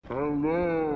Hello.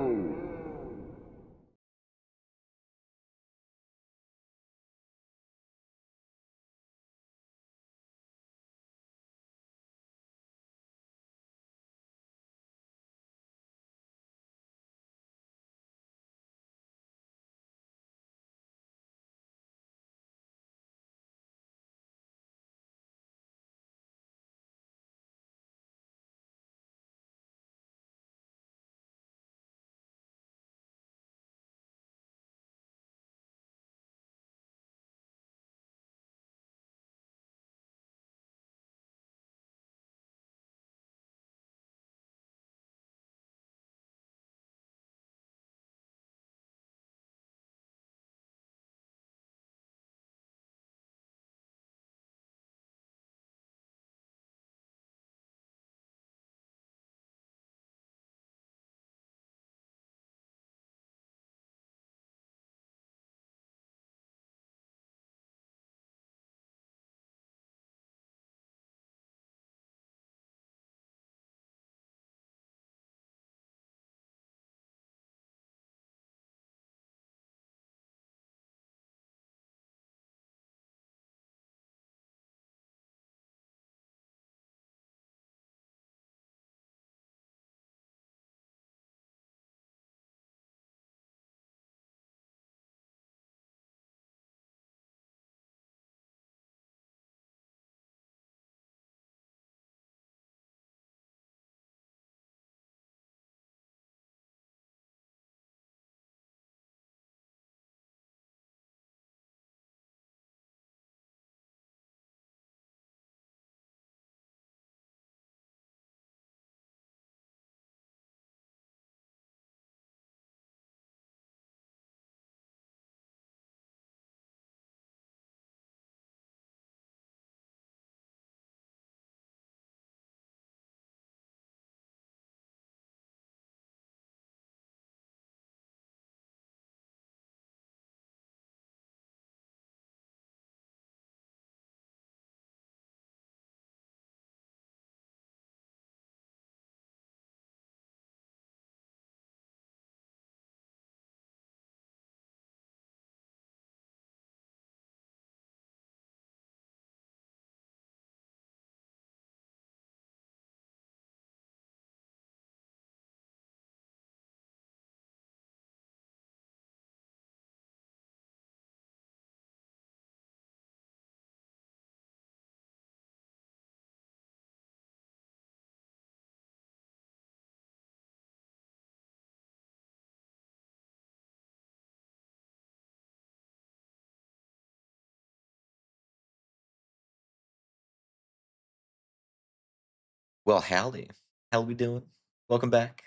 Well, howdy. How we doing? Welcome back.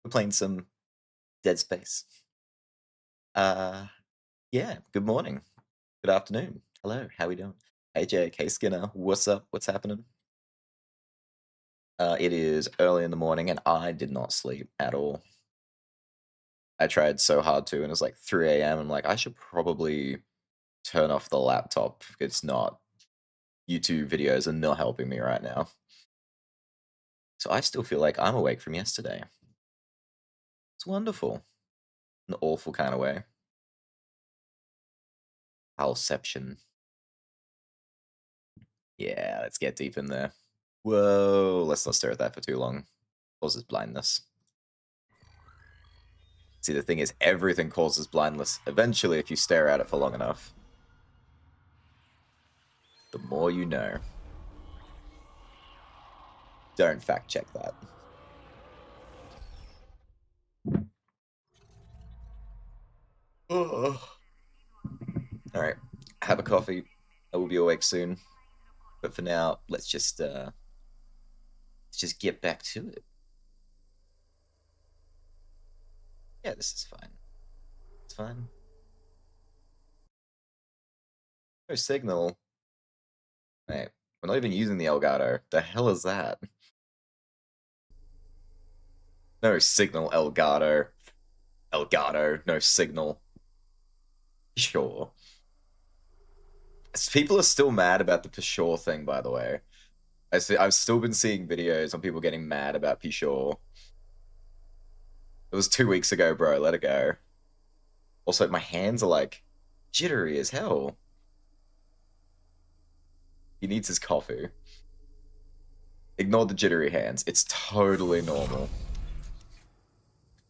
We're playing some Dead Space. Uh, yeah, good morning. Good afternoon. Hello, how we doing? AJ, K Skinner, what's up? What's happening? It is early in the morning and I did not sleep at all. I tried so hard to, and it was like 3 a.m. I'm like, I should probably turn off the laptop. It's not, YouTube videos are not helping me right now. So I still feel like I'm awake from yesterday. It's wonderful. In an awful kind of way. Halception. Yeah, let's get deep in there. Whoa, let's not stare at that for too long. Causes blindness. See, the thing is, everything causes blindness eventually if you stare at it for long enough. The more you know. Don't fact check that. Alright, have a coffee. I will be awake soon. But for now, let's just get back to it. Yeah, this is fine. It's fine. No signal. Wait, we're not even using the Elgato. The hell is that? No signal, Elgato. Elgato, no signal. Sure. People are still mad about the Peshore thing, by the way. I've still been seeing videos on people getting mad about Peshore. It was 2 weeks ago, bro. Let it go. Also, my hands are like jittery as hell. He needs his coffee. Ignore the jittery hands. It's totally normal.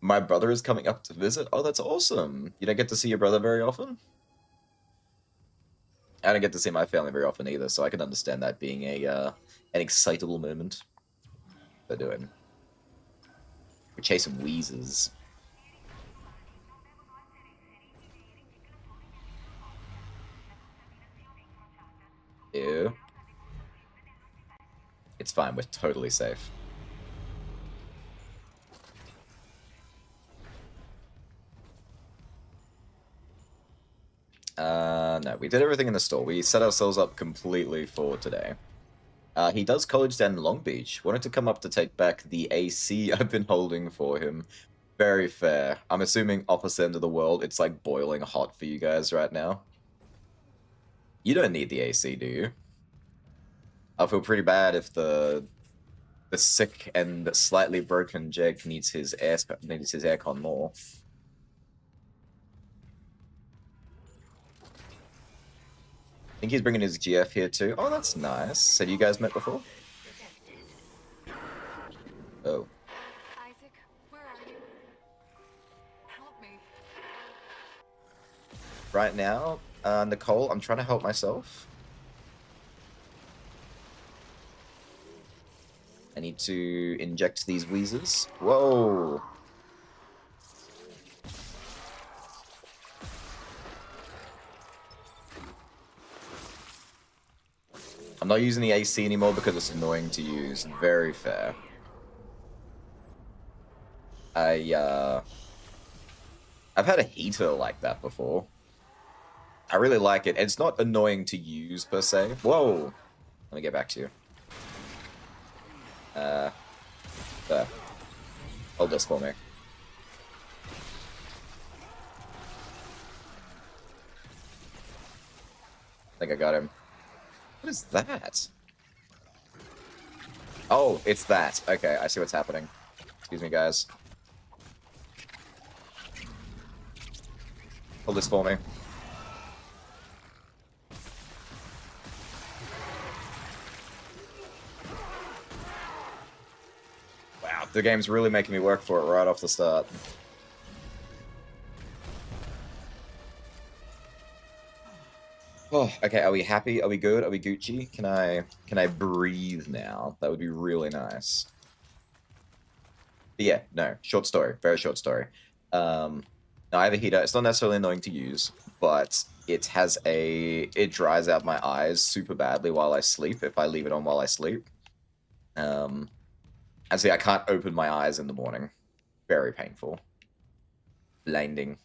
My brother is coming up to visit. Oh, that's awesome. You don't get to see your brother very often? I don't get to see my family very often either, so I can understand that being a an excitable moment. They're doing. We're chasing wheezes. Ew. It's fine, we're totally safe. No, we did everything in the store. We set ourselves up completely for today. He does college down in Long Beach. Wanted to come up to take back the AC I've been holding for him. Very fair. I'm assuming opposite end of the world, it's like boiling hot for you guys right now. You don't need the AC, do you? I'll feel pretty bad if the sick and slightly broken Jeg needs his aircon more. I think he's bringing his GF here too. Oh, that's nice. Have you guys met before? Oh. Isaac, where are you? Help me. Right now, Nicole, I'm trying to help myself. I need to inject these wheezes. Whoa! I'm not using the AC anymore because it's annoying to use. Very fair. I've had a heater like that before. I really like it. It's not annoying to use per se. Whoa! Let me get back to you. There. Hold this for me. I think I got him. What is that? Oh, it's that. Okay, I see what's happening. Excuse me, guys. Hold this for me. Wow, the game's really making me work for it right off the start. Oh, okay, are we happy? Are we good? Are we Gucci? Can I breathe now? That would be really nice. But yeah, no, short story, very short story. No, I have a heater. It's not necessarily annoying to use, but it dries out my eyes super badly while I sleep if I leave it on while I sleep. And see, I can't open my eyes in the morning. Very painful. Blinding.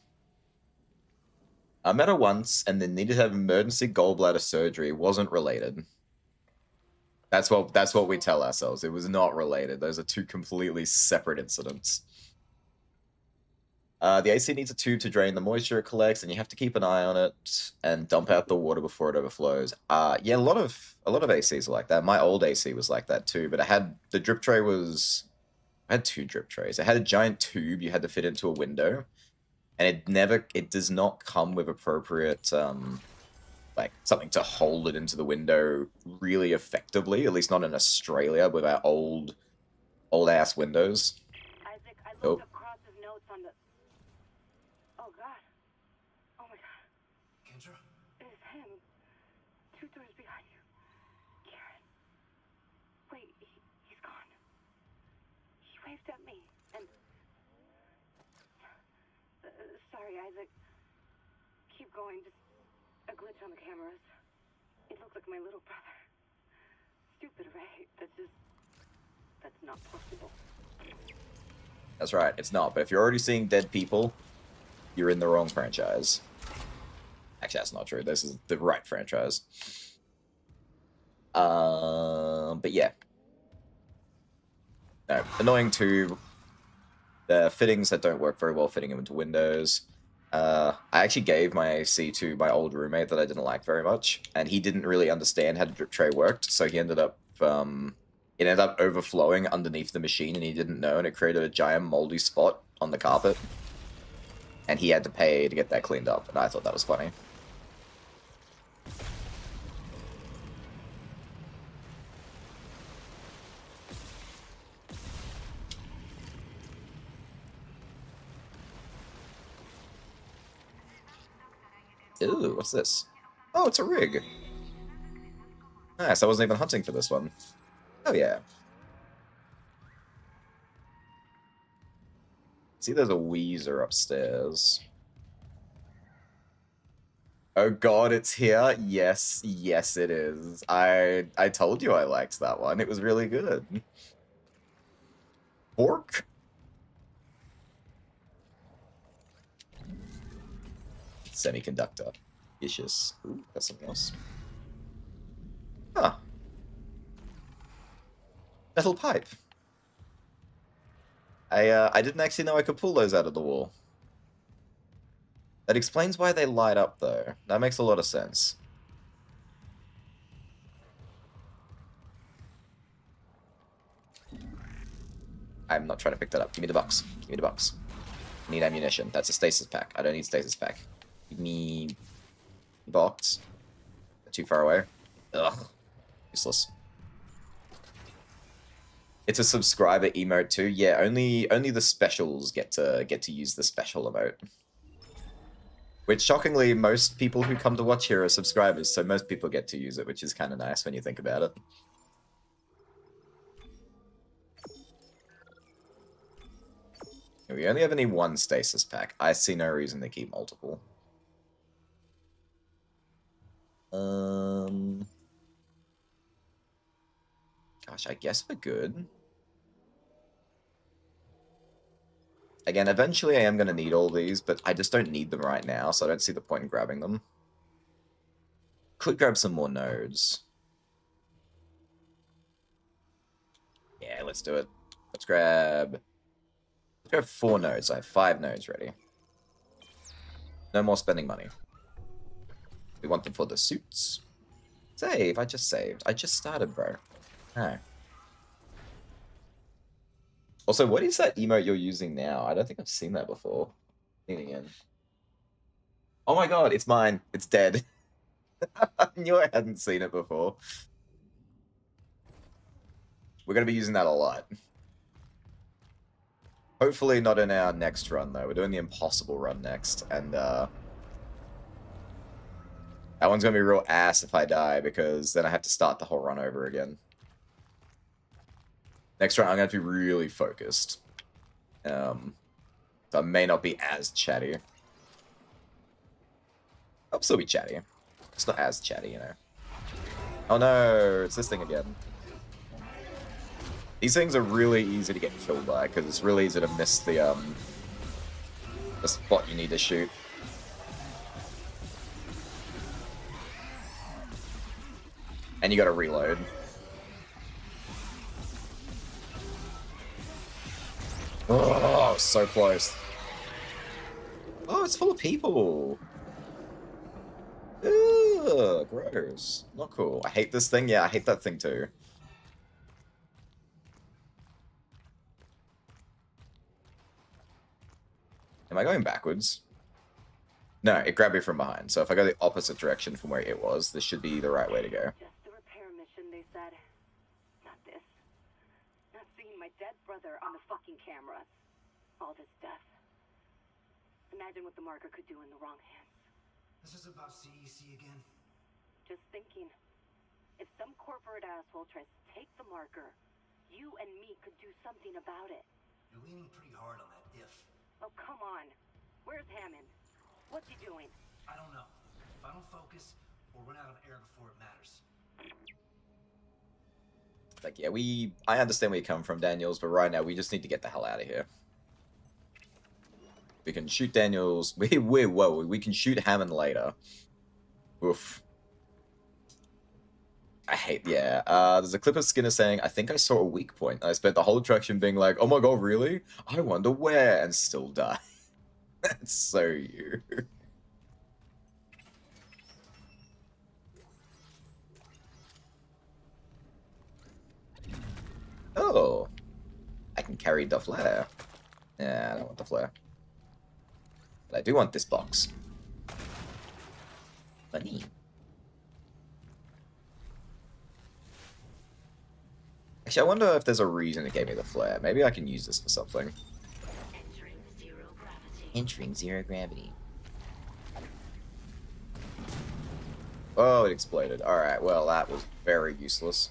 I met her once and then needed to have emergency gallbladder surgery. Wasn't related. That's what we tell ourselves. It was not related. Those are two completely separate incidents. The AC needs a tube to drain the moisture it collects, and you have to keep an eye on it and dump out the water before it overflows. Yeah, a lot of ACs are like that. My old AC was like that too, but the drip tray was. I had two drip trays. It had a giant tube you had to fit into a window, and it does not come with appropriate like something to hold it into the window really effectively, at least not in Australia with our old ass windows. Isaac, I looked up Cross's notes on the... Oh god. Oh my god. Kendra? It is him. 2 doors behind you. Karen. Wait, he's gone. He waved at me, and... sorry, Isaac. Keep going, just a glitch on the cameras. It looked like my little brother. Stupid, right? That's not possible. That's right, it's not. But if you're already seeing dead people, you're in the wrong franchise. Actually, that's not true. This is the right franchise. But yeah. No, annoying too. The fittings that don't work very well fitting them into windows. I actually gave my AC to my old roommate that I didn't like very much, and he didn't really understand how the drip tray worked, so he ended up It ended up overflowing underneath the machine and he didn't know, and it created a giant moldy spot on the carpet. And he had to pay to get that cleaned up, and I thought that was funny. Ooh, what's this? Oh, it's a rig. Nice, I wasn't even hunting for this one. Oh yeah. See, there's a Weezer upstairs. Oh god, it's here? Yes, yes it is. I told you I liked that one. It was really good. Pork? Semiconductor. Vicious. Ooh, that's something else. Huh. Metal pipe. I didn't actually know I could pull those out of the wall. That explains why they light up, though. That makes a lot of sense. I'm not trying to pick that up. Give me the box. Give me the box. I need ammunition. That's a stasis pack. I don't need stasis pack. Give me the box. Too far away. Ugh. Useless. It's a subscriber emote too. Yeah, only the specials get to use the special emote. Which, shockingly, most people who come to watch here are subscribers, so most people get to use it, which is kind of nice when you think about it. We only ever need one stasis pack. I see no reason to keep multiple. Gosh, I guess we're good. Again, eventually I am going to need all these, but I just don't need them right now, so I don't see the point in grabbing them. Could grab some more nodes. Yeah, let's do it. Let's grab 4 nodes. I have 5 nodes ready. No more spending money. We want them for the suits. Save, I just saved. I just started, bro. No. Also, what is that emote you're using now? I don't think I've seen that before. Leaning in. Oh my god, it's mine. It's dead. I knew I hadn't seen it before. We're going to be using that a lot. Hopefully not in our next run, though. We're doing the impossible run next, and that one's going to be real ass if I die, because then I have to start the whole run over again. Next run, I'm going to have to be really focused. So I may not be as chatty. I'll still be chatty. It's not as chatty, you know. Oh no, it's this thing again. These things are really easy to get killed by, because it's really easy to miss the spot you need to shoot. And you gotta reload. Oh, so close. Oh, it's full of people. Ugh, gross. Not cool. I hate this thing. Yeah, I hate that thing too. Am I going backwards? No, it grabbed me from behind. So if I go the opposite direction from where it was, this should be the right way to go. Just a repair mission, they said. Not this. Not seeing my dead brother on the fucking cameras. All this death. Imagine what the marker could do in the wrong hands. This is about CEC again. Just thinking. If some corporate asshole tries to take the marker, you and me could do something about it. You're leaning pretty hard on that if. Oh, come on. Where's Hammond? What's he doing? I don't know. If I don't focus, we'll run out of air before it matters. Like, yeah, I understand where you come from, Daniels, but right now we just need to get the hell out of here. We can shoot Daniels. We can shoot Hammond later. Oof. I hate, yeah. There's a clip of Skinner saying, I think I saw a weak point. And I spent the whole attraction being like, oh my god, really? I wonder where, and still die. That's so you. Oh, I can carry the flare. Yeah, I don't want the flare. But I do want this box. Money. Actually, I wonder if there's a reason it gave me the flare. Maybe I can use this for something. Entering zero gravity. Oh, it exploded. Alright, well, that was very useless.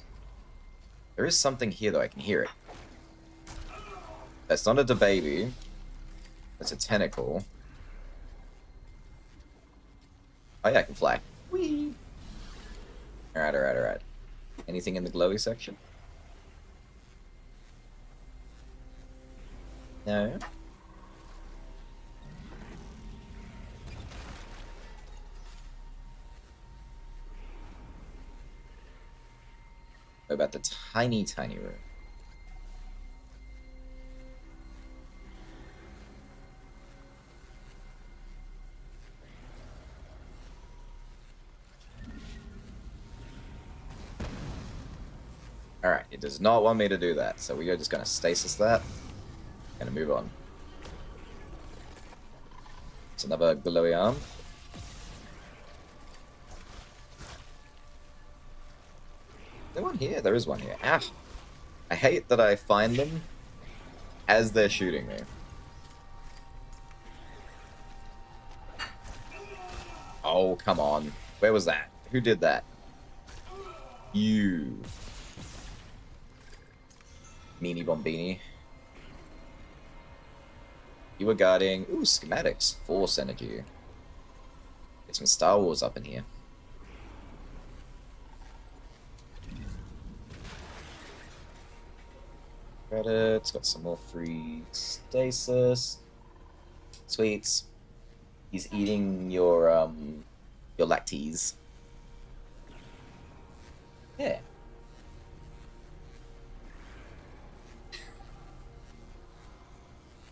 There is something here, though. I can hear it. That's not a baby. That's a tentacle. Oh, yeah, I can fly. Whee! Alright, alright, alright. Anything in the glowy section? No? What about the tiny, tiny room? Alright, it does not want me to do that, so we are just gonna stasis that. Gonna move on. It's another glowy arm. Is there one here? There is one here. Ah! I hate that I find them as they're shooting me. Oh, come on. Where was that? Who did that? You. Meanie Bombini. You were guarding... Ooh, schematics. Force energy. Get some Star Wars up in here. Credits. Got some more free stasis. Sweets. He's eating your lactase. Yeah.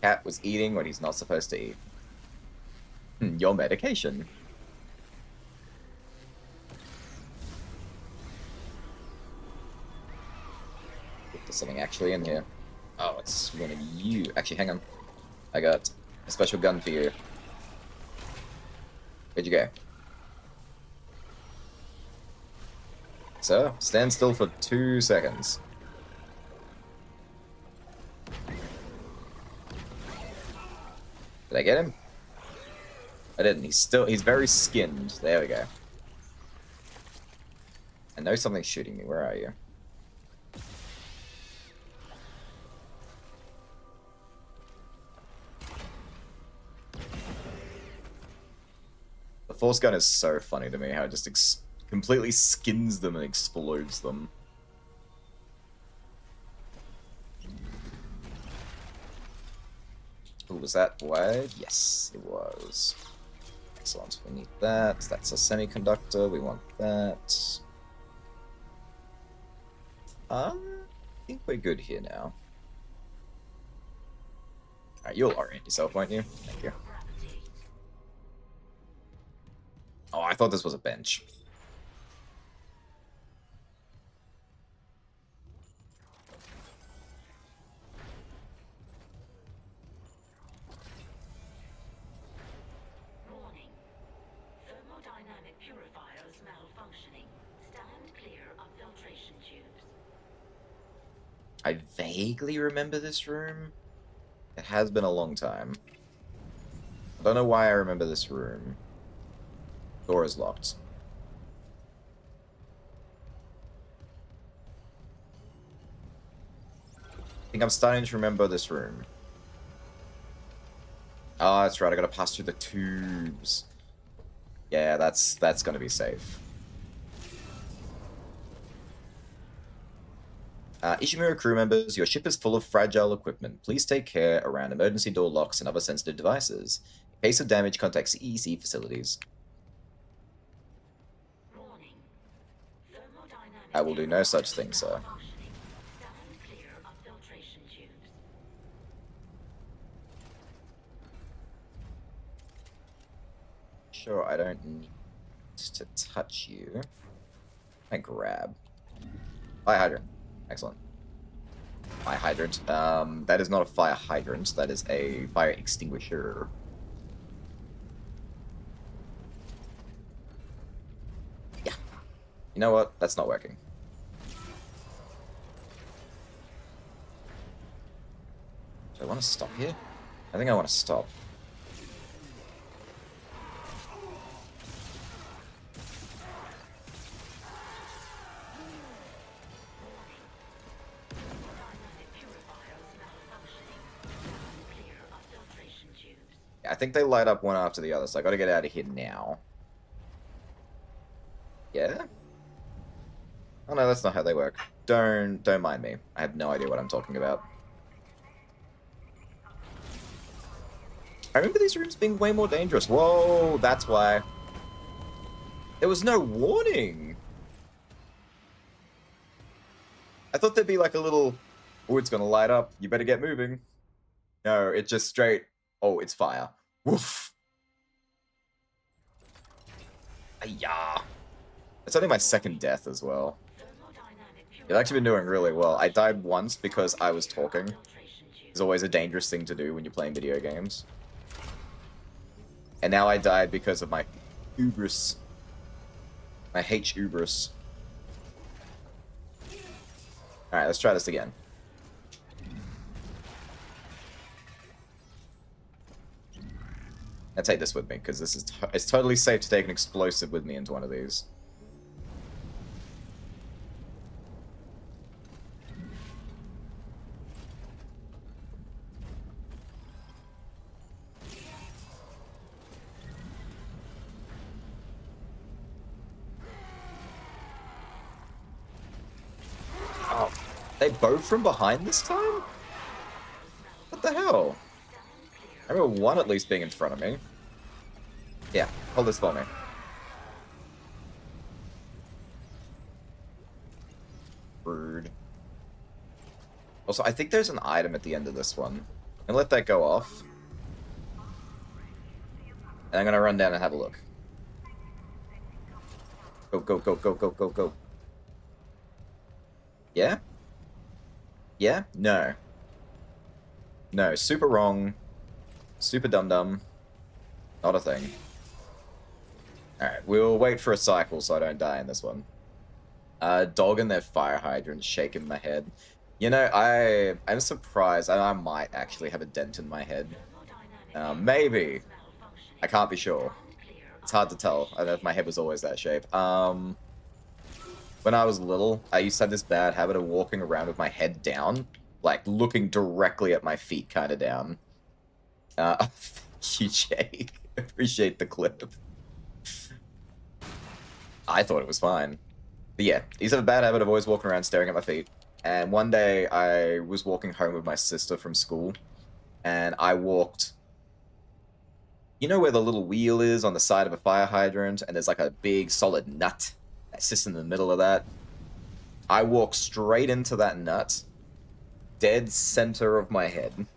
Cat was eating what he's not supposed to eat. Your medication. There's something actually in here. Oh, it's one of you. Actually, hang on. I got a special gun for you. Where'd you go? So, stand still for 2 seconds. Did I get him? I didn't. He's very skinned. There we go. I know something's shooting me. Where are you? The force gun is so funny to me, how it just completely skins them and explodes them. Ooh, was that wide? Yes, it was. Excellent. We need that. That's a semiconductor. We want that. I think we're good here now. Alright, you'll orient yourself, won't you? Thank you. Oh, I thought this was a bench. Warning. Thermodynamic purifiers malfunctioning. Stand clear of filtration tubes. I vaguely remember this room. It has been a long time. I don't know why I remember this room. Door is locked. I think I'm starting to remember this room. Oh, that's right. I gotta pass through the tubes. Yeah, that's gonna be safe. Ishimura crew members, your ship is full of fragile equipment. Please take care around emergency door locks and other sensitive devices. In case of damage, contact CEC facilities. Warning. Thermodynamic I will do no such thing, sir. malfunctioning. Stand clear of filtration tubes. Sure, I don't need to touch you. I grab. Hi, Hydra. Excellent. Fire hydrant. That is not a fire hydrant. That is a fire extinguisher. Yeah. You know what? That's not working. Do I want to stop here? I think I want to stop. I think they light up one after the other, so I gotta get out of here now. Yeah? Oh no, that's not how they work. Don't mind me. I have no idea what I'm talking about. I remember these rooms being way more dangerous. Whoa, that's why. There was no warning. I thought there'd be like a little, oh, it's gonna light up. You better get moving. No, it's just straight, oh, it's fire. Woof. Ayah. It's only my second death as well. You've actually been doing really well. I died once because I was talking. It's always a dangerous thing to do when you're playing video games. And now I died because of my hubris. My hubris. Alright, let's try this again. I'll take this with me, because this is it's totally safe to take an explosive with me into one of these. Oh, they both from behind this time? What the hell? I remember one at least being in front of me. Yeah, hold this for me. Rude. Also, I think there's an item at the end of this one. I'm gonna let that go off. And I'm gonna run down and have a look. Go, go, go, go, go, go, go. Yeah? Yeah? No. No, super wrong. Super dum-dum. Not a thing. Alright, we'll wait for a cycle so I don't die in this one. Dog and their fire hydrant shaking my head. You know, I'm surprised. I might actually have a dent in my head. Maybe. I can't be sure. It's hard to tell. I don't know if my head was always that shape. When I was little, I used to have this bad habit of walking around with my head down. Like, looking directly at my feet kind of down. Thank you, Jake. Appreciate the clip. I thought it was fine. But yeah, I used to have a bad habit of always walking around staring at my feet. And one day, I was walking home with my sister from school. And I walked... You know where the little wheel is on the side of a fire hydrant? And there's like a big solid nut that sits in the middle of that? I walked straight into that nut. Dead center of my head.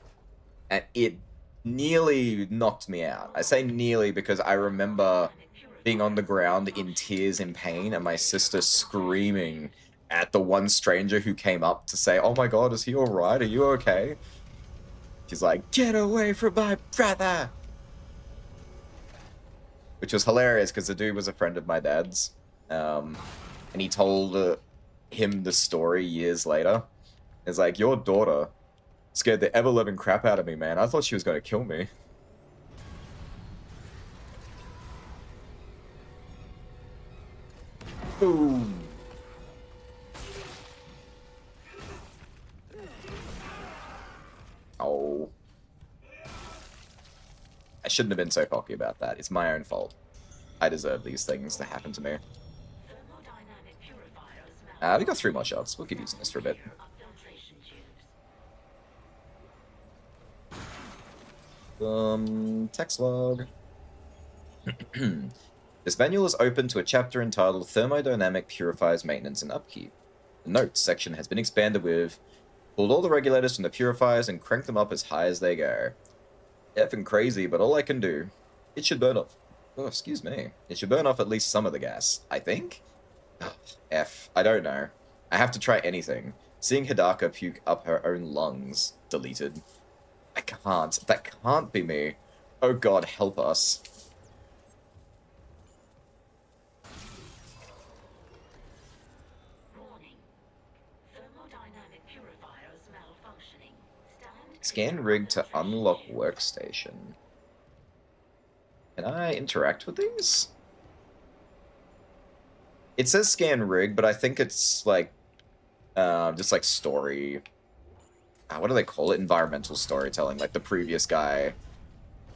And it nearly knocked me out. I say nearly because I remember being on the ground in tears in pain and my sister screaming at the one stranger who came up to say, "Oh my god, is he alright? Are you okay?" She's like, "Get away from my brother!" Which was hilarious because the dude was a friend of my dad's. And he told him the story years later. It's like, "Your daughter scared the ever-living crap out of me, man. I thought she was going to kill me." Boom. Oh. I shouldn't have been so cocky about that. It's my own fault. I deserve these things to happen to me. We got 3 more shots. We'll keep using this for a bit. Text log. This manual is open to a chapter entitled Thermodynamic Purifiers Maintenance and Upkeep. The notes section has been expanded with pulled all the regulators from the purifiers and cranked them up as high as they go. Effing crazy, but all I can do. It should burn off. Oh, excuse me. It should burn off at least some of the gas, I think? Oh, F. I don't know. I have to try anything. Seeing Hidaka puke up her own lungs. Deleted. I can't. That can't be me. Oh god, help us. Warning. Thermodynamic purifiers malfunctioning. Stand Scan rig to unlock workstation. Can I interact with these? It says scan rig, but I think it's like, just like story. What do they call it? Environmental storytelling. Like the previous guy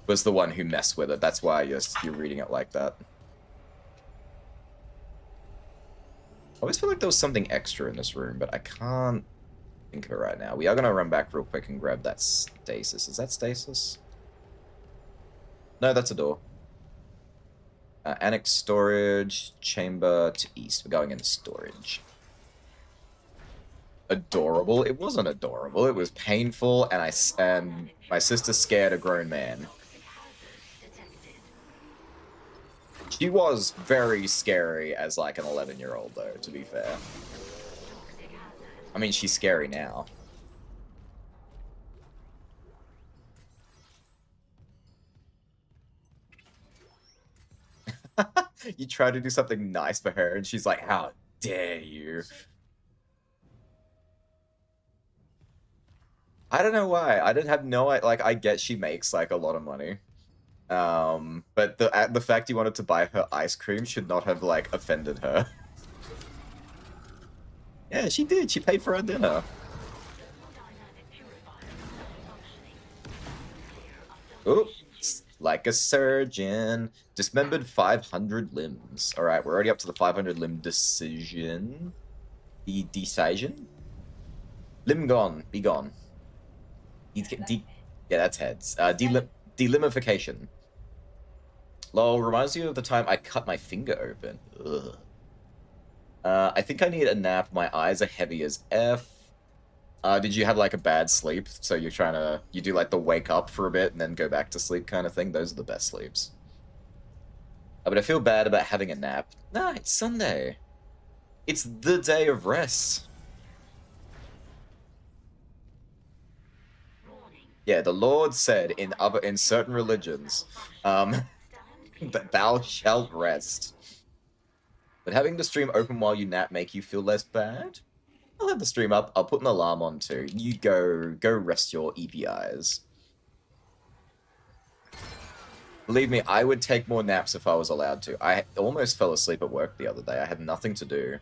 was the one who messed with it. That's why you're reading it like that. I always feel like there was something extra in this room, but I can't think of it right now. We are going to run back real quick and grab that stasis. Is that stasis? No, that's a door. Annex storage, chamber to east. We're going into storage. Adorable? It wasn't adorable. It was painful, and my sister scared a grown man. She was very scary as like an 11-year-old, though, to be fair. I mean, she's scary now. You try to do something nice for her, and she's like, how dare you? I don't know why. I didn't have no... Like, I get she makes, like, a lot of money. But the fact you wanted to buy her ice cream should not have, like, offended her. Yeah, she did. She paid for her dinner. Oops. Like a surgeon. Dismembered 500 limbs. Alright, we're already up to the 500 limb decision. The decision? Limb gone. Be gone. Yeah, that's heads. Delimification. Lol, reminds you of the time I cut my finger open. Ugh. I think I need a nap. My eyes are heavy as F. Did you have like a bad sleep? So you're trying to... You do like the wake up for a bit and then go back to sleep kind of thing? Those are the best sleeps. But I feel bad about having a nap. Nah, it's Sunday. It's the day of rest. Yeah, the Lord said in certain religions, that thou shalt rest. But having the stream open while you nap make you feel less bad? I'll have the stream up. I'll put an alarm on too. You go rest your EPIs. Believe me, I would take more naps if I was allowed to. I almost fell asleep at work the other day. I had nothing to do.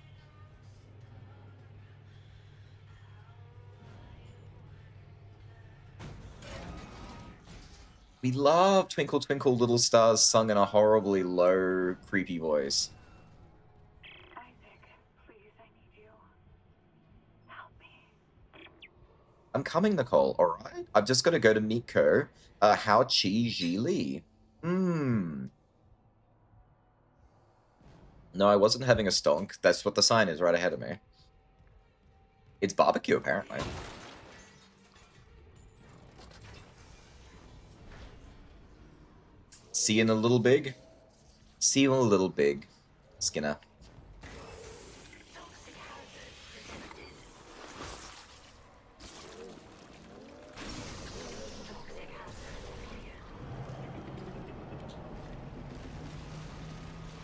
We love Twinkle Twinkle Little Stars sung in a horribly low, creepy voice. Isaac, please, I need you. Help me. I'm coming, Nicole, alright? I've just got to go to Miko. How Chi Ji Li. No, I wasn't having a stonk. That's what the sign is right ahead of me. It's barbecue, apparently. See you in a little big? See you in a little big, Skinner.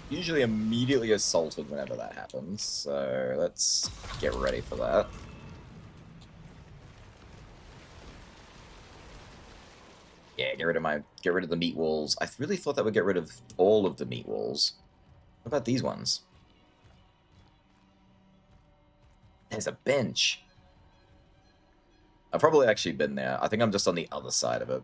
Usually immediately assaulted whenever that happens, so let's get ready for that. Yeah, get rid of the meat walls. I really thought that would get rid of all of the meat walls. What about these ones? There's a bench. I've probably actually been there. I think I'm just on the other side of it.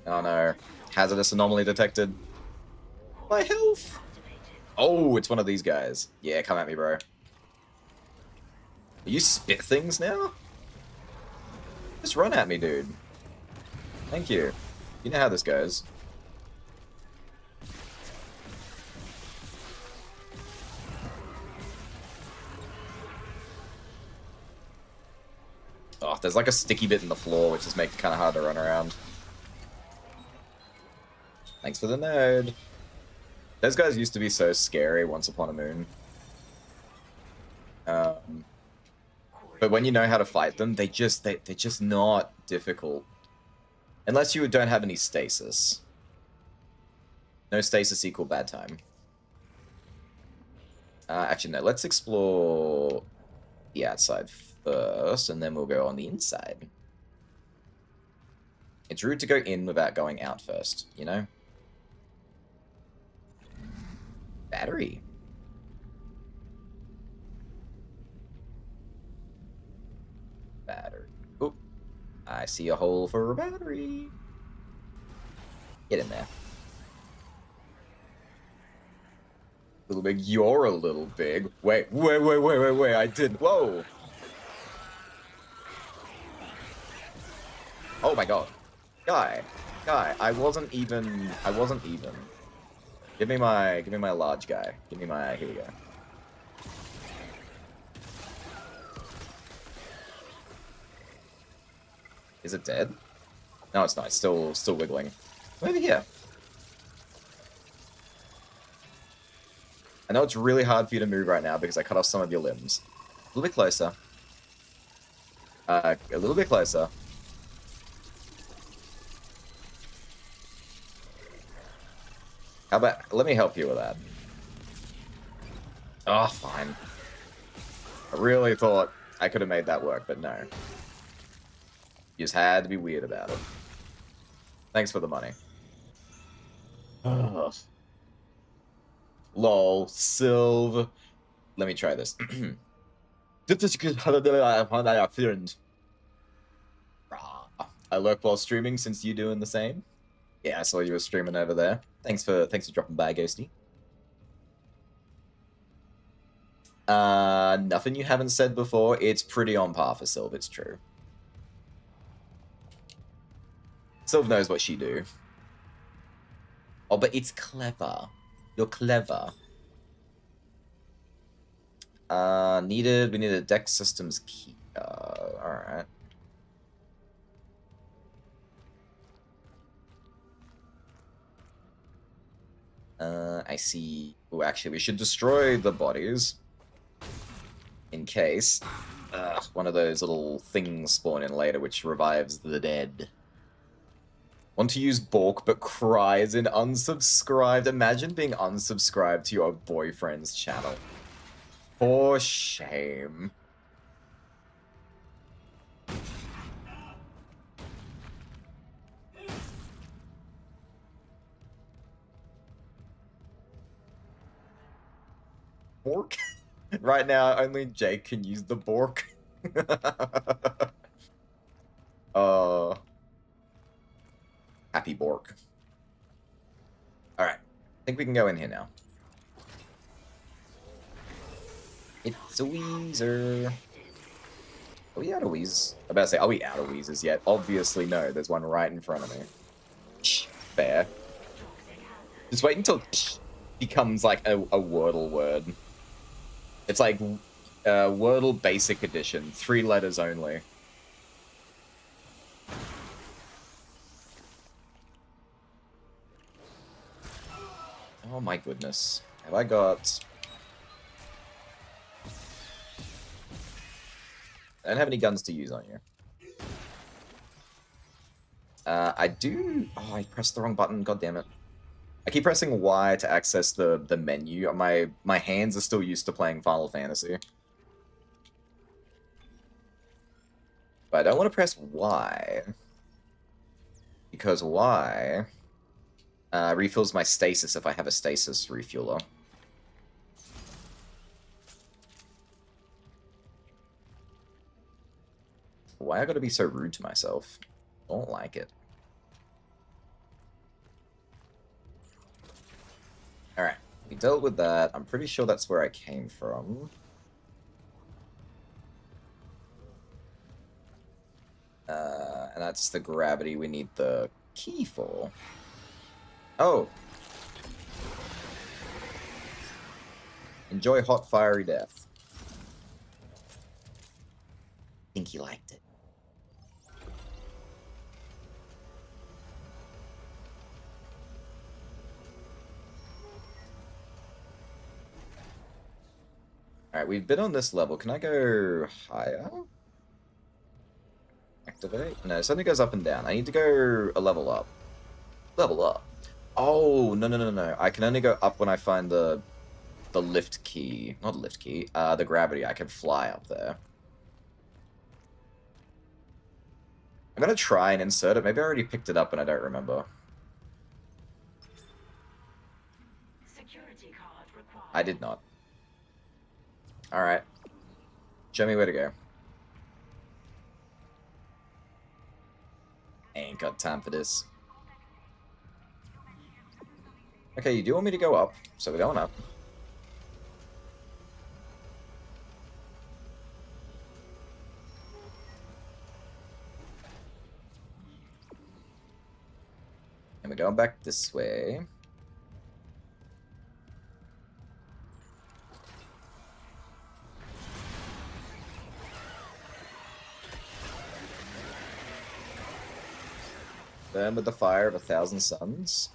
Oh no. Hazardous anomaly detected. My health! Oh, it's one of these guys. Yeah, come at me, bro. You spit things now? Just run at me, dude. Thank you. You know how this goes. Oh, there's like a sticky bit in the floor, which just makes it kind of hard to run around. Thanks for the node. Those guys used to be so scary once upon a moon. But when you know how to fight them, they're just not difficult. Unless you don't have any stasis. No stasis equal bad time. Actually, no. Let's explore the outside first, and then we'll go on the inside. It's rude to go in without going out first, you know? Battery. Battery. Oop. I see a hole for a battery. Get in there. Little big. You're a little big. Wait. I didn't. Whoa. Oh my god. Guy. I wasn't even. Give me my large guy. Here we go. Is it dead? No, it's not. It's still wiggling. Come over here. I know it's really hard for you to move right now because I cut off some of your limbs. A little bit closer. A little bit closer. How about, let me help you with that. Oh, fine. I really thought I could have made that work, but no. You just had to be weird about it. Thanks for the money. Ugh. Lol, Sylve. Let me try this. I lurk while streaming since you doing the same. Yeah, I saw you were streaming over there. Thanks for dropping by, Ghosty. Nothing you haven't said before. It's pretty on par for Sylve, it's true. Sylve knows what she do. Oh, but it's clever. You're clever. We need a Dex Systems key. Alright. I see. Oh, actually, we should destroy the bodies. In case. One of those little things spawn in later, which revives the dead. Want to use Bork, but cries in unsubscribed. Imagine being unsubscribed to your boyfriend's channel. For shame. Bork? Right now, only Jake can use the Bork. Happy Bork. Alright. I think we can go in here now. It's a Weezer. Are we out of Weezers? I'm about to say, are we out of Weezers yet? Obviously no, there's one right in front of me. Fair. Just wait until becomes like a Wordle word. It's like Wordle Basic Edition, 3 letters only. Oh my goodness. Have I got... I don't have any guns to use on you. I do... Oh, I pressed the wrong button. God damn it. I keep pressing Y to access the menu. My hands are still used to playing Final Fantasy. But I don't want to press Y. Because Y refills my stasis if I have a stasis refueler. Why I gotta be so rude to myself? Don't like it. Alright, we dealt with that. I'm pretty sure that's where I came from. And that's the gravity we need the key for. Oh! Enjoy hot, fiery death. Think he liked it. Alright, we've been on this level. Can I go higher? Activate? No, it only goes up and down. I need to go a level up. Level up. Oh, no, no, no, no. I can only go up when I find the lift key. Not lift key. The gravity. I can fly up there. I'm gonna try and insert it. Maybe I already picked it up and I don't remember. Security card required. I did not. Alright. Show me where to go. Ain't got time for this. Okay, you do want me to go up, so we're going up. And we're going back this way. Burn with the fire of 1,000 suns.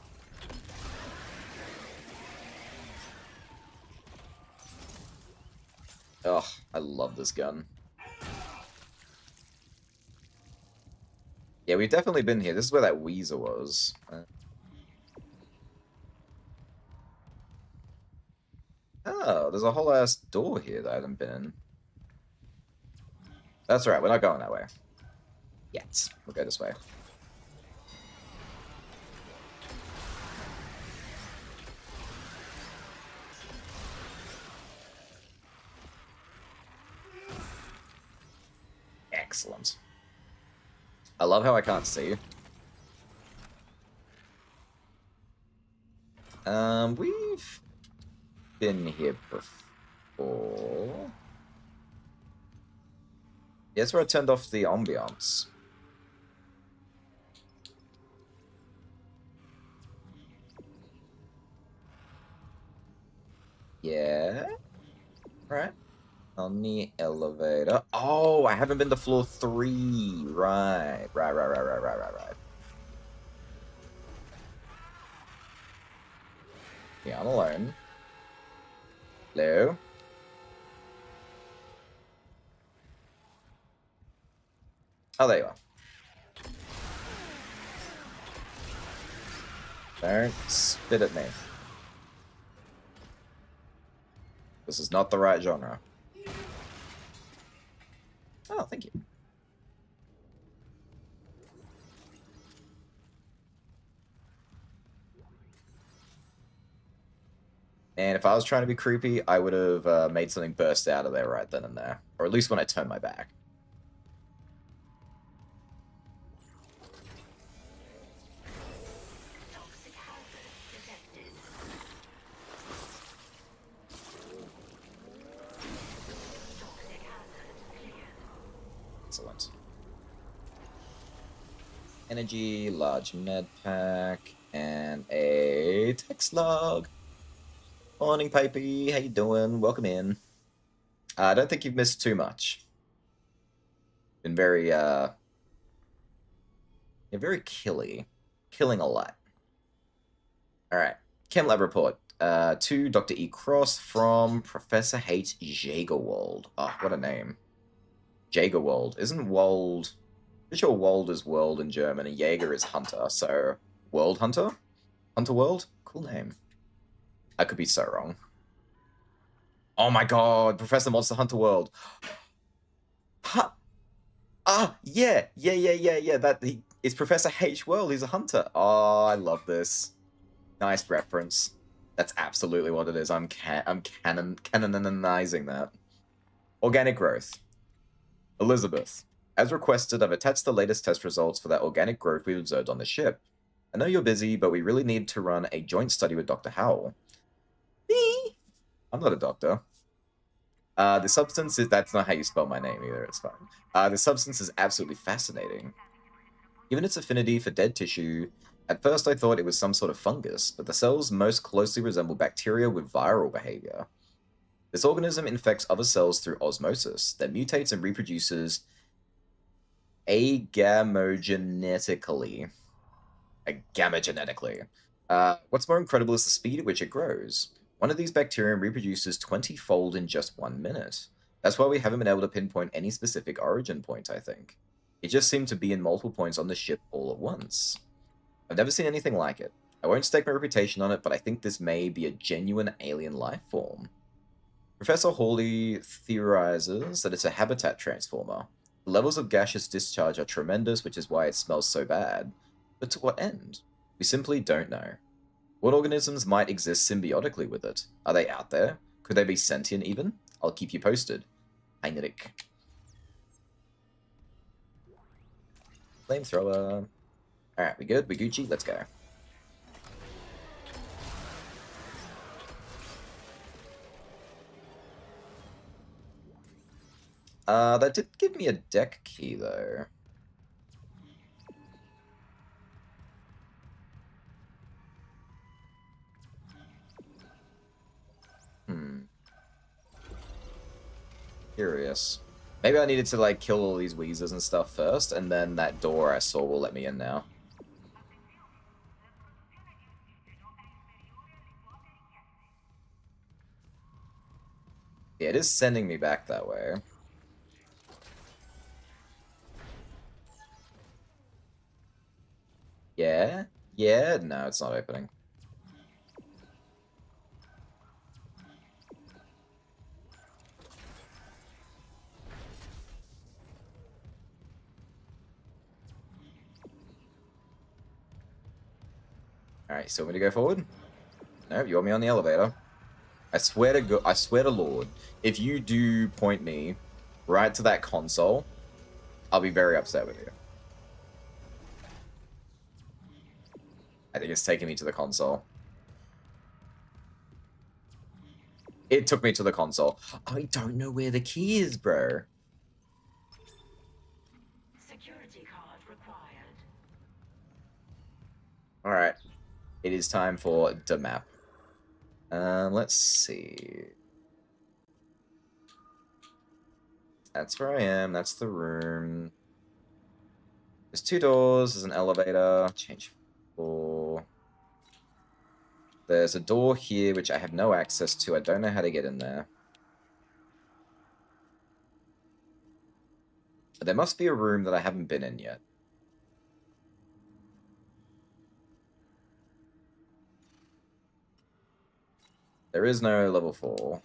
Ugh, I love this gun. Yeah, we've definitely been here. This is where that Weezer was. Oh, there's a whole ass door here that I haven't been in. That's right, we're not going that way. Yet. We'll go this way. Excellent. I love how I can't see. We've been here before. Yes, where I turned off the ambiance. Yeah. Right. On the elevator. Oh, I haven't been to floor 3. Right. Right. Yeah, I'm alone. Hello? Oh, there you are. Don't spit at me. This is not the right genre. Oh, thank you. And if I was trying to be creepy, I would have made something burst out of there right then and there. Or at least when I turned my back. Toxic hazard detected. Toxic hazard clear. Excellent. Energy, large med pack, and a text log. Morning, Pipey. How you doing? Welcome in. I don't think you've missed too much. Been very, very killing a lot. Alright, Chem Lab report. To Dr. E. Cross from Professor H. Jagerwald. Oh, what a name. Jagerwald. Isn't Wald... I'm sure Wald is world in German and Jaeger is hunter, so... World Hunter? Hunter World? Cool name. I could be so wrong. Oh my god, Professor Monster Hunter World. Ha! Ah, yeah. It's Professor H World, he's a hunter. Oh, I love this. Nice reference. That's absolutely what it is. I'm canonizing that. Organic growth. Elizabeth. As requested, I've attached the latest test results for that organic growth we've observed on the ship. I know you're busy, but we really need to run a joint study with Dr. Howell. Me? I'm not a doctor. The substance is... That's not how you spell my name either, it's fine. The substance is absolutely fascinating. Given its affinity for dead tissue, at first I thought it was some sort of fungus, but the cells most closely resemble bacteria with viral behavior. This organism infects other cells through osmosis, that mutates and reproduces agamogenetically. What's more incredible is the speed at which it grows. One of these bacterium reproduces 20-fold in just 1 minute. That's why we haven't been able to pinpoint any specific origin point, I think. It just seemed to be in multiple points on the ship all at once. I've never seen anything like it. I won't stake my reputation on it, but I think this may be a genuine alien life form. Professor Hawley theorizes that it's a habitat transformer. The levels of gaseous discharge are tremendous, which is why it smells so bad. But to what end? We simply don't know. What organisms might exist symbiotically with it? Are they out there? Could they be sentient even? I'll keep you posted. Heinrich. Flamethrower. Alright, we good? We Gucci? Let's go. That did give me a deck key, though. Curious. Maybe I needed to, like, kill all these Weezers and stuff first, and then that door I saw will let me in now. Yeah, it is sending me back that way. Yeah? Yeah? No, it's not opening. Alright, so want me to go forward? No, you want me on the elevator? I swear to Lord, if you do point me right to that console, I'll be very upset with you. I think it's taking me to the console. It took me to the console. I don't know where the key is, bro. Security card required. Alright. It is time for the map. Let's see. That's where I am. That's the room. There's 2 doors. There's an elevator. Change floor. There's a door here, which I have no access to. I don't know how to get in there. But there must be a room that I haven't been in yet. There is no level 4.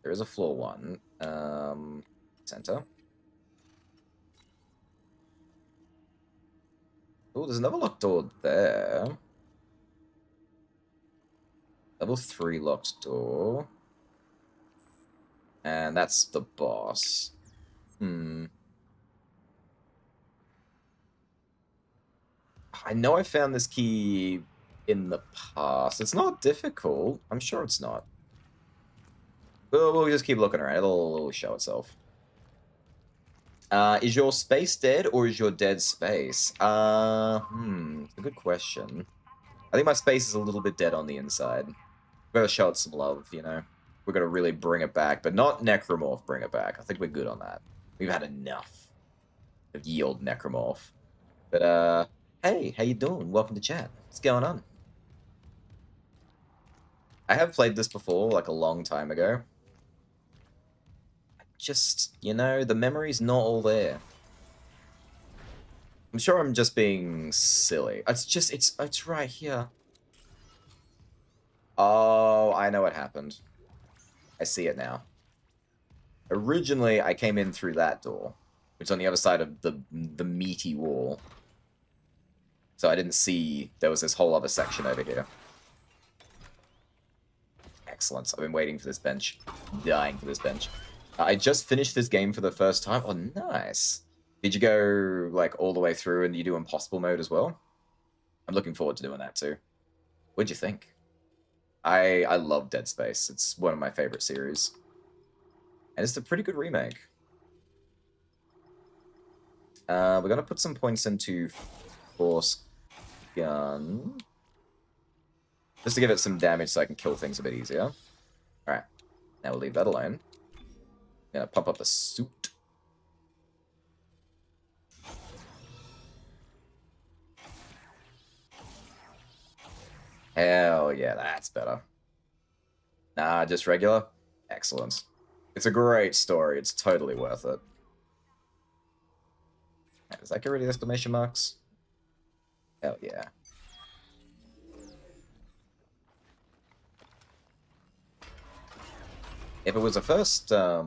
There is a floor 1. Center. Oh, there's another locked door there. Level 3 locked door. And that's the boss. I know I found this key in the past. It's not difficult. I'm sure it's not. We'll just keep looking around. It'll show itself. Is your space dead or is your dead space? It's a good question. I think my space is a little bit dead on the inside. We've got to show it some love, you know? We're going to really bring it back, but not Necromorph bring it back. I think we're good on that. We've had enough of ye old Necromorph. But, hey, how you doing? Welcome to chat. What's going on? I have played this before, like a long time ago. Just, you know, the memory's not all there. I'm sure I'm just being silly. It's right here. Oh, I know what happened. I see it now. Originally, I came in through that door, which is on the other side of the meaty wall. So I didn't see there was this whole other section over here. Excellent. I've been waiting for this bench. Dying for this bench. I just finished this game for the first time. Oh, nice. Did you go, like, all the way through and you do impossible mode as well? I'm looking forward to doing that, too. What'd you think? I love Dead Space. It's one of my favorite series. And it's a pretty good remake. We're going to put some points into Force Gun. Just to give it some damage so I can kill things a bit easier. Alright. Now we'll leave that alone. I'm going to pump up the suit. Hell yeah, that's better. Nah, just regular? Excellent. It's a great story. It's totally worth it. Does that get rid of the exclamation marks? Hell yeah. If it was a first, as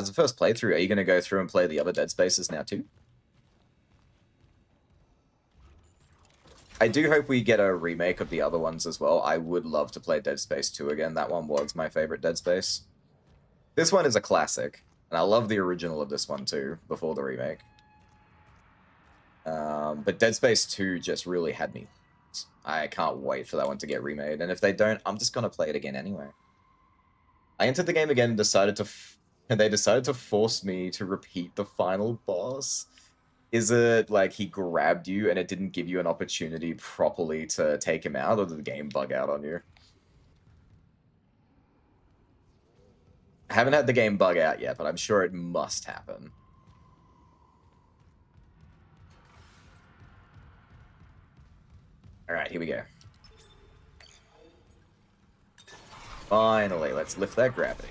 a first playthrough, are you going to go through and play the other Dead Spaces now too? I do hope we get a remake of the other ones as well. I would love to play Dead Space 2 again. That one was my favorite Dead Space. This one is a classic, and I love the original of this one too, before the remake. But Dead Space 2 just really had me. I can't wait for that one to get remade, and if they don't, I'm just going to play it again anyway. I entered the game again and they decided to force me to repeat the final boss. Is it like he grabbed you and it didn't give you an opportunity properly to take him out, or did the game bug out on you? I haven't had the game bug out yet, but I'm sure it must happen. Alright, here we go. Finally, let's lift that gravity.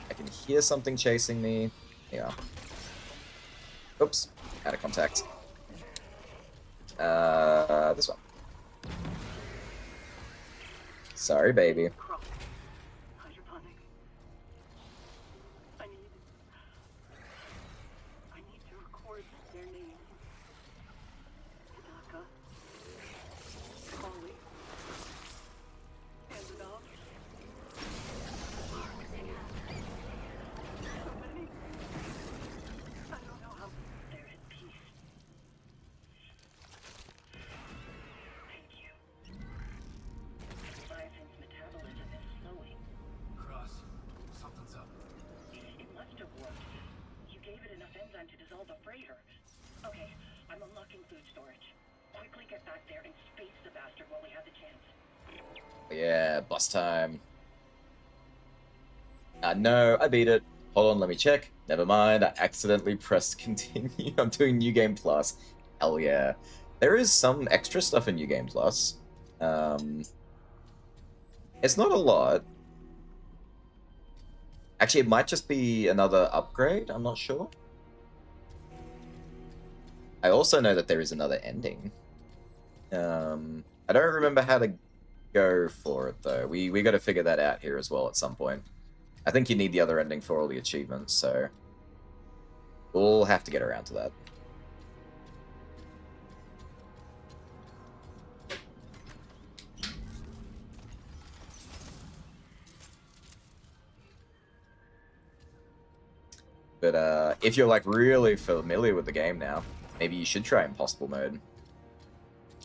I can hear something chasing me. Yeah. Oops, out of contact. This one. Sorry, baby. Hydroponic. I need to record their names. Hidaka. Holly. Annabelle. So many. I don't know how they're at peace. Thank you. Leviathan's metabolism is slowing. Cross, something's up. It must have worked. You gave it enough enzyme to dissolve the freighter. Okay, I'm unlocking food storage. Quickly get back there and space the bastard while we have the chance. Yeah, boss time. No, I beat it. Hold on, let me check. Never mind, I accidentally pressed continue. I'm doing New Game Plus. Hell yeah. There is some extra stuff in New Game Plus. It's not a lot. Actually, it might just be another upgrade, I'm not sure. I also know that there is another ending. I don't remember how to go for it, though. We got to figure that out here as well at some point. I think you need the other ending for all the achievements, so we'll have to get around to that. But if you're like really familiar with the game now, maybe you should try Impossible mode.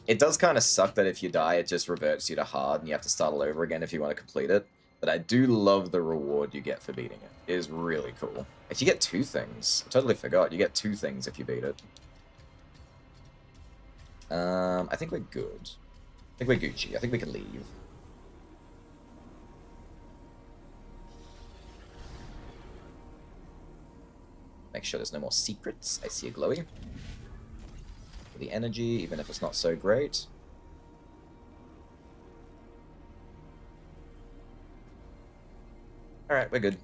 It does kind of suck that if you die, it just reverts you to hard and you have to start all over again if you want to complete it. But I do love the reward you get for beating it. It is really cool. If you get 2 things, I totally forgot. You get 2 things if you beat it. I think we're good. I think we're Gucci. I think we can leave. Make sure there's no more secrets. I see a glowy. For the energy, even if it's not so great. Alright, we're good.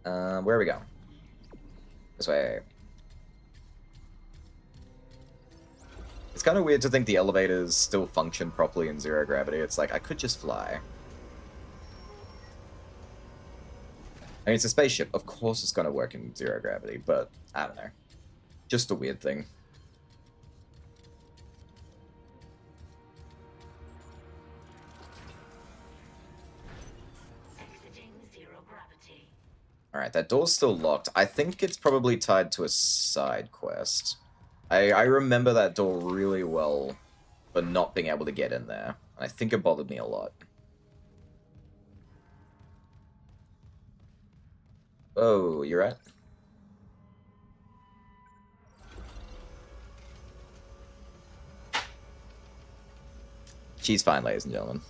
Where are we going? This way. It's kind of weird to think the elevators still function properly in zero gravity. It's like, I could just fly. I mean, it's a spaceship. Of course it's going to work in zero gravity, but I don't know. Just a weird thing. Exiting zero gravity. Alright, that door's still locked. I think it's probably tied to a side quest. I remember that door really well for not being able to get in there. I think it bothered me a lot. Oh, you're right. She's fine, ladies and gentlemen.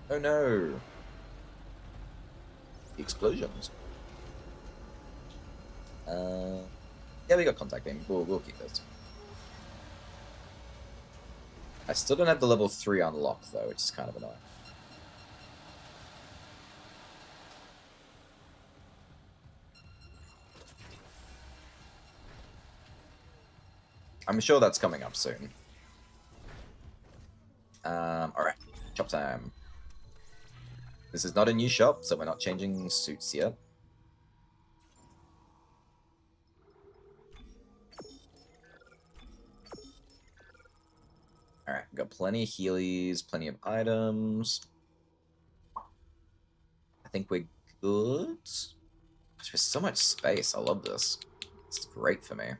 Oh no! The explosions. Yeah, we got contact beam. We'll keep this. I still don't have the level 3 unlocked though, which is kind of annoying. I'm sure that's coming up soon. Alright. Shop time. This is not a new shop, so we're not changing suits yet. Alright, got plenty of Heelys, plenty of items. I think we're good. There's so much space. I love this. It's great for me.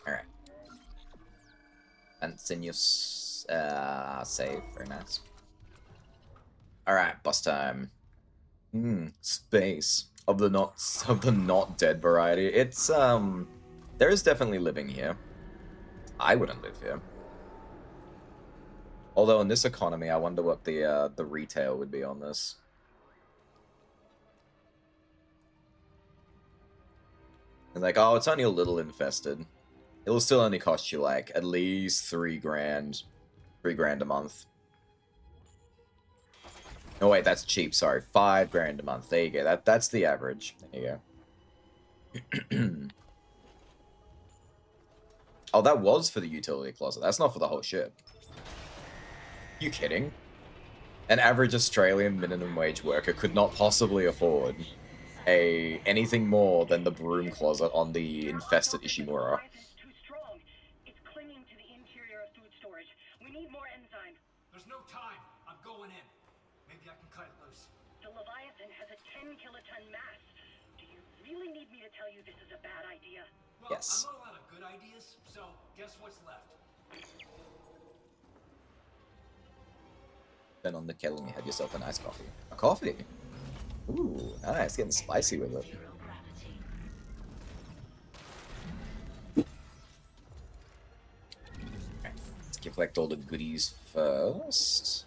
Alright. Continuous save. Very nice. Alright, boss time. Space. Of the not dead variety. It's there is definitely living here. I wouldn't live here. Although in this economy, I wonder what the retail would be on this. And like, oh, it's only a little infested. It'll still only cost you like at least $3 grand, $3 grand a month. Oh wait, that's cheap. Sorry, $5 grand a month. There you go. That's the average. There you go. Oh, that was for the utility closet. That's not for the whole ship. You kidding? An average Australian minimum wage worker could not possibly afford anything more than the broom closet on the infested Ishimura. It's too strong. It's clinging to the interior of food storage. We need more enzyme. There's no time. I'm going in. Maybe I can cut it loose. The Leviathan has a 10-kiloton mass. Do you really need me to tell you this is a bad idea? Well, Yes. I'm not out of good ideas, so guess what's left? Turn on the kettle and you have yourself a nice coffee. A coffee? Ooh, nice. Getting spicy with it. Zero gravity. Let's collect all the goodies first.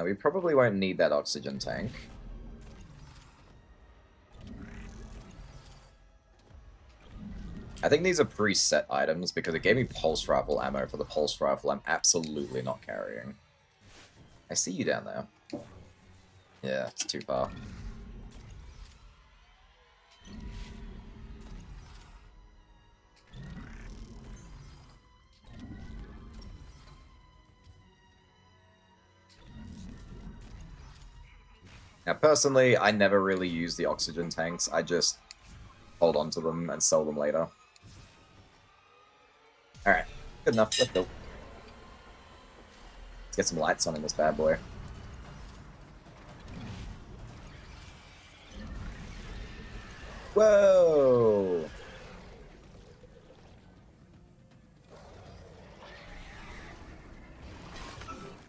We probably won't need that oxygen tank. I think these are preset items because it gave me pulse rifle ammo for the pulse rifle I'm absolutely not carrying. I see you down there. Yeah, it's too far. Now, personally, I never really use the oxygen tanks. I just hold on to them and sell them later. Alright, good enough. Let's go. Let's get some lights on in this bad boy. Whoa!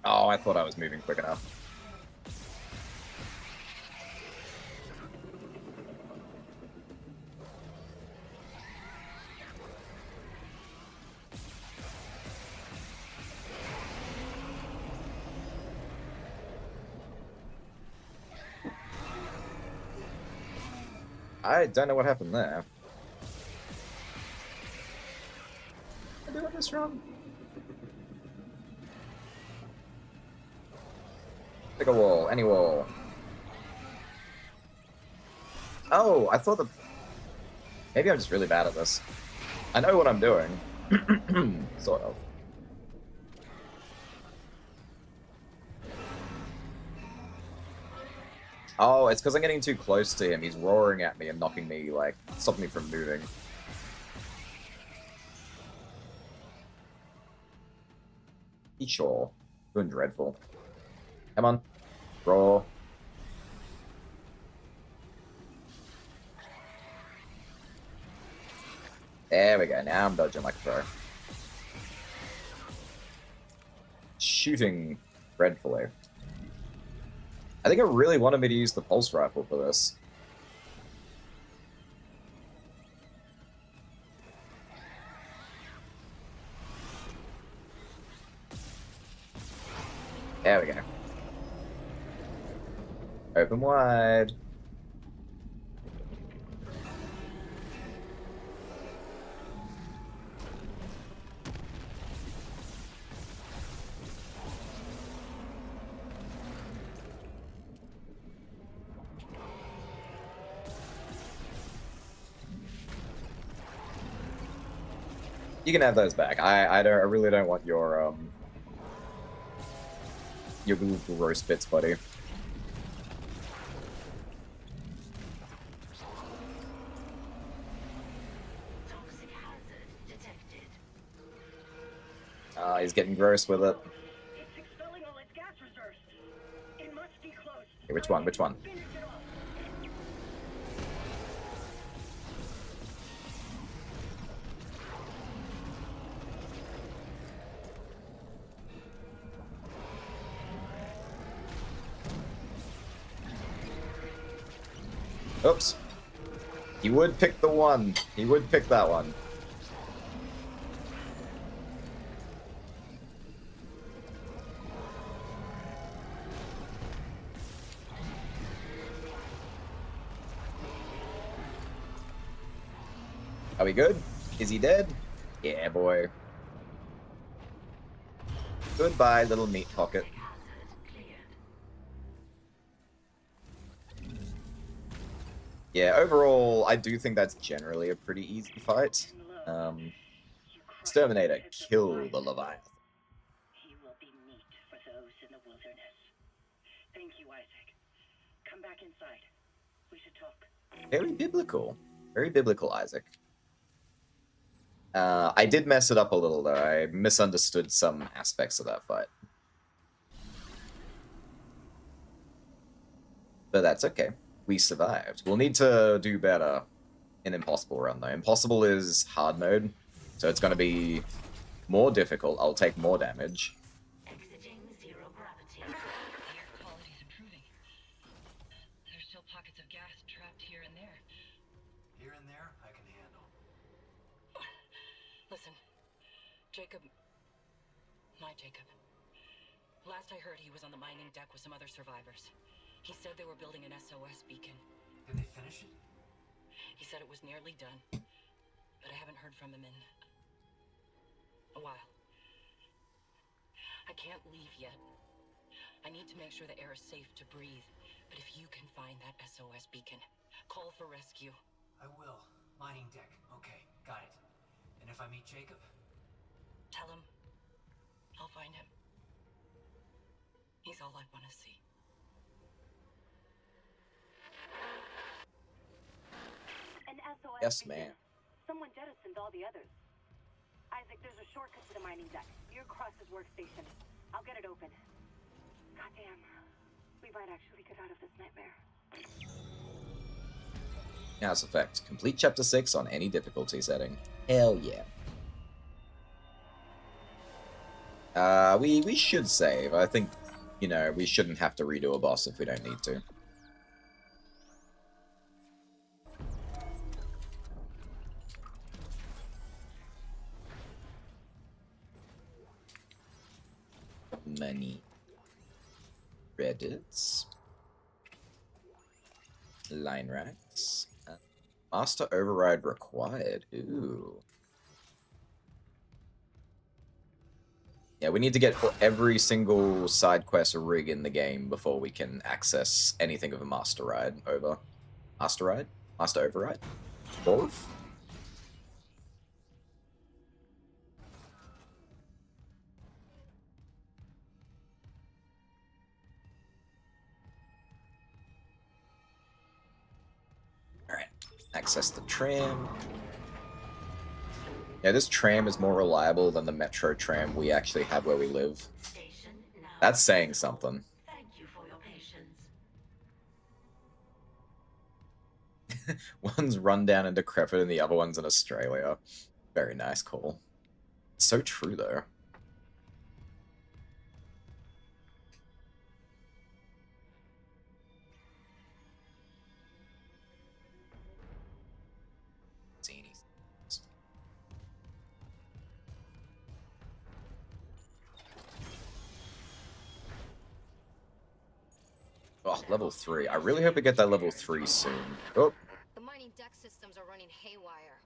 Oh, I thought I was moving quick enough. I don't know what happened there. Am I doing this wrong? Pick a wall, any wall. Oh, I thought the... Maybe I'm just really bad at this. I know what I'm doing. Sort of. Oh, it's because I'm getting too close to him. He's roaring at me and knocking me, like, stopping me from moving. Sure. Doing dreadful. Come on. Draw. There we go. Now I'm dodging like a pro. Shooting dreadfully. I think it really wanted me to use the pulse rifle for this. There we go. Open wide. You can have those back. I really don't want your little roast bits, buddy. Toxic hazard detected. He's getting gross with it. It's expelling all its gas reserves. It must be close. Okay, which one? Which one? Finish it off. Oops. He would pick the one. He would pick that one. Are we good? Is he dead? Yeah, boy. Goodbye, little meat pocket. Toxic hazard cleared. Yeah, overall, I do think that's generally a pretty easy fight. Exterminator, kill the Leviathan. He will be meat for those in the wilderness. Thank you, Isaac. Come back inside. We should talk. Very biblical. Very biblical, Isaac. I did mess it up a little, though. I misunderstood some aspects of that fight. But that's okay. We survived. We'll need to do better in Impossible Run, though. Impossible is hard mode, so it's going to be more difficult. I'll take more damage. Exiting zero gravity. The air quality's improving. There's still pockets of gas trapped here and there. Here and there, I can handle. Listen, Jacob... My Jacob. Last I heard, he was on the mining deck with some other survivors. He said they were building an SOS beacon. Did they finish it? He said it was nearly done, but I haven't heard from him in a while. I can't leave yet. I need to make sure the air is safe to breathe. But if you can find that SOS beacon, call for rescue. I will. Mining deck. Okay, got it. And if I meet Jacob? Tell him I'll find him. He's all I want to see. An SOS. Yes, beacon. ma'am. Someone jettisoned all the others. Isaac, there's a shortcut to the mining deck. Near Cross's workstation. I'll get it open. Goddamn. We might actually get out of this nightmare. Mass Effect. Complete Chapter 6 on any difficulty setting. Hell yeah. We should save. I think, you know, we shouldn't have to redo a boss if we don't need to. Money. Reddits. Line racks. Master override required. Ooh. Yeah, we need to get every single side quest rig in the game before we can access anything of a master ride over. Master ride? Master override? Both? Alright. Access the tram. Yeah, this tram is more reliable than the metro tram we actually have where we live. Station now. That's saying something. Thank you for your patience. One's run down and decrepit and the other one's in Australia. Very nice call. So true, though. Zany. Oh, level 3. I really hope we get that level 3 soon. Oh, The mining deck systems are running haywire.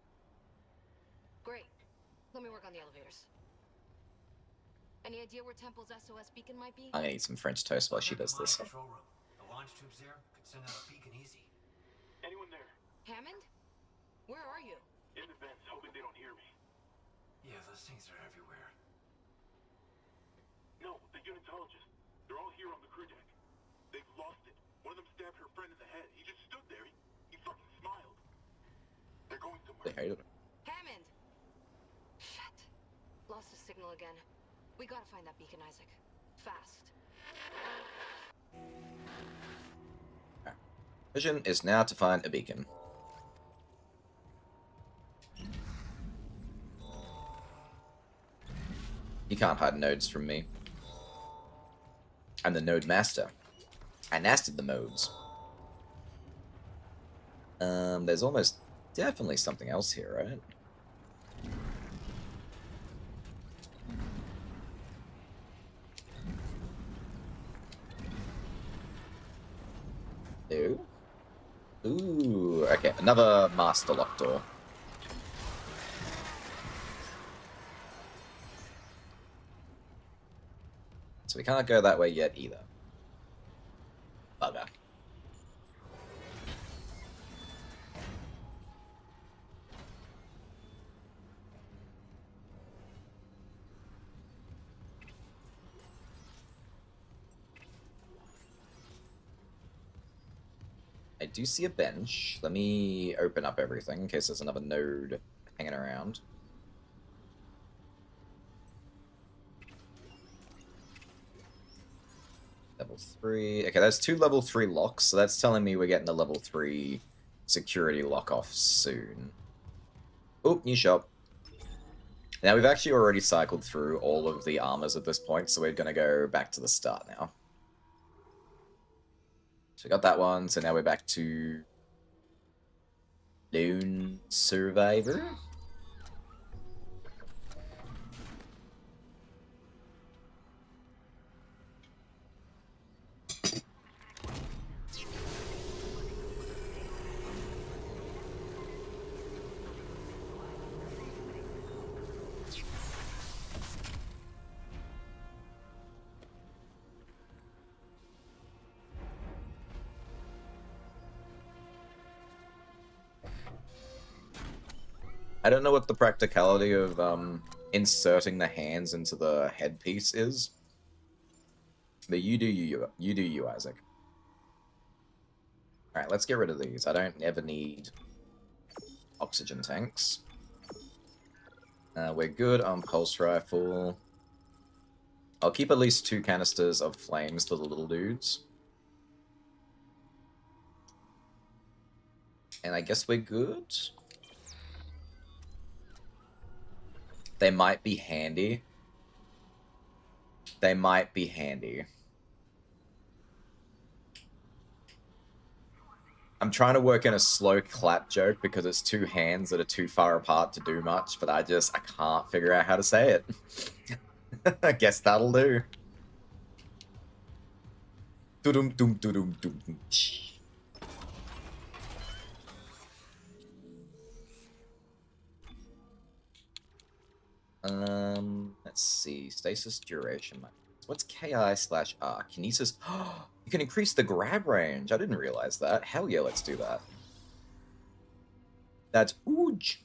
Great. Let me work on the elevators. Any idea where Temple's SOS beacon might be? I'm gonna eat some French toast while she Look at does my this. control room. The launch tubes there could send out a beacon easy. Anyone there? Hammond? Where are you? In the vents, hoping they don't hear me. Yeah, those things are everywhere. No, the unitologists. They're all here on the crew deck. They've lost it. One of them stabbed her friend in the head. He just stood there. He fucking smiled. They're going They somewhere. hated it. Hammond! Shit. Lost the signal again. We gotta find that beacon, Isaac. Fast. Mission is now to find a beacon. You can't hide nodes from me. I'm the node master. I nasted the modes. There's almost definitely something else here, right? Ooh. Ooh, okay, another master lock door. So we can't go that way yet either. Bugger. I do see a bench. Let me open up everything in case there's another node hanging around. Level 3. Okay, that's 2 level 3 locks, so that's telling me we're getting the level 3 security lock off soon. Oh, new shop. Now, we've actually already cycled through all of the armors at this point, so we're going to go back to the start now. So we got that one, so now we're back to Lone Survivor. I don't know what the practicality of inserting the hands into the headpiece is. But you do you, Isaac. Alright, let's get rid of these. I don't ever need oxygen tanks. We're good on pulse rifle. I'll keep at least 2 canisters of flames for the little dudes. And I guess we're good. They might be handy. They might be handy. I'm trying to work in a slow clap joke because it's 2 hands that are too far apart to do much, but I can't figure out how to say it. I guess that'll do. Doo-dum, doom, doo-dum, doom, doom. Let's see. Stasis duration. What's KI/R? Kinesis. You can increase the grab range. I didn't realize that. Hell yeah, let's do that. That's ooge.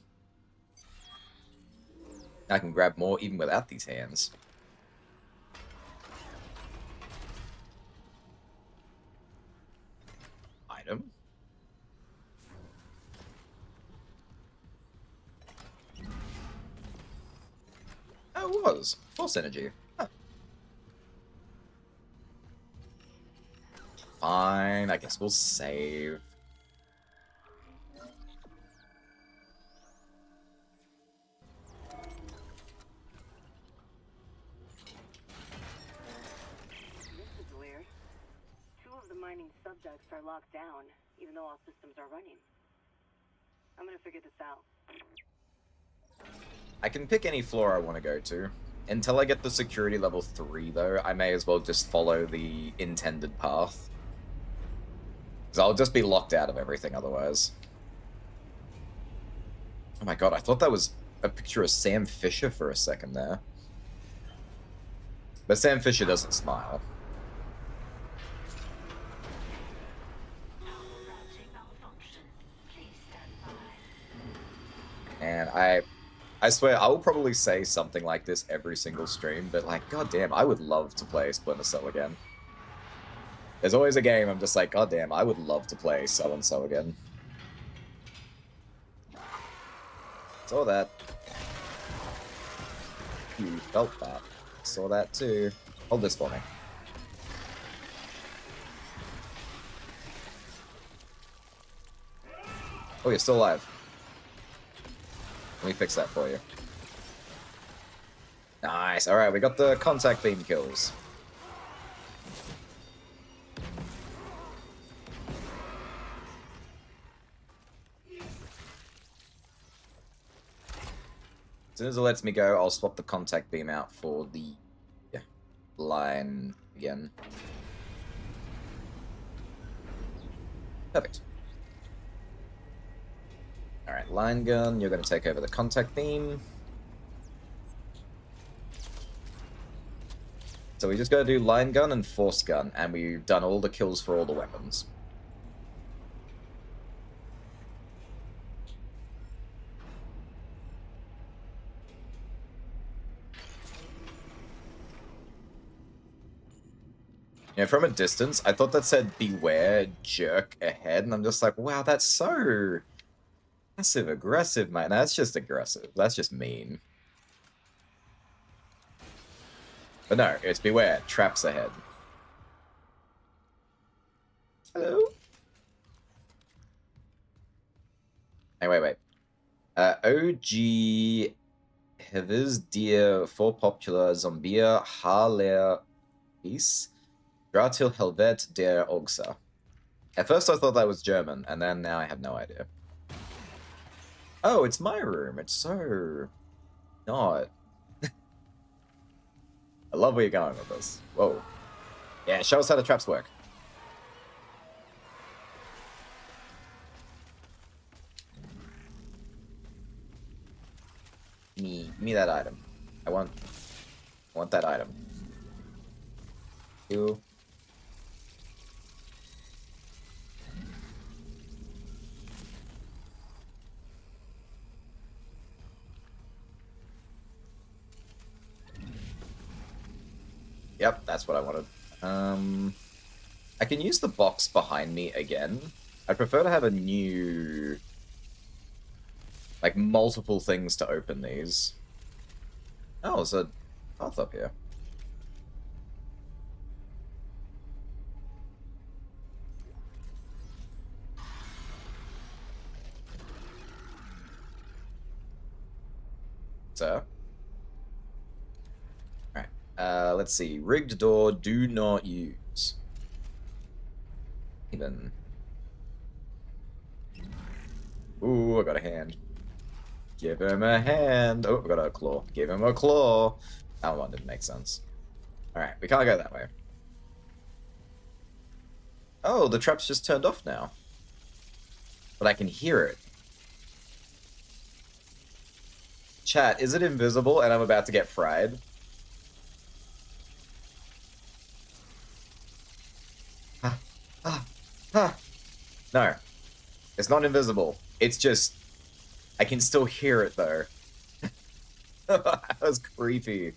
I can grab more even without these hands. Item. was. Force energy. Huh. Fine, I guess we'll save. This is weird. Two of the mining subducts are locked down, even though all systems are running. I'm gonna figure this out. I can pick any floor I want to go to. Until I get the security level 3, though, I may as well just follow the intended path. Because I'll just be locked out of everything otherwise. Oh my god, I thought that was a picture of Sam Fisher for a second there. But Sam Fisher doesn't smile. Routing malfunction. Please stand by. And I swear, I will probably say something like this every single stream, but like, goddamn, I would love to play Splinter Cell again. There's always a game I'm just like, goddamn, I would love to play So and So again. Saw that. You felt that. Saw that too. Hold this for me. Oh, you're still alive. Let me fix that for you. Nice. Alright, we got the contact beam kills. As soon as it lets me go, I'll swap the contact beam out for the line again. Perfect. Alright, line gun, you're going to take over the contact beam. So we just got to do line gun and force gun, and we've done all the kills for all the weapons. You know, from a distance, I thought that said beware, jerk ahead, and I'm just like, wow, that's so passive aggressive, man. That's just aggressive. That's just mean. But no, it's beware, traps ahead. Hello? Hey, wait. OG Hevis dir for popular Zombia Harler Peace. Dratil Helvet der Ogsa. At first I thought that was German, and then now I have no idea. Oh, it's my room. It's so not. I love where you're going with this. Whoa. Yeah, show us how the traps work. Give me that item. I want that item. You. Yep, that's what I wanted. I can use the box behind me again. I prefer to have a new... like, multiple things to open these. Oh, there's a path up here. Sir? Let's see. Rigged door, do not use. Even. Ooh, I got a hand. Give him a hand. Oh, I got a claw. Give him a claw. That one didn't make sense. Alright, we can't go that way. Oh, the trap's just turned off now. But I can hear it. Chat, is it invisible and I'm about to get fried? No. It's not invisible. It's just... I can still hear it, though. That was creepy.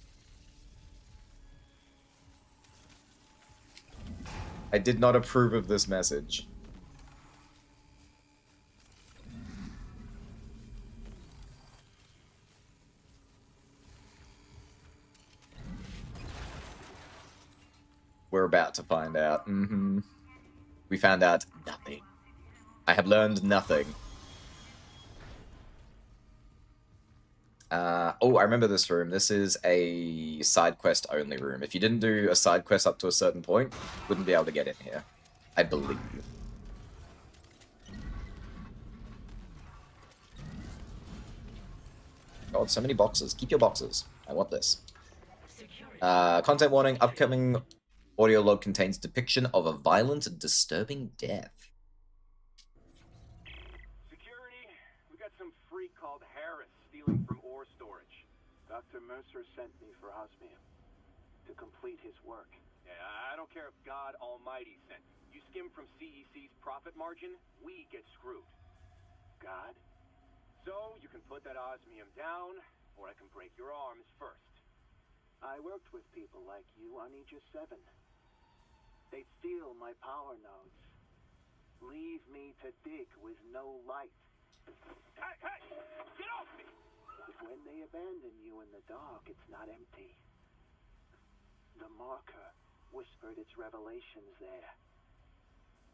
I did not approve of this message. We're about to find out. We found out nothing. I have learned nothing. Oh, I remember this room. This is a side quest only room. If you didn't do a side quest up to a certain point, you wouldn't be able to get in here. I believe. God, so many boxes. Keep your boxes. I want this. Content warning. Upcoming audio log contains depiction of a violent and disturbing death. Security, we got some freak called Harris stealing from ore storage. Dr. Mercer sent me for osmium to complete his work. Yeah, I don't care if God Almighty sent you. You skim from CEC's profit margin, we get screwed. God? So, you can put that osmium down, or I can break your arms first. I worked with people like you on Aegis 7. They steal my power nodes. Leave me to dig with no light. Hey, hey! Get off me! But when they abandon you in the dark, it's not empty. The marker whispered its revelations there.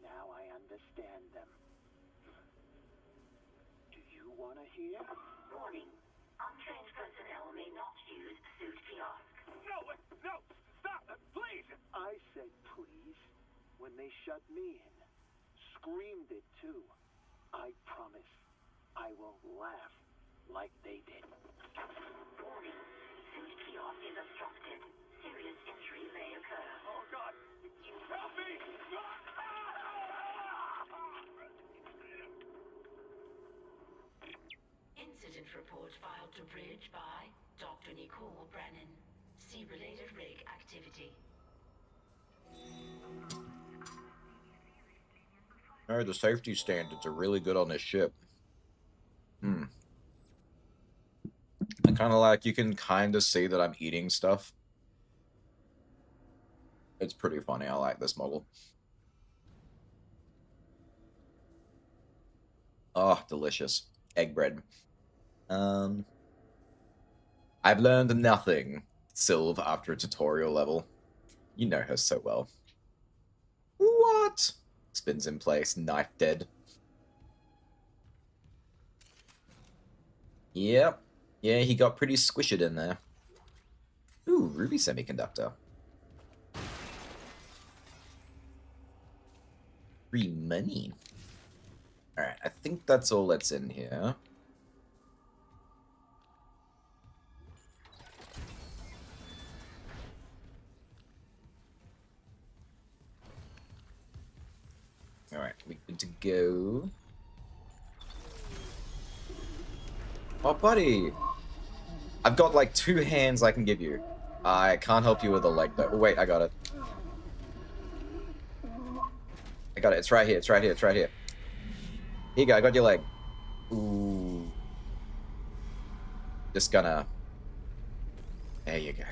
Now I understand them. Do you want to hear? Warning. Untrained personnel may not use suit kiosk. No, no! Stop! Please! I said please when they shut me in. Screamed it too. I promise I won't laugh like they did. Warning. Suit kiosk is obstructed. Serious injury may occur. Oh, God! Help me! Incident report filed to Bridge by Dr. Nicole Brennan. See related rig activity. Oh, the safety standards are really good on this ship. I kind of like, you can kind of see that I'm eating stuff. It's pretty funny. I like this model. Oh, delicious. Egg bread. I've learned nothing, Sylve, after a tutorial level. You know her so well. What? Spins in place, knife dead. Yep. Yeah, he got pretty squished in there. Ooh, ruby semiconductor. Free money. Alright, I think that's all that's in here. Alright, we good to go. Oh, buddy! I've got like 2 hands I can give you. I can't help you with a leg though. Oh, wait, I got it. I got it. It's right here. It's right here. It's right here. Here you go. I got your leg. Ooh. Just gonna... There you go.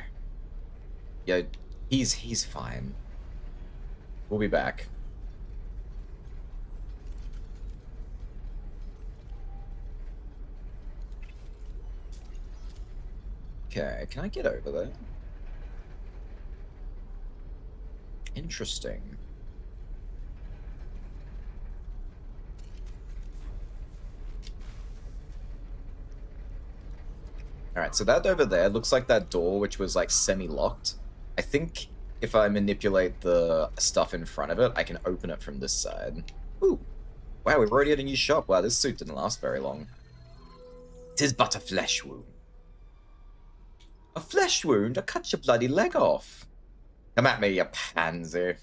Yeah, he's fine. We'll be back. Okay, can I get over there? Interesting. Alright, so that over there looks like that door which was like semi-locked. I think if I manipulate the stuff in front of it, I can open it from this side. Ooh. Wow, we've already had a new shop. Wow, this suit didn't last very long. 'Tis but a flesh wound. A flesh wound? I cut your bloody leg off. Come at me, you pansy.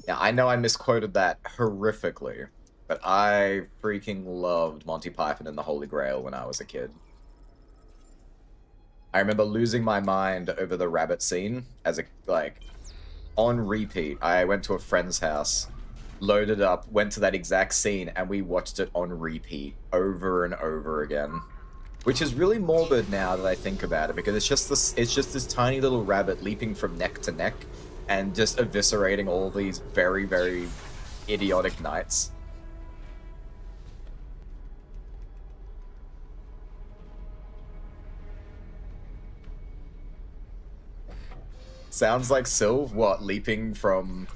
Yeah, I know I misquoted that horrifically, but I freaking loved Monty Python and the Holy Grail when I was a kid. I remember losing my mind over the rabbit scene as a, like, on repeat. I went to a friend's house, loaded up, went to that exact scene, and we watched it on repeat over and over again. Which is really morbid now that I think about it, because it's just this tiny little rabbit leaping from neck to neck and just eviscerating all these very, very idiotic knights. Sounds like Sylv, what, leaping from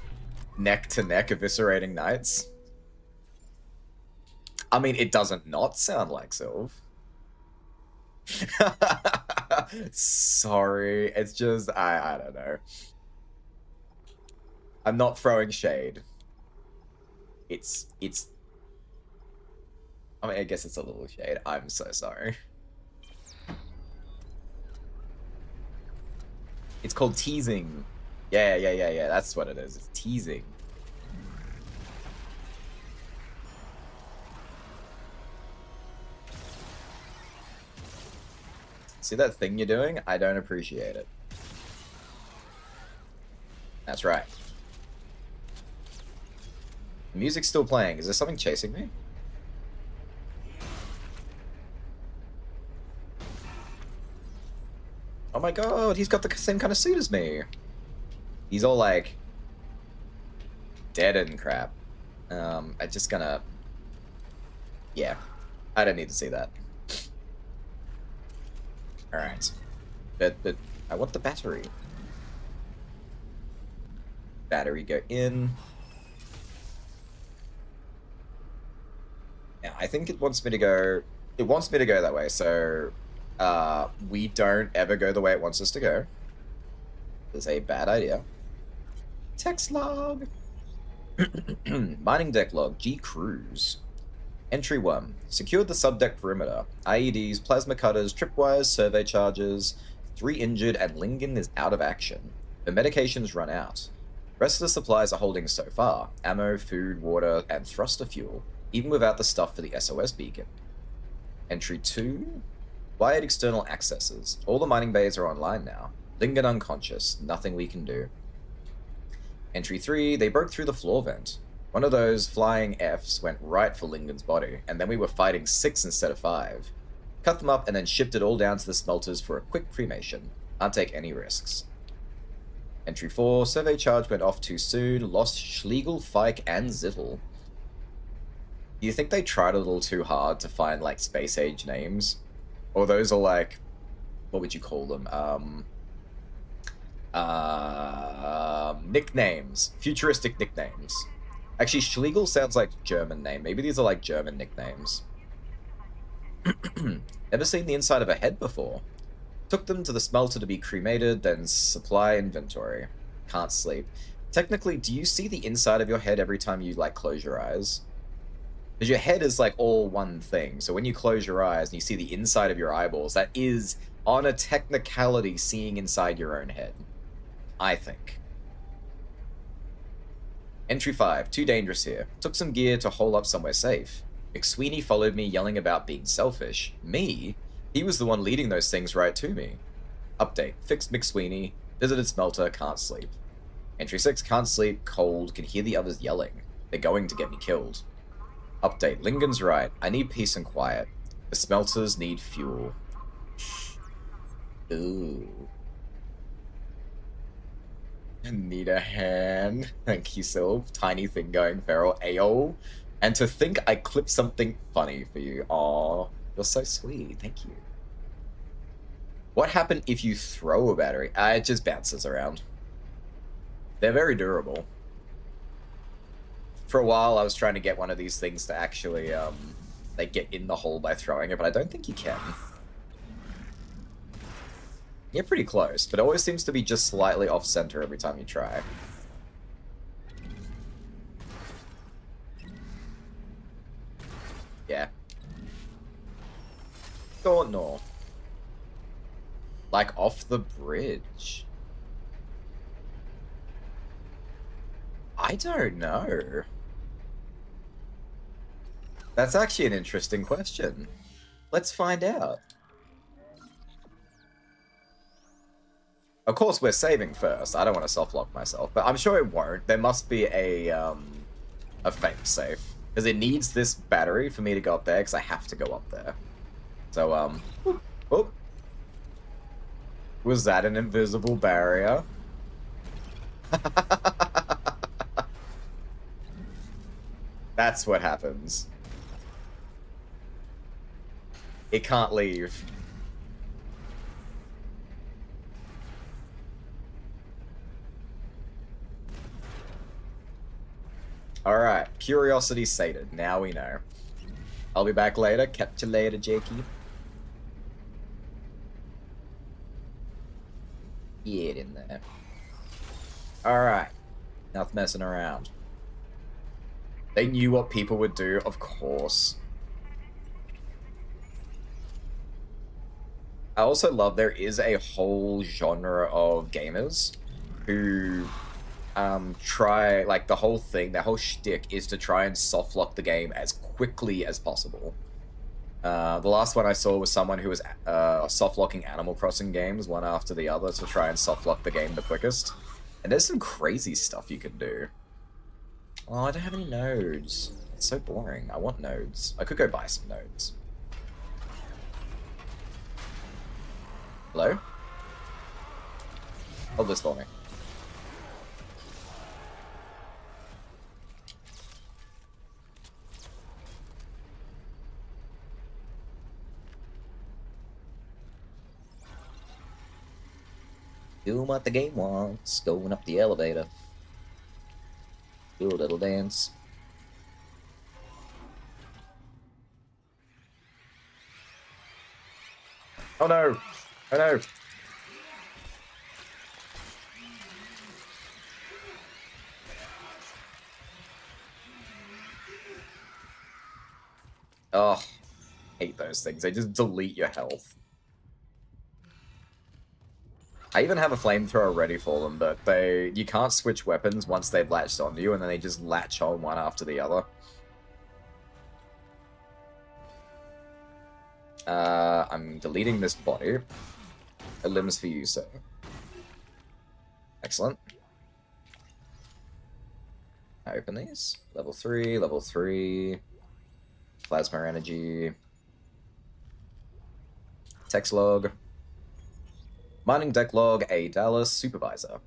neck to neck, eviscerating knights? I mean, it doesn't not sound like Sylv. Sorry, it's just, I don't know. I'm not throwing shade. It's, I mean, I guess it's a little shade. I'm so sorry. It's called teasing. Yeah, that's what it is. It's teasing. See that thing you're doing? I don't appreciate it. That's right. The music's still playing. Is there something chasing me? Oh my god, he's got the same kind of suit as me. He's all like dead and crap. I'm just gonna... Yeah, I don't need to see that. Alright. But I want the battery. Battery go in. Now, I think it wants me to go... It wants me to go that way, so... we don't ever go the way it wants us to go. It's a bad idea. Text log! Mining deck log, G Cruise. Entry 1. Secured the subdeck perimeter. IEDs, plasma cutters, tripwires, survey charges. 3 injured and Lingen is out of action. The medications run out. Rest of the supplies are holding so far. Ammo, food, water, and thruster fuel. Even without the stuff for the SOS beacon. Entry 2. Wired external accesses. All the mining bays are online now. Lingen unconscious. Nothing we can do. Entry 3. They broke through the floor vent. One of those flying Fs went right for Lingen's body, and then we were fighting 6 instead of 5. Cut them up and then shipped it all down to the smelters for a quick cremation. Can't take any risks. Entry 4. Survey charge went off too soon. Lost Schlegel, Fike, and Zittel. Do you think they tried a little too hard to find, like, space age names? Or those are like, what would you call them? Nicknames. Futuristic nicknames. Actually, Schlegel sounds like German name. Maybe these are like German nicknames. Never seen the inside of a head before. Took them to the smelter to be cremated, then supply inventory. Can't sleep. Technically, do you see the inside of your head every time you, like, close your eyes? Because your head is, like, all one thing. So when you close your eyes and you see the inside of your eyeballs, that is, on a technicality, seeing inside your own head. I think. Entry 5. Too dangerous here. Took some gear to hole up somewhere safe. McSweeney followed me yelling about being selfish. Me? He was the one leading those things right to me. Update. Fixed McSweeney. Visited smelter. Can't sleep. Entry 6. Can't sleep. Cold. Can hear the others yelling. They're going to get me killed. Update. Lingen's right. I need peace and quiet. The smelters need fuel. Ooh. I need a hand. Thank you, Sylv. Tiny thing going feral. Ayo. And to think I clipped something funny for you. Aw. You're so sweet. Thank you. What happened if you throw a battery? It just bounces around. They're very durable. For a while, I was trying to get one of these things to actually, like, get in the hole by throwing it, but I don't think you can. You're pretty close, but it always seems to be just slightly off-center every time you try. Yeah. Go north. Like, off the bridge. I don't know. That's actually an interesting question. Let's find out. Of course, we're saving first. I don't want to self-lock myself, but I'm sure it won't. There must be a fake safe. Because it needs this battery for me to go up there, because I have to go up there. So, oh. Was that an invisible barrier? That's what happens. It can't leave. Alright, curiosity sated. Now we know. I'll be back later. Catch you later, Jakey. Get in there. Alright. Enough messing around. They knew what people would do, of course. I also love there is a whole genre of gamers who try, like, the whole thing, their whole shtick is to try and softlock the game as quickly as possible. The last one I saw was someone who was softlocking Animal Crossing games one after the other to try and softlock the game the quickest. And there's some crazy stuff you can do. Oh, I don't have any nodes. It's so boring. I want nodes. I could go buy some nodes. Hello? Hold this for me. Doing what the game wants, going up the elevator. Do a little dance. Oh no! Oh no! Oh, hate those things. They just delete your health. I even have a flamethrower ready for them, but you can't switch weapons once they've latched onto you, and then they just latch on one after the other. I'm deleting this body. A limbs for you, sir. Excellent. I open these. Level 3, level 3. Plasma energy. Text log. Mining deck log, A. Dallas, Supervisor.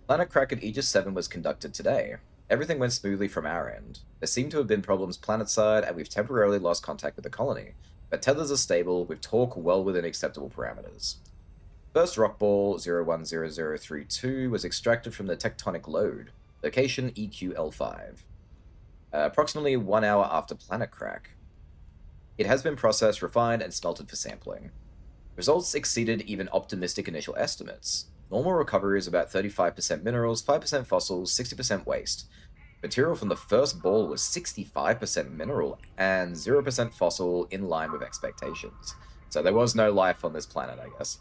Planet crack at Aegis 7 was conducted today. Everything went smoothly from our end. There seem to have been problems planetside, and we've temporarily lost contact with the colony. But tethers are stable, with torque well within acceptable parameters. First rockball 010032 was extracted from the tectonic load. Location EQL5. Approximately 1 hour after planet crack. It has been processed, refined, and smelted for sampling. Results exceeded even optimistic initial estimates. Normal recovery is about 35% minerals, 5% fossils, 60% waste. Material from the first ball was 65% mineral and 0% fossil, in line with expectations. So there was no life on this planet, I guess.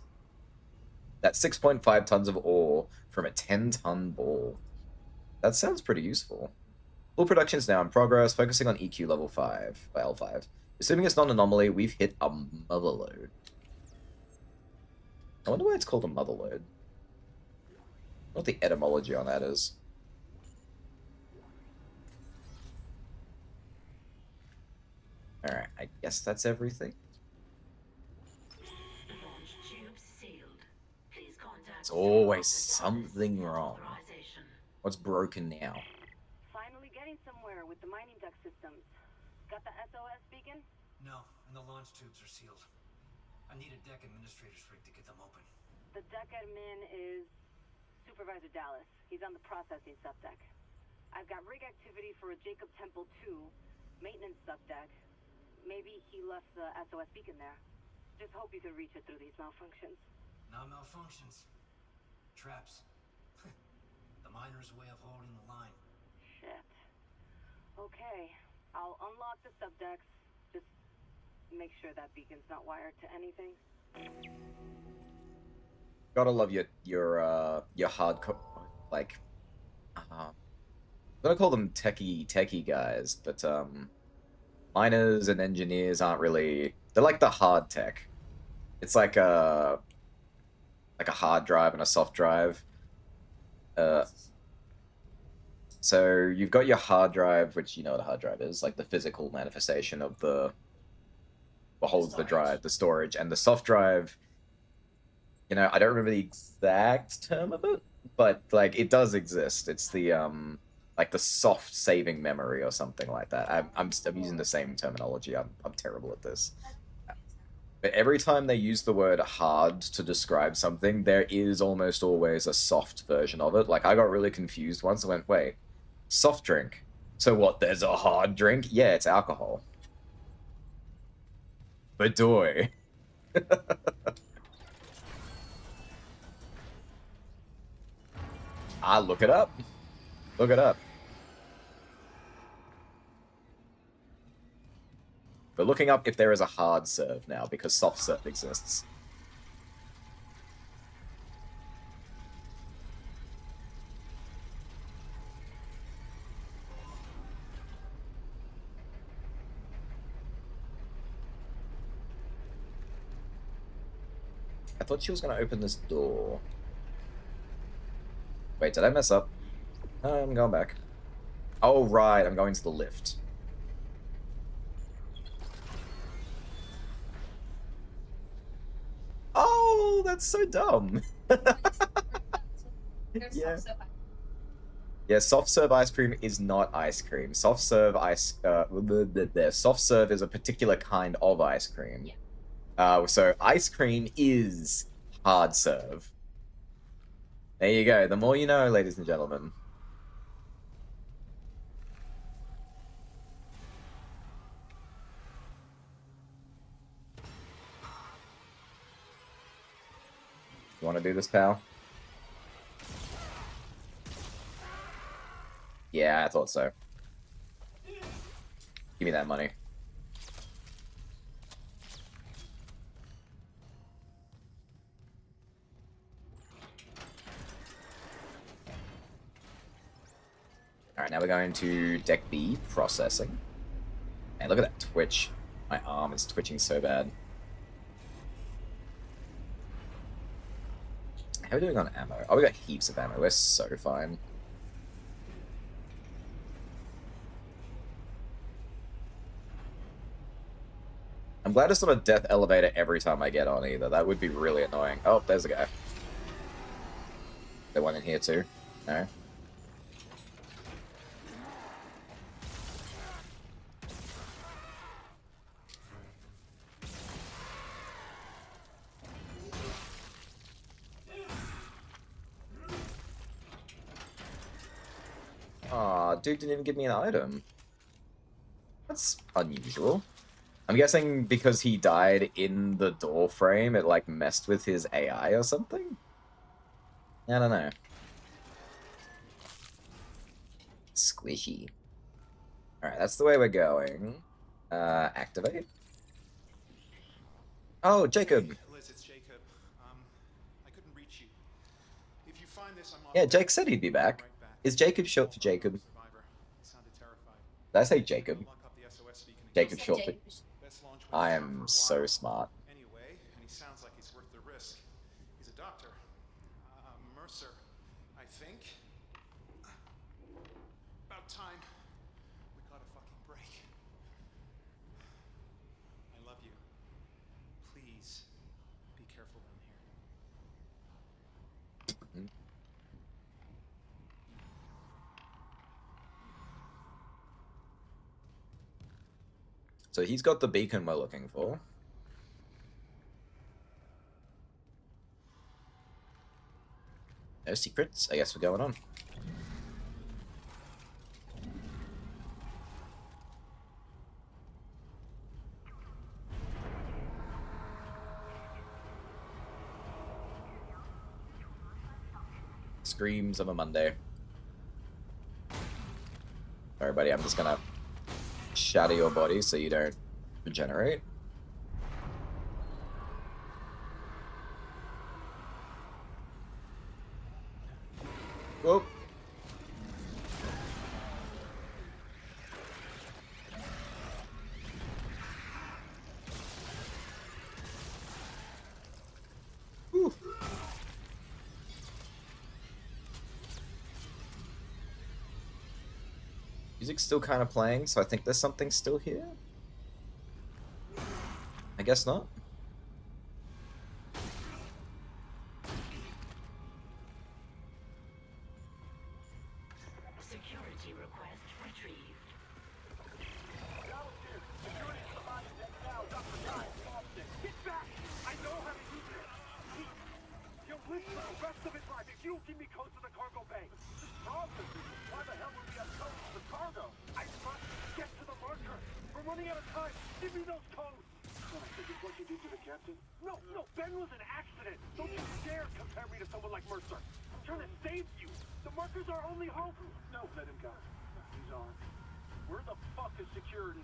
That's 6.5 tons of ore from a 10-ton ball. That sounds pretty useful. Full production is now in progress, focusing on EQ level 5, by L5. Assuming it's not an anomaly, we've hit a motherload. I wonder why it's called a motherload. What the etymology on that is. Alright, I guess that's everything. Launch tubes sealed. Please contact There's always something wrong. What's broken now? Finally getting somewhere with the mining deck systems. Got the SOS beacon? No, and the launch tubes are sealed. I need a deck administrator's rig to get them open. The deck admin is Supervisor Dallas. He's on the processing subdeck. I've got rig activity for a Jacob Temple 2 maintenance subdeck. Maybe he left the SOS beacon there. Just hope you can reach it through these malfunctions. Not malfunctions. Traps. The miner's way of holding the line. Shit. Okay. I'll unlock the subdecks. Just make sure that beacon's not wired to anything. Gotta love your hardcore, like, I'm gonna call them techie guys, but miners and engineers aren't really, they're like the hard tech. It's like a hard drive and a soft drive. So you've got your hard drive, which you know what a hard drive is, like the physical manifestation of what holds the drive, the storage, and the soft drive. You know, I don't remember the exact term of it, but like it does exist. It's the like the soft saving memory or something like that. I'm using the same terminology. I'm terrible at this. But every time they use the word hard to describe something, there is almost always a soft version of it. Like I got really confused once. I went, wait, soft drink. So what, there's a hard drink? Yeah, it's alcohol. Badoy. Look it up. Look it up. We're looking up if there is a hard serve now, because soft serve exists. I thought she was going to open this door. Wait, did I mess up? No, I'm going back. Oh, right, I'm going to the lift. Oh, that's so dumb. Yeah. Yeah, soft serve ice cream is not ice cream. Soft serve soft serve is a particular kind of ice cream. So ice cream is hard serve. There you go. The more you know, ladies and gentlemen. You want to do this, pal? Yeah, I thought so. Give me that money. Alright, now we're going to Deck B, processing. Man, look at that twitch. My arm is twitching so bad. How are we doing on ammo? Oh, we got heaps of ammo. We're so fine. I'm glad it's not a death elevator every time I get on either. That would be really annoying. Oh, there's a guy. There's one in here too. No. Aw, dude didn't even give me an item. That's unusual. I'm guessing because he died in the door frame, it like messed with his AI or something? I don't know. Squishy. Alright, that's the way we're going. Activate. Oh, Jacob. Hey, Liz, it's Jacob. I couldn't reach you. If you find this, I'm off. Yeah, Jake said he'd be back. Is Jacob short for Jacob? Did I say Jacob? Jacob short for... I am so smart. Anyway, and he sounds like he's worth the risk. He's a doctor. Mercer, I think. About time we got a fucking break. I love you. Please be careful down here. So he's got the beacon we're looking for. No secrets. I guess we're going on. Screams of a Monday. Sorry, buddy. I'm just gonna shatter your body so you don't regenerate. Whoop. Whew. Music's still kind of playing, so I think there's something still here. I guess not. Security request retrieved. Get back! I know how to do this! You'll live for the rest of his life if you don't give me codes to the cargo bay! This problem is, why the hell would we have codes to the cargo. I must get to the marker. We're running out of time. Give me those codes. Is this what you did to the captain? No, Ben was an accident. Don't you dare compare me to someone like Mercer. I'm trying to save you. The marker's our only hope. No, let him go. He's armed. Where the fuck is security?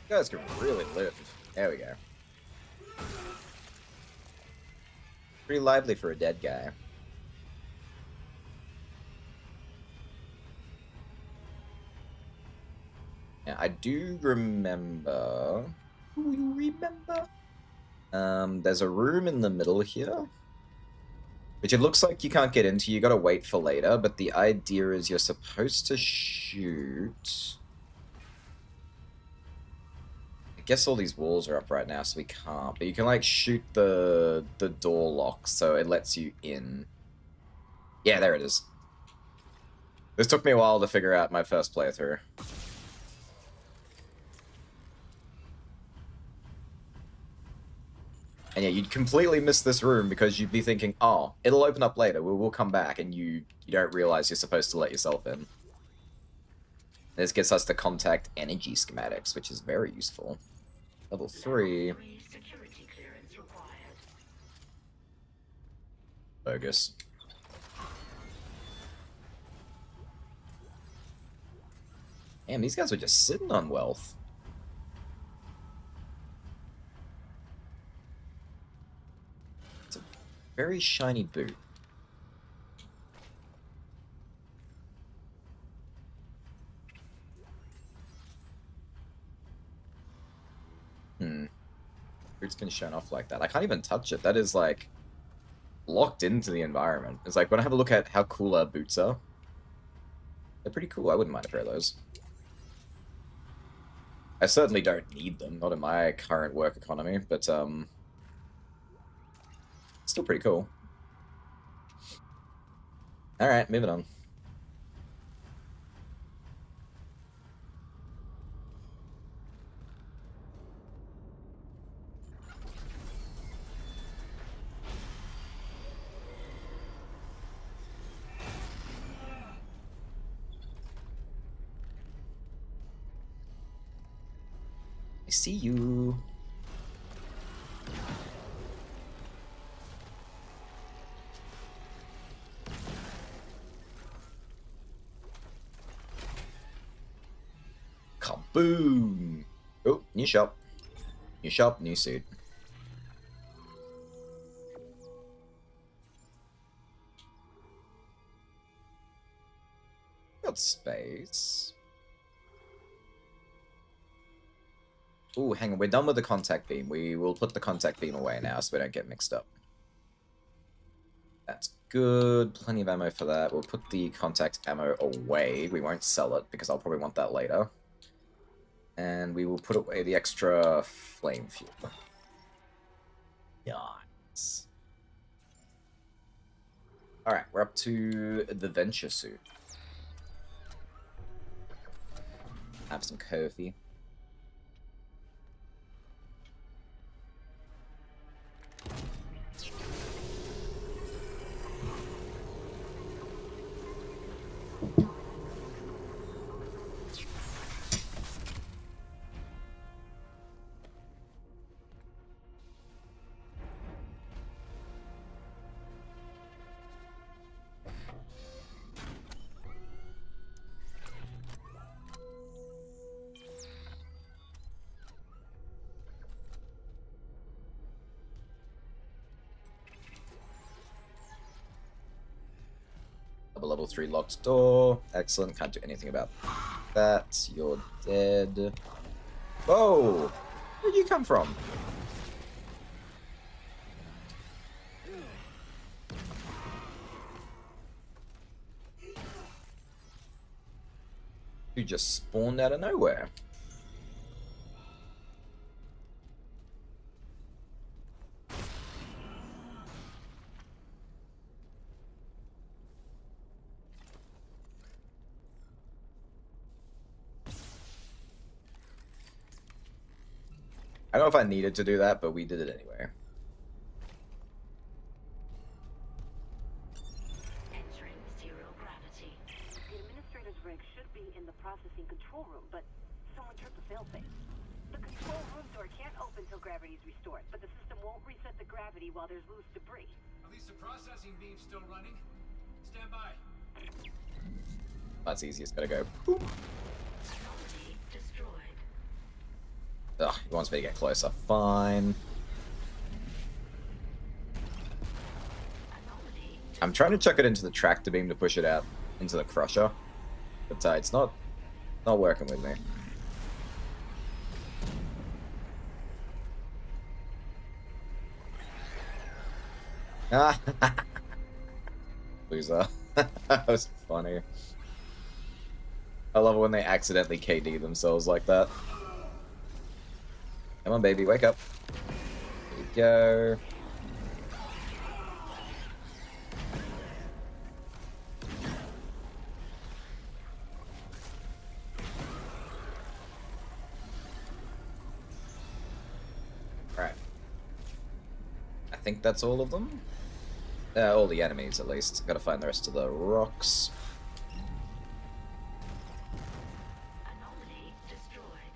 You guys can really live. There we go. Pretty lively for a dead guy. Yeah, I do remember. Do you remember? There's a room in the middle here, which it looks like you can't get into. You gotta wait for later, but the idea is you're supposed to shoot. I guess all these walls are up right now, so we can't. But you can like shoot the door lock, so it lets you in. Yeah, there it is. This took me a while to figure out my first playthrough. And yeah, you'd completely miss this room because you'd be thinking, oh, it'll open up later, we'll come back, and you don't realize you're supposed to let yourself in. This gets us to contact energy schematics, which is very useful. Level 3. Security clearance required. Bogus. Damn, these guys were just sitting on wealth. It's a very shiny boot. Boot's been shown off like that. I can't even touch it. That is like locked into the environment. It's like when I have a look at how cool our boots are, they're pretty cool. I wouldn't mind a pair of those. I certainly don't need them, not in my current work economy, but still pretty cool. Alright, moving on. I see you. Kaboom! Oh, new shop. New shop, new suit. Got space. Ooh, hang on, we're done with the contact beam. We will put the contact beam away now so we don't get mixed up. That's good. Plenty of ammo for that. We'll put the contact ammo away. We won't sell it because I'll probably want that later. And we will put away the extra flame fuel. Nice. Alright, we're up to the Venture suit. Have some coffee. Level 3 locked door. Excellent. Can't do anything about that. You're dead. Whoa! Where'd you come from? You just spawned out of nowhere. I don't know if I needed to do that, but we did it anyway. Entering zero gravity. The administrator's rig should be in the processing control room, but someone tripped the failsafe. The control room door can't open till gravity is restored, but the system won't reset the gravity while there's loose debris. At least the processing beam's still running. Stand by. That's easy. It's gotta go. Boop. Anomaly destroyed. Ugh, he wants me to get closer. Fine. Anomaly. I'm trying to chuck it into the tractor beam to push it out into the crusher, but it's not working with me. Ah, loser. That was funny. I love it when they accidentally KD themselves like that. Come on, baby, wake up. There you go. Alright. I think that's all of them. All the enemies, at least. Gotta find the rest of the rocks. Anomaly destroyed.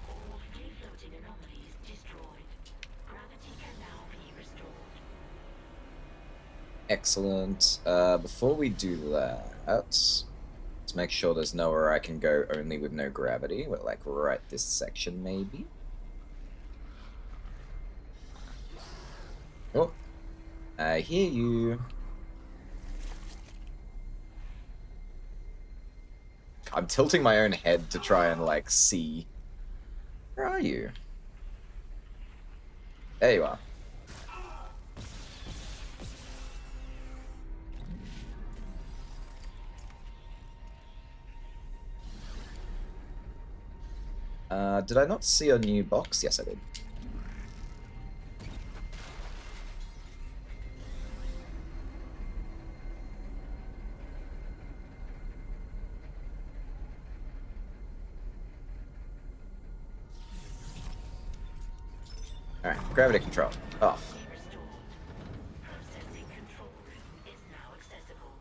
All free-floating anomalies destroyed. Gravity can now be restored. Excellent. Before we do that, let's make sure there's nowhere I can go only with no gravity. Well, like right this section, maybe. Oh, I hear you. I'm tilting my own head to try and, like, see. Where are you? There you are. Did I not see a new box? Yes, I did. Alright, gravity control. Off. Restored. Processing control room is now accessible.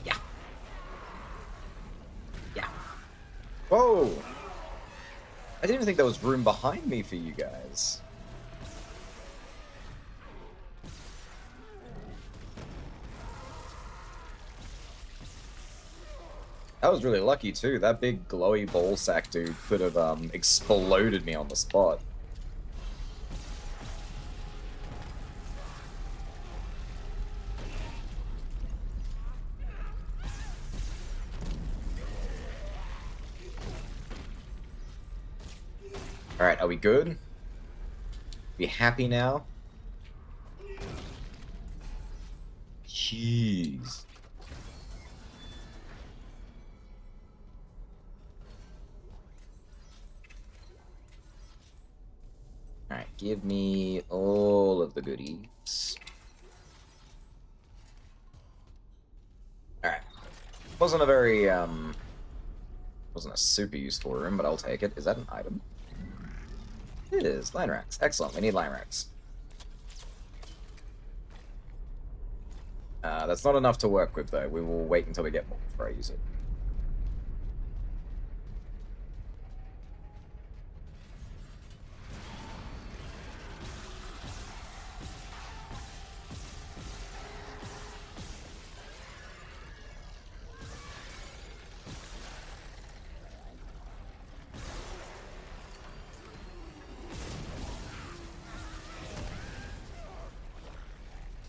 Yeah. Yeah. Whoa! I didn't even think there was room behind me for you guys. That was really lucky too. That big glowy ball sack dude could have exploded me on the spot. Alright, are we good? We happy now? Jeez. Alright, give me all of the goodies. Alright. Wasn't a very, wasn't a super useful room, but I'll take it. Is that an item? It is. Line racks. Excellent. We need line racks. That's not enough to work with, though. We will wait until we get more before I use it.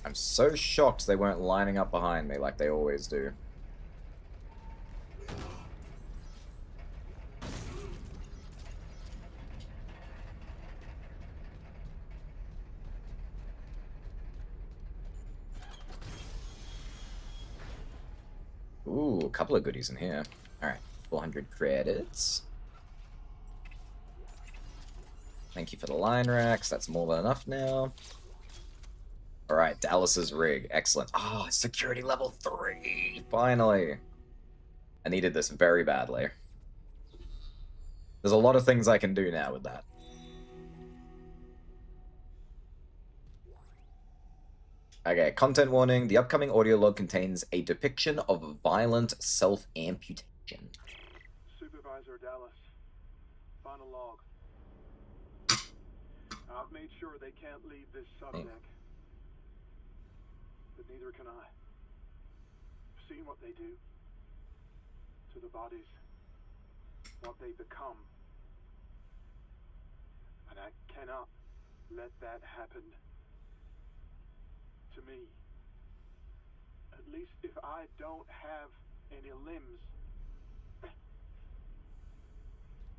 I'm so shocked they weren't lining up behind me like they always do. Ooh, a couple of goodies in here. Alright, 400 credits. Thank you for the line racks. That's more than enough now. Alright, Dallas's rig. Excellent. Ah, security level 3! Finally! I needed this very badly. There's a lot of things I can do now with that. Okay, content warning. The upcoming audio log contains a depiction of violent self-amputation. Supervisor Dallas, final log. I've made sure they can't leave this subdeck. But neither can I. I've seen what they do to the bodies, what they become. And I cannot let that happen to me. At least if I don't have any limbs,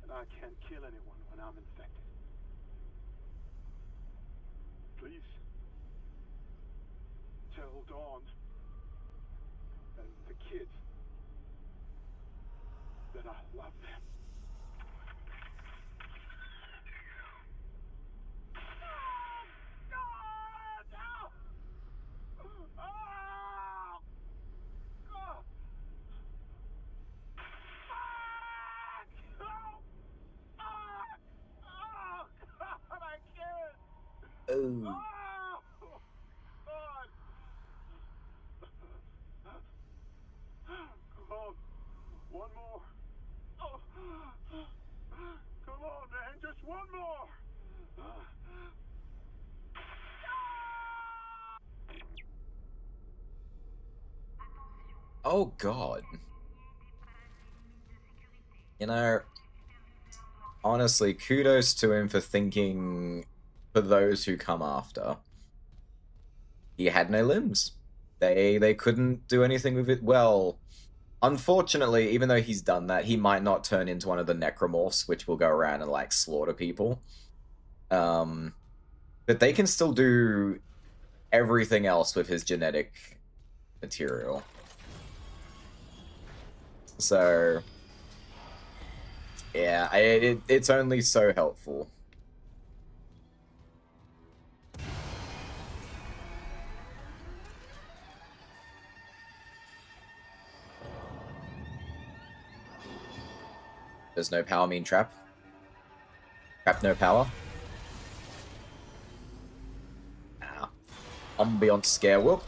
and I can't kill anyone when I'm infected. Please tell Dawn and the kids that I love them. Oh. Come on, one more. Come on, man, just one more. Oh god. You know, honestly, kudos to him for thinking for those who come after. He had no limbs. They couldn't do anything with it. Well, unfortunately, even though he's done that, he might not turn into one of the necromorphs, which will go around and, like, slaughter people. But they can still do everything else with his genetic material. So, yeah, it's only so helpful. Does no power mean trap? Trap no power? Ah. Ambiance scare whoop.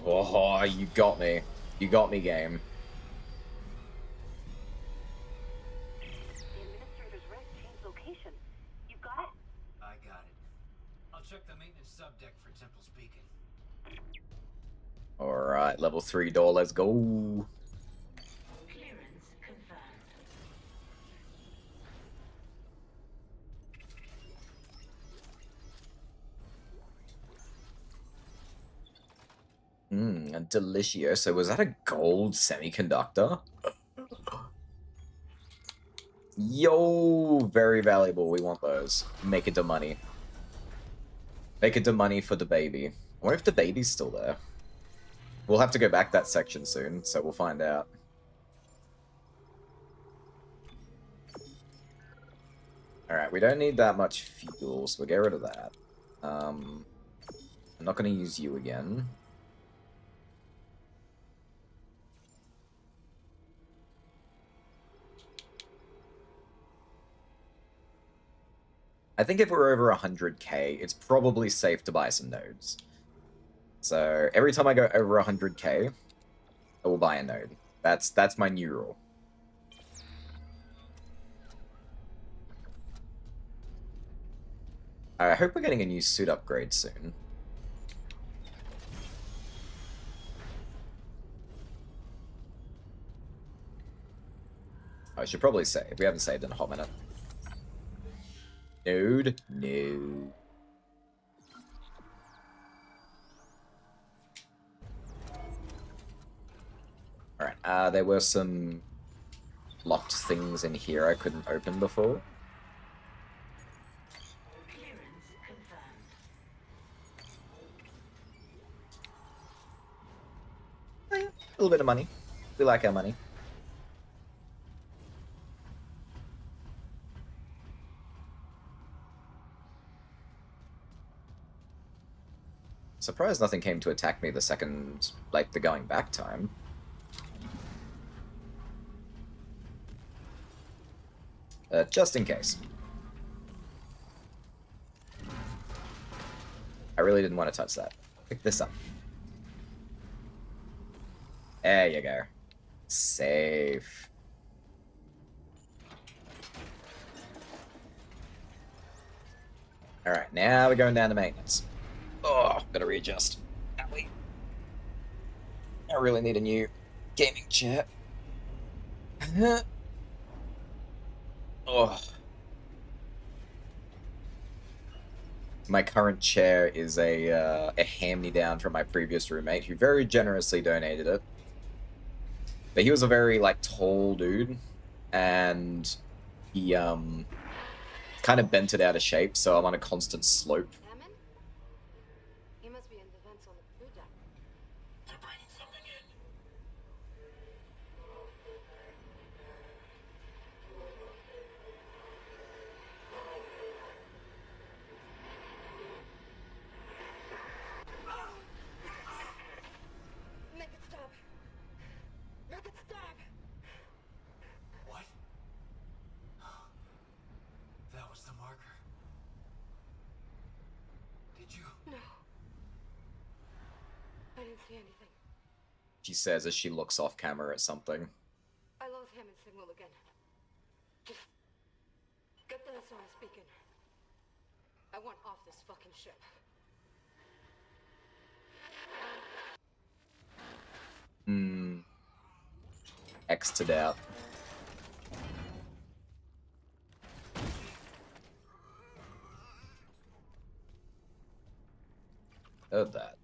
Oh, you got me. You got me, game. The administrator's rig changed location. You got it? I got it. I'll check the maintenance subdeck for Temple's Beacon. Alright, level 3 door, let's go. Clearance confirmed. Delicioso. Was that a gold semiconductor? Yo, very valuable. We want those. Make it to money. Make it to money for the baby. I wonder if the baby's still there. We'll have to go back that section soon, so we'll find out. Alright, we don't need that much fuel, so we'll get rid of that. I'm not going to use you again. I think if we're over 100k, it's probably safe to buy some nodes. So every time I go over 100k, I will buy a node. That's my new rule. I hope we're getting a new suit upgrade soon. I should probably save. We haven't saved in a hot minute. Node? No. Alright, there were some locked things in here I couldn't open before. Clearance confirmed. Oh, yeah. A little bit of money. We like our money. Surprised nothing came to attack me the second, like, the going back time. Just in case. I really didn't want to touch that. Pick this up. There you go. Safe. Alright, now we're going down to maintenance. Oh, gotta readjust. Owie. I really need a new gaming chair. Oh. My current chair is a hand-me-down from my previous roommate, who very generously donated it. But he was a very, like, tall dude, and he, kind of bent it out of shape, so I'm on a constant slope. Hammond? He must be in the vents on the crew deck. They're bringing something in. Make it stop. Make it stop. What? That was the marker. Did you? No. I didn't see anything. She says as she looks off camera at something. I lost Hammond's signal again. Just get the SOS beacon. I want off this fucking ship. X'd out. Heard that.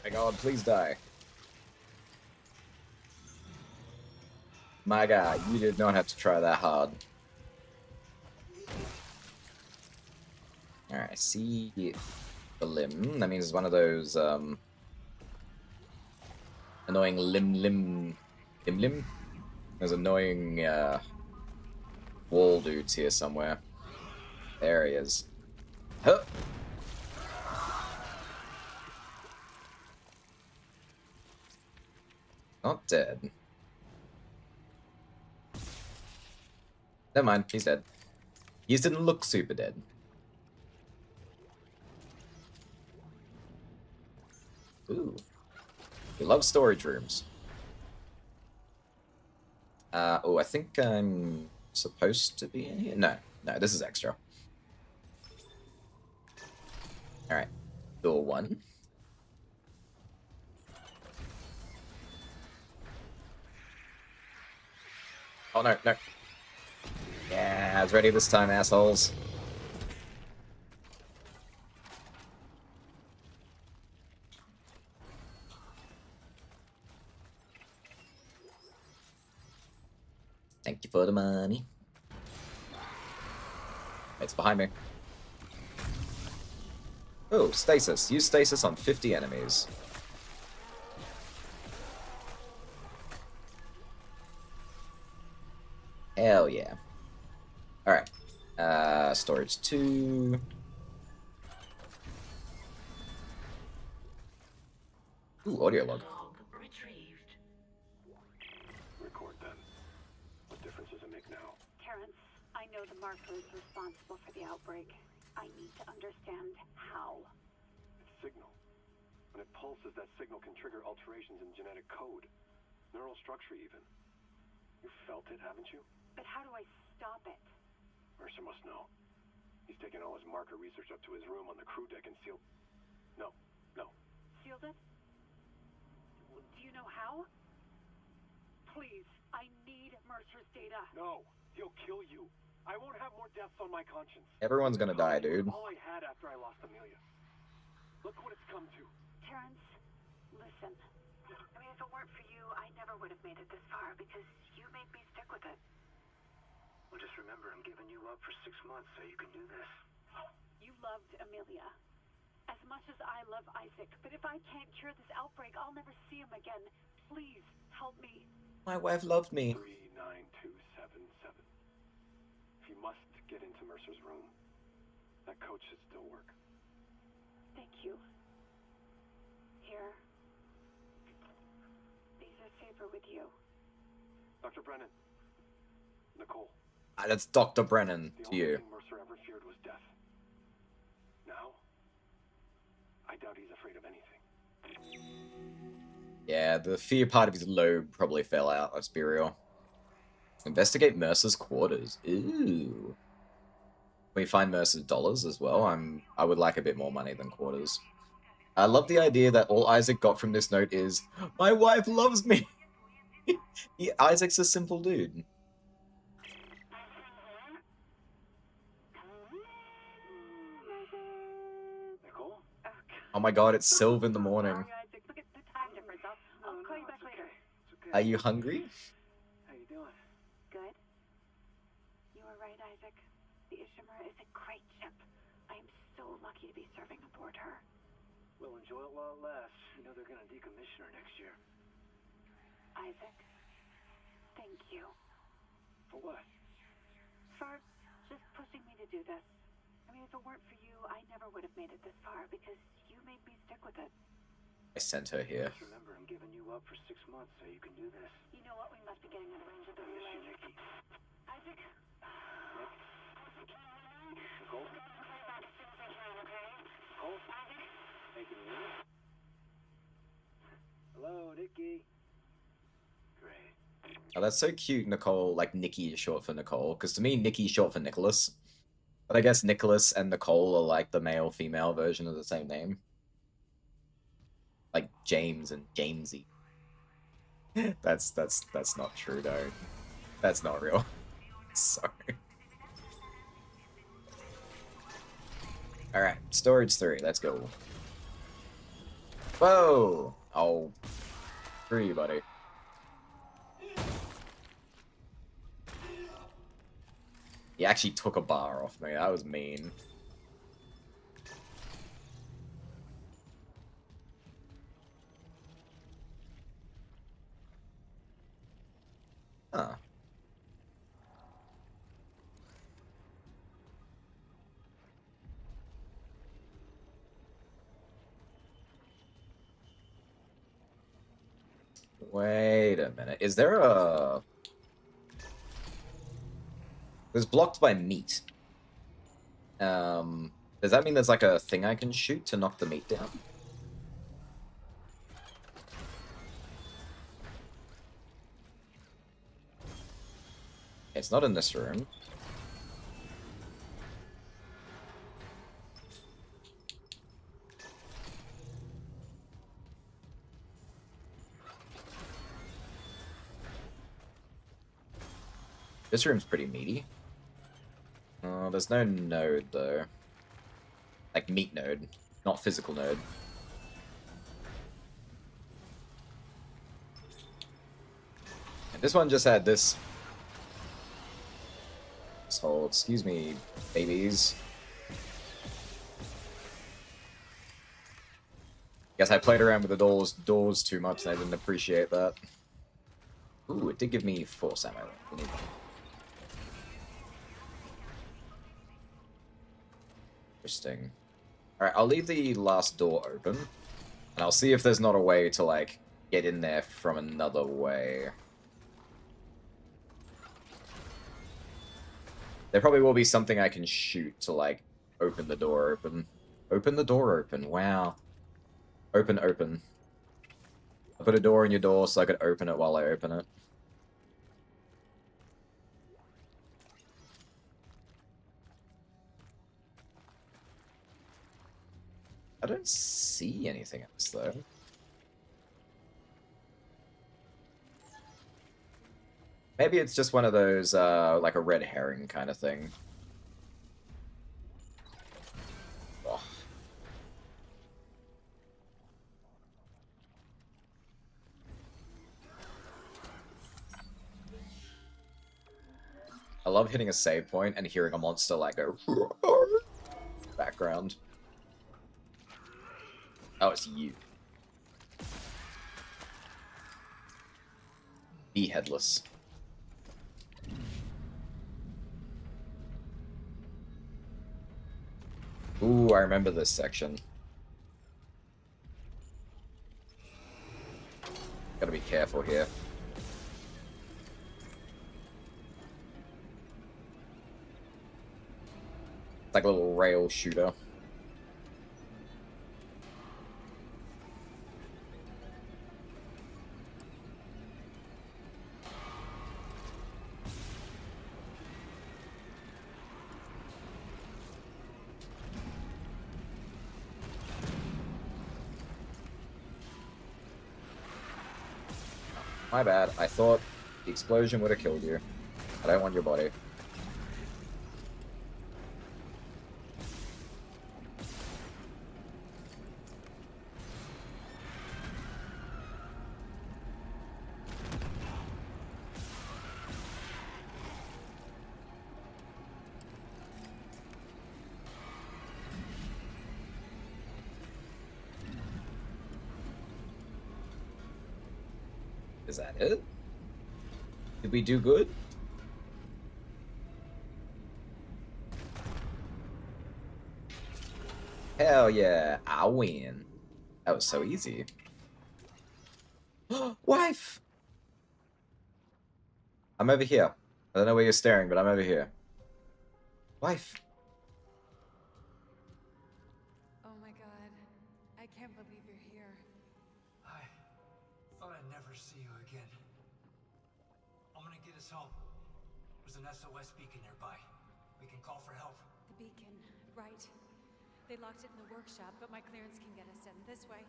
My god, please die. My god, you did not have to try that hard. Alright, see the limb. That means it's one of those, annoying limb. There's annoying, wall dudes here somewhere. There he is. Huh! Not dead. Never mind, he's dead. He just didn't look super dead. Ooh. He loves storage rooms. Oh, I think I'm supposed to be in here? No, this is extra. Alright. Door 1. Oh, no. Yeah, I was ready this time, assholes. Thank you for the money. It's behind me. Oh, stasis. Use stasis on 50 enemies. Hell yeah. Alright. Storage 2. Ooh, audio log. Log retrieved. Record then. What difference does it make now? Terrence, I know the marker is responsible for the outbreak. I need to understand how. It's signal. When it pulses, that signal can trigger alterations in genetic code. Neural structure even. You felt it, haven't you? But how do I stop it? Mercer must know. He's taken all his marker research up to his room on the crew deck and sealed... No. Sealed it? Do you know how? Please, I need Mercer's data. No! He'll kill you. I won't have more deaths on my conscience. Everyone's gonna die, dude. All I had after I lost Amelia. Look what it's come to. Terrence, listen. I mean, if it weren't for you, I never would have made it this far because you made me stick with it. Well, just remember, I'm giving you up for 6 months so you can do this. You loved Amelia as much as I love Isaac, but if I can't cure this outbreak, I'll never see him again. Please help me. My wife loved me. 39277. He must get into Mercer's room. That code should still work. Thank you. Here. These are safer with you. Dr. Brennan. Nicole. That's Dr. Brennan The to only you. thing Mercer ever feared was death. Now, I doubt he's afraid of anything. Yeah, the fear part of his lobe probably fell out, let's be real. Investigate Mercer's quarters. Ooh. Can we find Mercer's dollars as well? I would like a bit more money than quarters. I love the idea that all Isaac got from this note is, my wife loves me! Isaac's a simple dude. Nicole? Oh my god, it's Sylve in the morning. Sorry, Isaac. Look at the time difference. I'll call you back it's later. okay. It's okay. Are you hungry? How you doing? Good. You were right, Isaac. The Ishimura is a great ship. I am so lucky to be serving aboard her. We'll enjoy it while it lasts. You know they're gonna decommission her next year. Isaac, thank you For what? for just pushing me to do this. I mean, if it weren't for you, I never would have made it this far because you made me stick with it. I sent her here. Just remember, I'm giving you up for 6 months so you can do this. You know what? We must be getting out of range of the I miss relay. you, Nikki. Isaac, Nick? Nicole? Nicole? Hey, can you hear me? Hello, Nikki. Great. Oh, that's so cute, Nicole. Like, Nikki is short for Nicole. Because to me, Nikki's short for Nicholas. But I guess Nicholas and Nicole are like the male-female version of the same name. Like James and Jamesy. That's not true, though. That's not real. Sorry. Alright, storage 3, let's go. Whoa! Oh. Screw you, buddy. He actually took a bar off me, that was mean. Huh. Wait a minute. Is there a... It was blocked by meat. Does that mean there's like a thing I can shoot to knock the meat down? It's not in this room. This room's pretty meaty. There's no node, though. Like, meat node, not physical node. And this one just had this. So, excuse me, babies. Guess I played around with the doors too much and I didn't appreciate that. Ooh, it did give me force ammo. We need one. Interesting. Alright, I'll leave the last door open. And I'll see if there's not a way to, like, get in there from another way. There probably will be something I can shoot to, like, open the door open. Open the door open, wow. Open. I put a door in your door so I could open it while I open it. I don't see anything else, though. Maybe it's just one of those, like a red herring kind of thing. Oh. I love hitting a save point and hearing a monster like go background. Oh, it's you. Be headless. Ooh, I remember this section. Gotta be careful here. It's like a little rail shooter. My bad. I thought the explosion would have killed you. I don't want your body. Is that it? Did we do good? Hell yeah, I win. That was so easy. Wife! I'm over here. I don't know where you're staring, but I'm over here. Wife. Oh my god. I can't believe you're here. I thought I'd never see you again. I'm gonna get us home. There's an SOS beacon nearby. We can call for help. The beacon, right. They locked it in the workshop, but my clearance can get us in this way.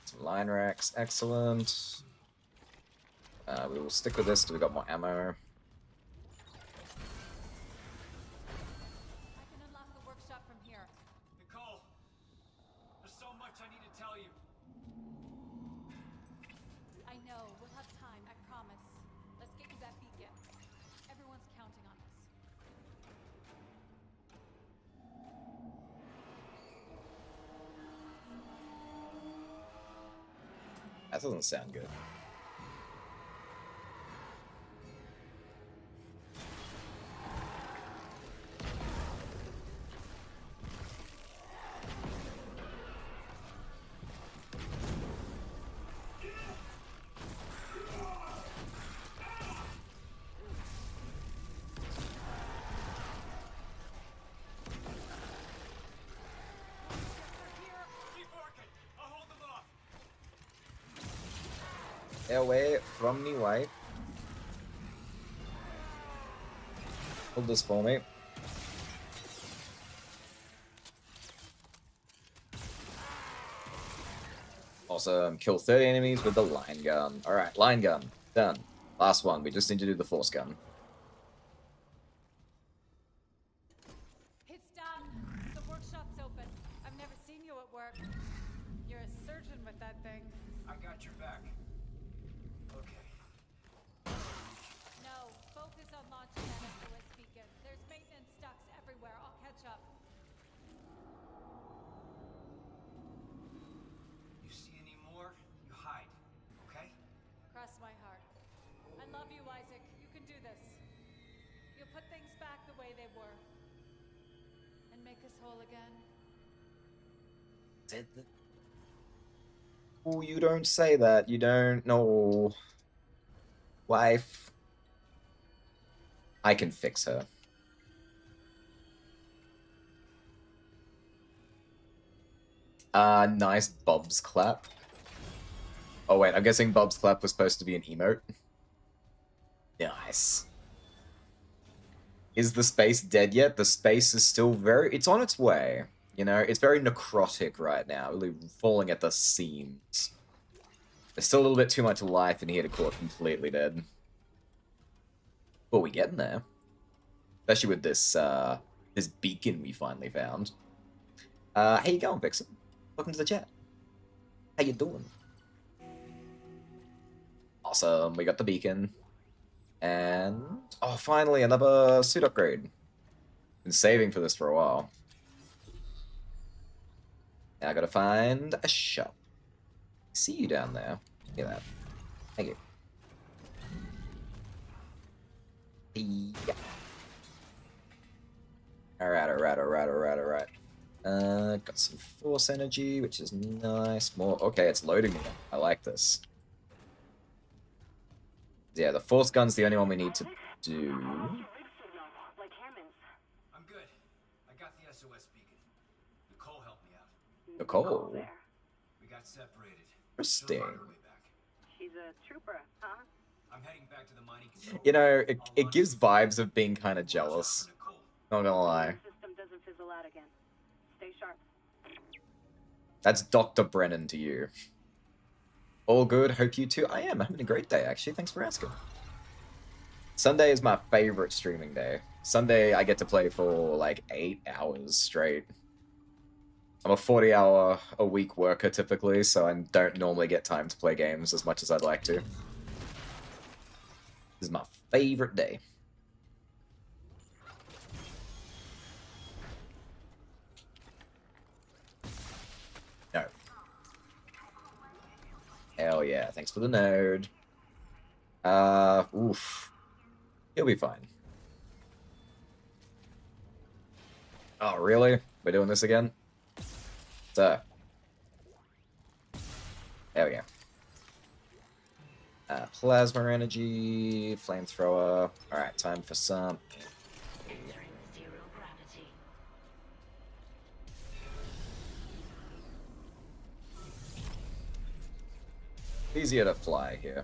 Some line racks, excellent. We will stick with this because we got more ammo. I can unlock the workshop from here. Nicole, there's so much I need to tell you. I know. We'll have time, I promise. Let's get you that beacon. Everyone's counting on us. That doesn't sound good. Keep working. I'll hold them off. Away from me, wife. Hold this for me. Awesome. Kill 30 enemies with the line gun. Alright, line gun. Done. Last one. We just need to do the force gun. It's done. The workshop's open. I've never seen you at work. You're a surgeon with that thing. I got your back. Okay. No, focus on launching that SOS beacon. There's maintenance ducts everywhere. I'll catch up. You see any more, you hide, okay? Cross my heart. I love you, Isaac. You can do this. You'll put things back the way they were. And make us whole again. Oh, you don't say that. You don't know. Wife. I can fix her. Nice Bob's clap. Oh wait, I'm guessing Bob's clap was supposed to be an emote. Nice. Is the space dead yet? The space is still very... It's on its way. You know, it's very necrotic right now, really falling at the seams. There's still a little bit too much life in here to call it completely dead. But we're getting there. Especially with this, this beacon we finally found. How you going, Vixen? Welcome to the chat. How you doing? Awesome, we got the beacon. And... oh, finally, another suit upgrade. Been saving for this for a while. Now I gotta find a shop. See you down there. Look at that. Thank you. Yeah. Alright. Got some force energy, which is nice. More. Okay, it's loading me. I like this. Yeah, the force gun's the only one we need to do. Like Hammond's. I'm good. I got the SOS beacon. Nicole helped me out. Nicole. There. We got separated. Interesting. She'll find her way back. She's a trooper, huh? I'm heading back to the mining control. You know, it gives vibes of being kind of jealous. Not gonna lie. The system doesn't fizzle out again. Stay sharp. That's Dr. Brennan to you. All good, hope you too. I am having a great day, actually. Thanks for asking. Sunday is my favorite streaming day. Sunday, I get to play for like 8 hours straight. I'm a 40-hour-a-week worker typically, so I don't normally get time to play games as much as I'd like to. This is my favorite day. No. Hell yeah, thanks for the node. Oof. He'll be fine. Oh, really? We're doing this again? So. There we go. Plasma energy, flamethrower. Alright, time for some. Entering zero gravity. Easier to fly here.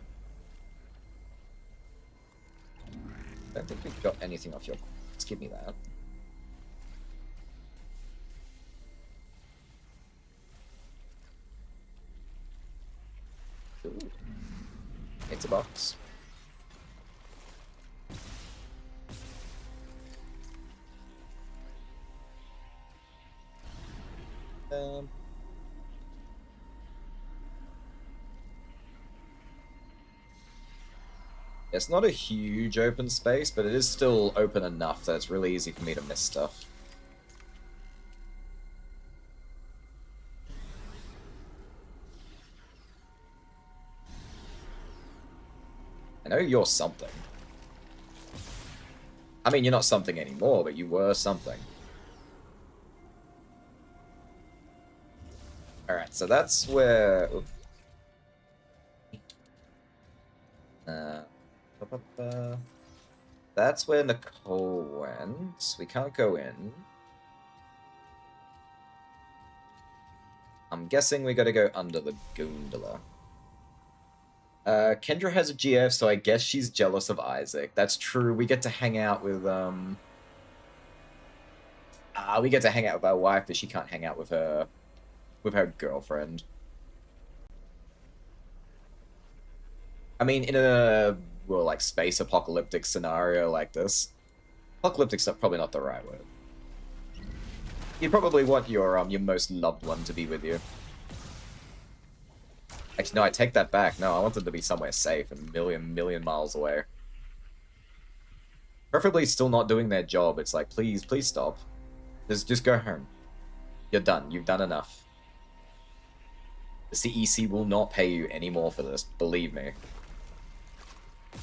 Don't think we've got anything off your... Let's give me that. Cool. It's a box. It's not a huge open space, but it is still open enough that it's really easy for me to miss stuff. I know you're something. I mean, you're not something anymore, but you were something. Alright, so that's where... That's where Nicole went. We can't go in. I'm guessing we gotta go under the gondola. Kendra has a GF, so I guess she's jealous of Isaac. That's true. We get to hang out with, we get to hang out with our wife, but she can't hang out with her girlfriend. I mean, in a, well, like, space apocalyptic scenario like this, apocalyptic's probably not the right word. You'd probably want your most loved one to be with you. Actually, no, I take that back. No, I want them to be somewhere safe, a million miles away. Preferably still not doing their job. It's like, please stop. Just go home. You're done. You've done enough. The CEC will not pay you any more for this, believe me.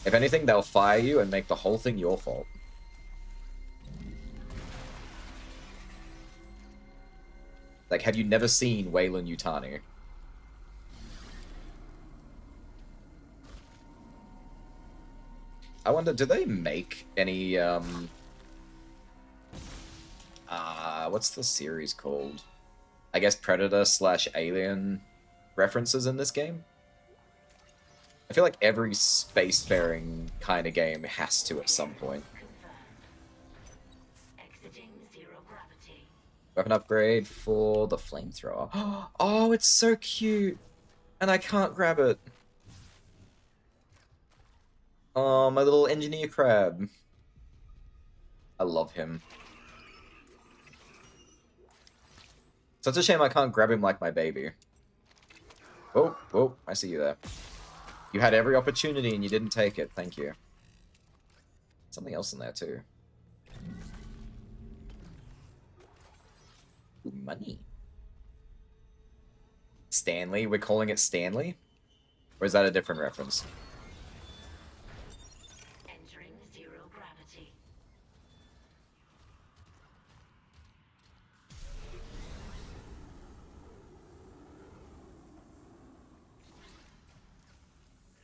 If anything, they'll fire you and make the whole thing your fault. Like, have you never seen Weyland Yutani? I wonder, do they make any, what's the series called? I guess Predator/Alien references in this game? I feel like every spacefaring kind of game has to at some point. gravity. Weapon upgrade for the flamethrower. Oh, it's so cute! And I can't grab it. Oh, my little engineer crab. I love him. Such a shame I can't grab him like my baby. Oh, oh, I see you there. You had every opportunity and you didn't take it. Thank you. Something else in there too. Ooh, money. Stanley? We're calling it Stanley? Or is that a different reference? Entering zero gravity.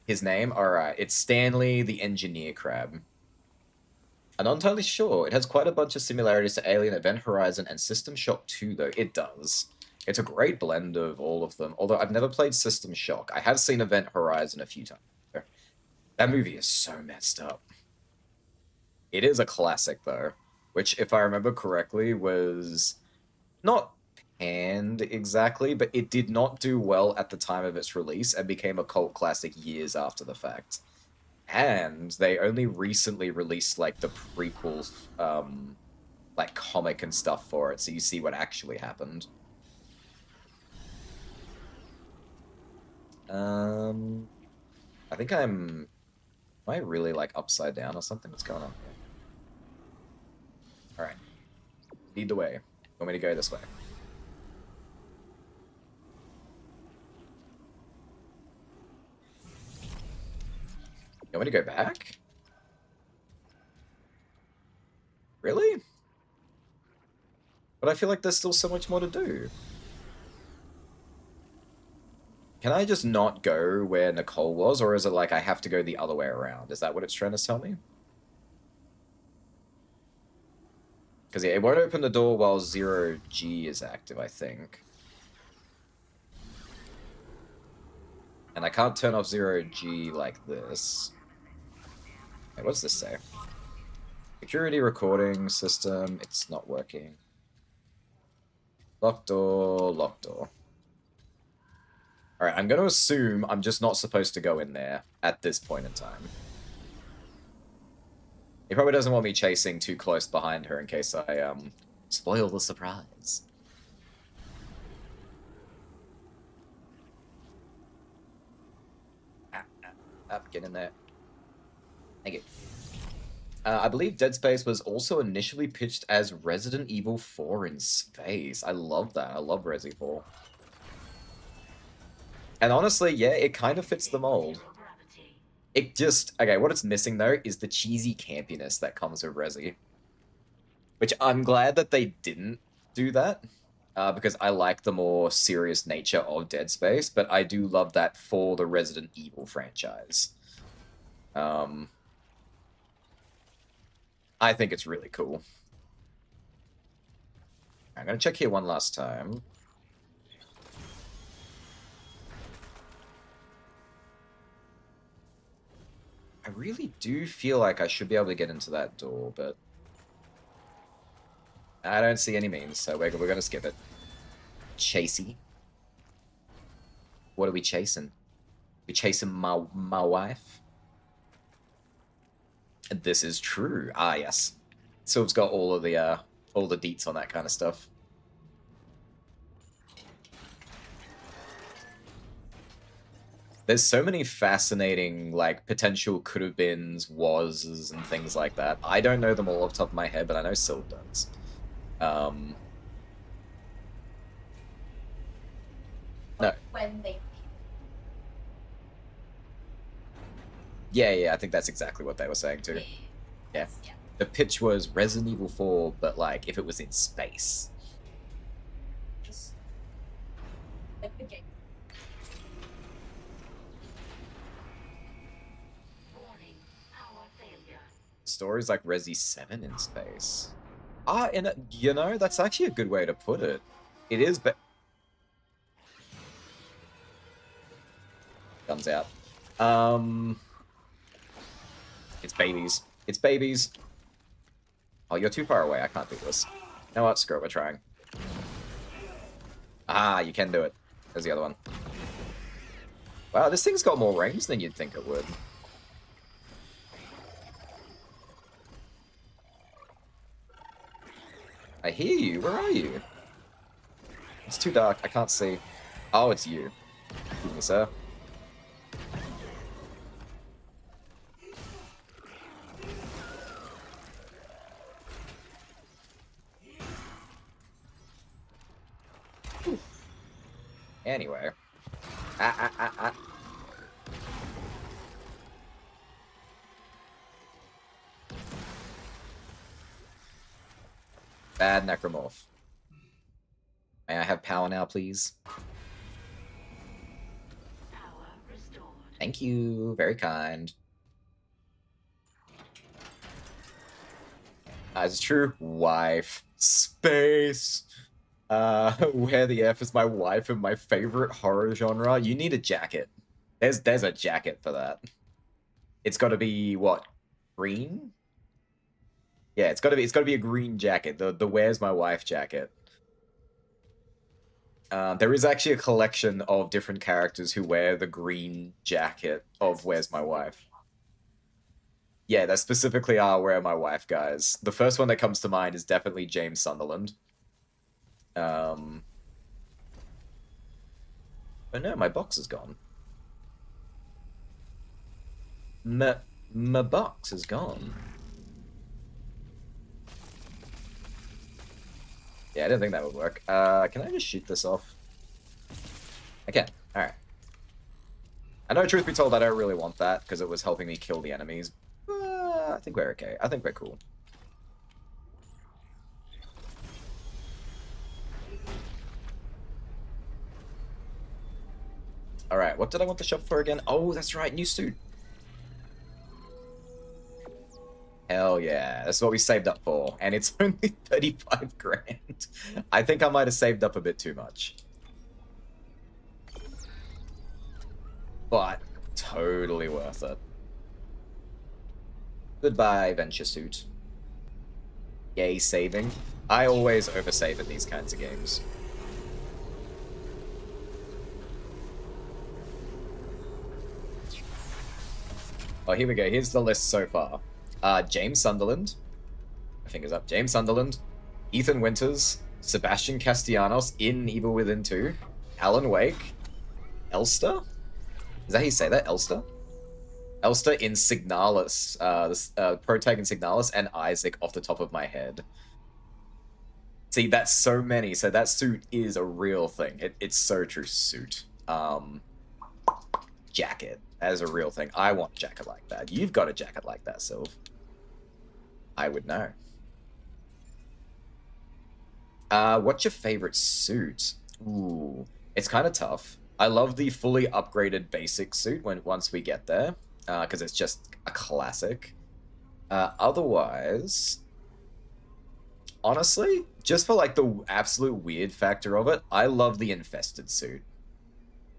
His name? Alright, it's Stanley the Engineer Crab. I'm not entirely sure. It has quite a bunch of similarities to Alien, Event Horizon, and System Shock 2, though. It does. It's a great blend of all of them, although I've never played System Shock. I have seen Event Horizon a few times. That movie is so messed up. It is a classic, though, which, if I remember correctly, was not panned exactly, but it did not do well at the time of its release and became a cult classic years after the fact. And they only recently released, like, the prequel, like, comic and stuff for it, so you see what actually happened. I think am I really, like, upside down or something? What's going on here? Alright. Lead the way. You want me to go this way? You want me to go back? Really? But I feel like there's still so much more to do. Can I just not go where Nicole was, or is it like I have to go the other way around? Is that what it's trying to tell me? Because yeah, it won't open the door while 0G is active, I think. And I can't turn off 0G like this. Wait, what does this say? Security recording system, it's not working. Locked door, locked door. Alright, I'm going to assume I'm just not supposed to go in there at this point in time. He probably doesn't want me chasing too close behind her in case I, spoil the surprise. Up, get in there. Thank you. I believe Dead Space was also initially pitched as Resident Evil 4 in space. I love that. I love Resi 4. And honestly, yeah, it kind of fits the mold. It just... Okay, what it's missing, though, is the cheesy campiness that comes with Resi. Which I'm glad that they didn't do that. Because I like the more serious nature of Dead Space, but I do love that for the Resident Evil franchise. I think it's really cool. I'm gonna check here one last time. I really do feel like I should be able to get into that door, but I don't see any means, so we're gonna skip it. Chasey. What are we chasing? We chasing my wife? This is true. Ah, yes. Sylve's got all the deets on that kind of stuff. There's so many fascinating, like, potential could-have-beens, was, and things like that. I don't know them all off the top of my head, but I know Sylve does. No. When they... Yeah, I think that's exactly what they were saying too. Yeah. The pitch was Resident Evil 4, but like if it was in space. Just like the game. Warning, power failure. Stories like Resi 7 in space. Ah, and you know, that's actually a good way to put it. It is, but guns out. It's babies. It's babies. Oh, you're too far away. I can't do this. know what? Screw it, we're trying. Ah, you can do it. There's the other one. Wow, this thing's got more range than you'd think it would. I hear you. Where are you? It's too dark. I can't see. Oh, it's you. Excuse me, sir. Anyway. Bad necromorph. May I have power now, please? Power restored. Thank you. Very kind. It's true. Wife. Space. Where the F is my wife in my favorite horror genre? You need a jacket. There's a jacket for that. It's got to be what? Green? Yeah, it's got to be a green jacket. The Where's My Wife jacket. There is actually a collection of different characters who wear the green jacket of Where's My Wife. Yeah, that specifically are Where My Wife guys. The first one that comes to mind is definitely James Sunderland. Oh no, my box is gone. My box is gone. Yeah, I didn't think that would work. Can I just shoot this off? I can. Alright. I know, truth be told, I don't really want that, because it was helping me kill the enemies. I think we're okay. I think we're cool. Alright, what did I want the shop for again? Oh, that's right, new suit. Hell yeah, that's what we saved up for, and it's only 35 grand. I think I might have saved up a bit too much. But totally worth it. Goodbye, Venture Suit. Yay, saving. I always oversave in these kinds of games. Oh, here we go. Here's the list so far. James Sunderland. My finger's up. James Sunderland. Ethan Winters. Sebastian Castellanos in Evil Within 2. Alan Wake. Elster? Is that how you say that? Elster? Elster in Signalis. Protag in Signalis, and Isaac off the top of my head. See, that's so many. So that suit is a real thing. It's so true. Suit. Jacket. That is a real thing. I want a jacket like that. You've got a jacket like that, Sylv. I would know. What's your favorite suit? Ooh, it's kind of tough. I love the fully upgraded basic suit once we get there, because it's just a classic. Otherwise, honestly, just for like the absolute weird factor of it, I love the infested suit.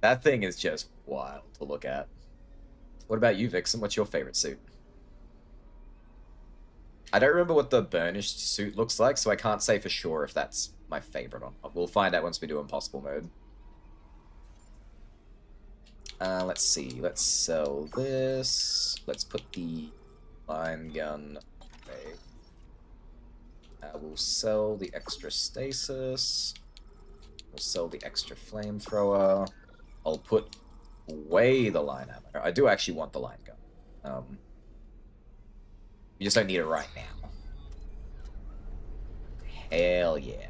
That thing is just wild to look at. What about you, Vixen? What's your favorite suit? I don't remember what the burnished suit looks like, so I can't say for sure if that's my favorite or not. We'll find out once we do Impossible mode. Let's see. Let's sell this. Let's put the line gun away. We'll sell the extra stasis. We'll sell the extra flamethrower. I'll put away the line ammo. I do actually want the line gun. You just don't need it right now. Hell yeah.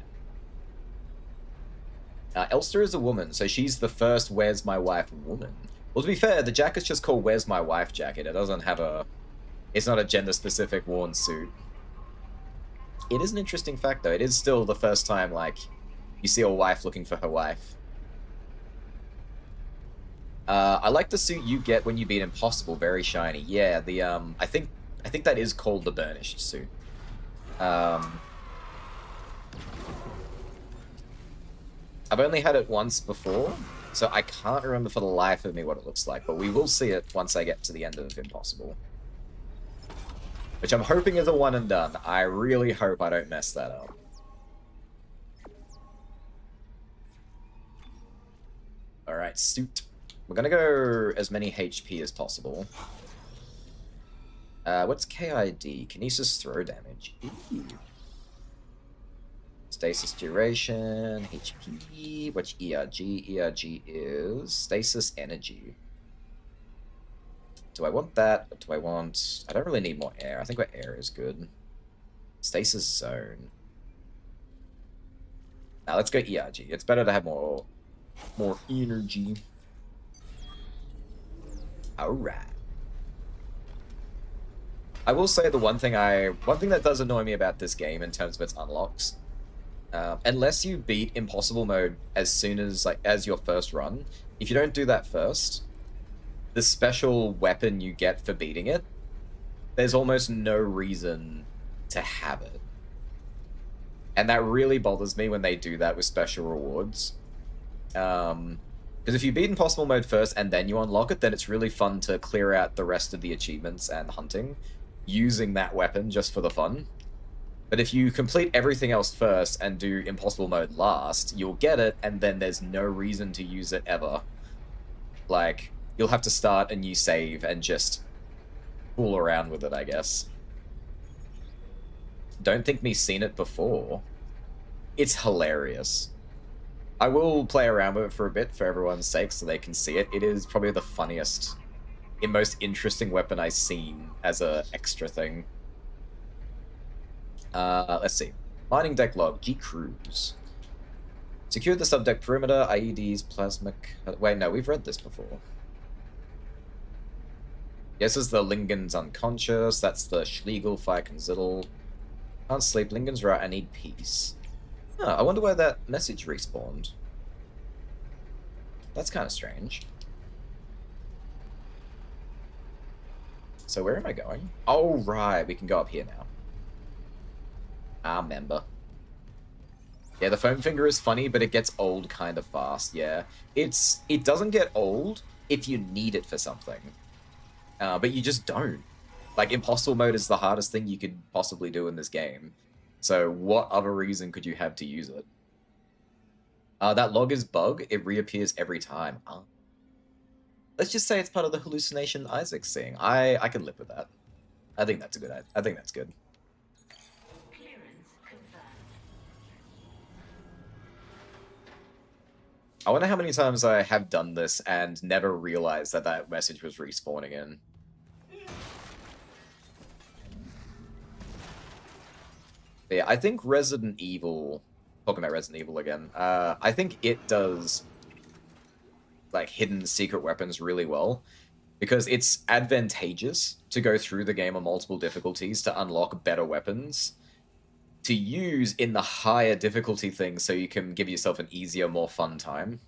Elster is a woman, so she's the first Where's My Wife woman. Well, to be fair, the jacket's just called Where's My Wife jacket. It doesn't have a... It's not a gender-specific worn suit. It is an interesting fact, though. It is still the first time, like, you see a wife looking for her wife. I like the suit you get when you beat Impossible. Very shiny. Yeah, the, I think that is called the burnished suit. I've only had it once before, so I can't remember for the life of me what it looks like, but we will see it once I get to the end of Impossible. Which I'm hoping is a one and done. I really hope I don't mess that up. Alright, suit. We're gonna go as many HP as possible. What's KID? Kinesis throw damage. Ooh. Stasis duration, HP, what's ERG? ERG is stasis energy. Do I want that? Or do I want... I don't really need more air. I think what air is good. Stasis zone. Now let's go ERG. It's better to have more energy. Alright. I will say the one thing that does annoy me about this game in terms of its unlocks, unless you beat impossible mode as soon as as your first run, if you don't do that first, the special weapon you get for beating it, there's almost no reason to have it. And that really bothers me when they do that with special rewards. Because if you beat impossible mode first and then you unlock it, then it's really fun to clear out the rest of the achievements and hunting using that weapon just for the fun. But if you complete everything else first and do impossible mode last, you'll get it, and then there's no reason to use it ever. Like, you'll have to start a new save and just fool around with it, I guess. Don't think me seen it before. It's hilarious. I will play around with it for a bit for everyone's sake so they can see it. It is probably the funniest and most interesting weapon I've seen as a extra thing. Let's see. Mining deck log, G Cruise. Secure the subdeck perimeter, IEDs, plasma... Wait, no, we've read this before. Yes, this is the Lingen's unconscious. That's the Schlegel, Fike, and Zittel. Can't sleep, Lingen's right, I need peace. Oh, I wonder where that message respawned. That's kind of strange. So where am I going? Oh, right, we can go up here now. I remember. Yeah, the foam finger is funny, but it gets old kind of fast, yeah. It doesn't get old if you need it for something. But you just don't. Like, impossible mode is the hardest thing you could possibly do in this game. So what other reason could you have to use it? That log is bug. It reappears every time. Let's just say it's part of the hallucination Isaac's seeing. I can live with that. I think that's a good. I think that's good. I wonder how many times I have done this and never realized that that message was respawning in. But yeah, I think Resident Evil... Talking about Resident Evil again. I think it does like hidden secret weapons really well. Because it's advantageous to go through the game on multiple difficulties to unlock better weapons to use in the higher difficulty things so you can give yourself an easier, more fun time.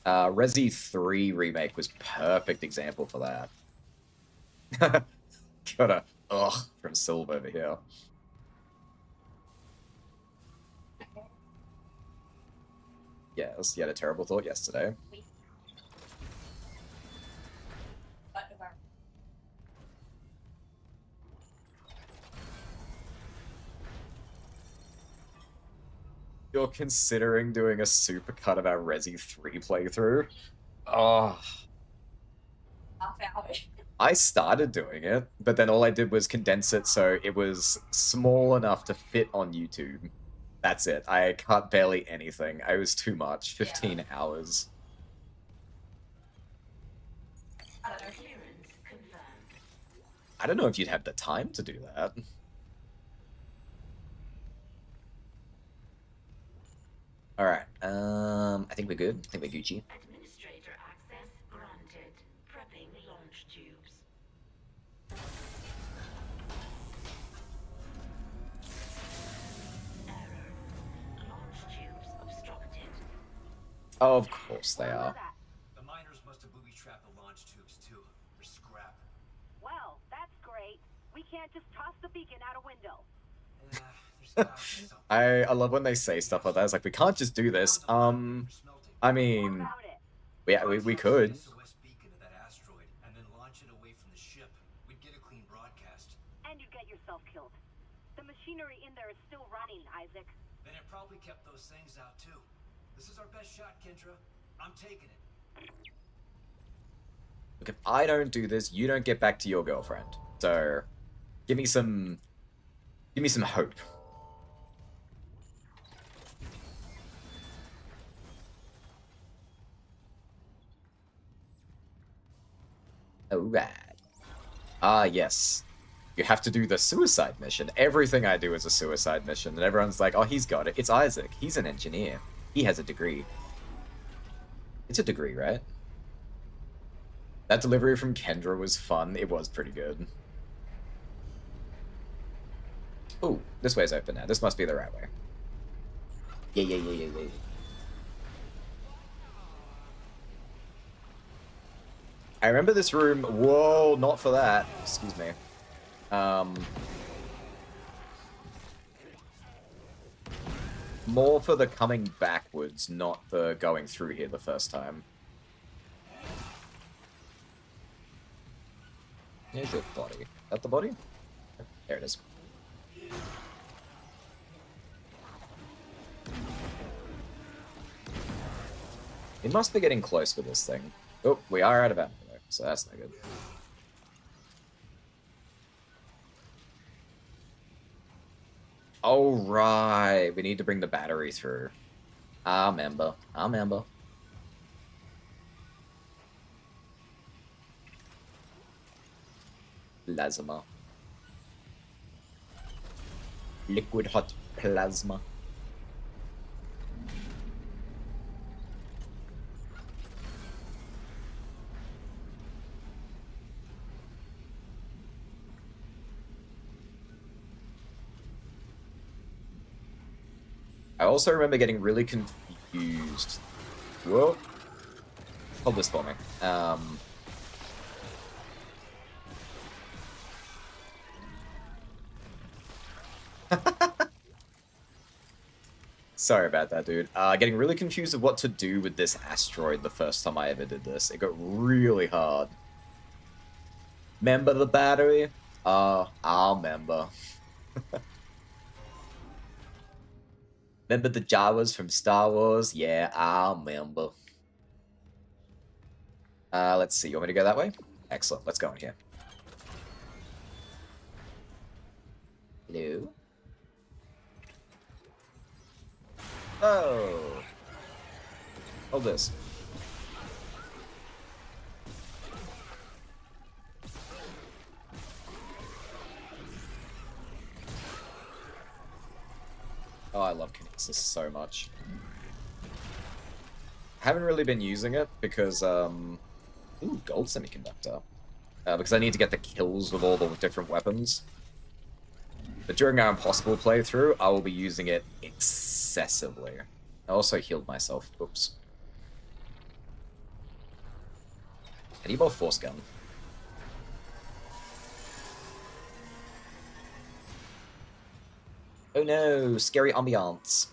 Resi 3 Remake was perfect example for that. Got a ugh from Silva over here. Yes, you had a terrible thought yesterday. You're considering doing a supercut of our Resi 3 playthrough? Oh. I started doing it, but then all I did was condense it so it was small enough to fit on YouTube. That's it. I cut barely anything. I was too much. 15 hours. I don't know if you'd have the time to do that. Alright, I think we're good. I think we're Gucci. Administrator access granted. Prepping launch tubes. Error. Launch tubes obstructed. Oh, of course they are. The miners must have booby-trapped the launch tubes too. They're scrap. Well, that's great. We can't just toss the beacon out a window. I love when they say stuff like that. It's like, we can't just do this. I mean, we could. And then launch it away from the ship. We'd get a clean broadcast. And you'd get yourself killed. The machinery in there is still running, Isaac. Then it probably kept those things out too. This is our best shot, Kendra. I'm taking it. Look, if I don't do this, you don't get back to your girlfriend. So, give me some hope. Alright. Ah, yes. You have to do the suicide mission. Everything I do is a suicide mission, and everyone's like, oh, he's got it. It's Isaac. He's an engineer. He has a degree. It's a degree, right? That delivery from Kendra was fun. It was pretty good. Oh, this way's open now. This must be the right way. Yeah. I remember this room. Whoa, not for that. Excuse me. More for the coming backwards, not the going through here the first time. Here's your body. Is that the body? There it is. We must be getting close with this thing. Oh, we are out of ammo, so that's no good. Oh, right. We need to bring the battery through. I remember. Plasma. Liquid hot plasma. I also remember getting really confused. Whoa. Hold this for me. Sorry about that, dude. Getting really confused of what to do with this asteroid the first time I ever did this. It got really hard. Remember the battery? I'll remember. Remember the Jawas from Star Wars? Yeah, I'll remember. Let's see. You want me to go that way? Excellent. Let's go in here. Hello? Oh. Hold this. Oh, I love Kinesis so much. I haven't really been using it because, ooh, gold semiconductor. Because I need to get the kills with all the different weapons. But during our Impossible playthrough, I will be using it excessively. I also healed myself. Oops. I need more Force Gun. Oh no, scary ambiance.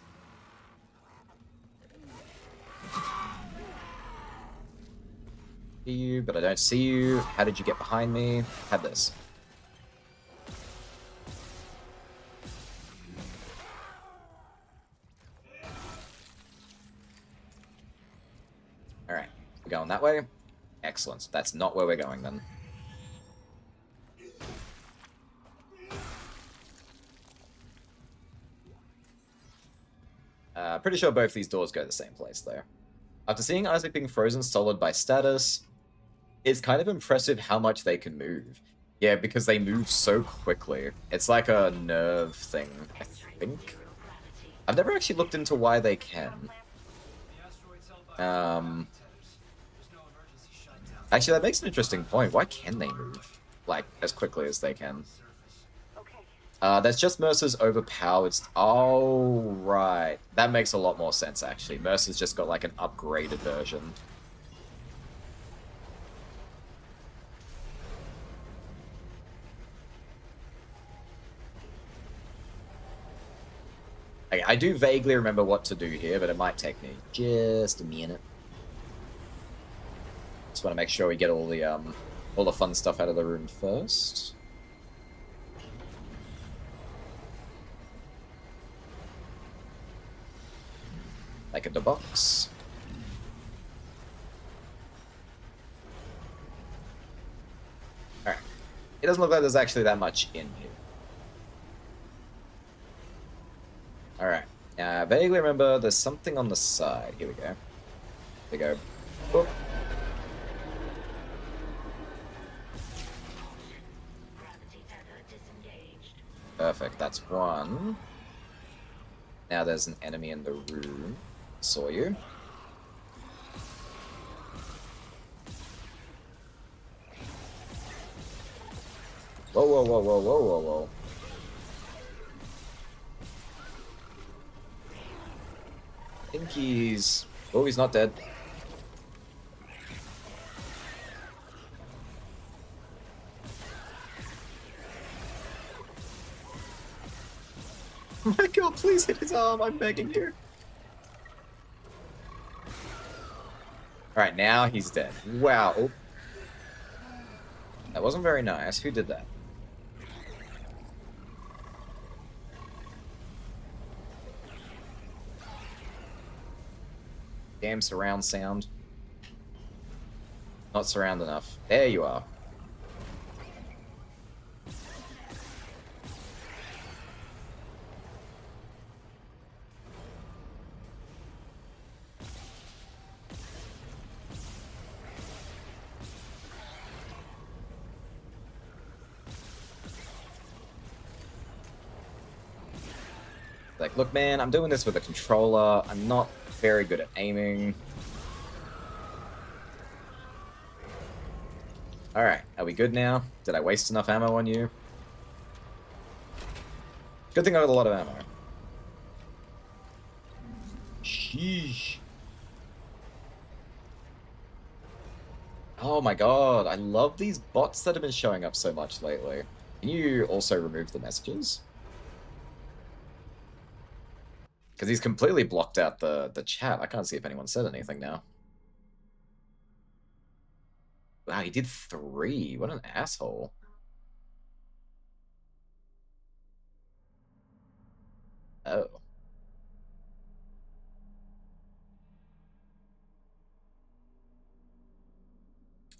See you, but I don't see you. How did you get behind me? Have this. Alright, we're going that way. Excellent. That's not where we're going then. Pretty sure both these doors go the same place, though. After seeing Isaac being frozen solid by status, it's kind of impressive how much they can move. Yeah, because they move so quickly. It's like a nerve thing, I think. I've never actually looked into why they can. Actually, that makes an interesting point. Why can they move, like, as quickly as they can? That's just Mercer's overpowered... Oh, right. That makes a lot more sense, actually. Mercer's just got, like, an upgraded version. I do vaguely remember what to do here, but it might take me just a minute. Just want to make sure we get all the fun stuff out of the room first. Like a box. Alright. It doesn't look like there's actually that much in here. Alright. I vaguely remember there's something on the side. Here we go. There we go. Boop. Perfect, that's one. Now there's an enemy in the room. Saw you. Whoa, whoa, whoa, whoa, whoa, whoa, whoa. I think he's... Oh, he's not dead. Oh my god, please hit his arm, I'm begging you. Alright, now he's dead. Wow. Oh. That wasn't very nice. Who did that? Damn surround sound. Not surround enough. There you are. Like, look man, I'm doing this with a controller. I'm not very good at aiming. Alright, are we good now? Did I waste enough ammo on you? Good thing I got a lot of ammo. Sheesh. Oh my god, I love these bots that have been showing up so much lately. Can you also remove the messages? Because he's completely blocked out the chat. I can't see if anyone said anything now. Wow, he did 3. What an asshole. Oh.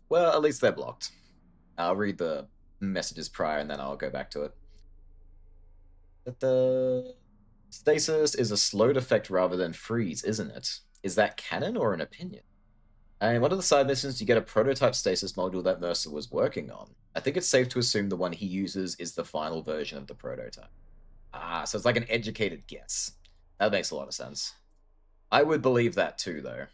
Well, at least they're blocked. I'll read the messages prior and then I'll go back to it. The stasis is a slowed effect rather than freeze, isn't it? Is that canon or an opinion? And one of the side missions, you get a prototype stasis module that Mercer was working on. I think it's safe to assume the one he uses is the final version of the prototype. Ah, so it's like an educated guess. That makes a lot of sense. I would believe that too, though.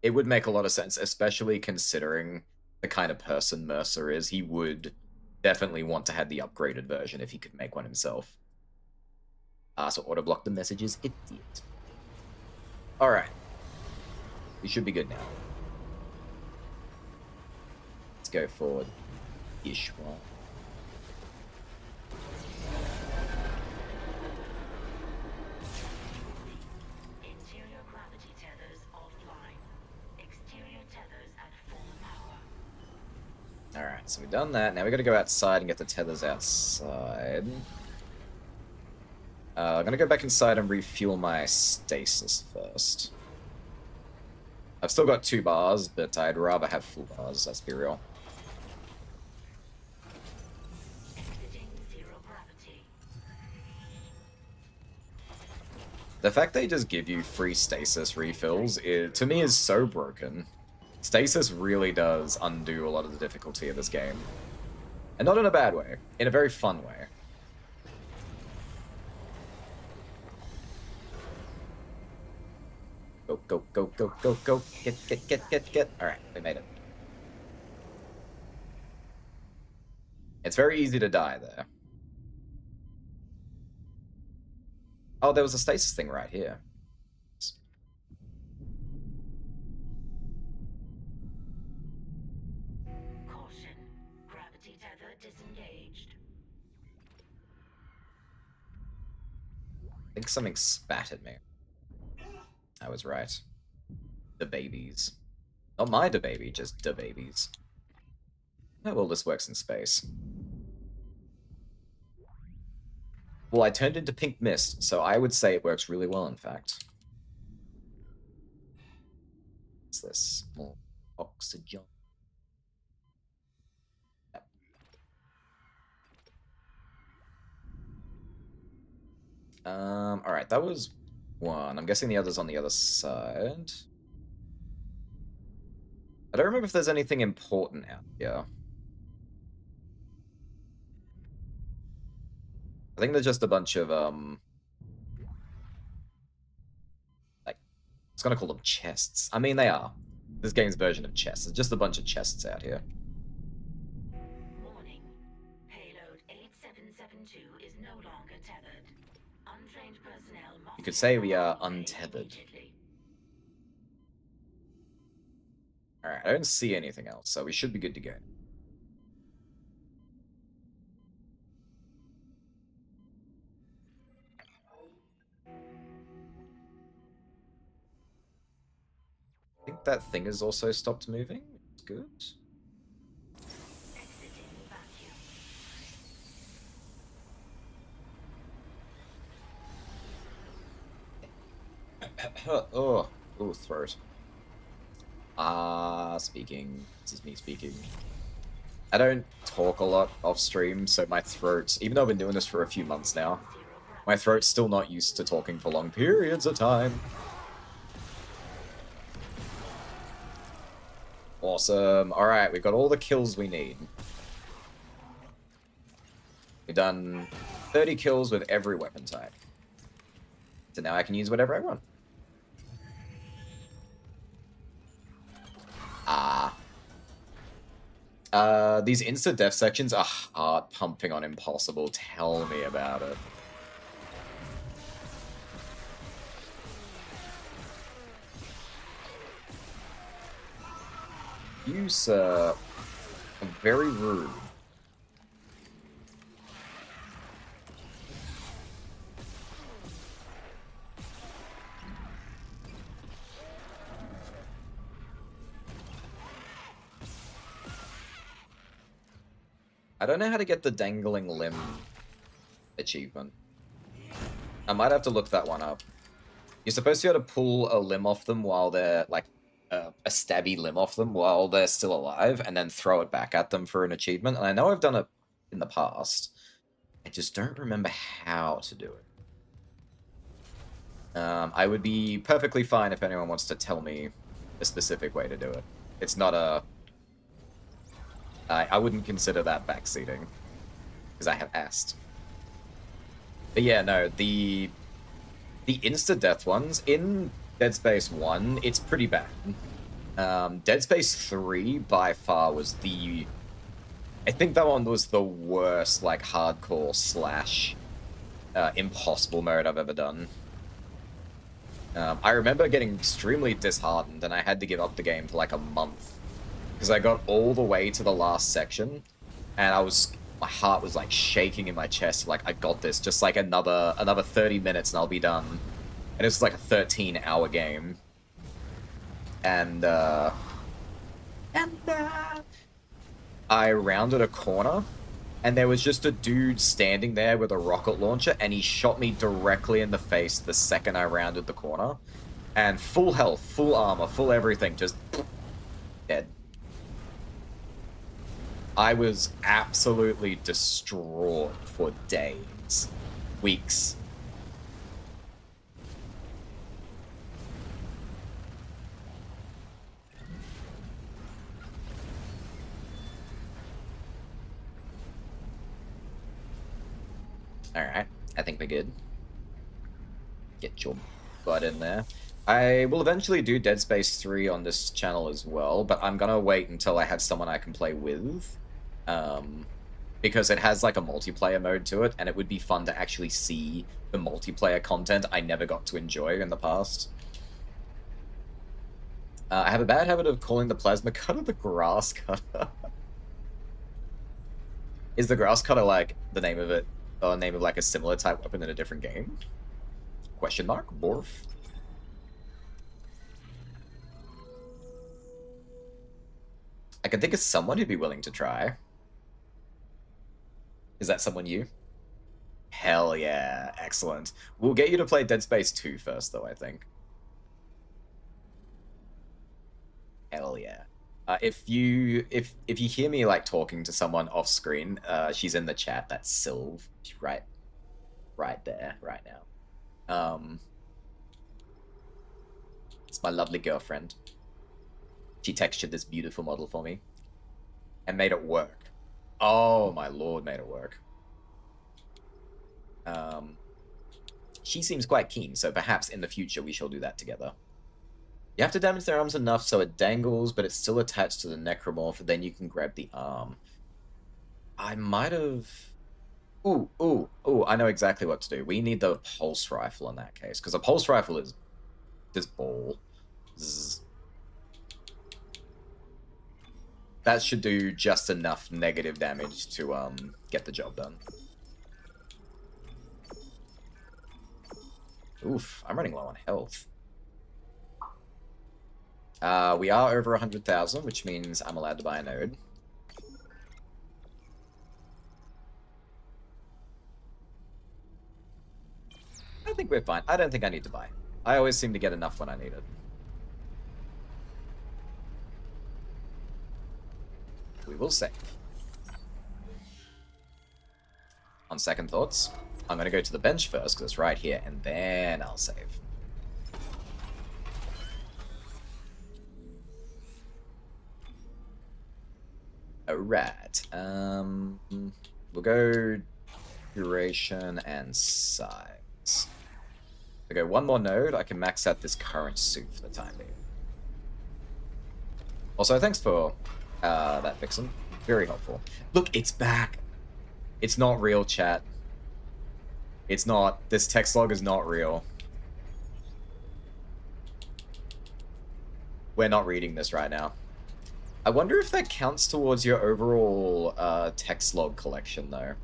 It would make a lot of sense, especially considering the kind of person Mercer is. He would definitely want to have the upgraded version if he could make one himself. So auto-block the messages, it did. Alright. We should be good now. Let's go forward. Ishwa. Interior gravity tethers offline. Exterior tethers at full power. Alright, so we've done that. Now we gotta go outside and get the tethers outside. I'm gonna go back inside and refuel my stasis first. I've still got 2 bars, but I'd rather have full bars, let's be real. The fact they just give you free stasis refills, to me, is so broken. Stasis really does undo a lot of the difficulty of this game. And not in a bad way, in a very fun way. Go, go, go, go, go, go. Get. Alright, we made it. It's very easy to die there. Oh, there was a stasis thing right here. Caution. Gravity tether disengaged. I think something spat at me. I was right. The babies. Not my da baby, just the babies. Oh, well, this works in space. Well, I turned into pink mist, so I would say it works really well, in fact. What's this? More oxygen. Yep. Alright, that was one. I'm guessing the other's on the other side. I don't remember if there's anything important out here. I think there's just a bunch of, like, I was gonna call them chests. I mean, they are. This game's version of chests. It's just a bunch of chests out here. Warning. Payload 8772 is no longer tethered. Untrained personnel must You could say we are evacuate untethered. immediately. Alright, I don't see anything else, so we should be good to go. I think that thing has also stopped moving. It's good. Exiting vacuum. Oh, throat. Speaking. This is me speaking. I don't talk a lot off stream, so my throat, even though I've been doing this for a few months now, my throat's still not used to talking for long periods of time. Awesome. Alright, we've got all the kills we need. We've done 30 kills with every weapon type. So now I can use whatever I want. These insta-death sections are heart-pumping on impossible. Tell me about it. You, sir, are very rude. I don't know how to get the dangling limb achievement. I might have to look that one up. You're supposed to be able to pull a limb off them while they're, like, a stabby limb off them while they're still alive, and then throw it back at them for an achievement. And I know I've done it in the past. I just don't remember how to do it. I would be perfectly fine if anyone wants to tell me a specific way to do it. It's not a... I wouldn't consider that backseating, because I have asked. But yeah, no, the insta-death ones, in Dead Space 1, it's pretty bad. Dead Space 3, by far, was the... I think that one was the worst, like, hardcore slash impossible mode I've ever done. I remember getting extremely disheartened, and I had to give up the game for, like, a month. Because I got all the way to the last section, and my heart was like shaking in my chest, like I got this, just like another 30 minutes and I'll be done. And it was like a 13-hour game. And I rounded a corner, and there was just a dude standing there with a rocket launcher, and he shot me directly in the face the second I rounded the corner. And full health, full armor, full everything, just dead. I was absolutely distraught for days, weeks. Alright, I think we're good. Get your butt in there. I will eventually do Dead Space 3 on this channel as well, but I'm gonna wait until I have someone I can play with. Because it has like a multiplayer mode to it, and it would be fun to actually see the multiplayer content I never got to enjoy in the past. I have a bad habit of calling the plasma cutter the grass cutter. Is the grass cutter like the name of it, or name of like a similar type weapon in a different game? Question mark? Borf? I can think of someone who'd be willing to try. Is that someone you? Hell yeah, excellent. We'll get you to play Dead Space 2 first, though, I think. Hell yeah. If you hear me like talking to someone off screen, she's in the chat. That's Sylv. She's right there, right now. It's my lovely girlfriend. She textured this beautiful model for me and made it work. Oh my lord, made it work. She seems quite keen, so perhaps in the future we shall do that together. You have to damage their arms enough so it dangles, but it's still attached to the necromorph, then you can grab the arm. I might have... Ooh, I know exactly what to do. We need the pulse rifle in that case, because a pulse rifle is this ball. Zzz. That should do just enough negative damage to get the job done. Oof, I'm running low on health. We are over 100,000, which means I'm allowed to buy a node. I think we're fine. I don't think I need to buy. I always seem to get enough when I need it. We will save. On second thoughts, I'm going to go to the bench first, because it's right here, and then I'll save. Alright, we'll go duration and size. We'll go one more node, I can max out this current suit for the time being. Also, thanks for that, Vixen. Very helpful. Look, it's back! It's not real, chat. It's not. This text log is not real. We're not reading this right now. I wonder if that counts towards your overall text log collection, though.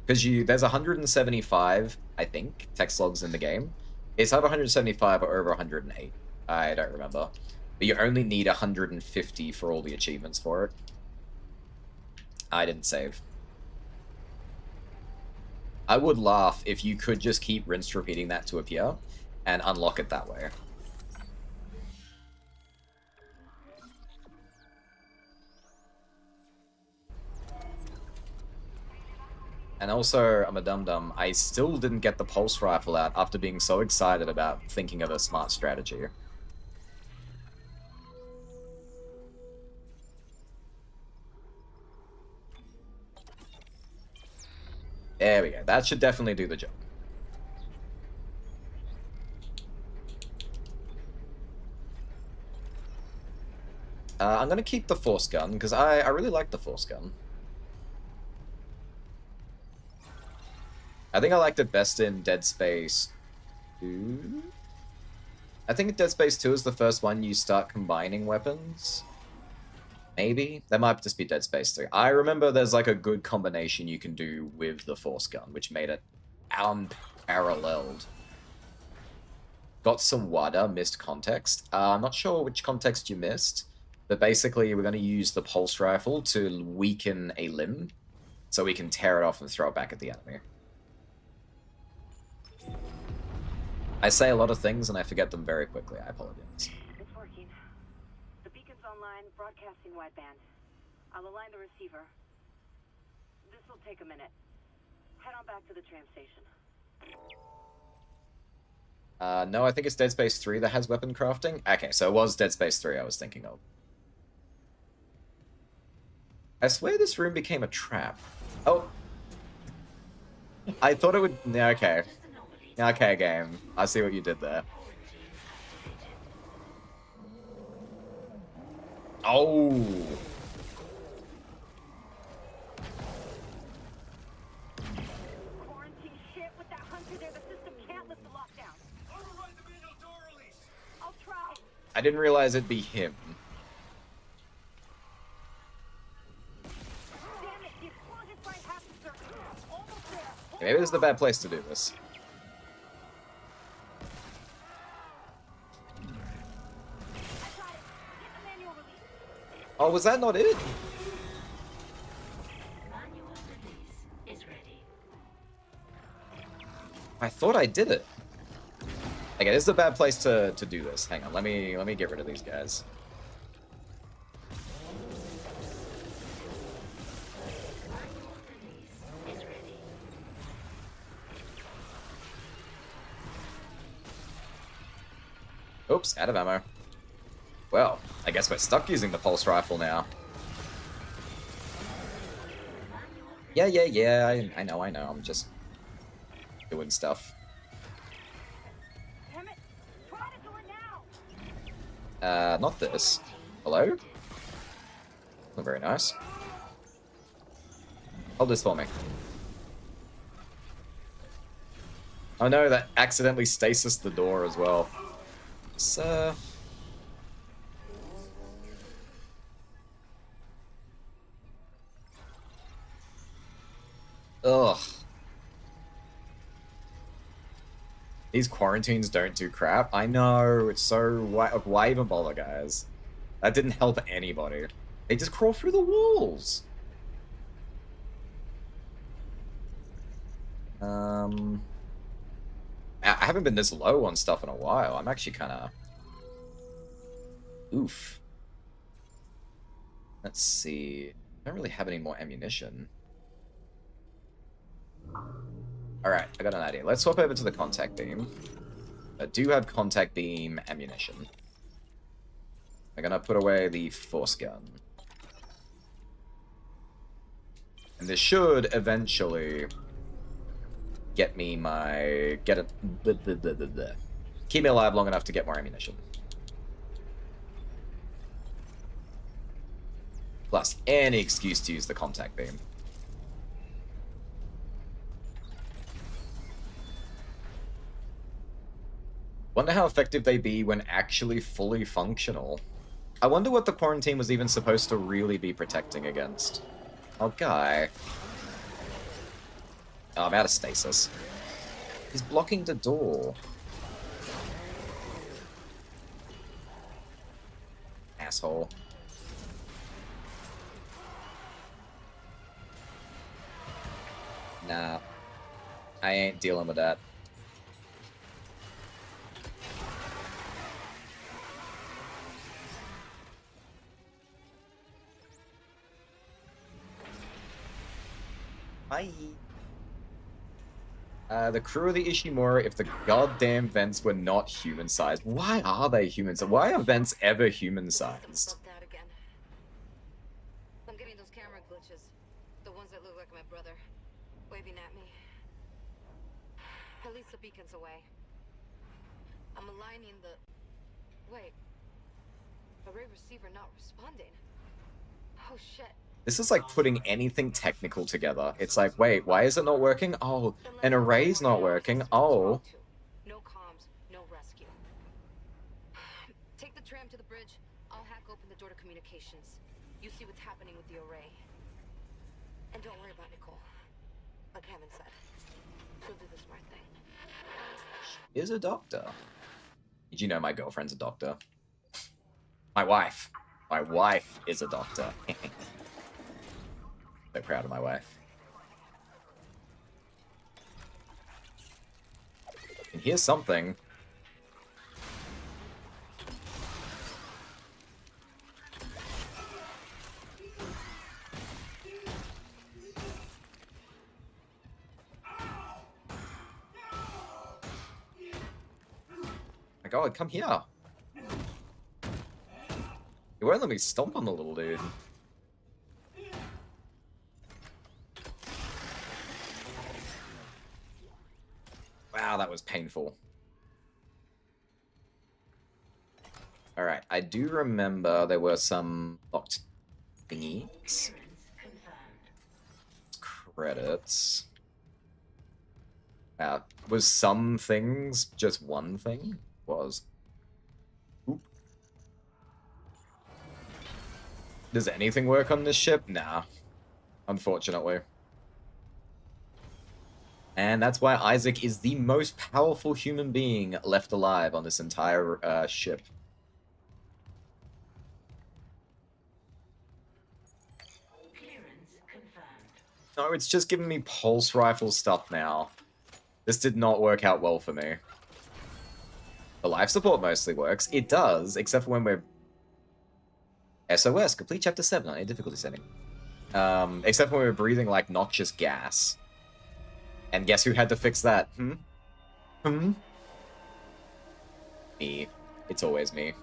Because there's 175, I think, text logs in the game. It's either 175 or over 108. I don't remember. But you only need 150 for all the achievements for it. I didn't save. I would laugh if you could just keep rinse repeating that to appear and unlock it that way. And also, I'm a dum-dum, I still didn't get the pulse rifle out after being so excited about thinking of a smart strategy. There we go, that should definitely do the job. I'm gonna keep the force gun, because I really like the force gun. I think I liked it best in Dead Space 2? I think Dead Space 2 is the first one you start combining weapons. Maybe? That might just be Dead Space 3. I remember there's like a good combination you can do with the force gun, which made it unparalleled. Got some WADA, missed context. I'm not sure which context you missed, but basically we're going to use the pulse rifle to weaken a limb, so we can tear it off and throw it back at the enemy. I say a lot of things and I forget them very quickly. I apologize. It's working. The beacon's online, broadcasting wideband. I'll align the receiver. This will take a minute. Head on back to the tram station. No, I think it's Dead Space 3 that has weapon crafting. Okay, so it was Dead Space 3 I was thinking of. I swear this room became a trap. Oh. I thought it would... Okay. Okay, game. I see what you did there. Oh! Quarantine shit with that hunter there. The system can't lift the lockdown. Override the manual door release. I'll try. I didn't realize it'd be him. Damn it, the explosion's right half the circle. Almost there. Maybe this is the bad place to do this. Oh, was that not it? Manual release is ready. I thought I did it. Okay, this is a bad place to do this. Hang on, let me get rid of these guys. Oops, out of ammo. Well, I guess we're stuck using the pulse rifle now. Yeah. I know. I'm just doing stuff. Damn it! Try to do it now! Not this. Hello? Not very nice. Hold this for me. Oh no, that accidentally stasis the door as well. So... Ugh. These quarantines don't do crap. I know, it's so... Why even bother, guys? That didn't help anybody. They just crawl through the walls. I haven't been this low on stuff in a while. I'm actually kind of... Oof. Let's see. I don't really have any more ammunition. Alright, I got an idea. Let's swap over to the contact beam. I do have contact beam ammunition. I'm gonna put away the force gun. And this should eventually get me my... Keep me alive long enough to get more ammunition. Plus, any excuse to use the contact beam. Wonder how effective they'd be when actually fully functional. I wonder what the quarantine was even supposed to really be protecting against. Oh, guy. Oh, I'm out of stasis. He's blocking the door. Asshole. Nah. I ain't dealing with that. Bye. The crew of the Ishimura, if the goddamn vents were not human-sized. Why are they human-sized? Why are vents ever human-sized? I'm getting those camera glitches. The ones that look like my brother. Waving at me. At least the beacon's away. I'm aligning the... Wait. Array receiver not responding. Oh shit. This is like putting anything technical together. It's like, wait, why is it not working? Oh, an array's not working. Oh. No comms, no rescue. Take the tram to the bridge. I'll hack open the door to communications. You see what's happening with the array. And don't worry about Nicole. Like Hammond said. She'll do the smart thing. Is a doctor. Did you know my girlfriend's a doctor? My wife. My wife is a doctor. So proud of my wife. And here's something. My god, come here. You won't let me stomp on the little dude. Wow, that was painful. Alright, I do remember there were some locked thingies. Credits. Was some things just one thing? Was. Oop. Does anything work on this ship? Nah. Unfortunately. And that's why Isaac is the most powerful human being left alive on this entire ship. Clearance confirmed. No, it's just giving me pulse rifle stuff now. This did not work out well for me. The life support mostly works. It does, except for when we're... SOS, complete chapter 7 on a difficulty setting. Except when we're breathing like noxious gas. And guess who had to fix that? Me. It's always me.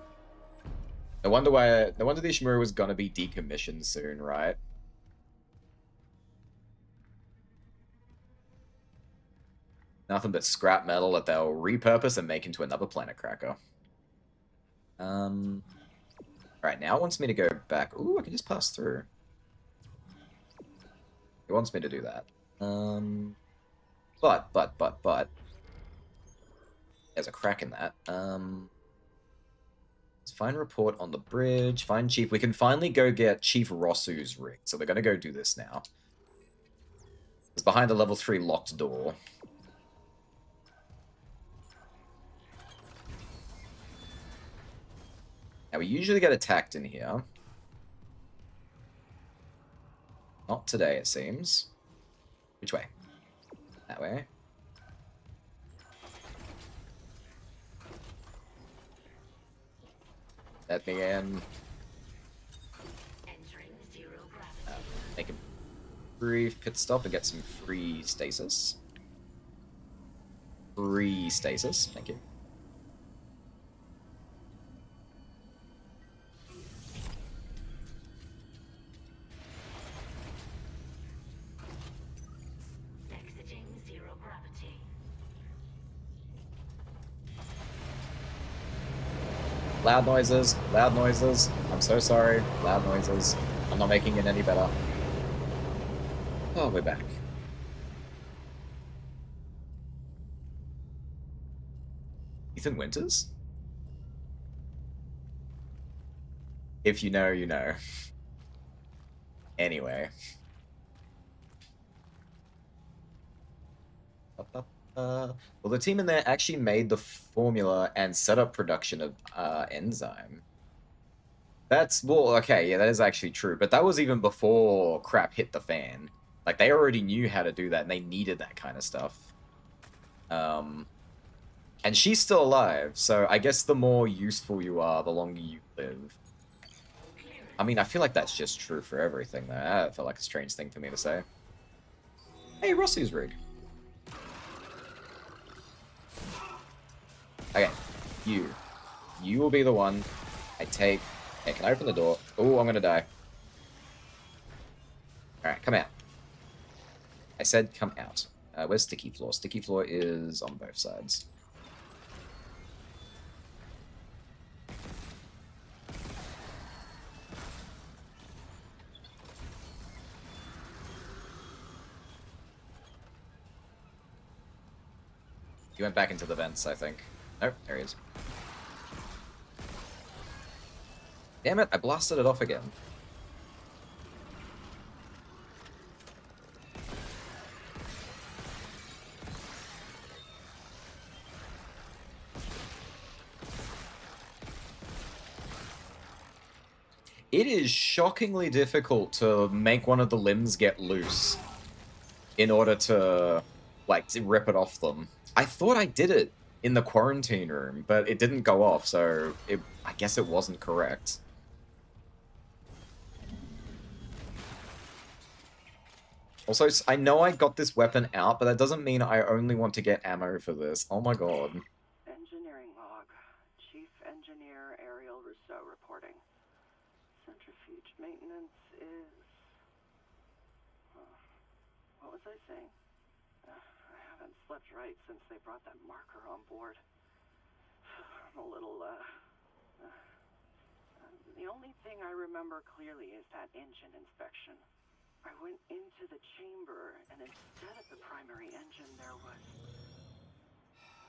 No wonder the Ishimura was gonna be decommissioned soon, right? Nothing but scrap metal that they'll repurpose and make into another planet cracker. Right, now it wants me to go back. Ooh, I can just pass through. It wants me to do that. But. There's a crack in that. Let's find report on the bridge. Find Chief. We can finally go get Chief Rosu's rig. So we're gonna go do this now. It's behind a level 3 locked door. Now, we usually get attacked in here. Not today, it seems. Which way? That way. Let me in. Make a brief pit stop and get some free stasis. Free stasis, thank you. Loud noises, loud noises. I'm so sorry. Loud noises. I'm not making it any better. Oh, we're back. Ethan Winters? If you know, you know. Anyway. Well, the team in there actually made the formula and set up production of enzyme. That's, well, okay, yeah, that is actually true. But that was even before crap hit the fan. Like, they already knew how to do that, and they needed that kind of stuff. And she's still alive, so I guess the more useful you are, the longer you live. I mean, I feel like that's just true for everything, though. That felt like a strange thing for me to say. Hey, Rossi's rig. Okay, you will be the one I take. Hey, can I open the door? Oh, I'm gonna die. Alright, come out. I said come out. Where's Sticky Floor? Sticky Floor is on both sides. He went back into the vents, I think. Nope, there he is. Damn it, I blasted it off again. It is shockingly difficult to make one of the limbs get loose in order to, like, to rip it off them. I thought I did it in the quarantine room, but it didn't go off, so I guess it wasn't correct. Also, I know I got this weapon out, but that doesn't mean I only want to get ammo for this. Oh my god. Engineering log. Chief Engineer Ariel Rousseau reporting. Centrifuge maintenance is... what was I saying? I haven't slept right since they brought that marker on board. I'm a little, the only thing I remember clearly is that engine inspection. I went into the chamber, and instead of the primary engine, there was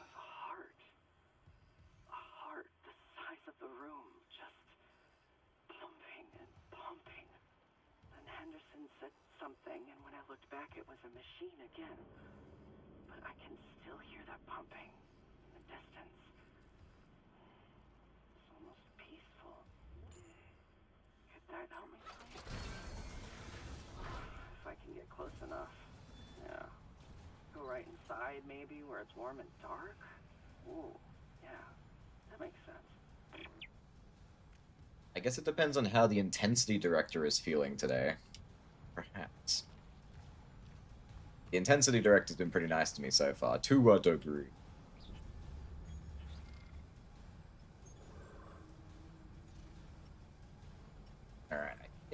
a heart. A heart the size of the room, just pumping and pumping. Then Henderson said something, and when I looked back, it was a machine again. But I can still hear that pumping in the distance. It's almost peaceful. Could that help me sleep? If I can get close enough. Yeah. Go right inside, maybe, where it's warm and dark? Ooh, yeah. That makes sense. I guess it depends on how the intensity director is feeling today. Perhaps. The intensity director's been pretty nice to me so far. To a degree.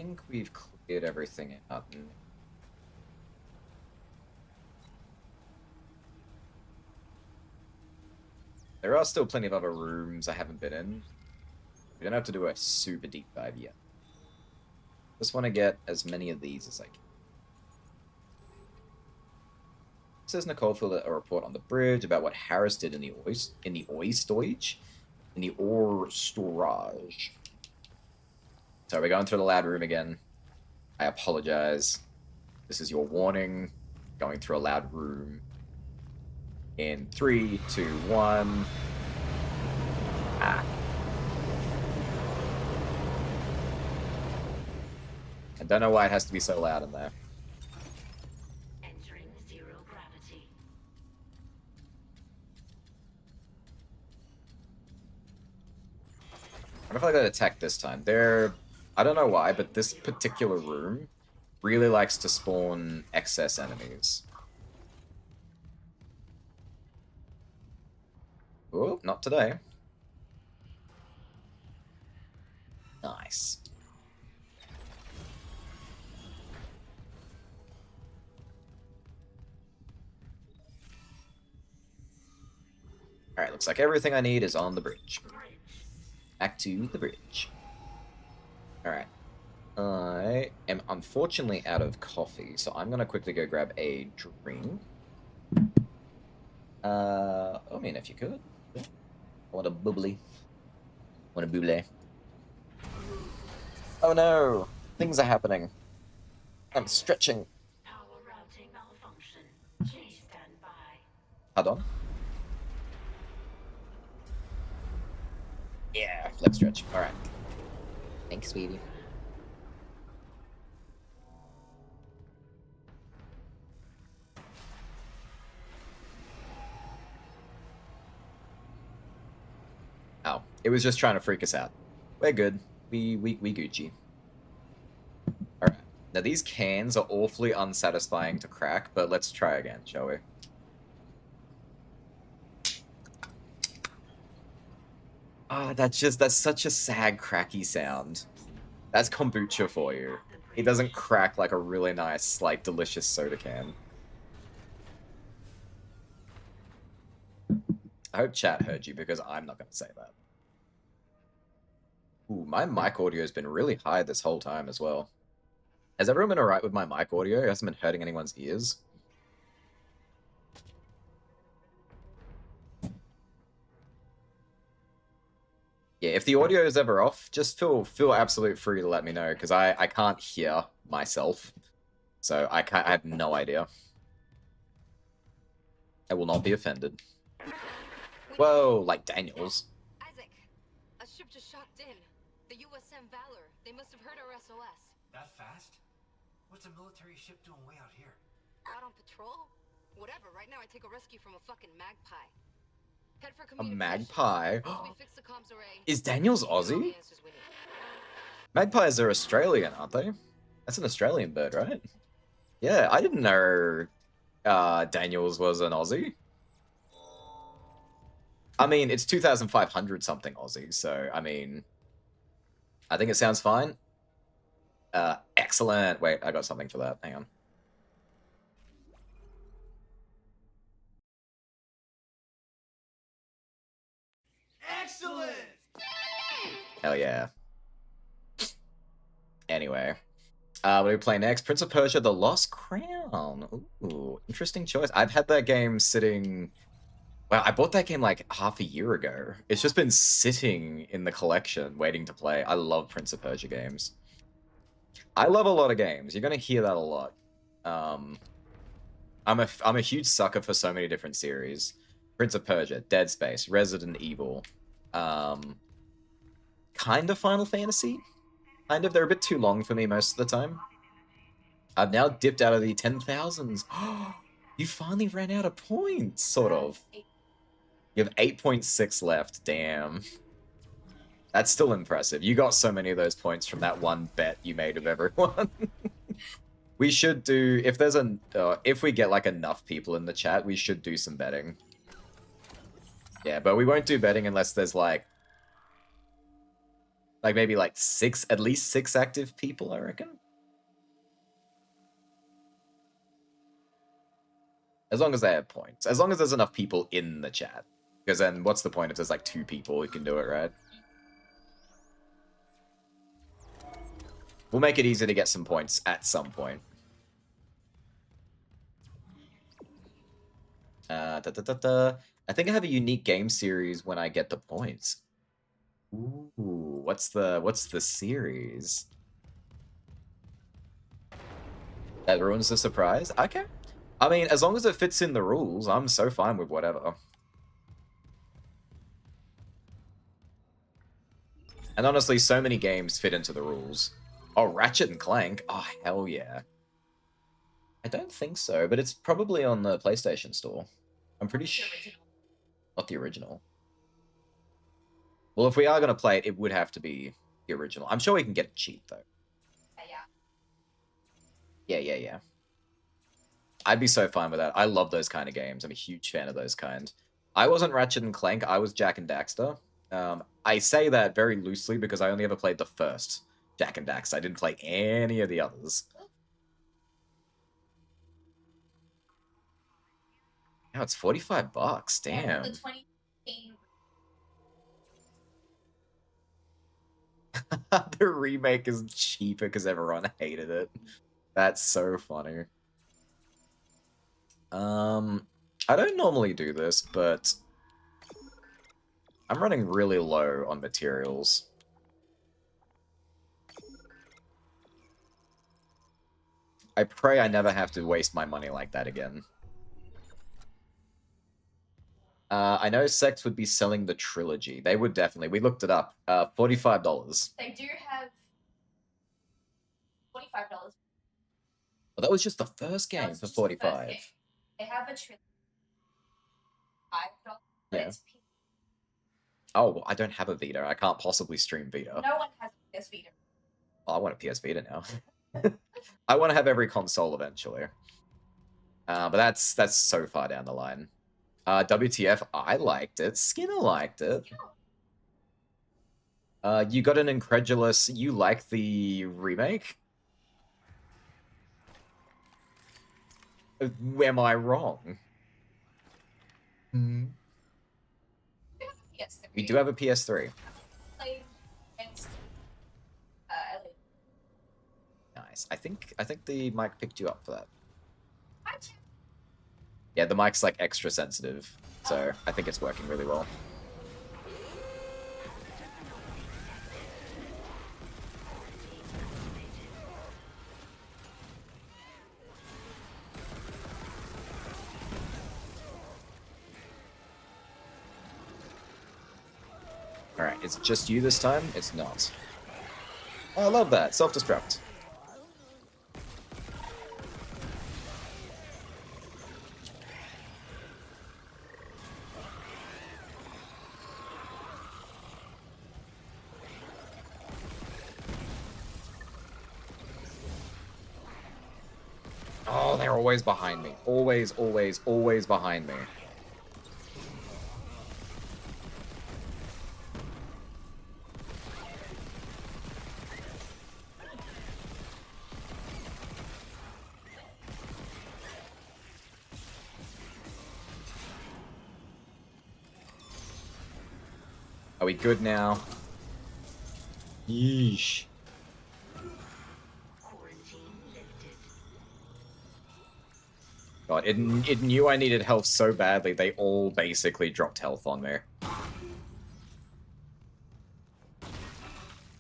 think we've cleared everything out. There are still plenty of other rooms I haven't been in. We don't have to do a super deep dive yet. Just want to get as many of these as I can. Says Nicole filled a report on the bridge about what Harris did in the ore storage. So we're going through the loud room again. I apologize. This is your warning. Going through a loud room. In 3, 2, 1. Ah. I don't know why it has to be so loud in there. Entering zero gravity. I wonder if I got attacked this time. I don't know why, but this particular room really likes to spawn excess enemies. Oh, not today. Nice. Alright, looks like everything I need is on the bridge. Back to the bridge. Alright. I am unfortunately out of coffee, so I'm gonna quickly go grab a drink. I mean, if you could. Yeah. I want a bubbly. Want a bubbly. Oh no! Things are happening. I'm stretching. Power routing malfunction. Please stand by. Pardon? Yeah, leg stretch. Alright. Thanks, sweetie. Oh, it was just trying to freak us out. We're good. We Gucci. Alright. Now these cans are awfully unsatisfying to crack, but let's try again, shall we? Ah, that's such a sad cracky sound. That's kombucha for you. It doesn't crack like a really nice, like, delicious soda can. I hope chat heard you, because I'm not going to say that. Ooh, my mic audio has been really high this whole time as well. Has everyone been alright with my mic audio? It hasn't been hurting anyone's ears? Yeah, if the audio is ever off, just feel absolute free to let me know, because I can't hear myself. So I have no idea. I will not be offended. Whoa, like Daniels. Isaac, a ship just shocked in. The USM Valor. They must have heard our SOS. That fast? What's a military ship doing way out here? Out on patrol? Whatever. Right now I take a rescue from a fucking magpie. Head for A magpie? Once we fix the comms array, Is Daniels Aussie? Magpies are Australian, aren't they? That's an Australian bird, right? Yeah, I didn't know Daniels was an Aussie. I mean, it's 2,500 something Aussie, so, I mean, I think it sounds fine. Excellent. Wait, I got something for that. Hang on. Excellent! Hell yeah. Anyway. What do we play next? Prince of Persia, The Lost Crown. Ooh, interesting choice. I've had that game sitting... Well, I bought that game like half a year ago. It's just been sitting in the collection, waiting to play. I love Prince of Persia games. I love a lot of games. You're gonna hear that a lot. I'm a huge sucker for so many different series. Prince of Persia, Dead Space, Resident Evil, kind of Final Fantasy. Kind of. They're a bit too long for me most of the time. I've now dipped out of the 10,000s. You finally ran out of points, sort of. You have 8.6 left. Damn. That's still impressive. You got so many of those points from that one bet you made of everyone. We should do, if there's if we get like enough people in the chat, we should do some betting. Yeah, but we won't do betting unless there's like Like maybe like at least six active people, I reckon. As long as they have points. As long as there's enough people in the chat. Because then what's the point if there's like 2 people who can do it, right? We'll make it easy to get some points at some point. I think I have a unique game series when I get the points. Ooh, what's the series? That ruins the surprise? Okay. I mean, as long as it fits in the rules, I'm so fine with whatever. And honestly, so many games fit into the rules. Oh, Ratchet and Clank? Oh, hell yeah. I don't think so, but it's probably on the PlayStation Store. I'm pretty sure. Not the original. Well, if we are going to play it, it would have to be the original. I'm sure we can get it cheap, though. Yeah. I'd be so fine with that. I love those kind of games. I'm a huge fan of those kind. I wasn't Ratchet and Clank. I was Jak and Daxter. I say that very loosely because I only ever played the first Jak and Daxter. I didn't play any of the others. Now it's $45. Damn. The 20 The remake is cheaper because everyone hated it. That's so funny. I don't normally do this, but I'm running really low on materials. I pray I never have to waste my money like that again. I know Sex would be selling the trilogy. They would definitely. We looked it up. $45. They do have $45. Well, that was just the first game for $45. They have a trilogy. $5. Yeah. Oh, well, I don't have a Vita. I can't possibly stream Vita. No one has a PS Vita. Oh, I want a PS Vita now. I want to have every console eventually. But that's so far down the line. WTF, I liked it. Skinner liked it. You got an incredulous... You like the remake? Am I wrong? Hmm. We do have a PS3. Nice. I think the mic picked you up for that. Yeah, the mic's like extra sensitive, so I think it's working really well. Alright, it's just you this time? It's not. Oh, I love that. Self-destruct. Oh, they're always behind me. Always behind me. Are we good now? Yeesh. God, it knew I needed health so badly, they all basically dropped health on me.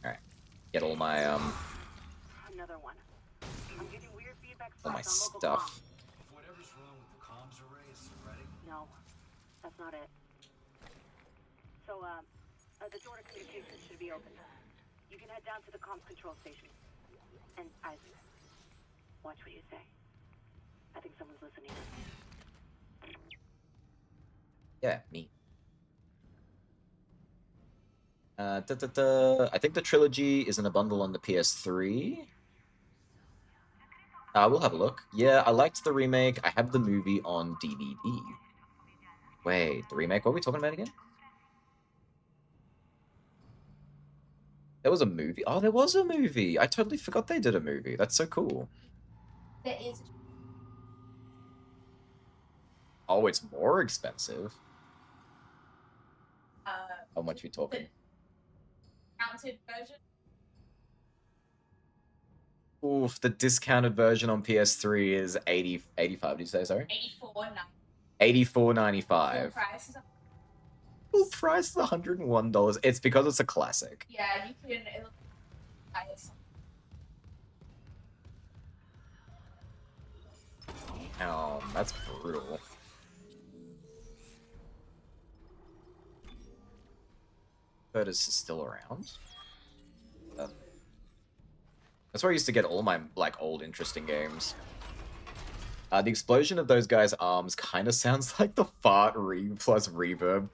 Alright. Get all my, Another one. I'm getting weird feedback all my spots on local stuff. If whatever's wrong with the comms array is ready. No, that's not it. So, the door to communications should be open. You can head down to the comms control station. And Isaac, watch what you say. I think someone's listening. Yeah, me. I think the trilogy is in a bundle on the PS3. We'll have a look. Yeah, I liked the remake. I have the movie on DVD. Wait, the remake? What are we talking about again? There was a movie. Oh, there was a movie. I totally forgot they did a movie. That's so cool. There is. Oh, it's more expensive. Uh, How much are we talking? Counted version. Oof, the discounted version on PS3 is 85, did you say, sorry? $84.95. Price is Full price is $101. It's because it's a classic. yeah, you can. That's brutal. Curtis is still around. That's where I used to get all my like old interesting games. The explosion of those guys' arms kind of sounds like the fart plus reverb.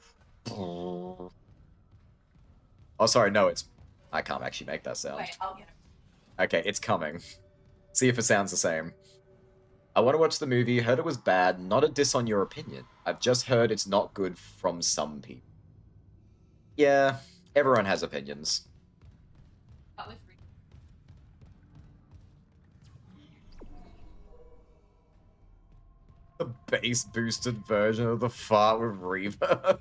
Oh, sorry, no, it's... I can't actually make that sound. Wait, I'll get it. Okay, it's coming. See if it sounds the same. I want to watch the movie, heard it was bad, not a diss on your opinion. I've just heard it's not good from some people. Yeah, everyone has opinions. The bass-boosted version of the fart with reverb.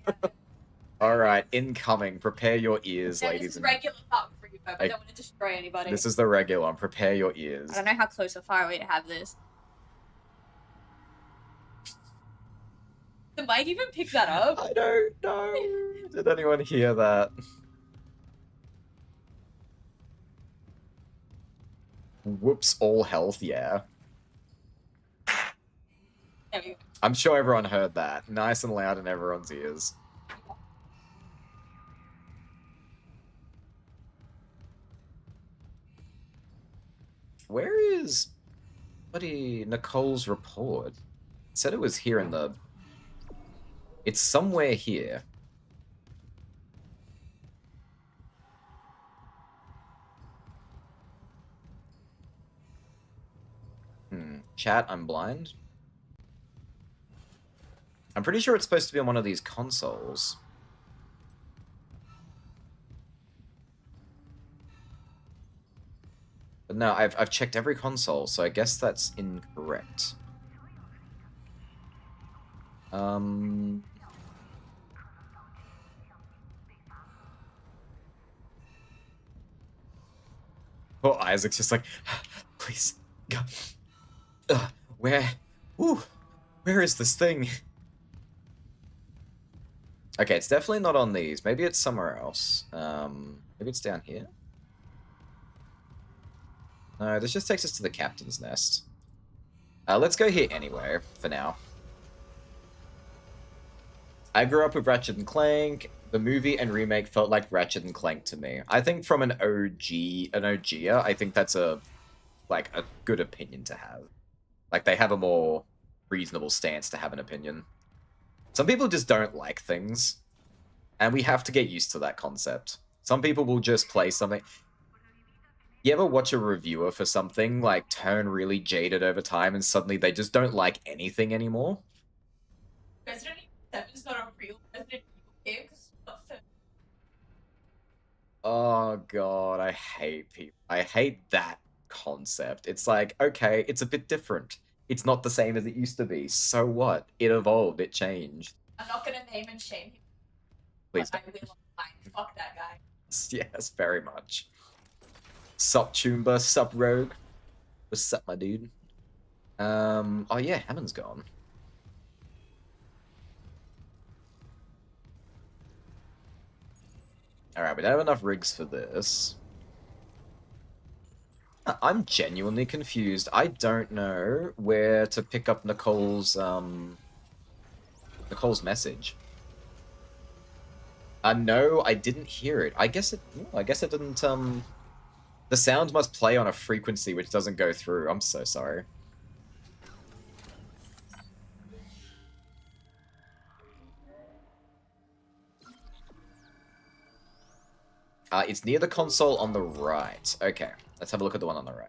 Alright, incoming. Prepare your ears, Yeah, ladies this is and... regular fart with reverb. I don't want to destroy anybody. This is the regular one. Prepare your ears. I don't know how close or far away to have this. The mic even pick that up? I don't know. Did anyone hear that? Whoops, all health, yeah. There we go. I'm sure everyone heard that. Nice and loud in everyone's ears. Where is... Buddy, Nicole's report? It said it was here in the... It's somewhere here. Chat, I'm blind. I'm pretty sure it's supposed to be on one of these consoles. But no, I've checked every console, so I guess that's incorrect. Oh, Isaac's just like, please, go. Where? Ooh, where is this thing? Okay, it's definitely not on these. Maybe it's somewhere else. Maybe it's down here? No, this just takes us to the captain's nest. Let's go here anyway, for now. I grew up with Ratchet and Clank. The movie and remake felt like Ratchet and Clank to me. I think from an OGer, I think that's a good opinion to have. Like, they have a more reasonable stance to have an opinion. Some people just don't like things, and we have to get used to that concept. Some people will just play something... You ever watch a reviewer for something, like, turn really jaded over time, and suddenly they just don't like anything anymore? Resident Evil 7 is not a real Resident Evil game, because it's not fair. Oh god, I hate people. I hate that concept. It's like, okay, it's a bit different. It's not the same as it used to be. So what? It evolved, it changed. I'm not gonna name and shame him. Please But I will online. Fuck that guy. Yes, very much. Sup, Choomba, sup, Rogue. What's up, my dude? Oh yeah, Hammond's gone. Alright, we don't have enough rigs for this. I'm genuinely confused. I don't know where to pick up Nicole's message. No, I didn't hear it. I guess it didn't, the sound must play on a frequency which doesn't go through. I'm so sorry. It's near the console on the right. Okay, let's have a look at the one on the right.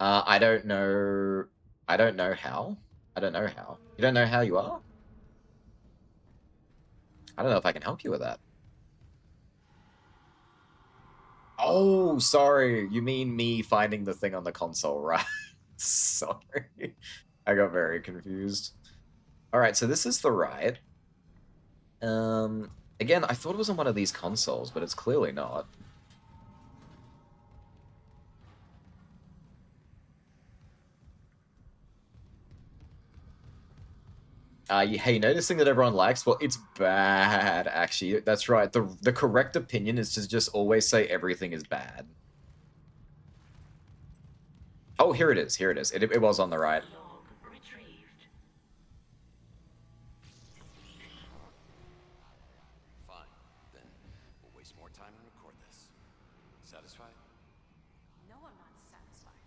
I don't know how. I don't know how. You don't know how you are? I don't know if I can help you with that. Oh, sorry. You mean me finding the thing on the console, right? Sorry. I got very confused. Alright, so this is the right. Again, I thought it was on one of these consoles, but it's clearly not. Hey, noticing that everyone likes? Well, it's bad, actually. That's right. The correct opinion is to just always say everything is bad. Oh, here it is. Here it is. It was on the right. Fine. Then we'll waste more time and record this. Satisfied? No, I'm not satisfied.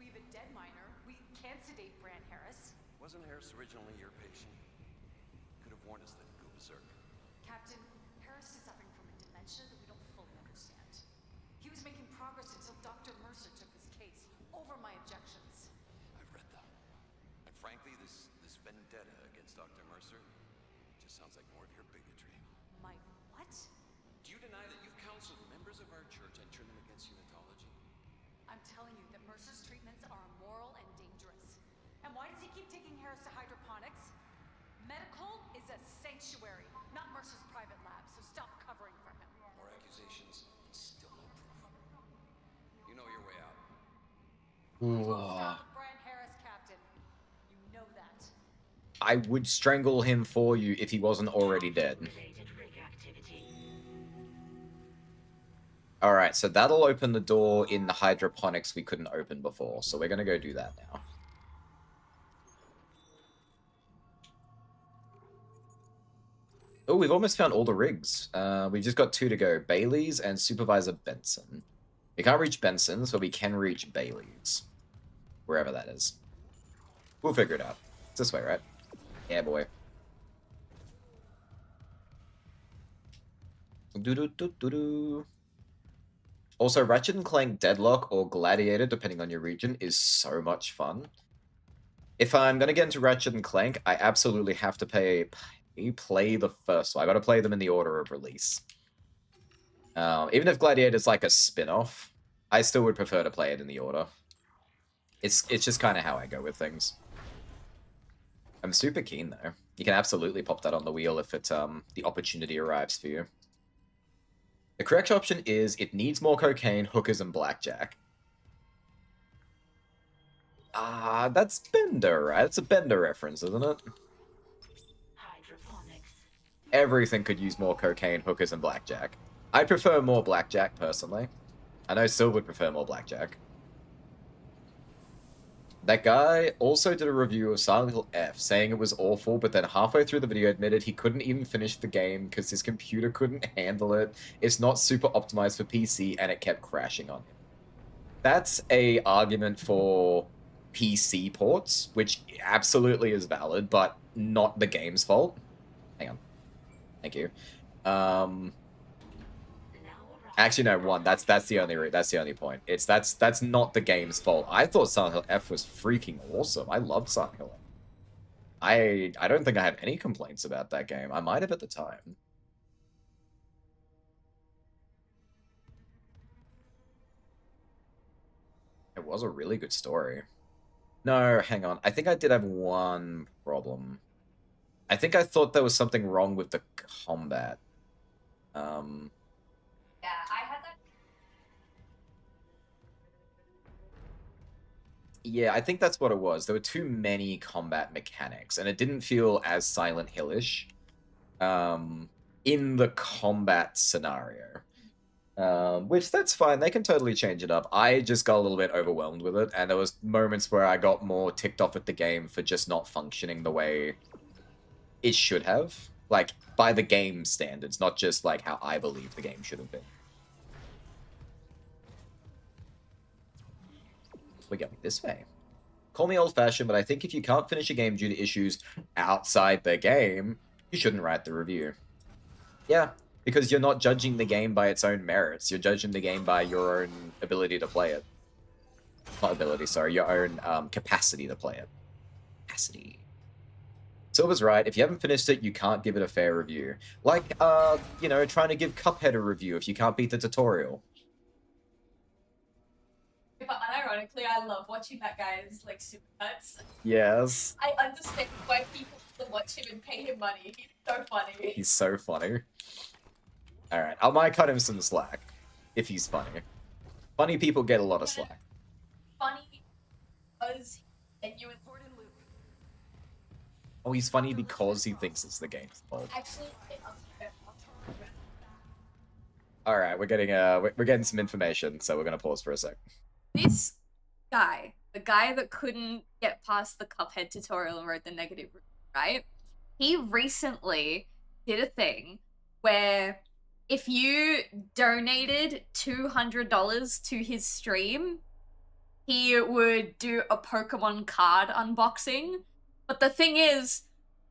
We have a dead minor. We can't sedate Bran Harris. Wasn't Harris originally your patient? Could have warned us that he'd go berserk. Captain, Harris is suffering from a dementia that we don't fully understand. He was making progress until Dr. Mercer took his case over my objections. I've read them. And frankly, this vendetta against Dr. Mercer just sounds like more of your bigotry. My what? Do you deny that you've counseled members of our church and turned them against unitology? I'm telling you that Mercer's treatments are immoral and dangerous. And why does he keep taking Harris to hydroponics? Medical is a sanctuary, not Mercer's private lab, so stop covering for him. More accusations, and still no proof. You know your way out. Stop Bran Harris, Captain. You know that. I would strangle him for you if he wasn't already dead. Alright, so that'll open the door in the hydroponics we couldn't open before, so we're gonna go do that now. Oh, we've almost found all the rigs. We've just got 2 to go. Bailey's and Supervisor Benson. We can't reach Benson's, but we can reach Bailey's. Wherever that is. We'll figure it out. It's this way, right? Yeah, boy. Do-do-do-do-do. Also, Ratchet & Clank Deadlock or Gladiator, depending on your region, is so much fun. If I'm going to get into Ratchet & Clank, I absolutely have to play the first one. I got to play them in the order of release. Even if Gladiator's like a spin-off, I still would prefer to play it in the order. It's just kind of how I go with things. I'm super keen, though. You can absolutely pop that on the wheel if the opportunity arrives for you. The correct option is it needs more cocaine, hookers, and blackjack. That's Bender, right? It's a Bender reference, isn't it? Everything could use more cocaine, hookers, and blackjack. I prefer more blackjack, personally. I know Sil would prefer more blackjack. That guy also did a review of Silent Hill F, saying it was awful, but then halfway through the video admitted he couldn't even finish the game because his computer couldn't handle it. It's not super optimized for PC, and it kept crashing on him. That's a argument for PC ports, which absolutely is valid, but not the game's fault. Hang on. Thank you. Actually, no. One. That's the only point. That's not the game's fault. I thought Silent Hill F was freaking awesome. I loved Silent Hill F. I don't think I have any complaints about that game. I might have at the time. It was a really good story. No, hang on. I think I did have one problem. I think I thought there was something wrong with the combat. Yeah, I had that. Yeah, I think that's what it was. There were too many combat mechanics, and it didn't feel as Silent Hill-ish in the combat scenario. Which, that's fine. They can totally change it up. I just got a little bit overwhelmed with it, and there was moments where I got more ticked off at the game for just not functioning the way it should have. Like, by the game standards, not just like how I believe the game should have been. We're going this way. Call me old-fashioned, but I think if you can't finish a game due to issues outside the game, you shouldn't write the review. Yeah, because you're not judging the game by its own merits. You're judging the game by your own ability to play it. Not ability, sorry. Your own capacity to play it. Capacity. Silver's right. If you haven't finished it, you can't give it a fair review. Like, you know, trying to give Cuphead a review if you can't beat the tutorial. unironically, I love watching that guy's like supercuts. Yes. I understand why people watch him and pay him money. He's so funny. He's so funny. Alright, I might cut him some slack. If he's funny. Funny people get a lot of slack. Funny because genuine. Oh, he's funny because he thinks it's the game's fault. Actually, Alright, we're getting some information, so we're gonna pause for a sec. This guy, the guy that couldn't get past the Cuphead tutorial and wrote the negative review, right? He recently did a thing where if you donated $200 to his stream, he would do a Pokemon card unboxing. But the thing is,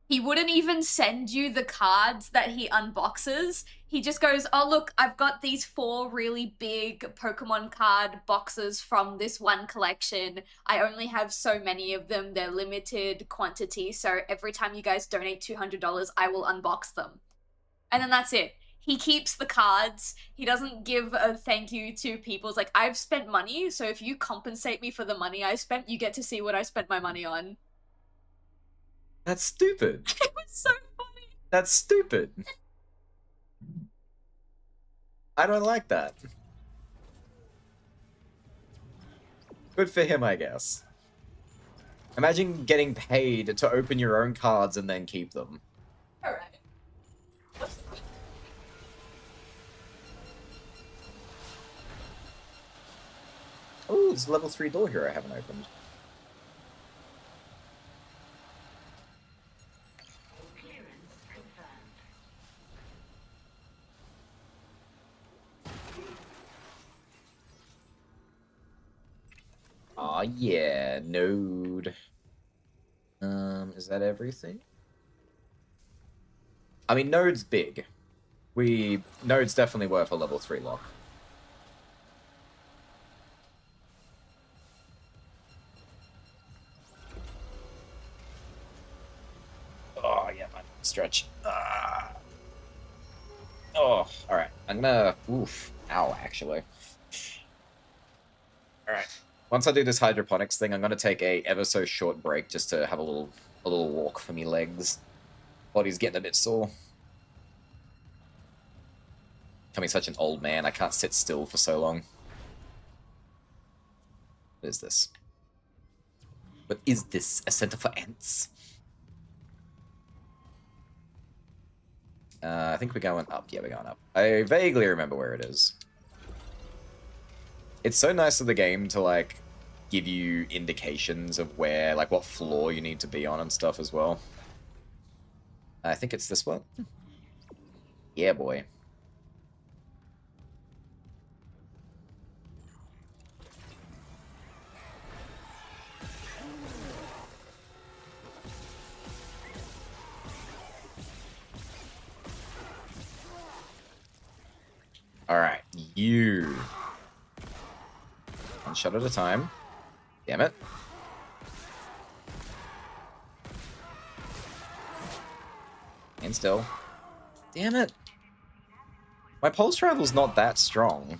he wouldn't even send you the cards that he unboxes. He just goes, oh look, I've got these 4 really big Pokemon card boxes from this one collection. I only have so many of them. They're limited quantity. So every time you guys donate $200, I will unbox them. And then that's it. He keeps the cards. He doesn't give a thank you to people. It's like, I've spent money, so if you compensate me for the money I spent, you get to see what I spent my money on. That's stupid. It was so funny. That's stupid. I don't like that. Good for him, I guess. Imagine getting paid to open your own cards and then keep them. Alright. Oh, there's a level 3 door here I haven't opened. Aw, yeah, node. Is that everything? I mean, node's big. Node's definitely worth a level 3 lock. Oh, yeah, man. Stretch. Ah. Oh, alright. I'm gonna... Oof. Ow, actually. Alright. Once I do this hydroponics thing, I'm gonna take a ever so short break just to have a little walk for me legs. Body's getting a bit sore. Becoming such an old man, I can't sit still for so long. What is this? What is this? A center for ants? I think we're going up. Yeah, we're going up. I vaguely remember where it is. It's so nice of the game to, like, give you indications of where, like, what floor you need to be on and stuff as well. I think it's this one. Yeah, boy. Alright, you. One shot at a time. Damn it. And still. Damn it. My pulse travel's not that strong.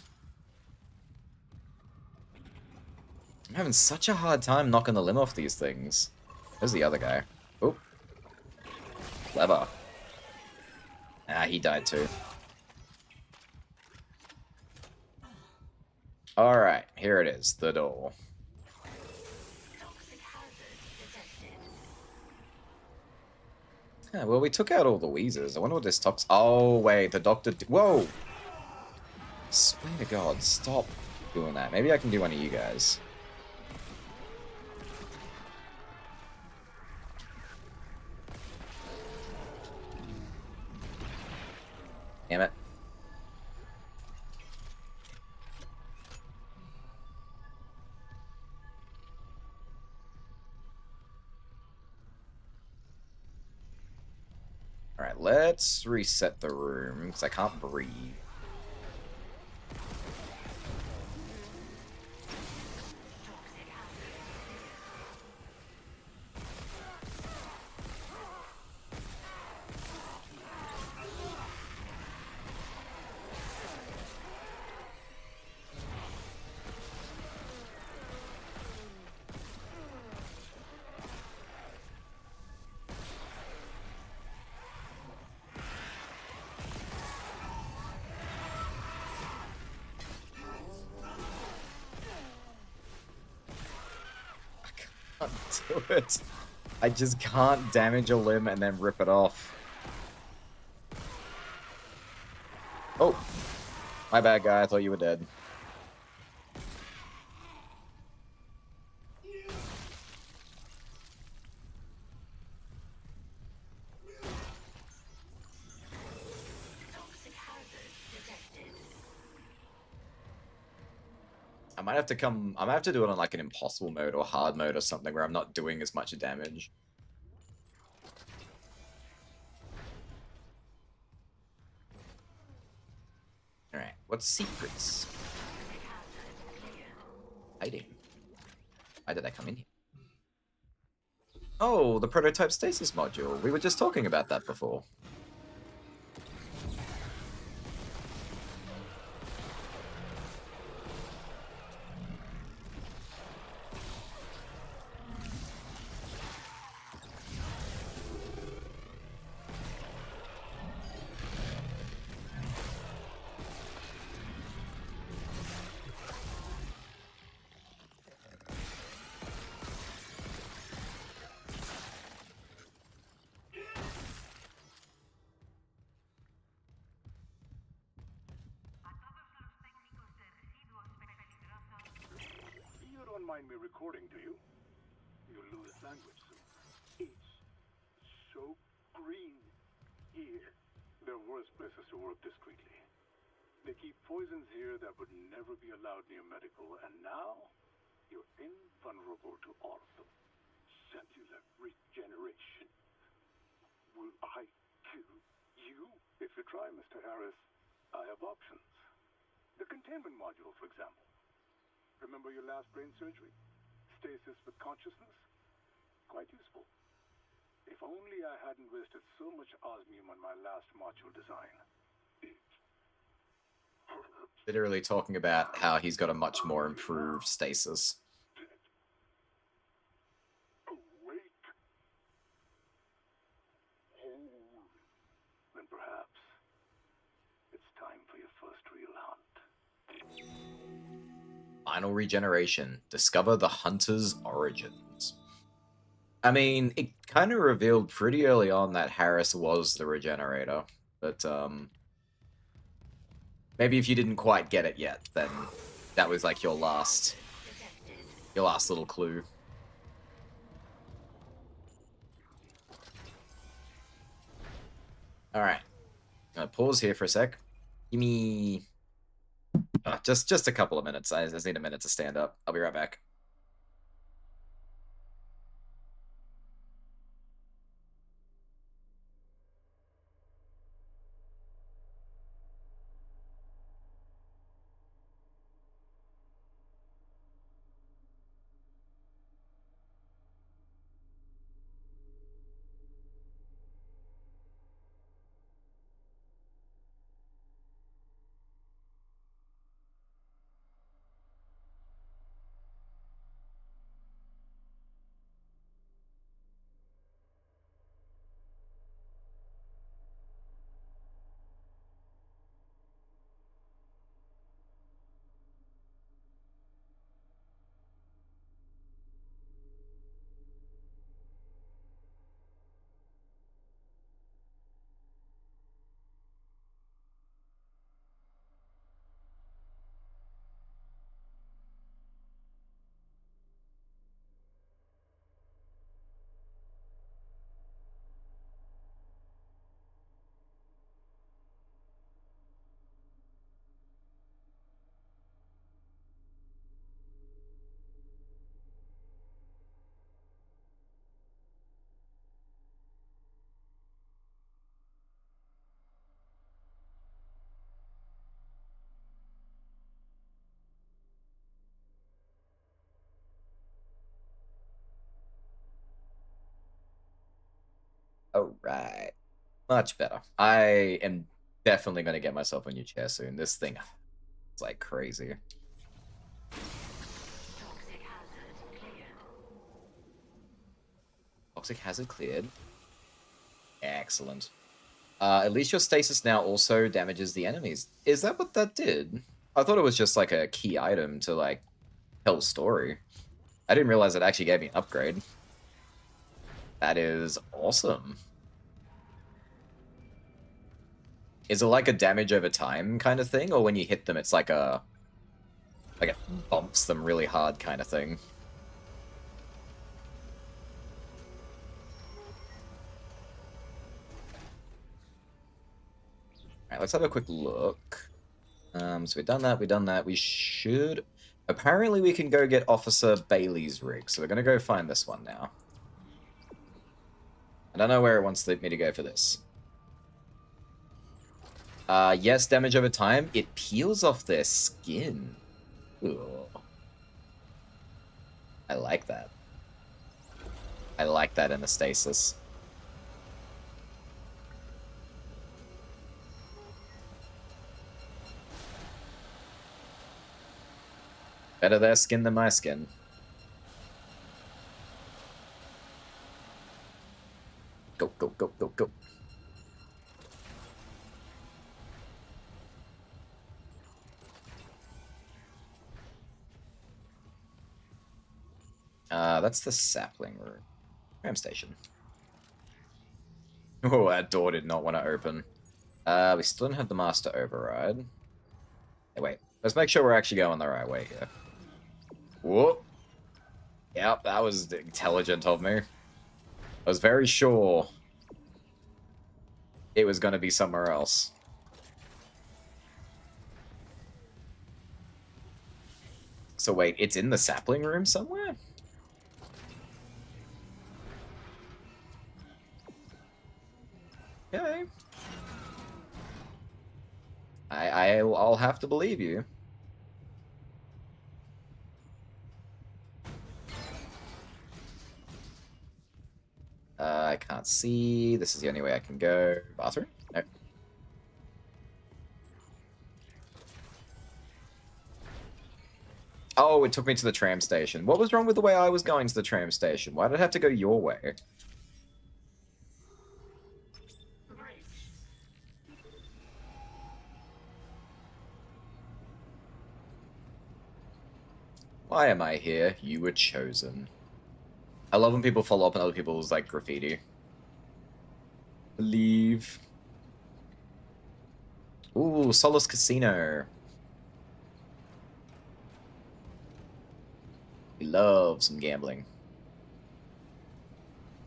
I'm having such a hard time knocking the limb off these things. There's the other guy. Oh. Clever. Ah, he died too. Alright, here it is, the door. Yeah, well, we took out all the wheezers. I wonder what this tox... Oh, wait, the doctor... Whoa! Swear to God, stop doing that. Maybe I can do one of you guys. Damn it. Alright, let's reset the room, because I can't breathe. do it. I just can't damage a limb and then rip it off. Oh. My bad, guy. I thought you were dead. I might have to do it on like an impossible mode or hard mode or something where I'm not doing as much damage. Alright, what's secrets? Hiding. Why did I come in here? Oh, the prototype stasis module. We were just talking about that before. You don't mind me recording, do you? You'll lose language soon. It's so green here. There are worse places to work discreetly. They keep poisons here that would never be allowed near medical, and now you're invulnerable to all of them. Cellular regeneration. Will I kill you? If you try, Mr. Harris, I have options. The containment module, for example. Remember your last brain surgery? Stasis with consciousness? Quite useful. If only I hadn't wasted so much osmium on my last module design. Literally talking about how he's got a much more improved stasis. Awake. Whole. Then perhaps it's time for your first real hunt. Final regeneration. Discover the hunter's origins. I mean, it kind of revealed pretty early on that Harris was the regenerator, but maybe if you didn't quite get it yet, then that was like your last little clue. All right, gonna pause here for a sec. Give me just a couple of minutes. I just need a minute to stand up. I'll be right back. All right. Much better. I am definitely going to get myself a new chair soon. This thing is like crazy. Toxic hazard cleared. Excellent. At least your stasis now also damages the enemies. Is that what that did? I thought it was just like a key item to like tell a story. I didn't realize it actually gave me an upgrade. That is awesome. Is it like a damage over time kind of thing, or when you hit them, it's like a it bumps them really hard kind of thing? Alright, let's have a quick look. So we've done that. We should... Apparently we can go get Officer Bailey's rig, so we're going to go find this one now. I don't know where it wants me to go for this. Yes, damage over time. It peels off their skin. Ooh. I like that. I like that in a stasis. Better their skin than my skin. Go, go, go, go, go. That's the sapling room. Tram station. Oh, that door did not want to open. We still don't have the master override. Hey, wait. Let's make sure we're actually going the right way here. Whoop. Yep, that was intelligent of me. I was very sure it was going to be somewhere else. So wait, it's in the sapling room somewhere? Okay. I'll have to believe you. I can't see. This is the only way I can go. Bathroom? No. Oh, it took me to the tram station. What was wrong with the way I was going to the tram station? Why did I have to go your way? Why am I here? You were chosen. I love when people follow up on other people's, like, graffiti. Believe. Ooh, Solace Casino. We love some gambling.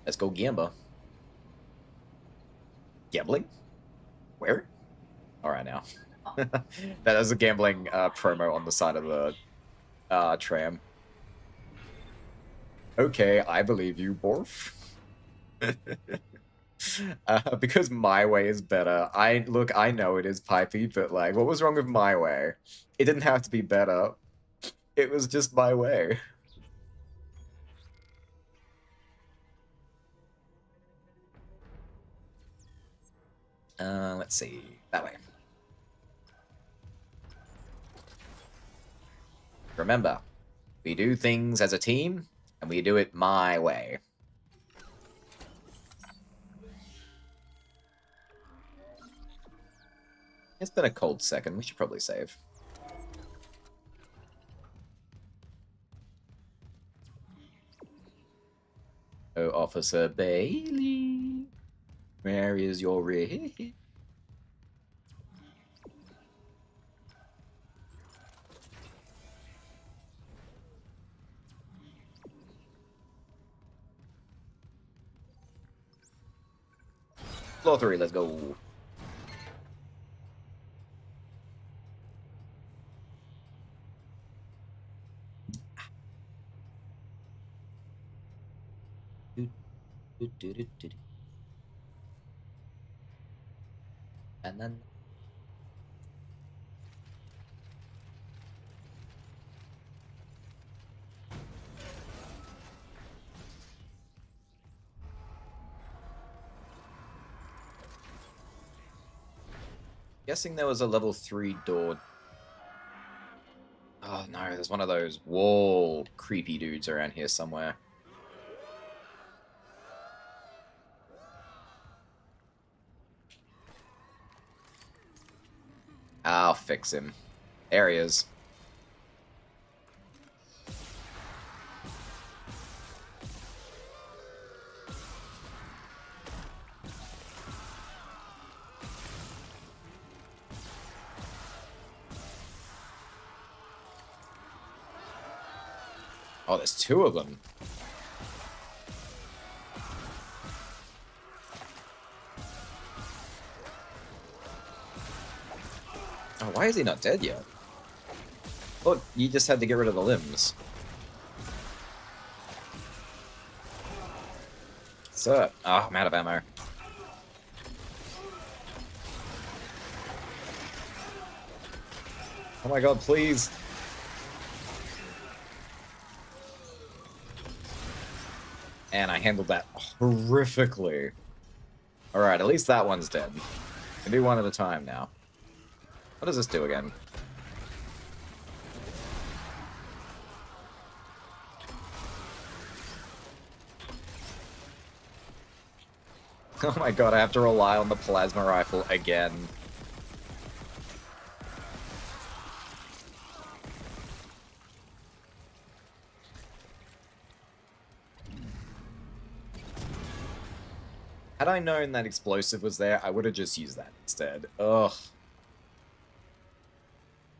Let's go gamble. Gambling? Where? Alright now. That is a gambling promo on the side of the tram. Okay, I believe you, Borf. Because my way is better. I know it is pipey, but like, what was wrong with my way? It didn't have to be better. It was just my way. Let's see. That way. Remember, we do things as a team, and we do it my way. It's been a cold second. We should probably save. Oh, Officer Bailey, where is your rig? Floor 3, let's go. And then guessing there was a level 3 door. Oh no, there's one of those wall creepy dudes around here somewhere. I'll fix him. There he is. Oh, there's two of them. Oh, why is he not dead yet? Look, you just had to get rid of the limbs. So, oh, I'm out of ammo. Oh my god, please. And I handled that horrifically. Alright, at least that one's dead. I can do one at a time now. What does this do again? Oh my god, I have to rely on the plasma rifle again. Had I known that explosive was there, I would have just used that instead. Ugh.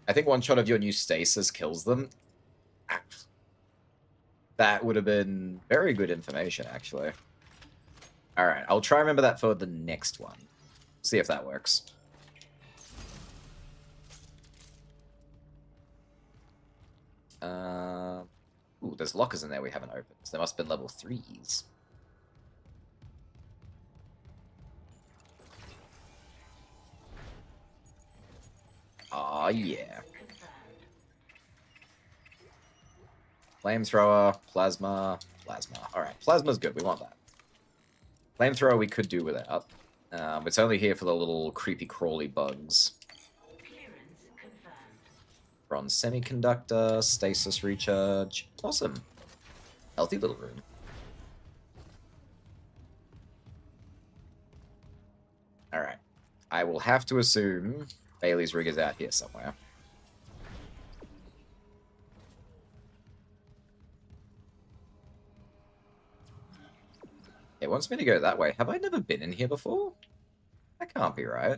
I think one shot of your new stasis kills them. Ah. That would have been very good information, actually. Alright, I'll try and remember that for the next one. See if that works. Ooh, there's lockers in there we haven't opened. So there must have been level 3s. Aw, yeah. Flamethrower, plasma, plasma. Alright, plasma's good, we want that. Flamethrower we could do without. It's only here for the little creepy crawly bugs. Bronze semiconductor, stasis recharge. Awesome. Healthy little room. Alright. I will have to assume Bailey's rig is out here somewhere. It wants me to go that way. Have I never been in here before? That can't be right.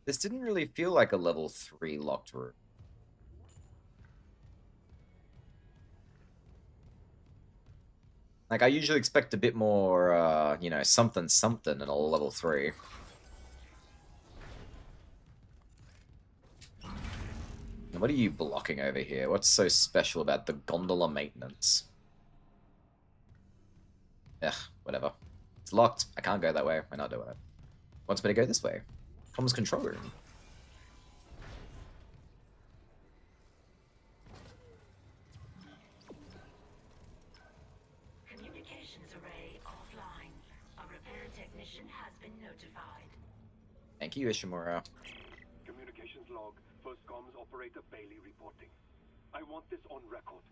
This didn't really feel like a level 3 locked room. Like, I usually expect a bit more, you know, something in a level 3. And what are you blocking over here? What's so special about the gondola maintenance? Ugh, whatever. It's locked. I can't go that way. We're not doing it. Wants me to go this way. Comms control room. Communications array offline. A repair technician has been notified. Thank you, Ishimura. Communications log. First comms operator Bailey reporting. I want this on record.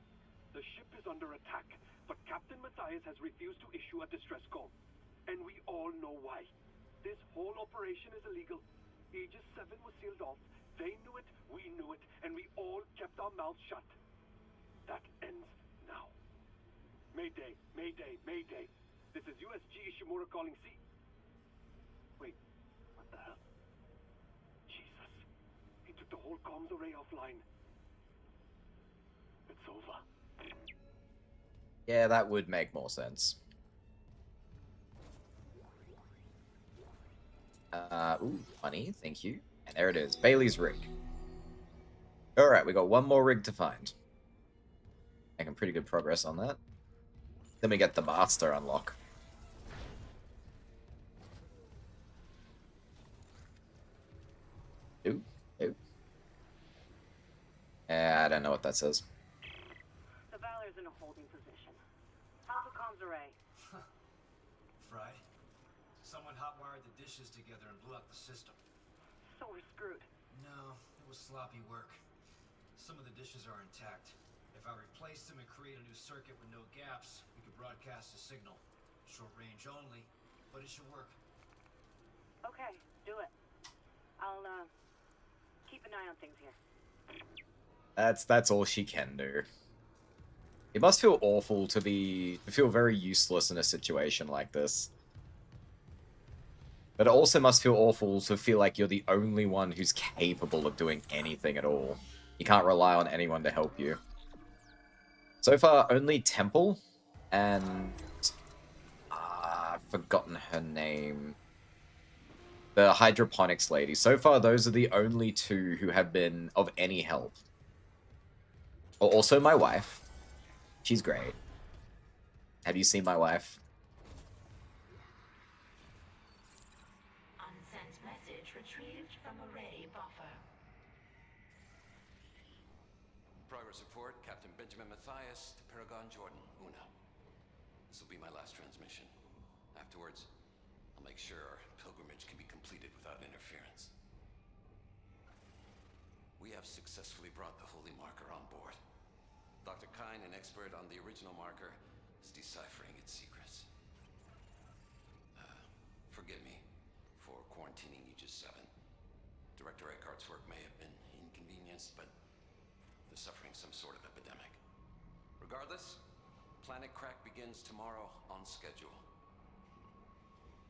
The ship is under attack, but Captain Matthias has refused to issue a distress call. And we all know why. This whole operation is illegal. Aegis 7 was sealed off. They knew it, we knew it, and we all kept our mouths shut. That ends now. Mayday, Mayday, Mayday. This is USG Ishimura calling C. Wait, what the hell? Jesus. He took the whole comms array offline. It's over. Yeah, that would make more sense. Ooh, money, thank you. And there it is, Bailey's rig. Alright, we got one more rig to find. Making pretty good progress on that. Then we get the master unlock. Ooh, ooh. I don't know what that says. The Valor's in a holding position. Alpha comms array. Fried? Someone hotwired the dishes together and blew out the system. So we're screwed. No, it was sloppy work. Some of the dishes are intact. If I replace them and create a new circuit with no gaps, we could broadcast a signal. Short range only, but it should work. Okay, do it. I'll, keep an eye on things here. That's all she can do. It must feel awful to feel very useless in a situation like this. But it also must feel awful to feel like you're the only one who's capable of doing anything at all. You can't rely on anyone to help you. So far, only Temple and... I've forgotten her name. The hydroponics lady. So far, those are the only two who have been of any help. Also, my wife. She's great. Have you seen my wife? Unsent message retrieved from array buffer. Progress report, Captain Benjamin Mathias to Paragon Jordan, Una. This will be my last transmission. Afterwards, I'll make sure our pilgrimage can be completed without interference. We have successfully brought the Holy Marker on board. Dr. Kyne, an expert on the original marker, is deciphering its secrets. Forgive me for quarantining Aegis 7. Director Eckhart's work may have been inconvenienced, but they're suffering some sort of epidemic. Regardless, Planet Crack begins tomorrow on schedule.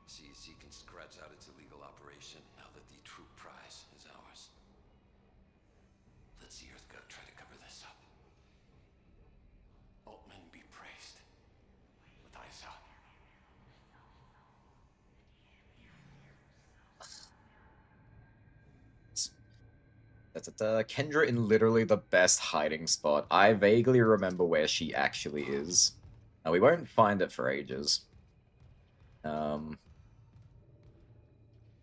CEC can scratch out its illegal operation now that the true prize is ours. Let's see EarthGov try to cover this up. Altman be praised. Matthias out. Kendra in literally the best hiding spot. I vaguely remember where she actually is. Now, we won't find it for ages.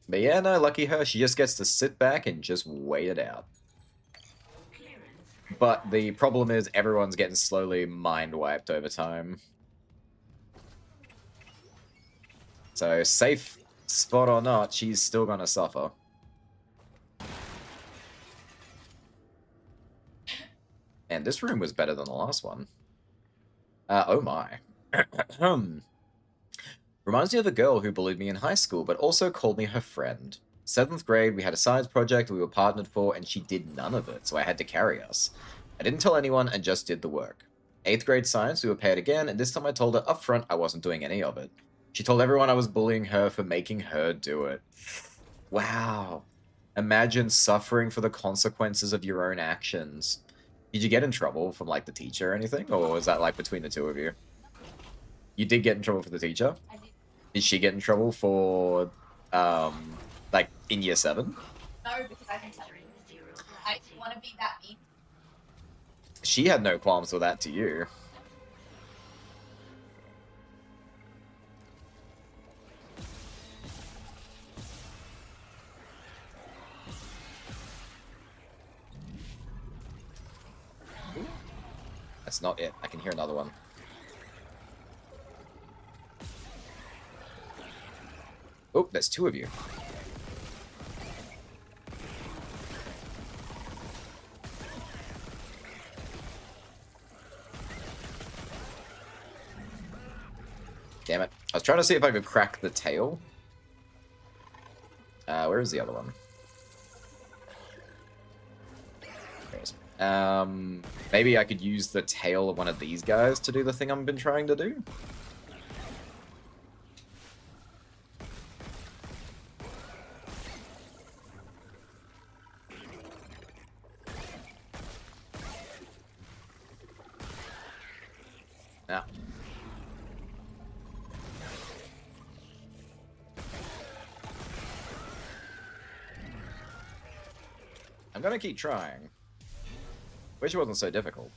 But yeah, no, lucky her. She just gets to sit back and just wait it out. But the problem is everyone's getting slowly mind-wiped over time. So, safe spot or not, she's still gonna suffer. And this room was better than the last one. Oh my. Reminds me of a girl who bullied me in high school, but also called me her friend. 7th grade, we had a science project we were partnered for, and she did none of it, so I had to carry us. I didn't tell anyone and just did the work. 8th grade science, we were paired again, and this time I told her up front I wasn't doing any of it. She told everyone I was bullying her for making her do it. Wow. Imagine suffering for the consequences of your own actions. Did you get in trouble from, like, the teacher or anything? Or was that, like, between the two of you? You did get in trouble for the teacher? I did. Did she get in trouble for, like, in year 7? No, because I can tell you. I want to be that mean. She had no qualms with that to you. That's not it. I can hear another one. Oh, there's 2 of you. Damn it. I was trying to see if I could crack the tail. Where is the other one? There it is. Maybe I could use the tail of one of these guys to do the thing I've been trying to do? Now. I'm gonna keep trying. Wish it wasn't so difficult.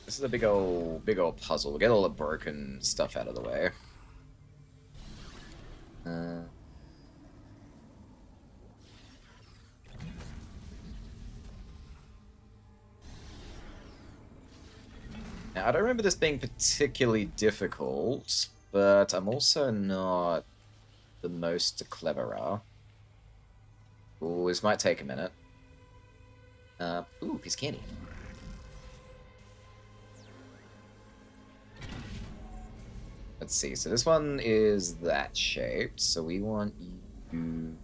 This is a big old puzzle. We'll get all the broken stuff out of the way. Now, I don't remember this being particularly difficult, but I'm also not the most cleverer. Ooh, this might take a minute. Ooh, piece of candy. Let's see. So this one is that shaped. So we want you.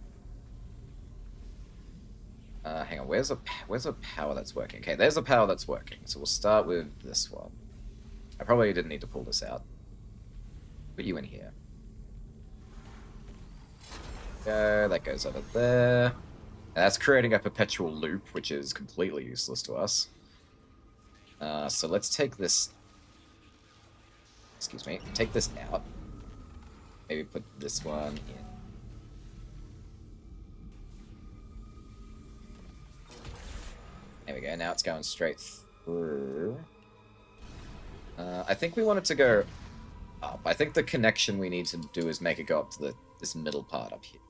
Hang on. Where's a power that's working? Okay, there's a power that's working. So we'll start with this one. I probably didn't need to pull this out. Put you in here. Go. That goes over there. And that's creating a perpetual loop, which is completely useless to us. So let's take this. Excuse me. Take this out. Maybe put this one in. There we go. Now it's going straight through. I think we want it to go up. I think the connection we need to do is make it go up to this middle part up here.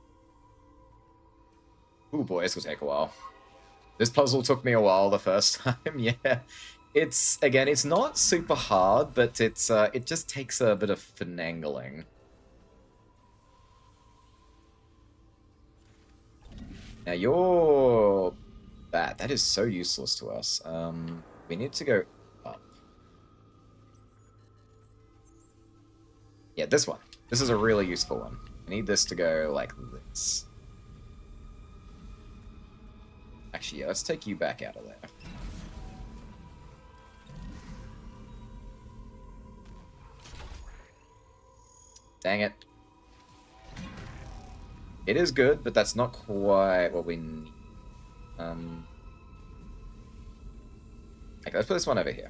Ooh, boy, this will take a while. This puzzle took me a while the first time, yeah. It's not super hard, but it just takes a bit of finagling. Now you're bad. That is so useless to us. We need to go up. Yeah, this one. This is a really useful one. I need this to go like this. Actually, yeah, let's take you back out of there. Dang it. It is good, but that's not quite what we need. Okay, let's put this one over here.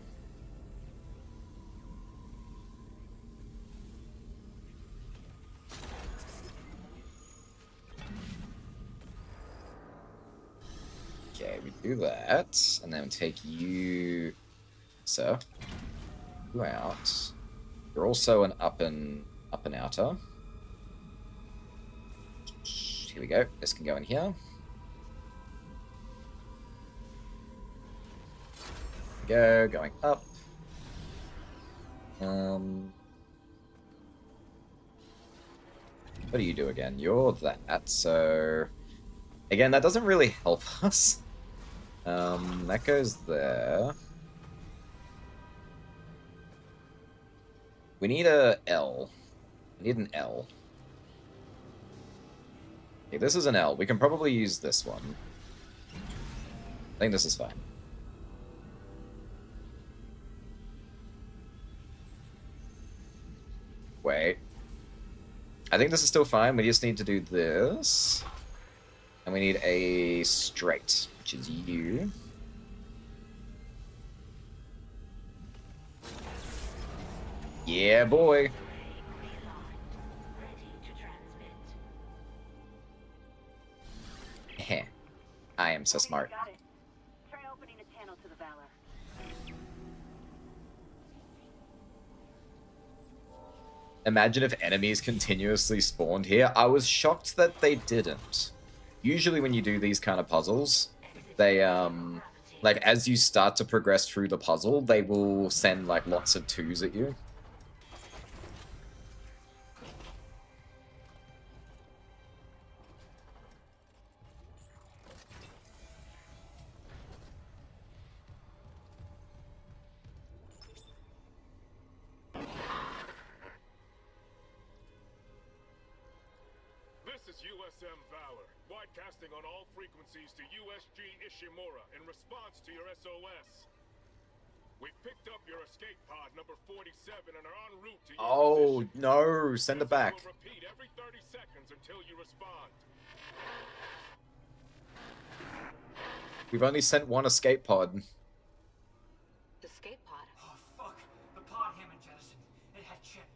Okay, we do that, and then take you, sir, you out. You're also an up and outer. Here we go. This can go in here. Go, going up. What do you do again? You're that, so... Again, that doesn't really help us. That goes there. We need a L. We need an L. Okay, this is an L. We can probably use this one. I think this is fine. Wait. I think this is still fine. We just need to do this. And we need a straight, which is you. Yeah, boy. Heh. I am so smart. Got it. Try opening a channel to the Valor. Imagine if enemies continuously spawned here. I was shocked that they didn't. Usually when you do these kind of puzzles, they, like, as you start to progress through the puzzle, they will send, like, lots of 2s at you. This is USM Valor, broadcasting on all frequencies to USG Ishimura in response to your SOS. We've picked up your escape pod number 47 and are en route to your Oh, position. no. Send it back. We'll repeat every 30 seconds until you respond. We've only sent one escape pod. Escape pod? Oh, fuck. The pod Hammond jettisoned. It had Chip.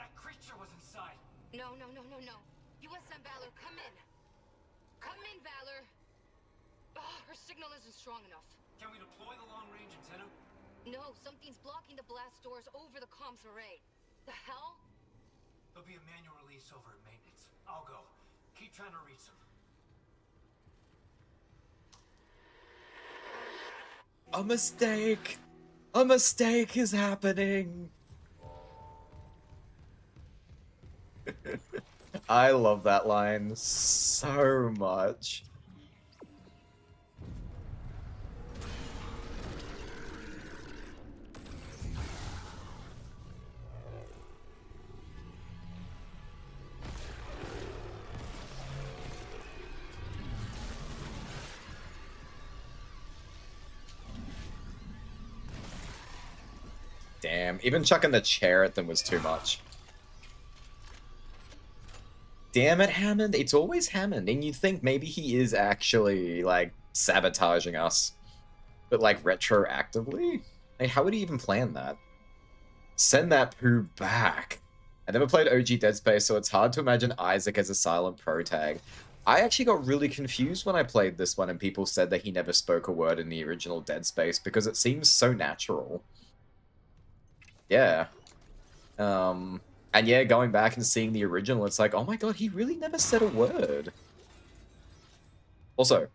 That creature was inside. No. USM Valor, come in. Come in, Valor. Oh, her signal isn't strong enough. Can we deploy the long-range antenna? No, something's blocking the blast doors over the comms array. The hell? There'll be a manual release over at maintenance. I'll go. Keep trying to reach them. A mistake! A mistake is happening! I love that line so much. Damn, even chucking the chair at them was too much. Damn it, Hammond. It's always Hammond, and you'd think maybe he is actually, like, sabotaging us. But, like, retroactively? Like, how would he even plan that? Send that poo back. I never played OG Dead Space, so it's hard to imagine Isaac as a silent pro tag. I actually got really confused when I played this one and people said that he never spoke a word in the original Dead Space because it seems so natural. Yeah. And yeah, going back and seeing the original, it's like, oh my god, he really never said a word. Also,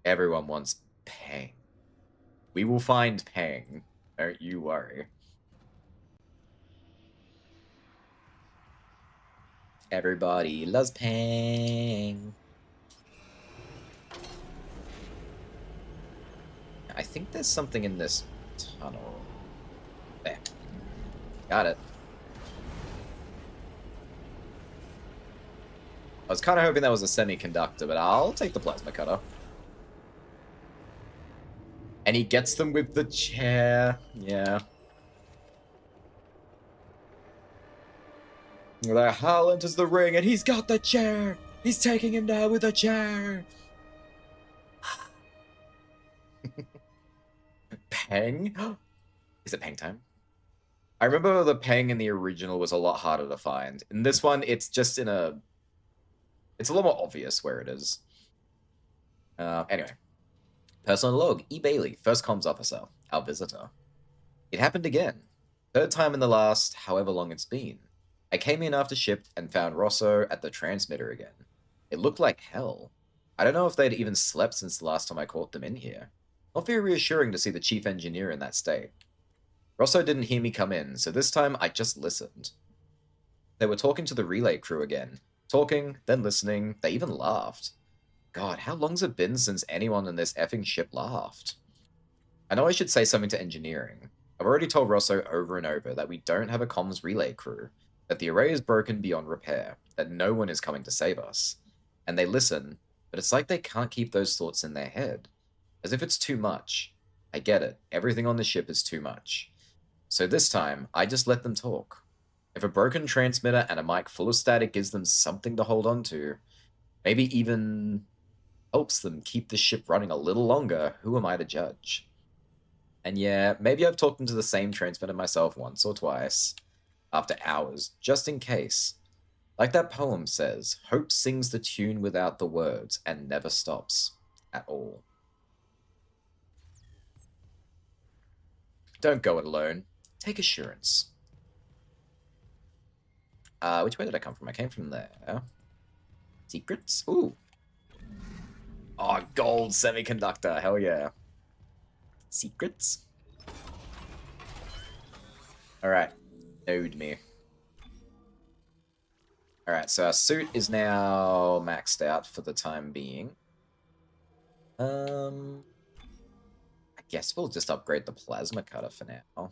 everyone wants Pang. We will find Pang. Don't you worry. Everybody loves Pang. I think there's something in this tunnel. There. Got it. I was kind of hoping that was a semiconductor, but I'll take the plasma cutter. And he gets them with the chair. Yeah. The Hal enters the ring and he's got the chair. He's taking him down with a chair. Pang? Is it Pang time? I remember the Pang in the original was a lot harder to find. In this one, it's just in a... It's a little more obvious where it is. Anyway. Personal log, E. Bailey, first comms officer, our visitor. It happened again. Third time in the last however long it's been. I came in after shift and found Rosso at the transmitter again. It looked like hell. I don't know if they'd even slept since the last time I caught them in here. Not very reassuring to see the chief engineer in that state. Rosso didn't hear me come in, so this time I just listened. They were talking to the relay crew again. Talking, then listening, they even laughed. God, how long's it been since anyone in this effing ship laughed? I know I should say something to engineering. I've already told Rosso over and over that we don't have a comms relay crew, that the array is broken beyond repair, that no one is coming to save us. And they listen, but it's like they can't keep those thoughts in their head. As if it's too much. I get it, everything on the ship is too much. So this time, I just let them talk. If a broken transmitter and a mic full of static gives them something to hold on to, maybe even helps them keep the ship running a little longer, who am I to judge? And yeah, maybe I've talked into the same transmitter myself once or twice, after hours, just in case. Like that poem says, hope sings the tune without the words and never stops at all. Don't go it alone. Take assurance. Which way did I come from? I came from there. Secrets? Ooh. Oh, gold semiconductor. Hell yeah. Secrets? Alright. Node me. Alright, so our suit is now maxed out for the time being. I guess we'll just upgrade the plasma cutter for now.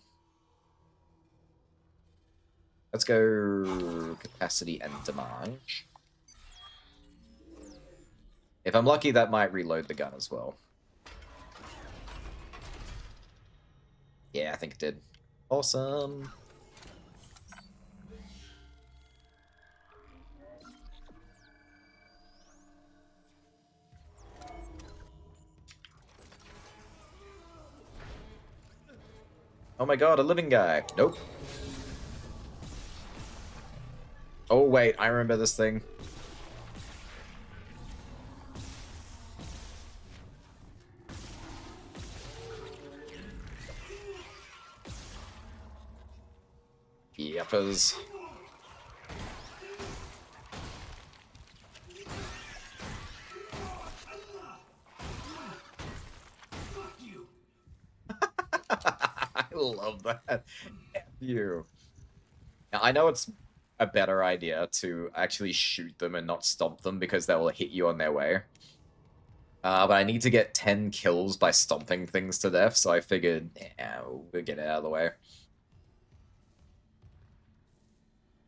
Let's go capacity and damage. If I'm lucky, that might reload the gun as well. Yeah, I think it did. Awesome. Oh my god, a living guy. Nope. Oh wait, I remember this thing. Yuppers. I love that. F you. Now, I know it's a better idea to actually shoot them and not stomp them because they will hit you on their way. But I need to get 10 kills by stomping things to death, so I figured, yeah, we'll get it out of the way.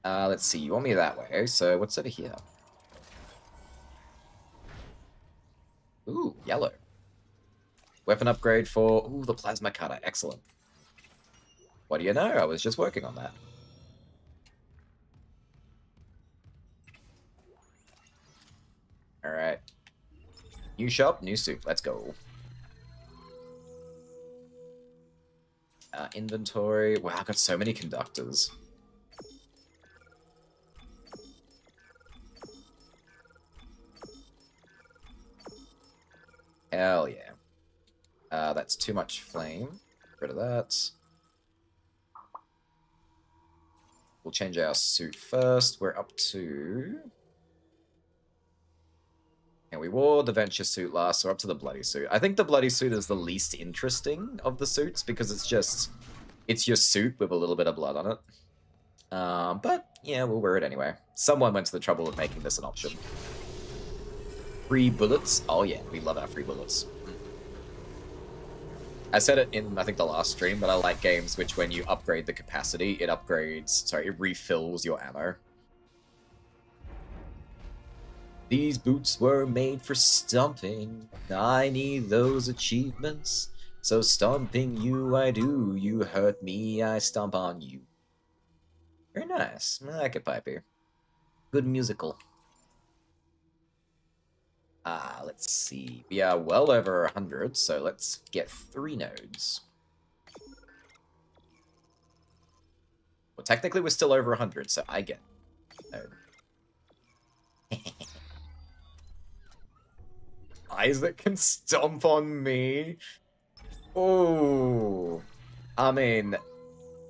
Let's see, you want me that way, so what's over here? Ooh, yellow. Weapon upgrade for, ooh, the plasma cutter, excellent. What do you know? I was just working on that. Alright. New shop, new suit. Let's go. Inventory. Wow, I've got so many conductors. Hell yeah. That's too much flame. Get rid of that. We'll change our suit first. We're up to... And we wore the Venture suit last, so we're up to the Bloody suit. I think the Bloody suit is the least interesting of the suits, because it's just... It's your suit with a little bit of blood on it. But, yeah, we'll wear it anyway. Someone went to the trouble of making this an option. Free bullets? Oh yeah, we love our free bullets. I said it in, I think, the last stream, but I like games which, when you upgrade the capacity, it refills your ammo. These boots were made for stomping. I need those achievements. So stomping you I do. You hurt me, I stomp on you. Very nice. I like it, Pipey. Good musical. Let's see. We are well over 100, so let's get 3 nodes. Well, technically we're still over 100, so I get a node. Isaac can stomp on me. Oh, I mean,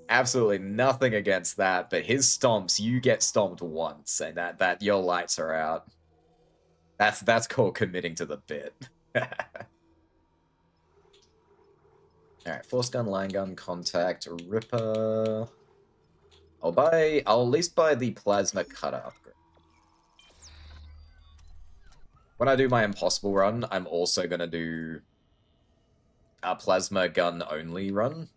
absolutely nothing against that, but his stomps, you get stomped once, and that your lights are out. That's called committing to the bit. Alright, force gun, line gun, contact, Ripper. I'll at least buy the plasma cutter upgrade. When I do my impossible run, I'm also gonna do a plasma gun only run.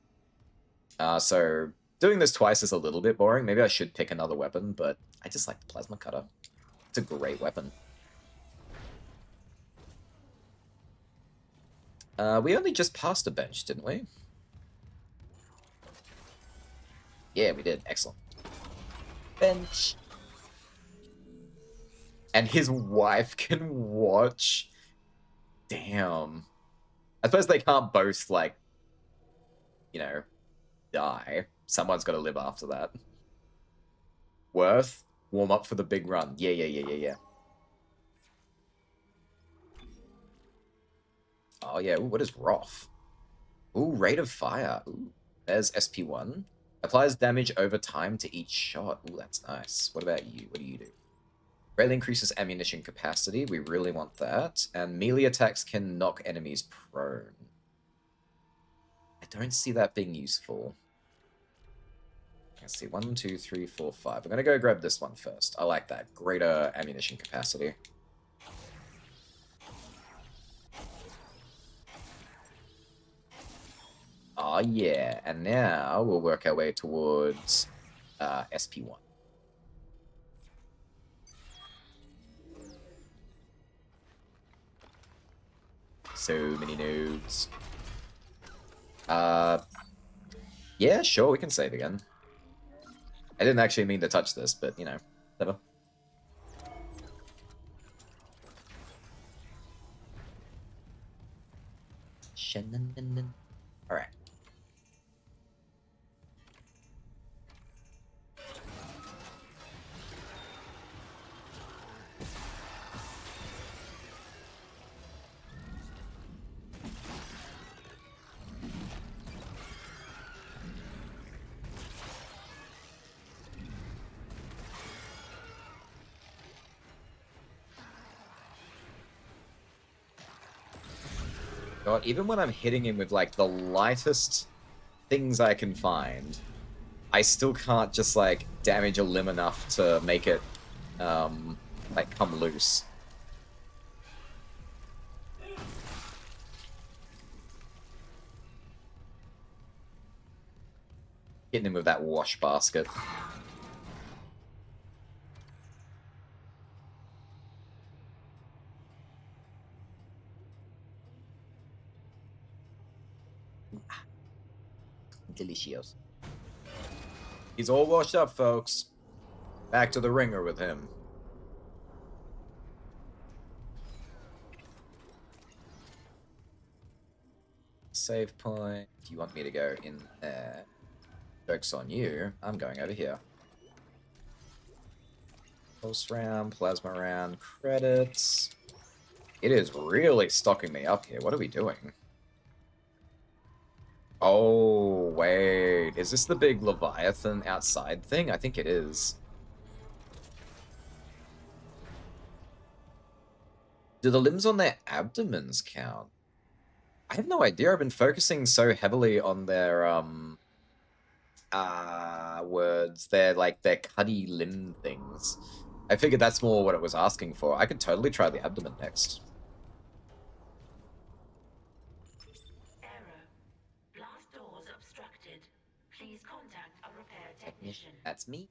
So doing this twice is a little bit boring. Maybe I should pick another weapon, but I just like the plasma cutter. It's a great weapon. We only just passed a bench, didn't we? Yeah, we did. Excellent. Bench. And his wife can watch. Damn. I suppose they can't both, like, you know, die. Someone's got to live after that. Worth, warm up for the big run. Yeah. Oh, yeah. Ooh, what is Roth? Ooh, Rate of Fire. Ooh, there's SP1. Applies damage over time to each shot. Ooh, that's nice. What about you? What do you do? Greatly increases ammunition capacity. We really want that. And melee attacks can knock enemies prone. I don't see that being useful. Let's see. 1, 2, 3, 4, 5. I'm going to go grab this one first. I like that. Greater ammunition capacity. Oh, yeah. And now we'll work our way towards SP1. So many nodes. Yeah, sure, we can save again. I didn't actually mean to touch this, but, you know, whatever. Alright. God, even when I'm hitting him with, like, the lightest things I can find, I still can't just, like, damage a limb enough to make it, like, come loose. Hitting him with that wash basket. Delicious. He's all washed up, folks. Back to the ringer with him. Save point. Do you want me to go in there? Joke's on you. I'm going over here. Pulse round, plasma round, credits. It is really stocking me up here. What are we doing? Oh, wait. Is this the big Leviathan outside thing? I think it is. Do the limbs on their abdomens count? I have no idea. I've been focusing so heavily on their, words. They're like their cuddy limb things. I figured that's more what it was asking for. I could totally try the abdomen next. Error. Blast doors obstructed. Please contact a repair technician. That's me.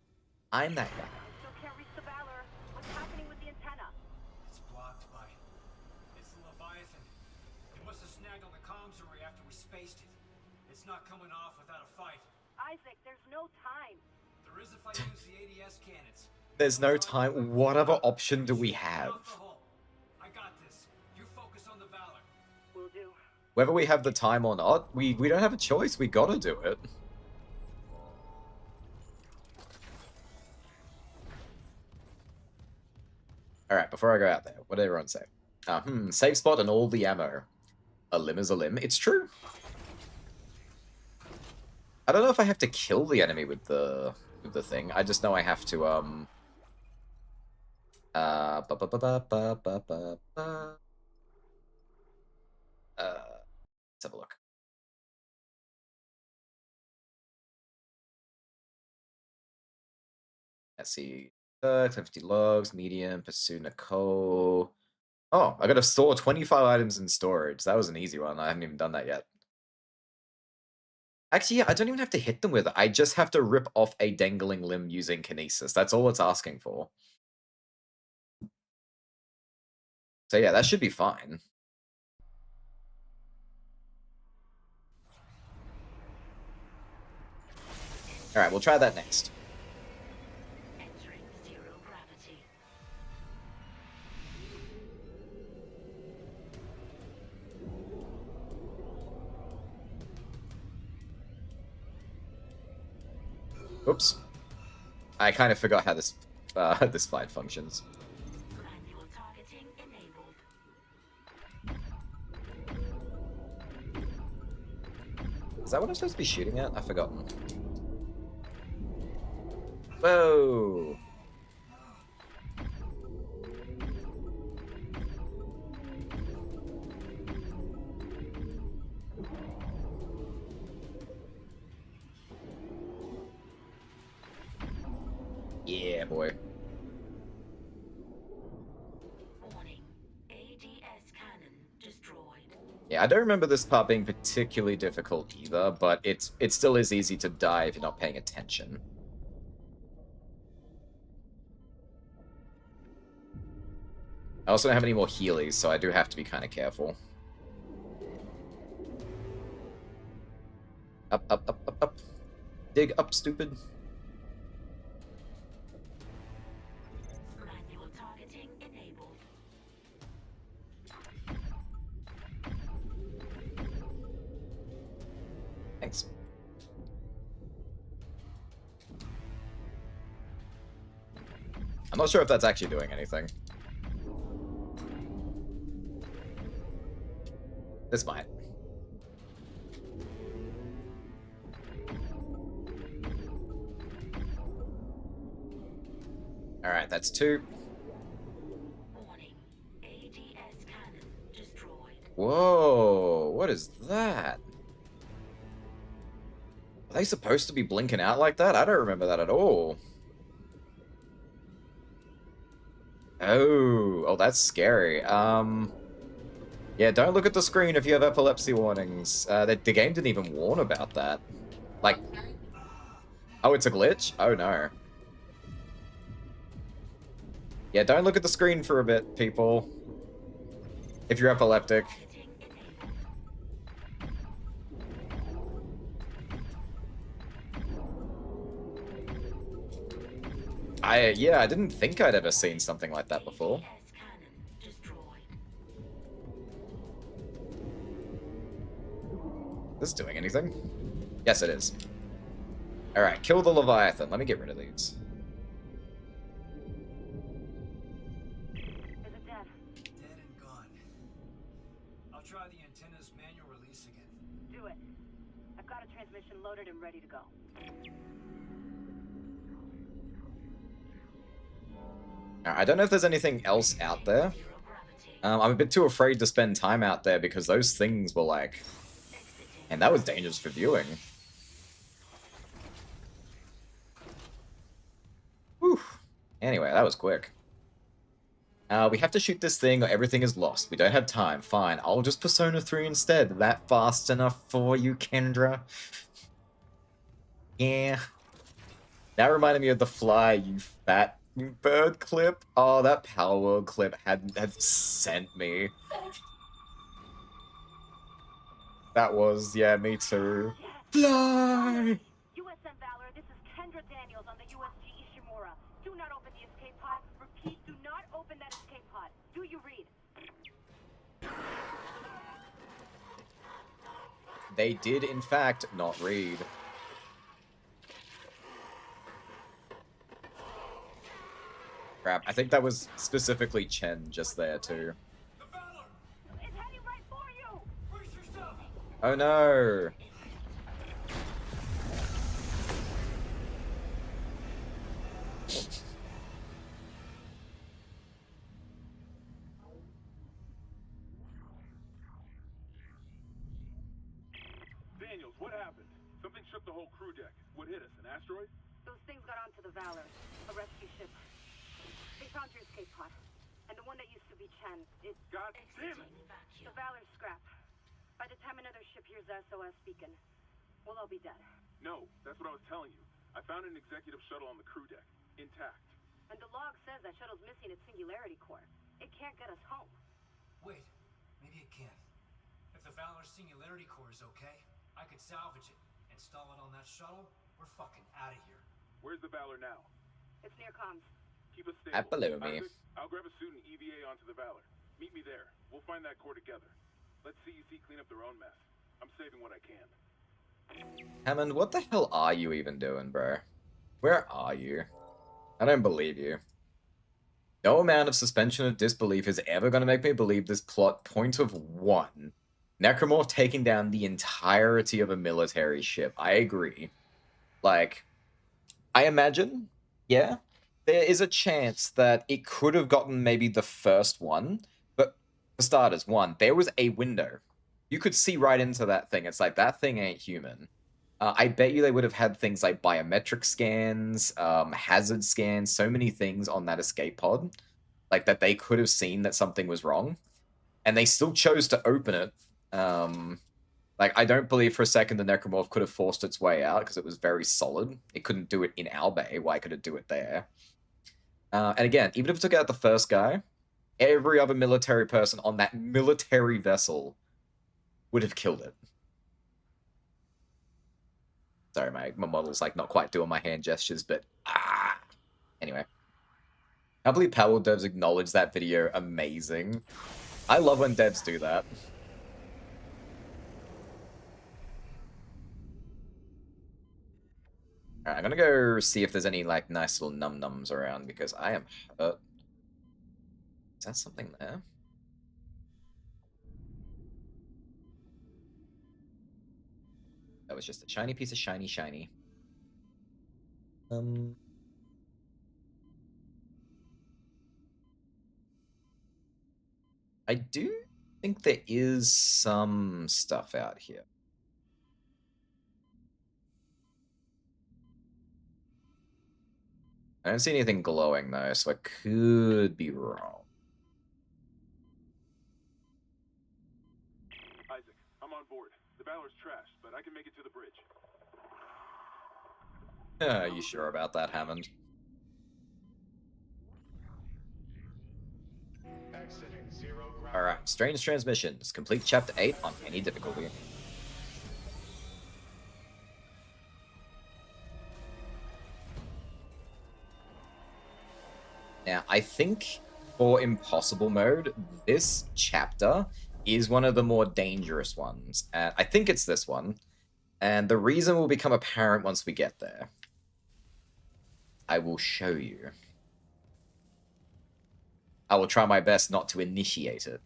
I'm that guy. Still can't reach the Valor. What's happening with the antenna? It's blocked by... It's the Leviathan. It must have snagged on the comms array after we spaced it. It's not coming off without a fight. Isaac, there's no time. There is if I use the ADS cannons. There's no time. What other option do we have? I got this. You focus on the Valor. Will do. Whether we have the time or not, we don't have a choice. We gotta do it. Alright, before I go out there, what did everyone say? Safe spot and all the ammo. A limb is a limb. It's true. I don't know if I have to kill the enemy with the thing. I just know I have to, let's have a look. Let's see. 50 logs, medium, pursue Nicole. Oh, I gotta store 25 items in storage. That was an easy one. I haven't even done that yet. Actually, yeah, I don't even have to hit them with it. I just have to rip off a dangling limb using kinesis. That's all it's asking for. So yeah, that should be fine. Alright, we'll try that next. Entering zero gravity. Oops. I kind of forgot how this this flight functions. Manual targeting enabled. Is that what I'm supposed to be shooting at? I've forgotten. Whoa! Yeah, boy. Warning. ADS cannon destroyed. Yeah, I don't remember this part being particularly difficult either, but it still is easy to die if you're not paying attention. I also don't have any more Healies, so I do have to be kind of careful. Up, up, up, up, up. Dig up, stupid. Manual targeting enabled. Thanks. I'm not sure if that's actually doing anything. This might. Alright, that's 2. Warning. ADS cannon destroyed. Whoa, what is that? Are they supposed to be blinking out like that? I don't remember that at all. Oh, that's scary. Yeah, don't look at the screen if you have epilepsy warnings. The game didn't even warn about that. Like, oh, it's a glitch? Oh no. Yeah, don't look at the screen for a bit, people. If you're epileptic. Yeah, I didn't think I'd ever seen something like that before. AES cannon destroyed. Is this doing anything? Yes, it is. Alright, kill the Leviathan. Let me get rid of these. Is it dead? Dead and gone. I'll try the antenna's manual release again. Do it. I've got a transmission loaded and ready to go. I don't know if there's anything else out there. I'm a bit too afraid to spend time out there because those things were like... And that was dangerous for viewing. Whew. Anyway, that was quick. We have to shoot this thing or everything is lost. We don't have time. Fine, I'll just Persona 3 instead. That fast enough for you, Kendra? Yeah. That reminded me of The Fly, you fat bird clip. Oh, that Power World clip had sent me. That was, yeah, me too. Fly! USM Valor, this is Kendra Daniels on the USG Ishimura. Do not open the escape pod. Repeat, do not open that escape pod. Do you read? They did, in fact, not read. Crap, I think that was specifically Chen just there, too. It's heading right for you! Brace yourself! Oh no! Daniels, what happened? Something shook the whole crew deck. What hit us? An asteroid? Those things got onto the Valor, a rescue ship. They found your escape pod. And the one that used to be Chen, it... God damn it! The Valor's scrap. By the time another ship hears the SOS beacon, we'll all be dead. No, that's what I was telling you. I found an executive shuttle on the crew deck, intact. And the log says that shuttle's missing its singularity core. It can't get us home. Wait, maybe it can. If the Valor Singularity Core is okay, I could salvage it, install it on that shuttle. We're fucking out of here. Where's the Valor now? It's near comms. Keep us stable. Below me. Isaac, I'll grab a suit and EVA onto the Valor. Meet me there. We'll find that core together. Let CEC clean up their own mess. I'm saving what I can. Hammond, what the hell are you even doing, bro? Where are you? I don't believe you. No amount of suspension of disbelief is ever going to make me believe this plot point of one. Necromorph taking down the entirety of a military ship. I agree. Like, I imagine, yeah, there is a chance that it could have gotten maybe the first one, but for starters, one, there was a window. You could see right into that thing. It's like, that thing ain't human. I bet you they would have had things like biometric scans, hazard scans, so many things on that escape pod, like that they could have seen that something was wrong, and they still chose to open it. Like, I don't believe for a second the Necromorph could have forced its way out because it was very solid. It couldn't do it in our bay. Why could it do it there? And again, even if it took out the first guy, every other military person on that military vessel would have killed it. Sorry, my model's like not quite doing my hand gestures, but anyway. I believe Power devs acknowledge that video. Amazing. I love when devs do that. Alright, I'm gonna go see if there's any like nice little num-nums around because I am hurt. Is that something there? That was just a shiny piece of shiny. I do think there is some stuff out here. I don't see anything glowing though, so I could be wrong. Isaac, I'm on board. The Valor's trashed, but I can make it to the bridge. You sure about that, Hammond? Alright, Strange Transmissions. Complete Chapter 8 on any difficulty. Now, I think for impossible mode, this chapter is one of the more dangerous ones. I think it's this one. And the reason will become apparent once we get there. I will show you. I will try my best not to initiate it.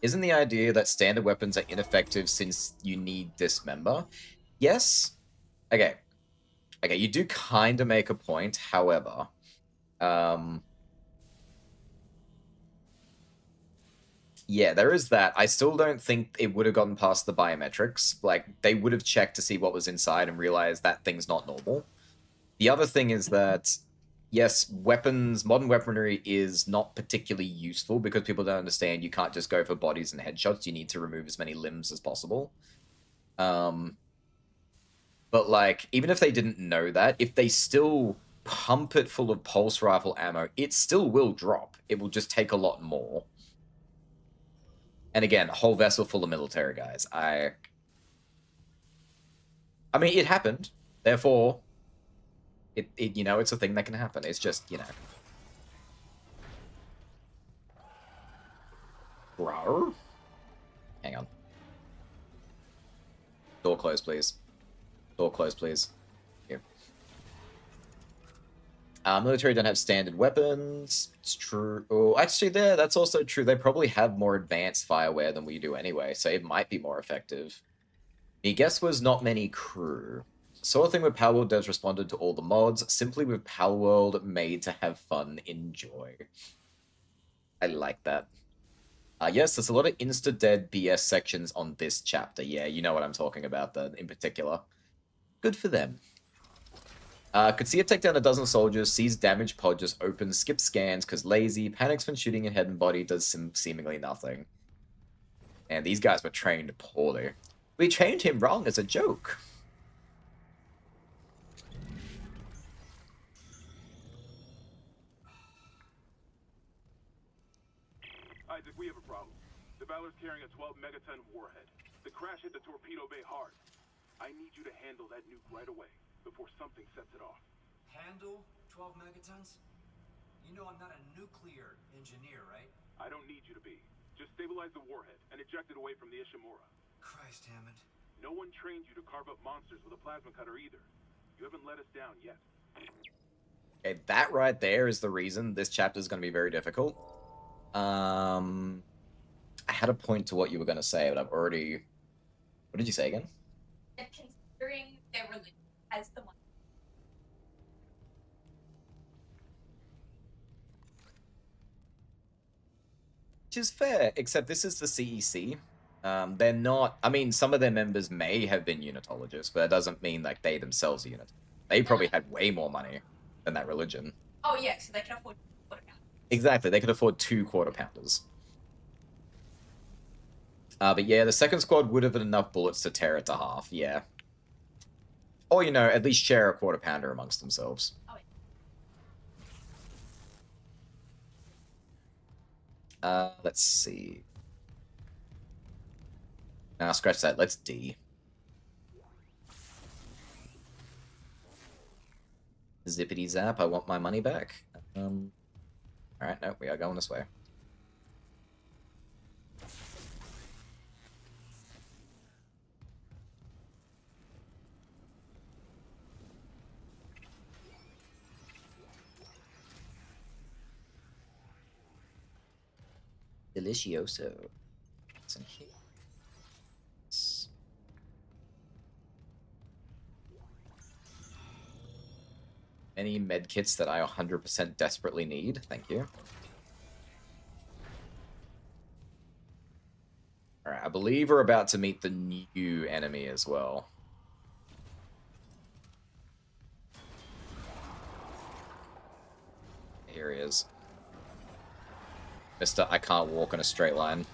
Isn't the idea that standard weapons are ineffective since you need Dismember? Yes. Okay. Okay, you do kind of make a point, however. Yeah, there is that. I still don't think it would have gotten past the biometrics. Like, they would have checked to see what was inside and realized that thing's not normal. The other thing is that, yes, modern weaponry is not particularly useful because people don't understand you can't just go for bodies and headshots. You need to remove as many limbs as possible. But, like, even if they didn't know that, if they still pump it full of pulse rifle ammo, it still will drop. It will just take a lot more. And again, a whole vessel full of military guys. I mean, it happened. Therefore, it you know, it's a thing that can happen. It's just, you know. Bro? Hang on. Door closed, please. Door closed, please. Here. Military don't have standard weapons. It's true. Oh, actually, that's also true. They probably have more advanced fireware than we do anyway, so it might be more effective. My guess was not many crew. Saw a thing with Palworld devs responded to all the mods, simply with Palworld made to have fun, enjoy. I like that. Yes, there's a lot of insta-dead BS sections on this chapter. Yeah, you know what I'm talking about then, in particular. Good for them. Could see it take down a dozen soldiers, sees damaged pod just open, skips scans because lazy, panics when shooting in head and body, does seemingly nothing. And these guys were trained poorly. We trained him wrong as a joke. Isaac, we have a problem. The Valor's carrying a 12 megaton warhead. The crash hit the torpedo bay hard. I need you to handle that nuke right away, before something sets it off. Handle 12 megatons? You know I'm not a nuclear engineer, right? I don't need you to be. Just stabilize the warhead and eject it away from the Ishimura. Christ, Hammond. No one trained you to carve up monsters with a plasma cutter either. You haven't let us down yet. Okay, that right there is the reason this chapter is going to be very difficult. I had a point to what you were going to say, but I've already... What did you say again? Considering their religion as the one. Which is fair, except this is the CEC. They're not... I mean, some of their members may have been unitologists, but that doesn't mean like they themselves are unitologists. They probably had way more money than that religion. Oh yeah, so they can afford quarter pound. Exactly, they could afford 2 quarter-pounders. But yeah, the second squad would have had enough bullets to tear it to half, yeah. Or, you know, at least share a quarter-pounder amongst themselves. Oh, yeah. Let's see. Nah, scratch that, let's D. Zippity zap, I want my money back. Alright, no, we are going this way. Delicioso. What's in here? Any medkits that I 100% desperately need? Thank you. Alright, I believe we're about to meet the new enemy as well. Here he is. Mr. I can't walk in a straight line.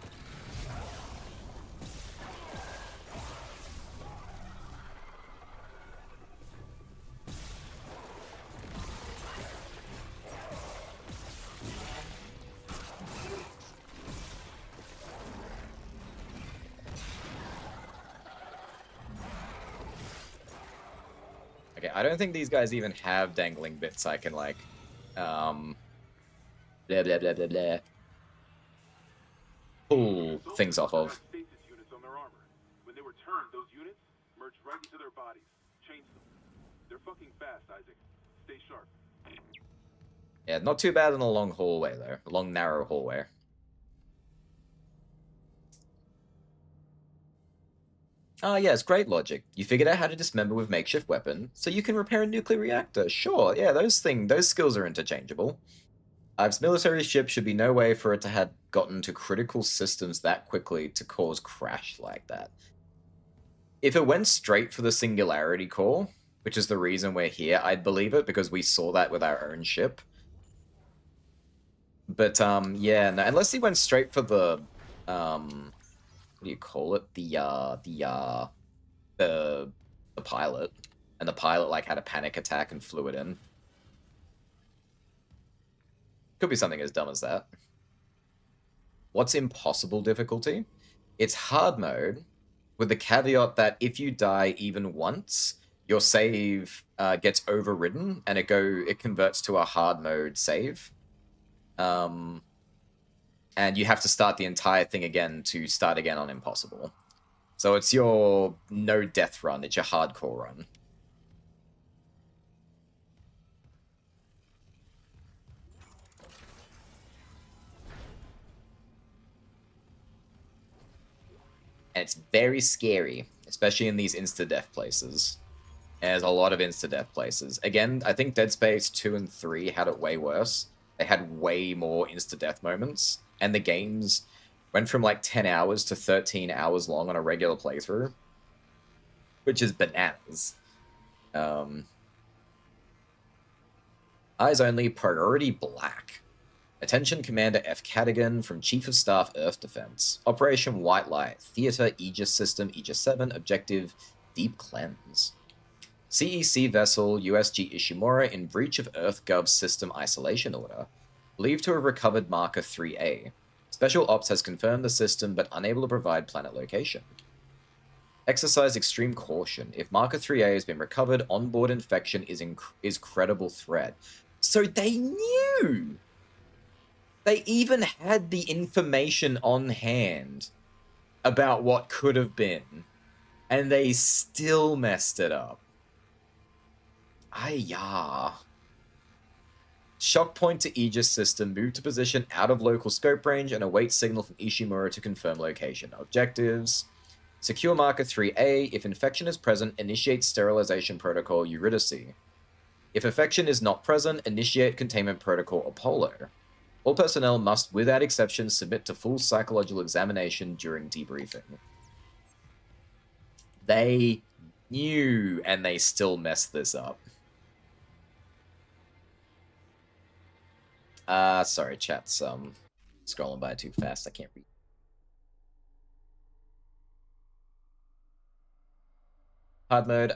I don't think these guys even have dangling bits I can, like, blah, blah, blah, blah, blah, pull things off of. Stasis units on their armor. When they were turned, those units merged right into their bodies. Changed them. They're fucking fast, Isaac. Stay sharp. Yeah, not too bad in a long hallway, though. A long, narrow hallway. Ah, yes, great logic. You figured out how to dismember with makeshift weapon, so you can repair a nuclear reactor. Sure, yeah, those skills are interchangeable. Ives' military ship should be no way for it to have gotten to critical systems that quickly to cause crash like that. If it went straight for the singularity core, which is the reason we're here, I'd believe it, because we saw that with our own ship. But, yeah, no, unless he went straight for the, what do you call it? The pilot. And the pilot, like, had a panic attack and flew it in. Could be something as dumb as that. What's impossible difficulty? It's hard mode, with the caveat that if you die even once, your save gets overridden, and it converts to a hard mode save. And you have to start the entire thing again to start again on impossible. So it's your no death run, it's your hardcore run. And it's very scary, especially in these insta-death places. And there's a lot of insta-death places. Again, I think Dead Space 2 and 3 had it way worse. They had way more insta-death moments. And the games went from like 10 hours to 13 hours long on a regular playthrough. Which is bananas. Eyes only, priority black. Attention Commander F. Cadigan from Chief of Staff Earth Defense. Operation White Light, Theater, Aegis System, Aegis 7, Objective, Deep Cleanse. CEC vessel USG Ishimura in breach of Earth Gov's system isolation order. Believed to have recovered Marker 3A. Special Ops has confirmed the system but unable to provide planet location. Exercise extreme caution. If Marker 3A has been recovered, onboard infection is credible threat. So they knew! They even had the information on hand about what could have been, and they still messed it up. Ayah. Shock point to Aegis system. Move to position out of local scope range and await signal from Ishimura to confirm location. Objectives. Secure Marker 3A. If infection is present, initiate sterilization protocol Eurydice. If infection is not present, initiate containment protocol Apollo. All personnel must, without exception, submit to full psychological examination during debriefing. They knew, and they still messed this up. Sorry, chat's scrolling by too fast. I can't read. Hard mode,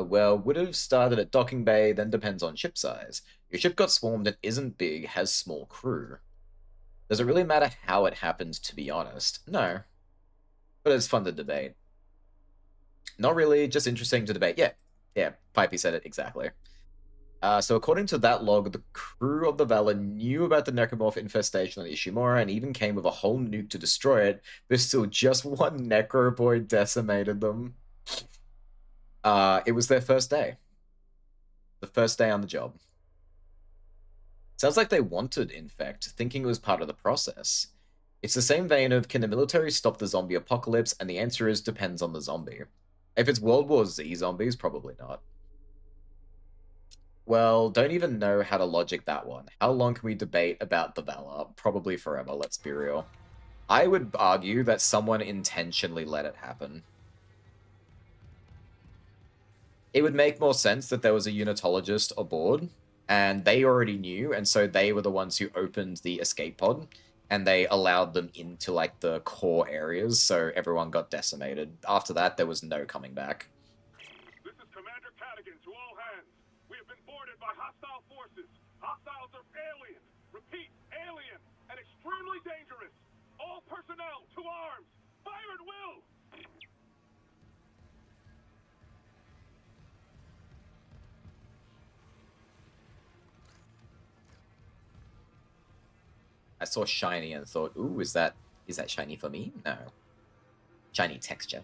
well, would have started at docking bay, then depends on ship size. Your ship got swarmed and isn't big, has small crew. Does it really matter how it happened, to be honest? No. But it's fun to debate. Not really, just interesting to debate. Yeah, Pipey said it exactly. So according to that log, the crew of the Valor knew about the necromorph infestation on Ishimura and even came with a whole nuke to destroy it, but still just one necroboy decimated them. It was their first day. The first day on the job. Sounds like they wanted Infect, thinking it was part of the process. It's the same vein of, can the military stop the zombie apocalypse? And the answer is, depends on the zombie. If it's World War Z zombies, probably not. Well, don't even know how to logic that one. How long can we debate about the Valor? Probably forever, let's be real. I would argue that someone intentionally let it happen. It would make more sense that there was a unitologist aboard, and they already knew, and so they were the ones who opened the escape pod, and they allowed them into, like, the core areas, so everyone got decimated. After that, there was no coming back. This is Commander Cadigan to all hands. We have been boarded by hostile forces. Hostiles are alien. Repeat, alien, and extremely dangerous. All personnel to arms. Fire at will. I saw shiny and thought, ooh, is that shiny for me? No. Shiny texture.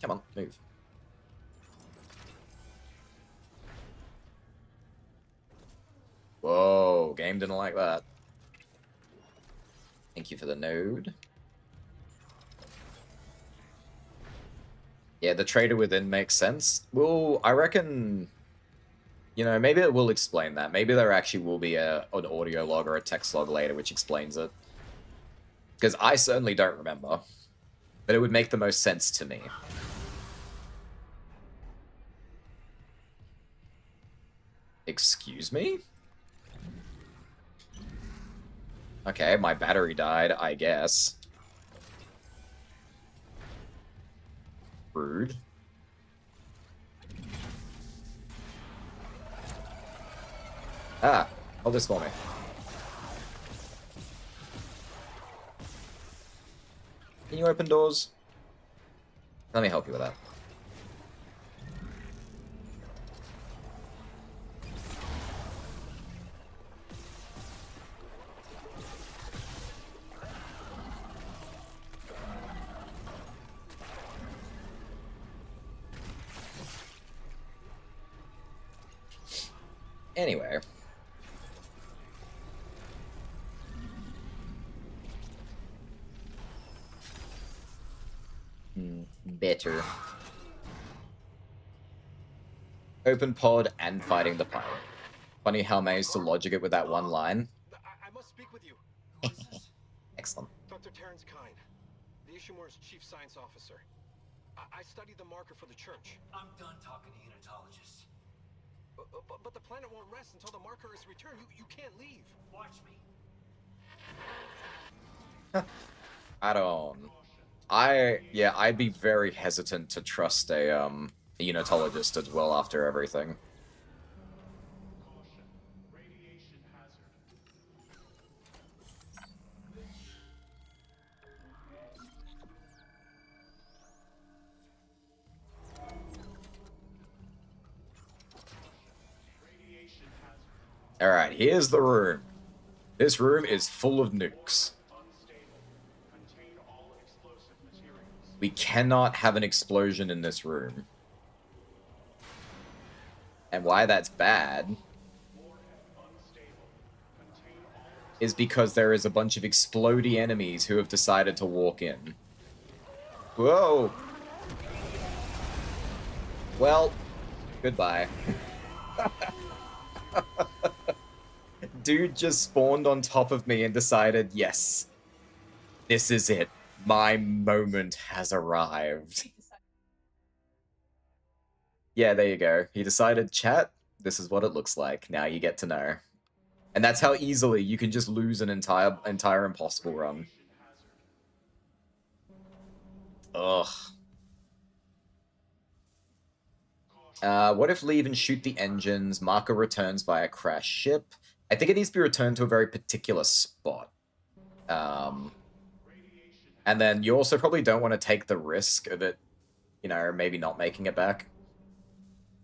Come on, move. Whoa, game didn't like that. Thank you for the node. Yeah, the trader within makes sense. Well, I reckon, you know, maybe it will explain that. Maybe there actually will be an audio log or a text log later which explains it. Because I certainly don't remember. But it would make the most sense to me. Excuse me? Okay, my battery died, I guess. Rude. Ah, hold this for me. Can you open doors? Let me help you with that. Anyway. Better. Open pod and fighting the pirate. Funny how I managed to logic it with that one line. I must speak with you. Excellent. Dr. Terrence Kine, the Ishimura's chief science officer. I studied the marker for the church. I'm done talking to unitologists. But the planet won't rest until the marker is returned. You can't leave. Watch me. I don't... I'd be very hesitant to trust a unitologist as well after everything. Alright, here's the room. This room is full of nukes. We cannot have an explosion in this room. And why that's bad is because there is a bunch of explodey enemies who have decided to walk in. Whoa! Well, goodbye. Dude just spawned on top of me and decided, yes, this is it. My moment has arrived. Yeah, there you go. He decided, chat, this is what it looks like. Now you get to know. And that's how easily you can just lose an entire impossible run. Ugh. What if leave and shoot the engines? Marker returns via crash ship. I think it needs to be returned to a very particular spot. And then you also probably don't want to take the risk of it, you know, maybe not making it back.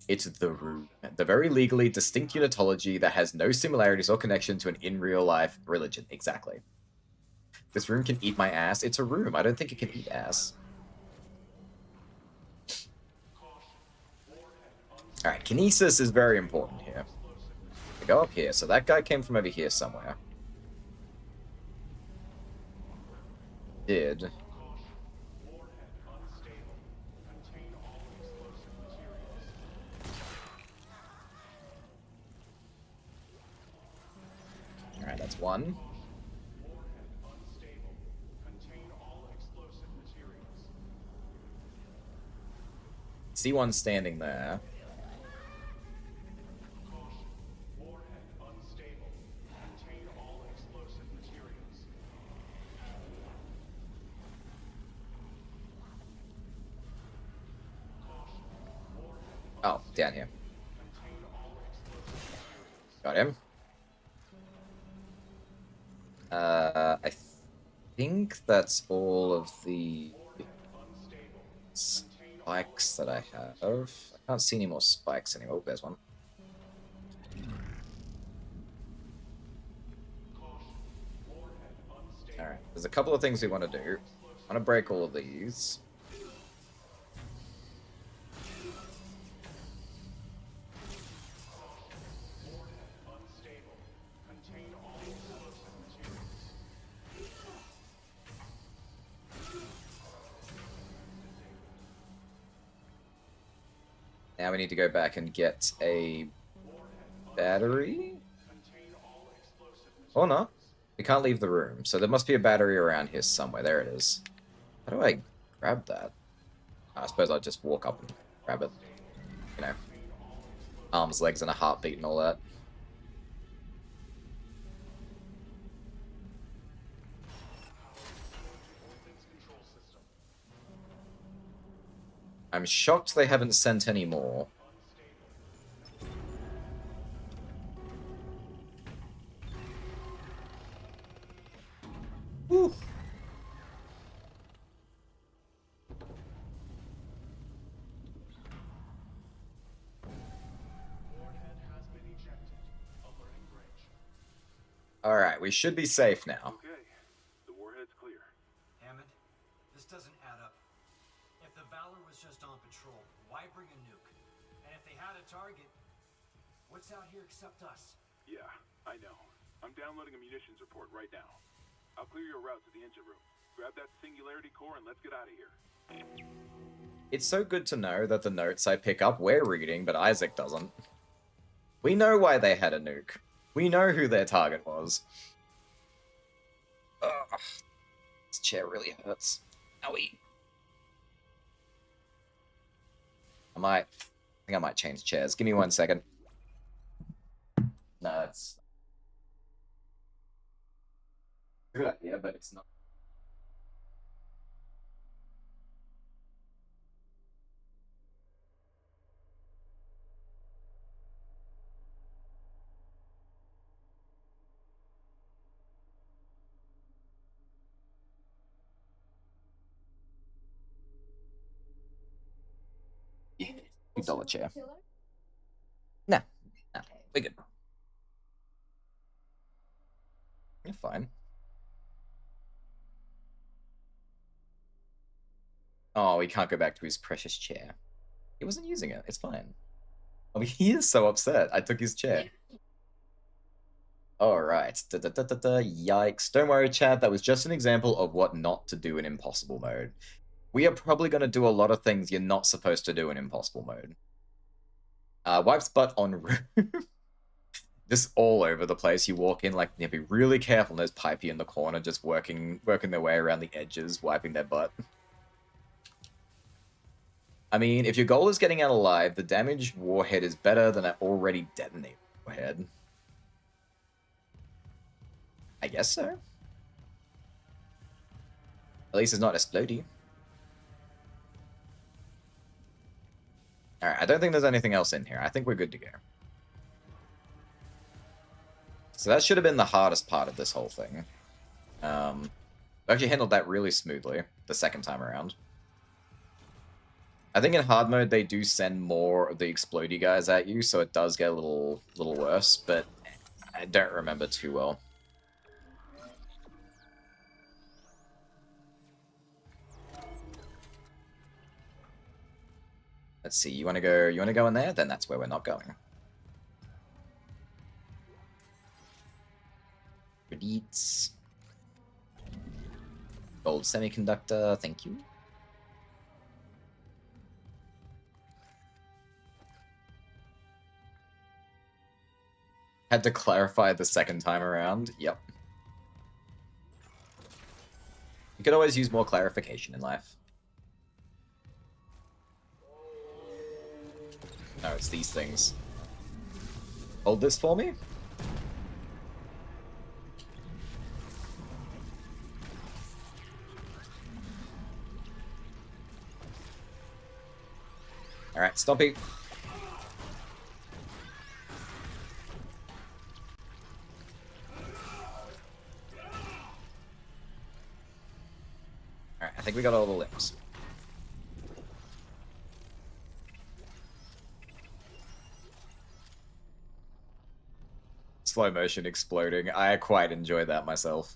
It's the room. The very legally distinct unitology that has no similarities or connection to an in-real-life religion. Exactly. This room can eat my ass. It's a room. I don't think it can eat ass. Alright, kinesis is very important here. We go up here. So that guy came from over here somewhere. Did... Alright, that's one. See one standing there. Oh, down here. Got him. I think that's all of the spikes that I have. I can't see any more spikes anymore. Oh, there's one. There's a couple of things we want to do. I want to break all of these. Now we need to go back and get a battery? Oh no, we can't leave the room, so there must be a battery around here somewhere. There it is. How do I grab that? I suppose I'll just walk up and grab it. You know, arms, legs, and a heartbeat and all that. I'm shocked they haven't sent any more. Whew. Alright, we should be safe now. Okay, the warhead's clear. Hammond, this doesn't add up. If the Valor was just on patrol, why bring a nuke? And if they had a target, what's out here except us? Yeah, I know. I'm downloading a munitions report right now. I'll clear your route to the engine room. Grab that singularity core and let's get out of here. It's so good to know that the notes I pick up we're reading, but Isaac doesn't. We know why they had a nuke. We know who their target was. Ugh. This chair really hurts. Owie. I think I might change chairs. Give me 1 second. No, that's a good idea, but it's not. Yeah, $2 chair. No, we're good. You're fine. Oh, he can't go back to his precious chair. He wasn't using it. It's fine. Oh, he is so upset. I took his chair. Alright. Yikes. Don't worry, chat. That was just an example of what not to do in impossible mode. We are probably going to do a lot of things you're not supposed to do in impossible mode. Wipes butt on room. Just all over the place. You walk in, like, you be really careful. And there's Pipey in the corner just working their way around the edges, wiping their butt. I mean, if your goal is getting out alive, the damaged warhead is better than an already detonated warhead. I guess so. At least it's not exploding. Alright, I don't think there's anything else in here. I think we're good to go. So that should have been the hardest part of this whole thing. I actually handled that really smoothly the second time around. I think in hard mode they do send more of the explodey guys at you, so it does get a little worse, but I don't remember too well. Let's see, you wanna go in there? Then that's where we're not going. Credits. Gold semiconductor, thank you. Had to clarify the second time around. Yep. You could always use more clarification in life. No, it's these things. Hold this for me? Alright, Stompy. Alright, I think we got all the limbs. Slow motion exploding. I quite enjoy that myself.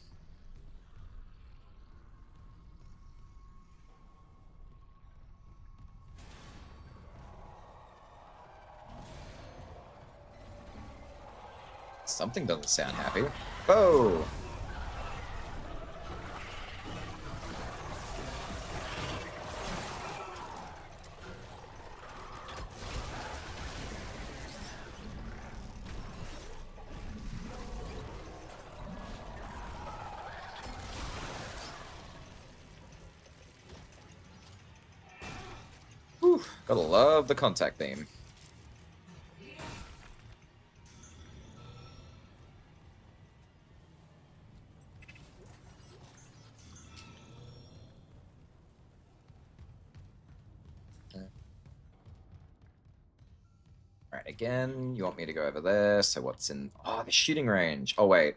Something doesn't sound happy. Whoa! Whew, gotta love the contact theme. Alright, again, you want me to go over there, so what's in... Oh, the shooting range. Oh, wait.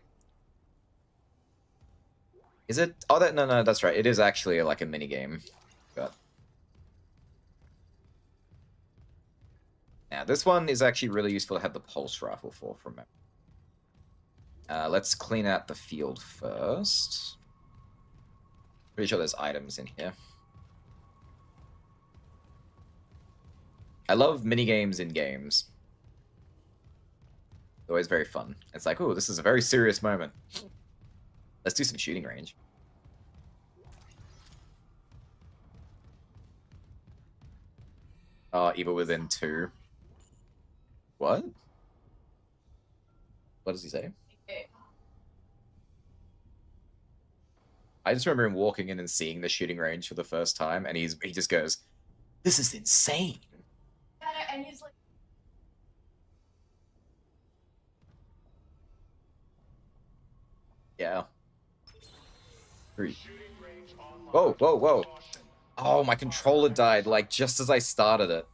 Is it... Oh, no, that's right. It is actually like a mini-game. But... Now, this one is actually really useful to have the pulse rifle for, from memory. Let's clean out the field first. Pretty sure there's items in here. I love mini-games in games. It's always very fun. It's like, oh, this is a very serious moment. Let's do some shooting range. Oh, Evil Within 2. What? What does he say? I just remember him walking in and seeing the shooting range for the first time, and he just goes, "This is insane." And he's like, Yeah. 3. Whoa, whoa, whoa. Oh, my controller died, like, just as I started it.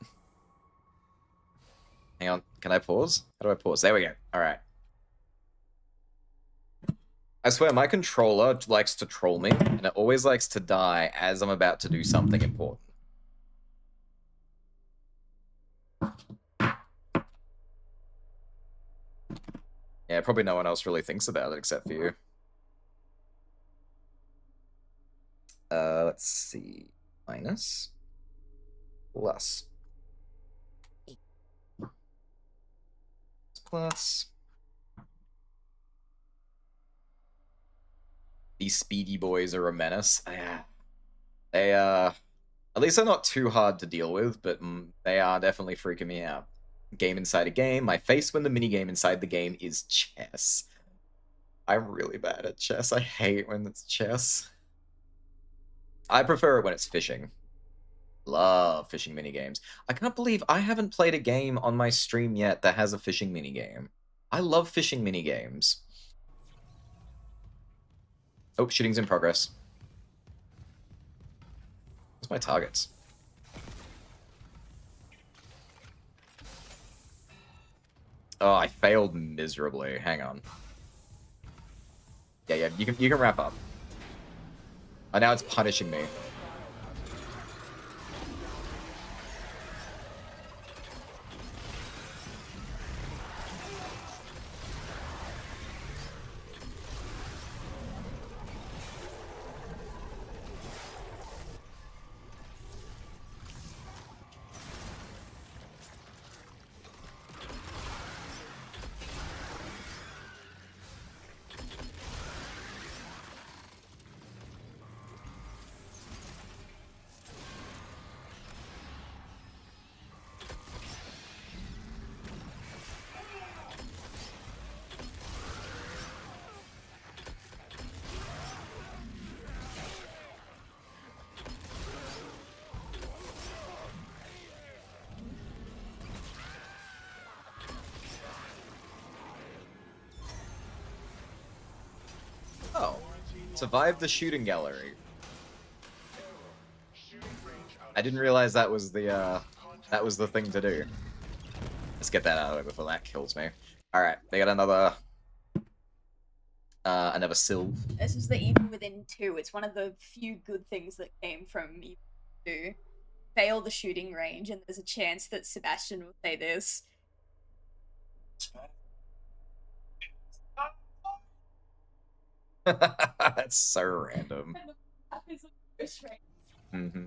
Hang on, can I pause? How do I pause? There we go. Alright. I swear, my controller likes to troll me, and it always likes to die as I'm about to do something important. Yeah, probably no one else really thinks about it except for you. Let's see. Minus. Plus. Plus. These speedy boys are a menace. They, at least they're not too hard to deal with, but they are definitely freaking me out. Game inside a game. My face when the minigame inside the game is chess. I'm really bad at chess. I hate when it's chess. I prefer it when it's fishing. Love fishing minigames. I can't believe I haven't played a game on my stream yet that has a fishing minigame. I love fishing minigames. Oh, shooting's in progress. What's my targets? Oh, I failed miserably. Hang on. Yeah, you can wrap up. Oh, now it's punishing me. Oh. Survive the shooting gallery. I didn't realize that was the thing to do. Let's get that out of the way before that kills me. Alright, they got another Sylve. This is the Evil Within 2. It's one of the few good things that came from Evil 2. Fail the shooting range, and there's a chance that Sebastian will say this. That's so random. Mm-hmm.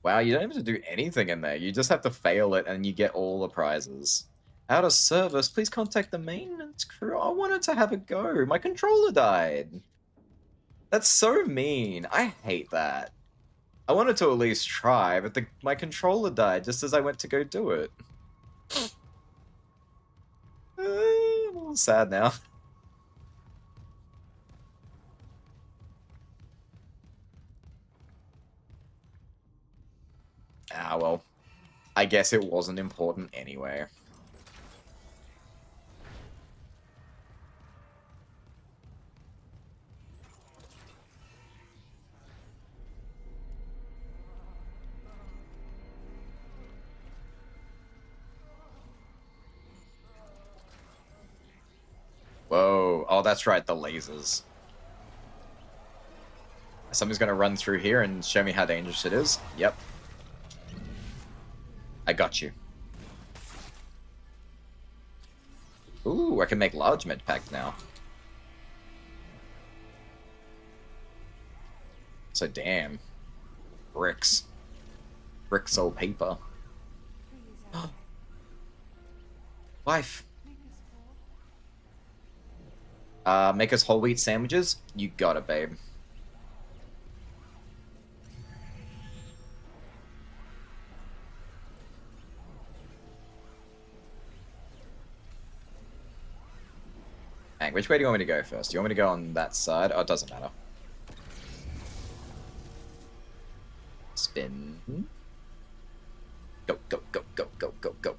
Wow, you don't have to do anything in there. You just have to fail it and you get all the prizes. Out of service, please contact the maintenance crew. I wanted to have a go. My controller died. That's so mean. I hate that. I wanted to at least try, but my controller died just as I went to go do it. I'm a little sad now. Ah, well. I guess it wasn't important anyway. Whoa. Oh, that's right, the lasers. Somebody's gonna run through here and show me how dangerous it is. Yep. I got you. Ooh, I can make large med packs now. So damn. Bricks. Bricks old paper. Wife. Make us whole wheat sandwiches? You got it, babe. Hang, which way do you want me to go first? Do you want me to go on that side? Oh, it doesn't matter. Spin. Go, go, go, go, go, go, go.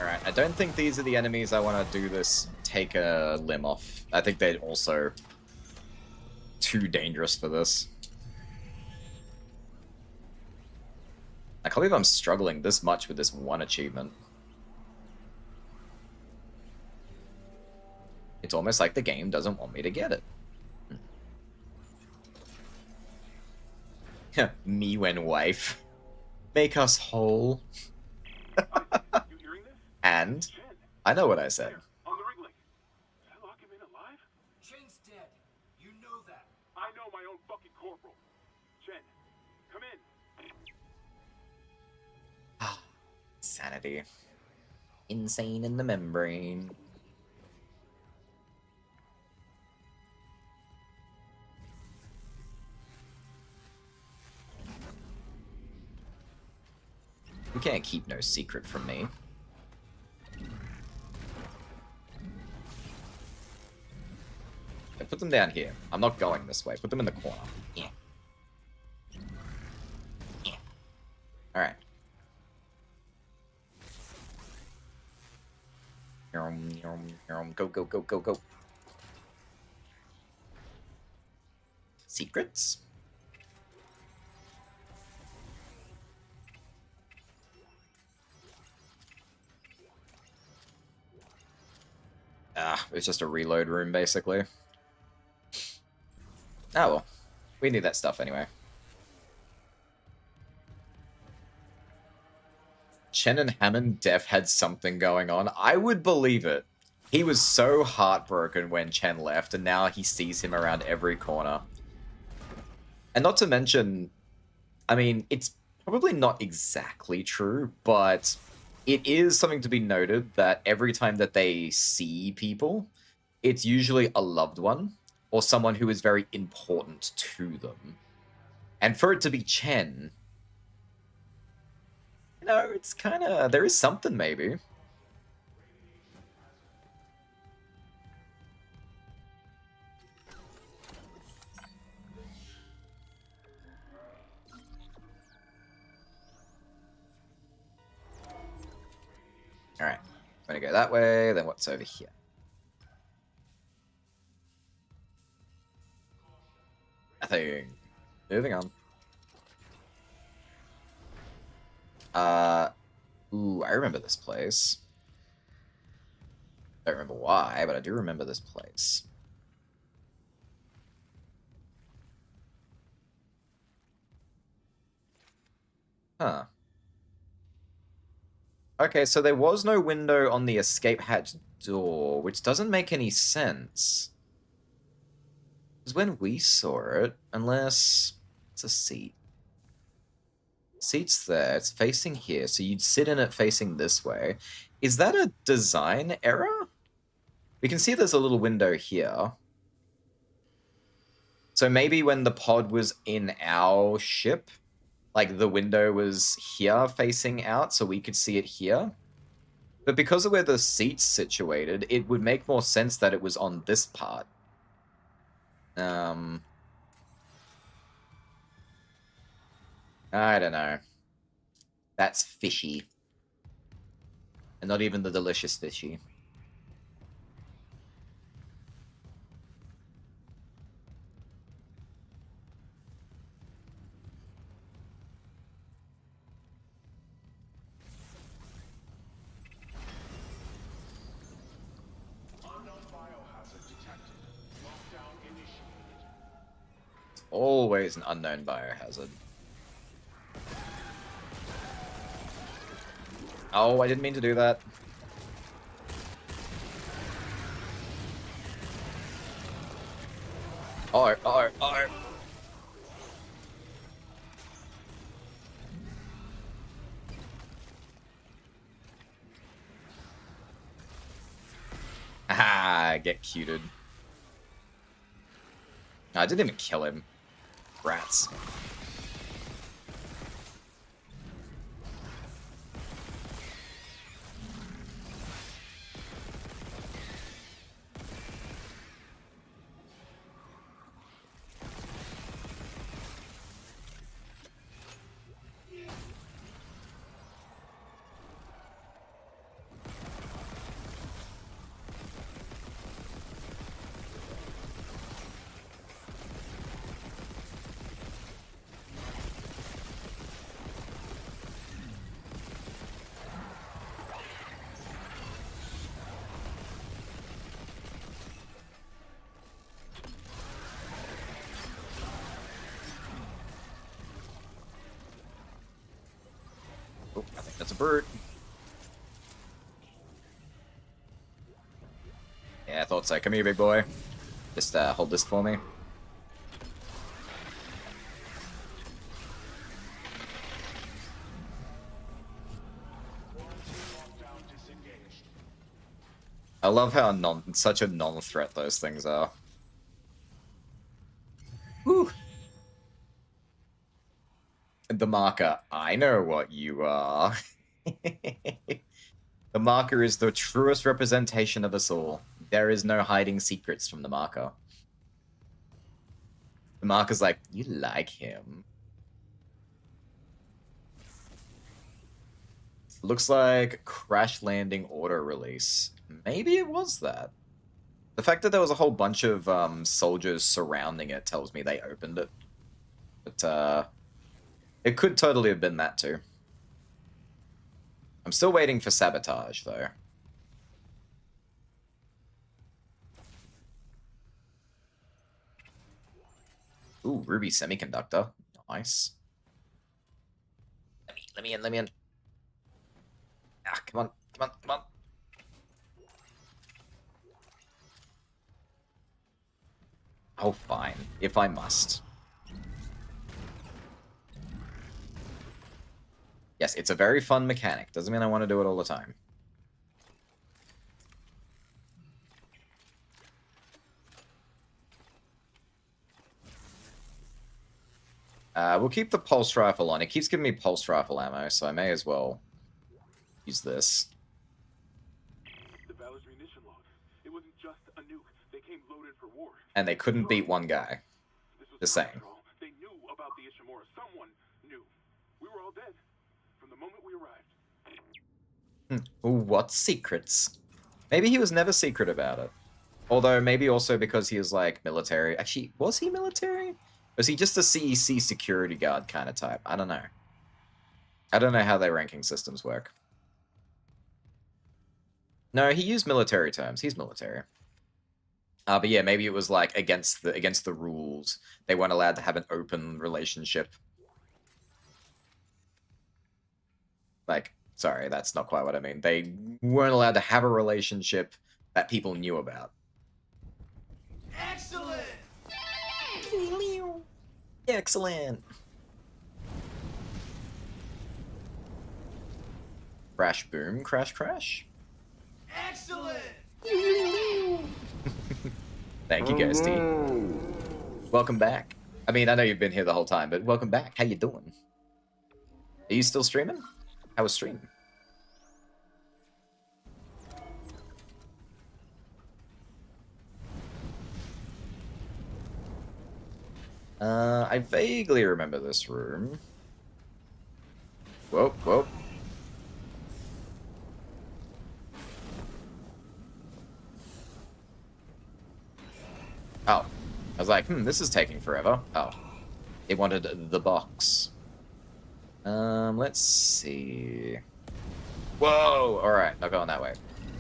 Alright, I don't think these are the enemies I want to do this take a limb off. I think they're also too dangerous for this. I can't believe I'm struggling this much with this one achievement. It's almost like the game doesn't want me to get it. Me when wife. Make us whole. And I know what I said. On the Wrigley. Did I lock him in alive? Chen's dead. You know that. I know my own fucking corporal. Chen, come in. Sanity. Insane in the membrane. You can't keep no secret from me. Put them down here. I'm not going this way. Put them in the corner. Yeah. Yeah. Alright. Go, go, go, go, go. Secrets? Ah, it's just a reload room, basically. Oh well. We need that stuff anyway. Chen and Hammond Def had something going on. I would believe it. He was so heartbroken when Chen left, and now he sees him around every corner. And not to mention, I mean, it's probably not exactly true, but it is something to be noted that every time that they see people, it's usually a loved one or someone who is very important to them. And for it to be Chen, you know, it's kind of, there is something maybe. Alright, I'm gonna go that way, then what's over here? Nothing. Moving on. Ooh, I remember this place. Don't remember why, but I do remember this place. Huh. Okay, so there was no window on the escape hatch door, which doesn't make any sense. Because when we saw it, unless it's a seat. Seat's there, it's facing here, so you'd sit in it facing this way. Is that a design error? We can see there's a little window here. So maybe when the pod was in our ship, like the window was here facing out, so we could see it here. But because of where the seat's situated, it would make more sense that it was on this part. I don't know. That's fishy. And not even the delicious fishy. Always an unknown biohazard. Oh, I didn't mean to do that. Oh. Ah, get cuted. I didn't even kill him. Rats. Oh, I think that's a bird. Yeah, I thought so. Come here, big boy. Just hold this for me. I love how such a non-threat those things are. Whew. The marker, I know what you are. The marker is the truest representation of us all. There is no hiding secrets from the marker. The marker's like, you like him. Looks like crash landing auto release. Maybe it was that. The fact that there was a whole bunch of soldiers surrounding it tells me they opened it. But it could totally have been that too. I'm still waiting for sabotage though. Ooh, Ruby Semiconductor. Nice. Let me in. Ah, come on. Oh, fine. If I must. Yes, it's a very fun mechanic. Doesn't mean I want to do it all the time. We'll keep the pulse rifle on. It keeps giving me pulse rifle ammo, so I may as well use this. The Valor's munition logs. It wasn't just a nuke. They came loaded for war. And they couldn't beat one guy. Just saying. They knew about the Ishimura. Someone knew. We were all dead from the moment we arrived. Ooh, what secrets? Maybe he was never secret about it. Although, maybe also because he was, like, military. Actually, was he military? Was he just a CEC security guard kind of type? I don't know. I don't know how their ranking systems work. No, he used military terms. He's military. But yeah, maybe it was, like, against the rules. They weren't allowed to have an open relationship. Like, sorry, that's not quite what I mean. They weren't allowed to have a relationship that people knew about. Excellent! Excellent. Crash boom, crash crash. Excellent! Thank you, Ghosty. Welcome back. I mean, I know you've been here the whole time, but welcome back. How you doing? Are you still streaming? How was stream? I vaguely remember this room. Whoa, whoa. Oh. I was like, this is taking forever. Oh. It wanted the box. Let's see. Whoa! Alright, not going that way.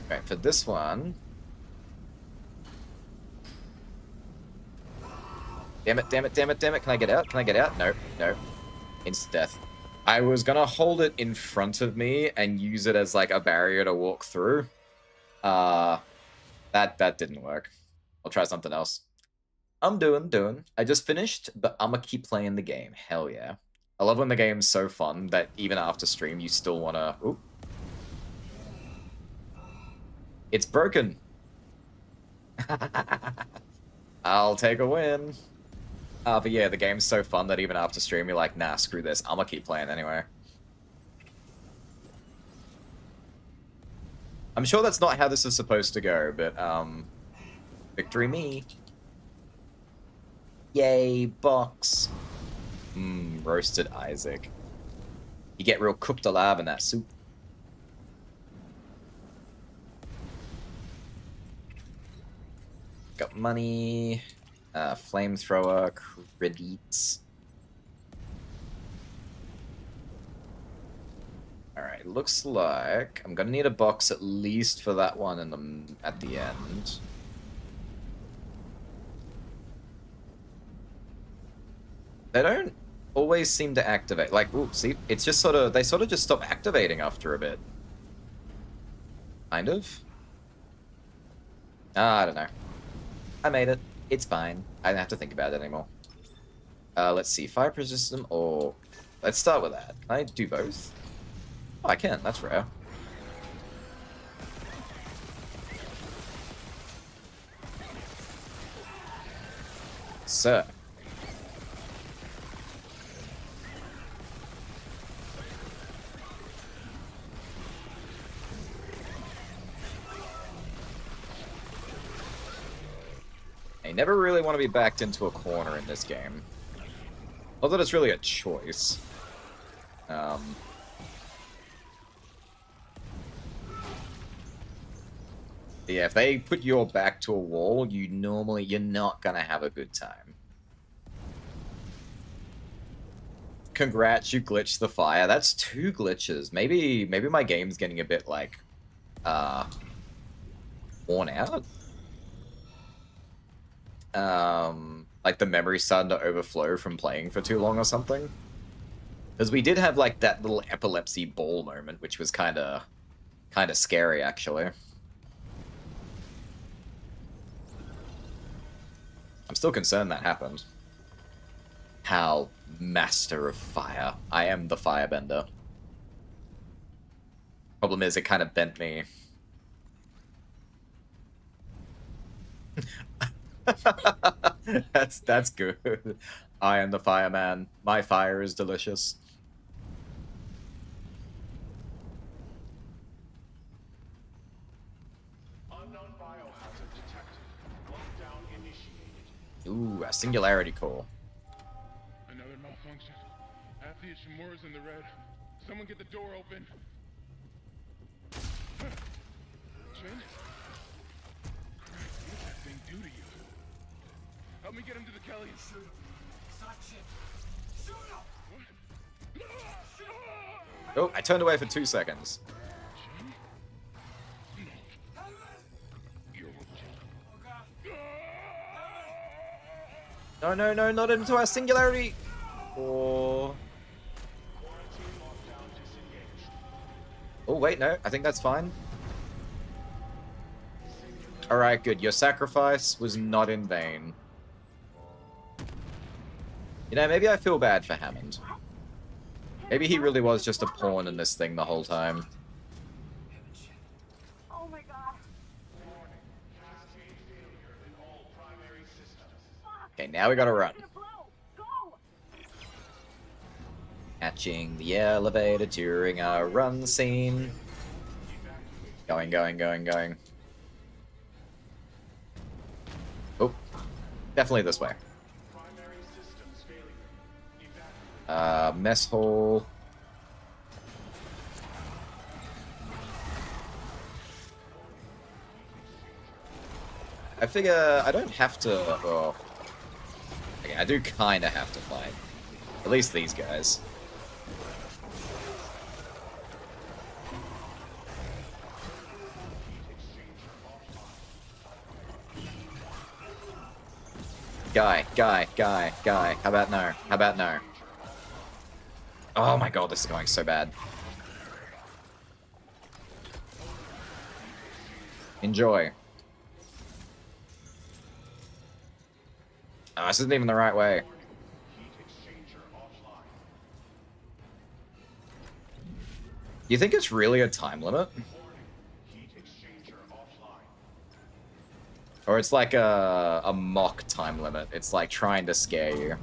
Okay, for this one... Damn it, damn it, damn it, damn it. Can I get out? Can I get out? No, no. Instant death. I was gonna hold it in front of me and use it as, like, a barrier to walk through. That didn't work. I'll try something else. I'm doing. I just finished, but I'm gonna keep playing the game. Hell yeah. I love when the game's so fun that even after stream, you still wanna... Ooh. It's broken. I'll take a win. But yeah, the game's so fun that even after stream, you're like, nah, screw this. I'm gonna keep playing anyway. I'm sure that's not how this is supposed to go, but, victory me. Yay, box. Roasted Isaac. You get real cooked alive in that soup. Got money. Flamethrower, credits. Alright, looks like I'm gonna need a box at least for that one at the end. They don't always seem to activate. Like, ooh, see, it's just they sort of just stop activating after a bit. Kind of. I don't know. I made it. It's fine. I don't have to think about it anymore. Let's see. Fire resistant or... Let's start with that. Can I do both? Oh, I can. That's rare. Sir. I never really want to be backed into a corner in this game. Not that it's really a choice. Yeah, if they put your back to a wall, you're not gonna have a good time. Congrats, you glitched the fire. That's 2 glitches. Maybe my game's getting a bit, like, worn out? Like the memory's starting to overflow from playing for too long or something. Because we did have like that little epilepsy ball moment, which was kind of scary actually. I'm still concerned that happened. Hal, master of fire. I am the firebender. Problem is, it kind of bent me. That's good. I am the fireman. My fire is delicious. Unknown biohazard detected. Lockdown initiated. Ooh, a singularity core. Another malfunction. Half the Ishimura's in the red. Someone get the door open. Jin? What did that thing do to you? Help me get him to the Kelly and shoot him. It's not shit. Shoot him! What? Oh, I turned away for 2 seconds. No, no, no, not into our singularity! Or... Oh, wait, no. I think that's fine. Alright, good. Your sacrifice was not in vain. You know, maybe I feel bad for Hammond. Maybe he really was just a pawn in this thing the whole time. Oh my god. Okay, now we gotta run. Catching the elevator during our run scene. Going, going, going, going. Oh, definitely this way. Mess hall. I figure I don't have to. Oh, okay, I do kind of have to fight. At least these guys. Guy. How about no? How about no? Oh my god, this is going so bad. Enjoy. Oh, this isn't even the right way. You think it's really a time limit? Or it's like a mock time limit. It's like trying to scare you.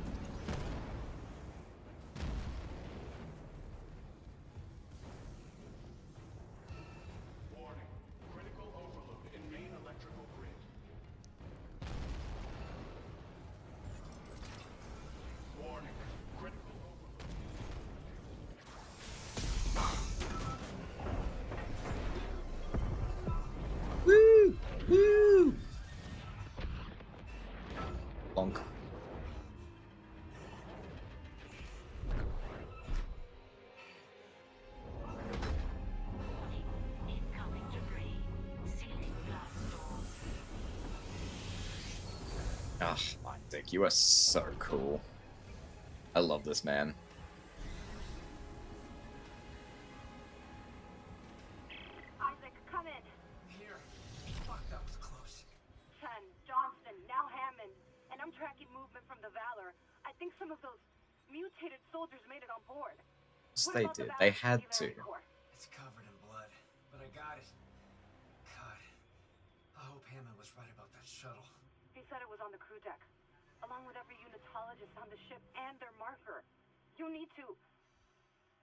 Woo! Woo! Bonk. Ah, Isaac, you are so cool. I love this man. Isaac, come in. Here. Fuck, that was close. Chen, Johnston, now Hammond. And I'm tracking movement from the Valor. I think some of those mutated soldiers made it on board. Yes, What they about the did. Valor They had to. Singularity Core? It's covered in blood, but I got it. God, I hope Hammond was right about that shuttle. He said it was on the crew deck, along with every unitologist on the ship and their marker. You need to...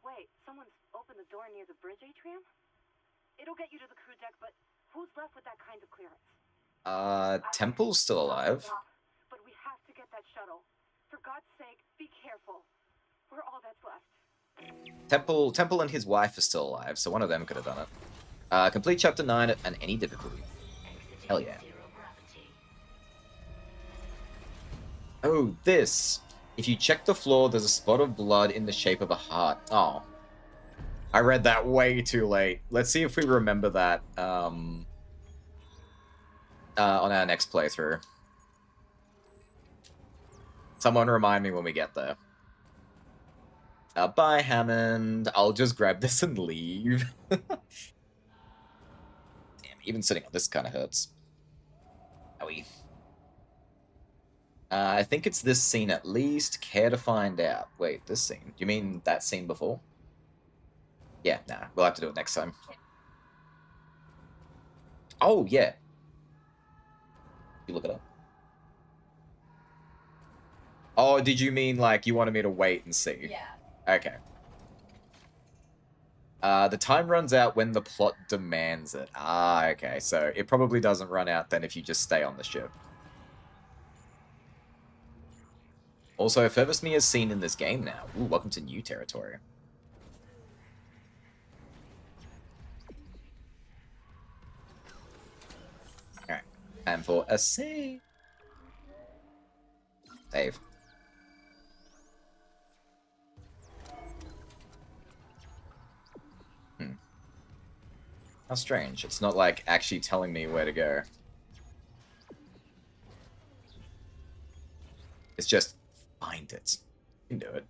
Wait, someone's opened the door near the bridge atrium? It'll get you to the crew deck, but who's left with that kind of clearance? Temple's still alive. But we have to get that shuttle. For God's sake, be careful. We're all that's left. Temple and his wife are still alive, so one of them could have done it. Complete chapter 9 at any difficulty. Hell yeah. Oh, this. If you check the floor, there's a spot of blood in the shape of a heart. Oh. I read that way too late. Let's see if we remember that on our next playthrough. Someone remind me when we get there. Bye, Hammond. I'll just grab this and leave. Damn, even sitting on this kind of hurts. Owie. I think it's this scene at least. Care to find out. Wait, this scene? Do you mean that scene before? Yeah, nah. We'll have to do it next time. Oh, yeah. You look it up. Oh, did you mean, like, you wanted me to wait and see? Yeah. Okay. The time runs out when the plot demands it. Ah, okay. So it probably doesn't run out then if you just stay on the ship. Also, Fervus Me is seen in this game now. Ooh, welcome to new territory. Alright. Time for a save. Save. How strange. It's not like actually telling me where to go. It's just find it. You can do it.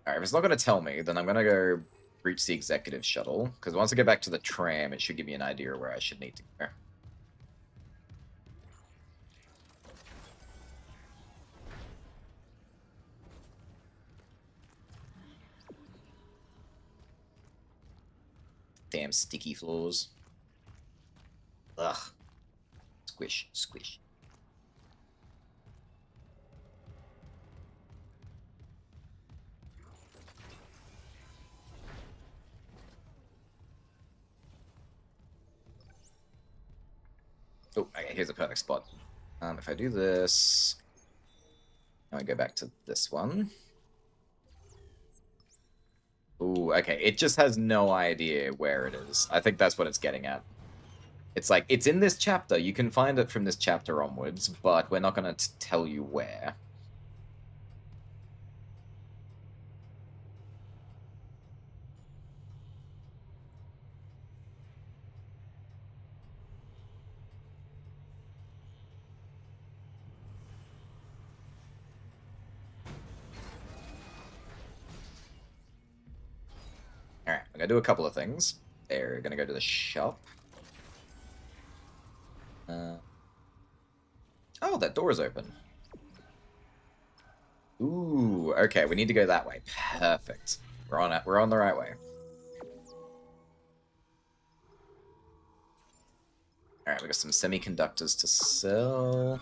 Alright, if it's not going to tell me, then I'm going to go reach the executive shuttle, because once I get back to the tram, it should give me an idea of where I should need to go. Damn sticky floors. Ugh. Squish, squish. Oh, okay, here's a perfect spot. If I do this, now I go back to this one. Ooh, okay, it just has no idea where it is. I think that's what it's getting at. It's like, it's in this chapter, you can find it from this chapter onwards, but we're not going to tell you where. Alright, I'm gonna do a couple of things. They're gonna go to the shop. Oh, that door is open. Ooh, okay, we need to go that way. Perfect. We're on it. We're on the right way. Alright, we got some semiconductors to sell.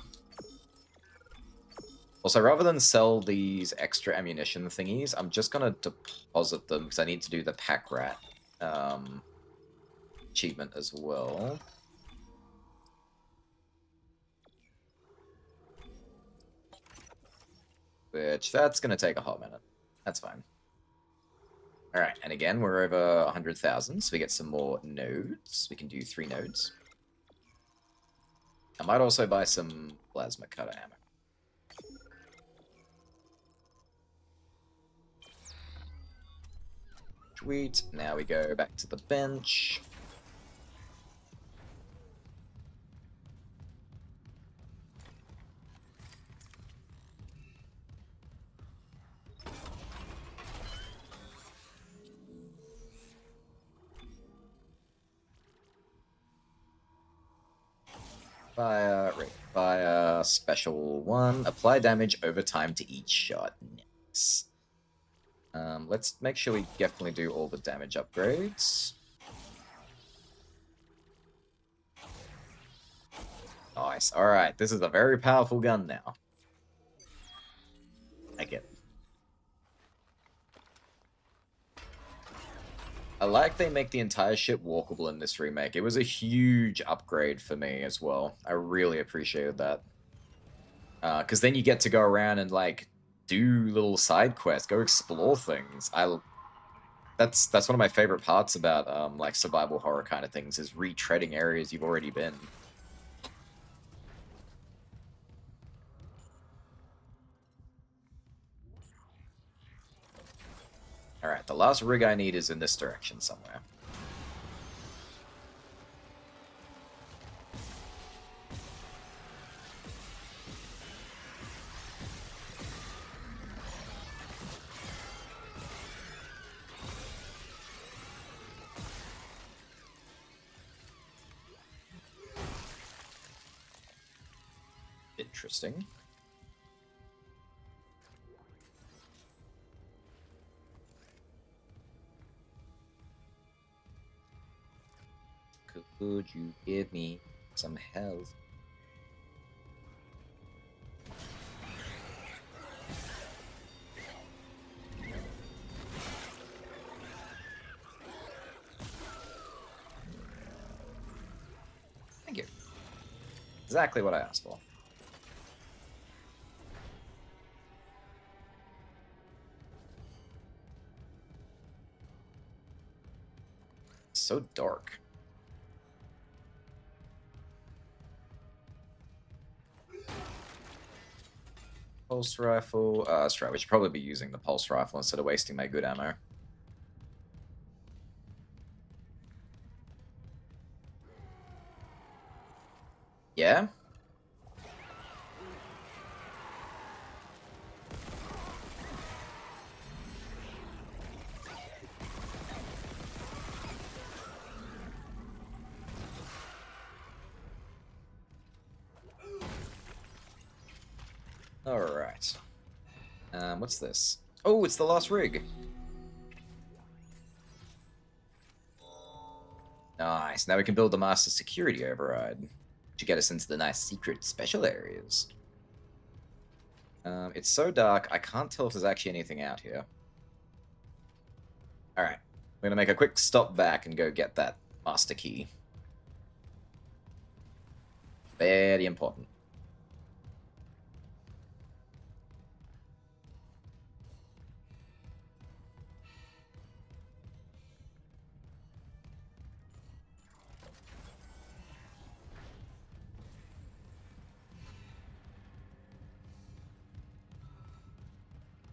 Also, rather than sell these extra ammunition thingies, I'm just gonna deposit them because I need to do the pack rat achievement as well. Which, that's gonna take a hot minute. That's fine. Alright, and again, we're over 100,000, so we get some more nodes. We can do 3 nodes. I might also buy some plasma cutter ammo. Sweet. Now we go back to the bench. Fire, special one. Apply damage over time to each shot. Nice. Let's make sure we definitely do all the damage upgrades. Nice. Alright, this is a very powerful gun now. I get it. I like they make the entire ship walkable in this remake. It was a huge upgrade for me as well. I really appreciated that. Because then you get to go around and, like, do little side quests, go explore things. That's one of my favorite parts about like survival horror kind of things, is retreading areas you've already been. Alright, the last rig I need is in this direction somewhere. Interesting. Could you give me some health? Thank you. Exactly what I asked for. So dark. Pulse rifle. That's right. We should probably be using the pulse rifle instead of wasting my good ammo. Yeah? Alright. What's this? Oh, it's the last rig. Nice. Now we can build the master security override to get us into the nice secret special areas. It's so dark, I can't tell if there's actually anything out here. Alright. We're gonna make a quick stop back and go get that master key. Very important.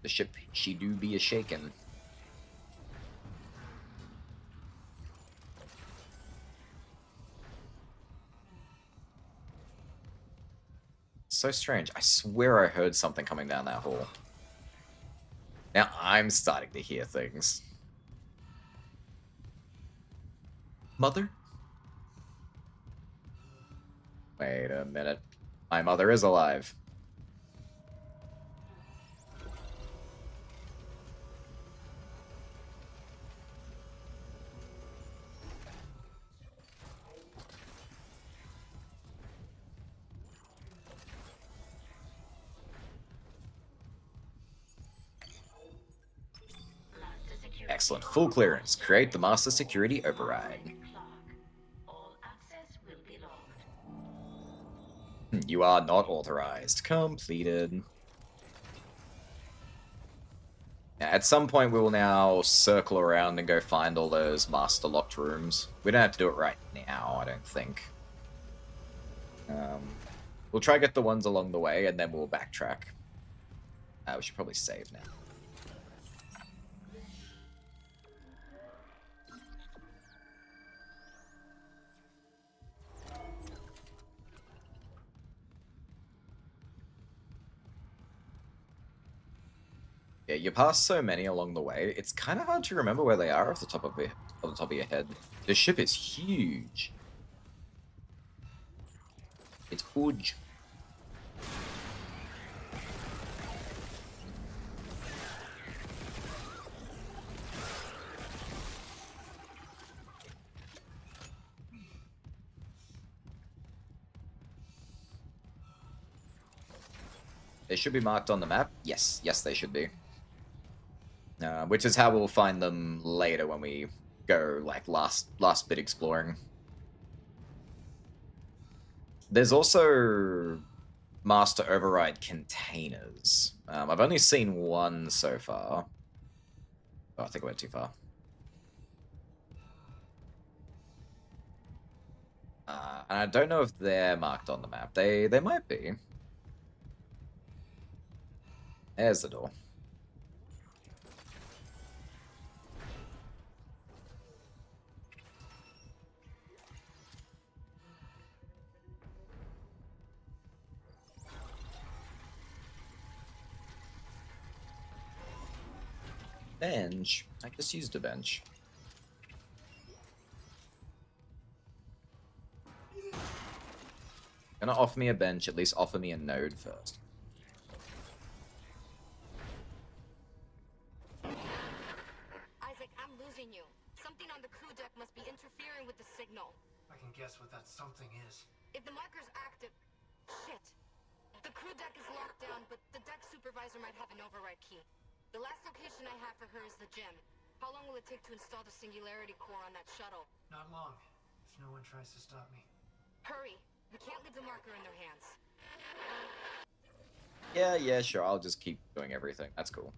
The ship, she do be a-shaken. So strange. I swear I heard something coming down that hall. Now I'm starting to hear things. Mother? Wait a minute. My mother is alive. Excellent. Full clearance. Create the master security override. You are not authorized. Completed. At some point, we will now circle around and go find all those master locked rooms. We don't have to do it right now, I don't think. We'll try to get the ones along the way, and then we'll backtrack. We should probably save now. Yeah, you pass so many along the way, it's kind of hard to remember where they are off the top of your head. The ship is huge. It's huge. They should be marked on the map. Yes, yes, they should be. Which is how we'll find them later when we go, like, last bit exploring. There's also Master Override containers. I've only seen one so far. Oh, I think I went too far. And I don't know if they're marked on the map. They might be. There's the door. Bench? I just used a bench. Gonna offer me a bench, at least offer me a node first. Isaac, I'm losing you. Something on the crew deck must be interfering with the signal. I can guess what that something is. If the marker's active... Shit. The crew deck is locked down, but the deck supervisor might have an override key. The last location I have for her is the gym. How long will it take to install the Singularity Core on that shuttle? Not long, if no one tries to stop me. Hurry. We can't leave the marker in their hands. Yeah, sure. I'll just keep doing everything. That's cool.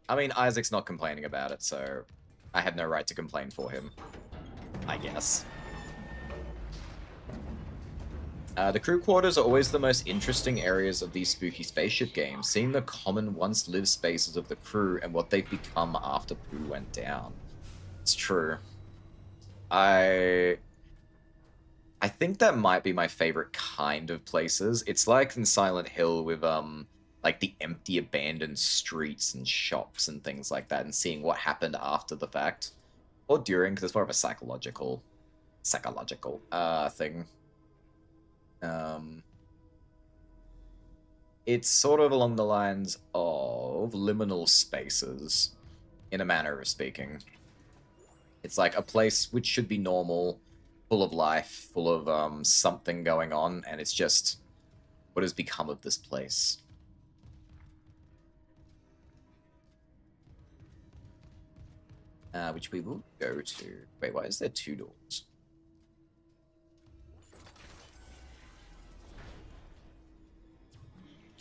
I mean, Isaac's not complaining about it, so I had no right to complain for him. I guess. The crew quarters are always the most interesting areas of these spooky spaceship games, seeing the common once-lived spaces of the crew and what they've become after Pooh went down. It's true. I think that might be my favorite kind of places. It's like in Silent Hill with, like the empty abandoned streets and shops and things like that, and seeing what happened after the fact. Or during, because it's more of a psychological thing. It's sort of along the lines of liminal spaces, in a manner of speaking. It's like a place which should be normal, full of life, full of something going on, and it's just what has become of this place. Which we will go to. Wait, why is there 2 doors?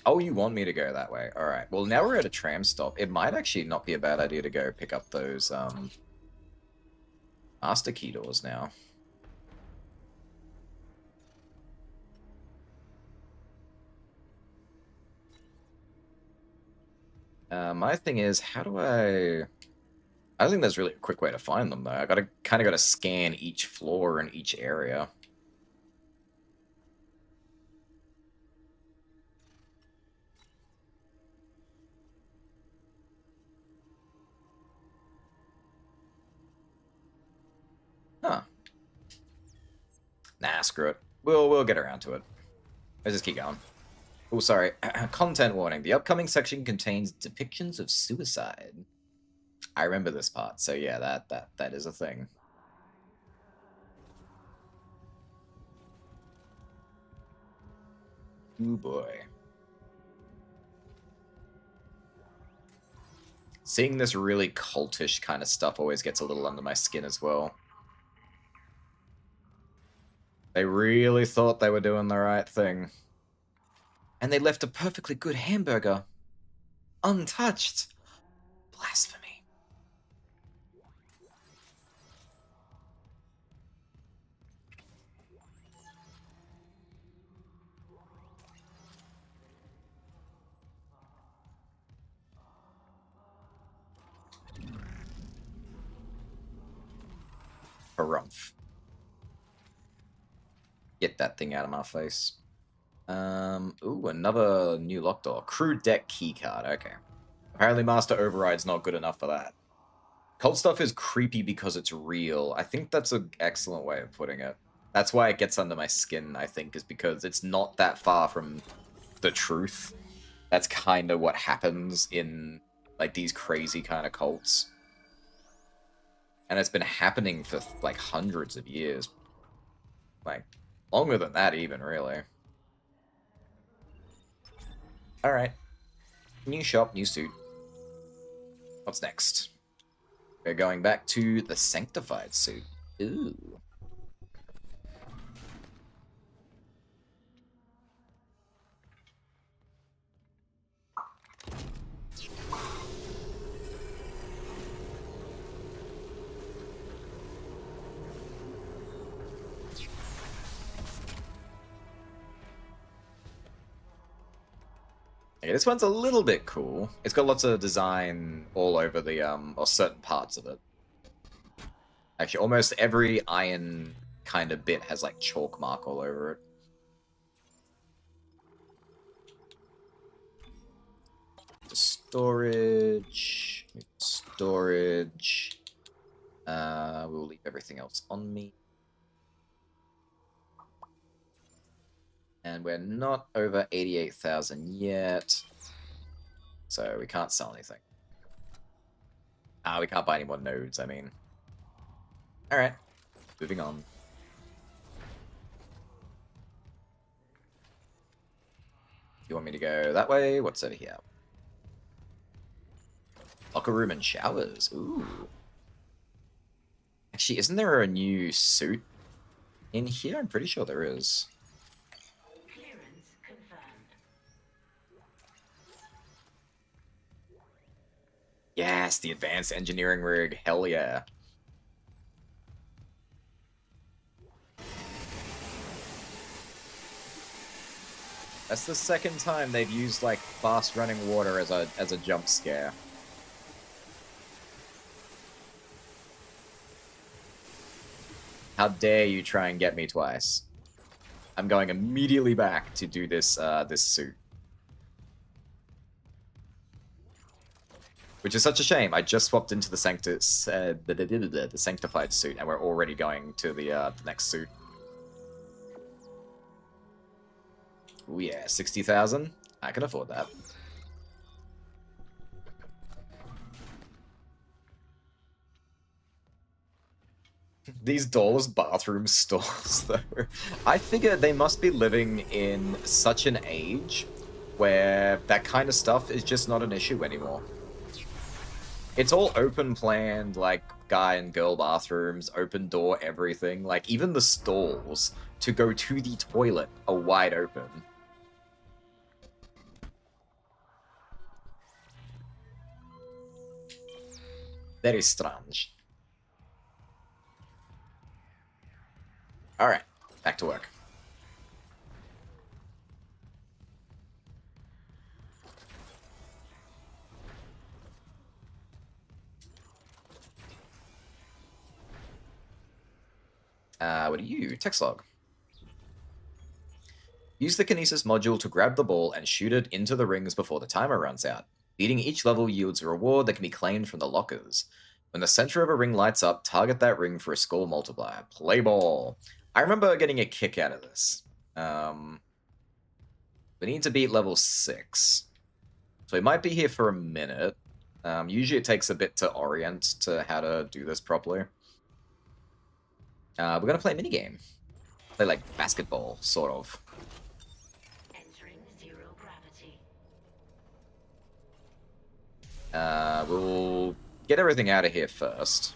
Oh, you want me to go that way? Alright, well now we're at a tram stop. It might actually not be a bad idea to go pick up those master key doors now. My thing is, how do I don't think there's really a quick way to find them, though. I kind of gotta scan each floor and each area. Huh. Nah, screw it. We'll get around to it. Let's just keep going. Oh, sorry. Content warning. The upcoming section contains depictions of suicide. I remember this part, so yeah, that is a thing. Ooh boy. Seeing this really cultish kind of stuff always gets a little under my skin as well. They really thought they were doing the right thing. And they left a perfectly good hamburger untouched. Blasphemy. Harumph. Get that thing out of my face. Ooh, another new lock door. Crew deck keycard, okay. Apparently Master Override's not good enough for that. Cult stuff is creepy because it's real. I think that's an excellent way of putting it. That's why it gets under my skin, I think, is because it's not that far from the truth. That's kind of what happens in, like, these crazy kind of cults. And it's been happening for, like, hundreds of years. Like, longer than that even, really. Alright. New shop, new suit. What's next? We're going back to the Sanctified suit. Ooh. Okay, this one's a little bit cool. It's got lots of design all over the, or certain parts of it. Actually, almost every iron kind of bit has, like, chalk mark all over it. Storage. Storage. We'll leave everything else on me. And we're not over 88,000 yet. So we can't sell anything. We can't buy any more nodes, I mean. Alright. Moving on. You want me to go that way? What's over here? Locker room and showers. Ooh. Actually, isn't there a new suit in here? I'm pretty sure there is. Yes, the advanced engineering rig. Hell yeah. That's the second time they've used, like, fast running water as a jump scare. How dare you try and get me twice? I'm going immediately back to do this this suit. Which is such a shame. I just swapped into the Sanctified suit, and we're already going to the next suit. Oh yeah, 60,000. I can afford that. These doors, bathroom stalls, though. I figure they must be living in such an age where that kind of stuff is just not an issue anymore. It's all open planned, like guy and girl bathrooms, open door everything. Like even the stalls to go to the toilet are wide open. Very strange. Alright, back to work. What are you? Text log. Use the Kinesis module to grab the ball and shoot it into the rings before the timer runs out. Beating each level yields a reward that can be claimed from the lockers. When the center of a ring lights up, target that ring for a score multiplier. Play ball. I remember getting a kick out of this. We need to beat level 6. So we might be here for a minute. Usually it takes a bit to orient to how to do this properly. We're going to play a minigame. Play like basketball, sort of. Entering zero gravity. We'll get everything out of here first.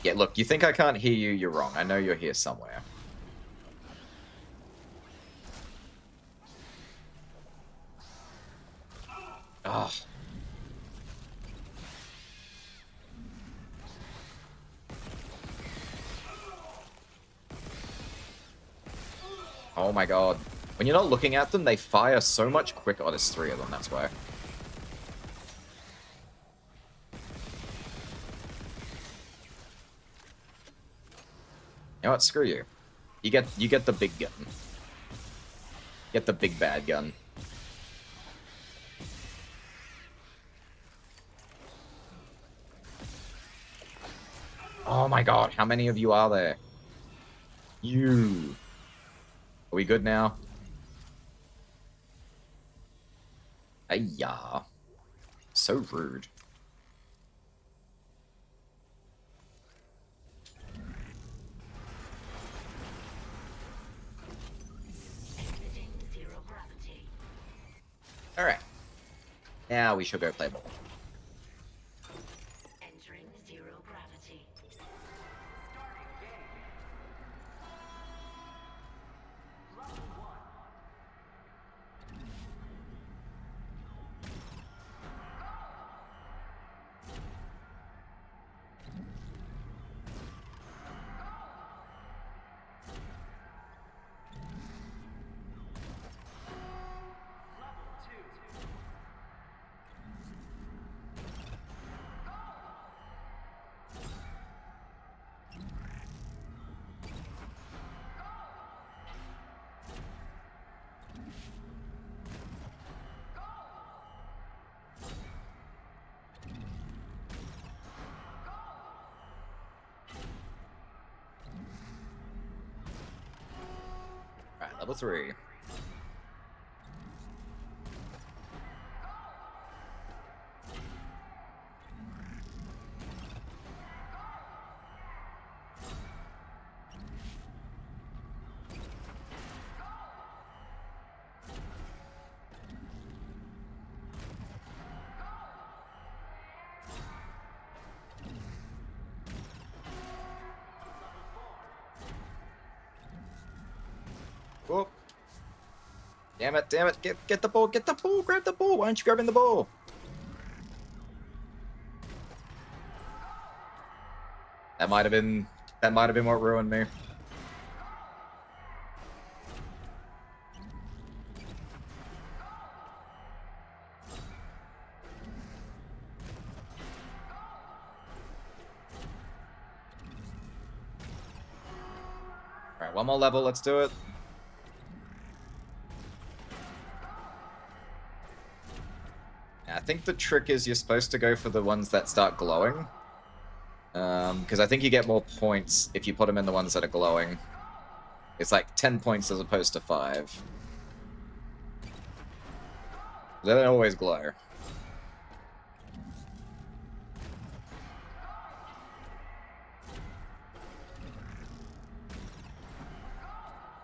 Yeah, look, you think I can't hear you, you're wrong. I know you're here somewhere. Ugh. Oh my god. When you're not looking at them, they fire so much quicker. Oh, there's 3 of them, that's why. You know what? Screw you. You get the big gun. Get the big bad gun. Oh my god, how many of you are there? You. Are we good now? Ayah. So rude. Exiting zero gravity. Alright. Now we shall go play ball. Entering zero gravity. Alright, level 3. Oh. Damn it, damn it. Get the ball, grab the ball. Why aren't you grabbing the ball? That might have been what ruined me. Alright, one more level, let's do it. I think the trick is you're supposed to go for the ones that start glowing. Because I think you get more points if you put them in the ones that are glowing. It's like 10 points as opposed to 5. They don't always glow.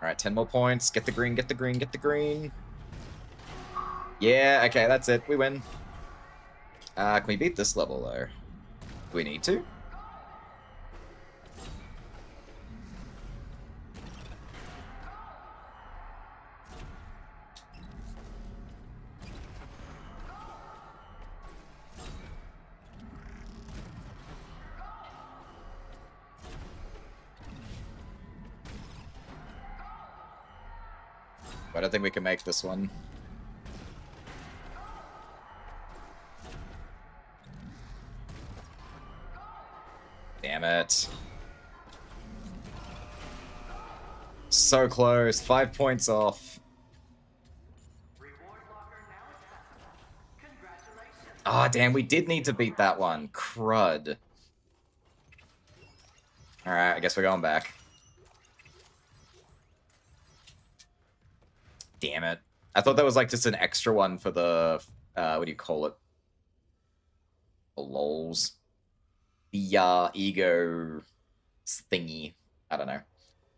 Alright, 10 more points. Get the green, get the green, get the green. Yeah, okay, that's it. We win. Can we beat this level, though? Do we need to? I don't think we can make this one. Damn it. So close. 5 points off. Ah, damn, we did need to beat that one. Crud. Alright, I guess we're going back. Damn it. I thought that was like just an extra one for the, what do you call it? The lols. The, ego thingy. I don't know.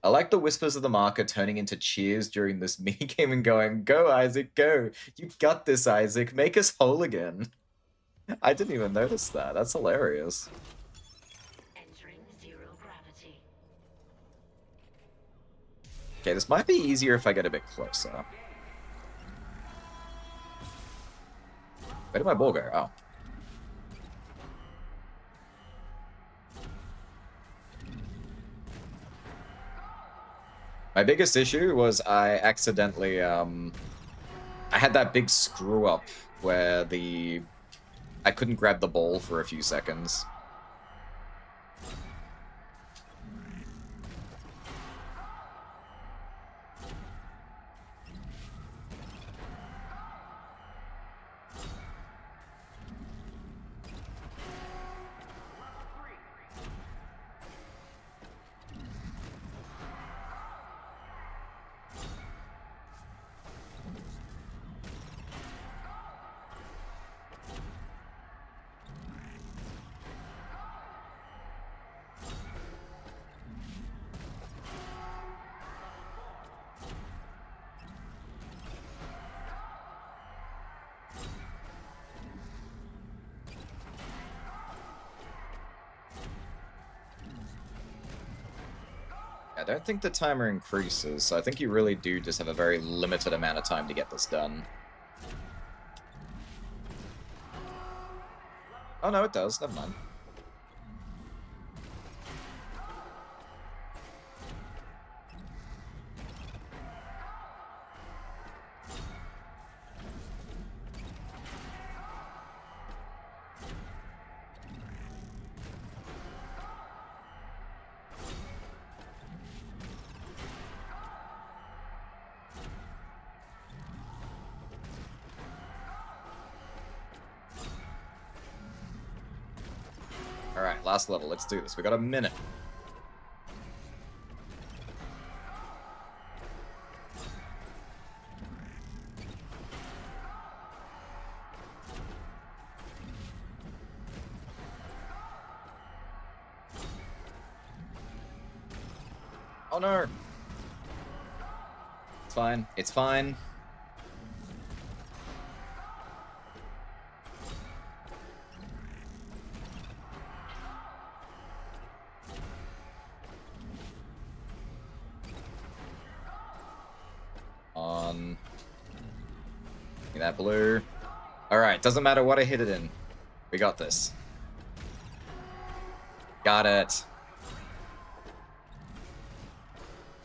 I like the whispers of the marker turning into cheers during this minigame and going, "Go, Isaac, go! You got this, Isaac! Make us whole again!" I didn't even notice that. That's hilarious. Entering zero gravity. Okay, this might be easier if I get a bit closer. Where did my ball go? Oh. My biggest issue was I accidentally, I had that big screw up where I couldn't grab the ball for a few seconds. I don't think the timer increases, so I think you really do just have a very limited amount of time to get this done. Oh no, it does. Never mind. Alright, last level. Let's do this. We got a minute. Oh no! It's fine. It's fine. On. Give me that blue. Alright, doesn't matter what I hit it in. We got this. Got it.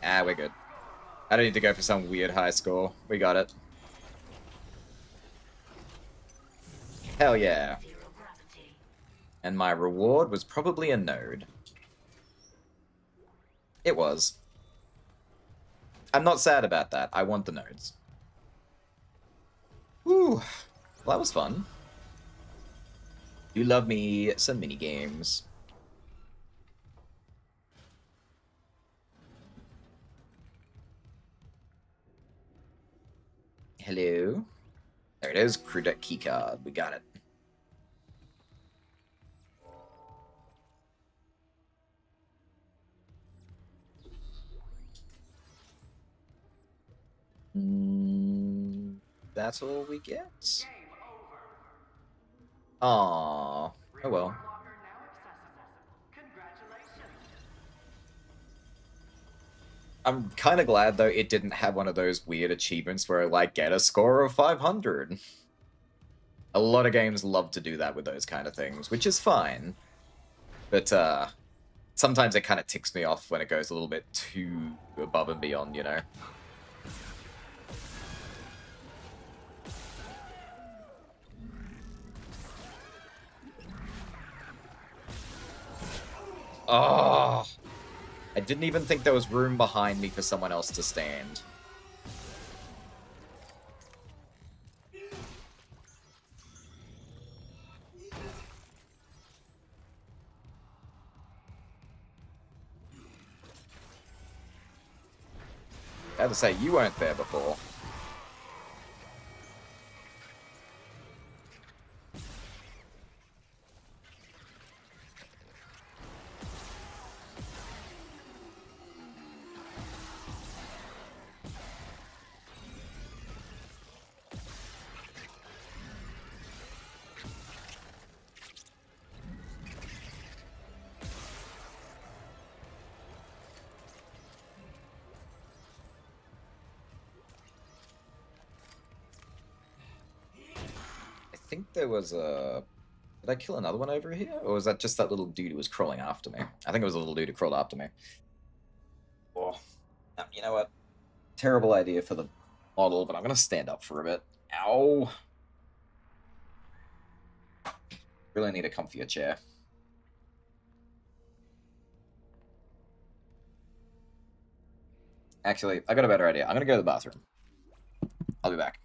Ah, we're good. I don't need to go for some weird high score. We got it. Hell yeah. And my reward was probably a node. It was. I'm not sad about that. I want the nodes. Whew. Well, that was fun. You love me some mini games. Hello. There it is. Crew deck keycard. We got it. That's all we get? Aww. Oh well. I'm kind of glad, though, it didn't have one of those weird achievements where, like, get a score of 500. A lot of games love to do that with those kind of things, which is fine. But, sometimes it kind of ticks me off when it goes a little bit too above and beyond, you know? Oh, I didn't even think there was room behind me for someone else to stand. I have to say, you weren't there before. I think there was a... Did I kill another one over here? Or was that just that little dude who was crawling after me? I think it was a little dude who crawled after me. Oh, you know what? Terrible idea for the model, but I'm going to stand up for a bit. Ow! Really need a comfier chair. Actually, I got a better idea. I'm going to go to the bathroom. I'll be back.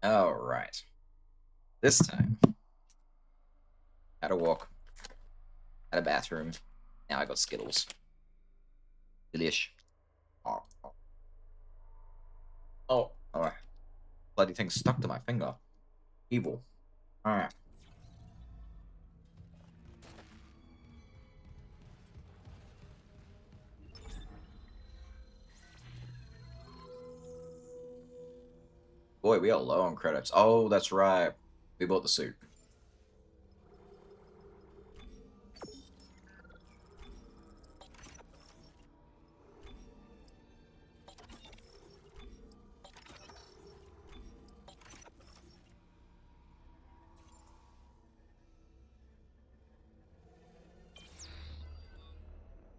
Alright. This time. Had a walk. Had a bathroom. Now I got Skittles. Delish. Oh. Oh. Alright. Bloody thing stuck to my finger. Evil. Alright. Boy, we are low on credits. Oh, that's right. We bought the suit.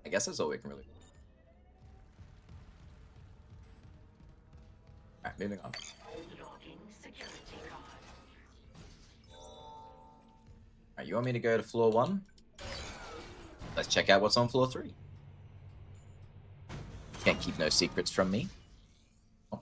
I guess that's all we can really do. Alright, moving on. Alright, you want me to go to floor 1? Let's check out what's on floor 3. Can't keep no secrets from me. Oh.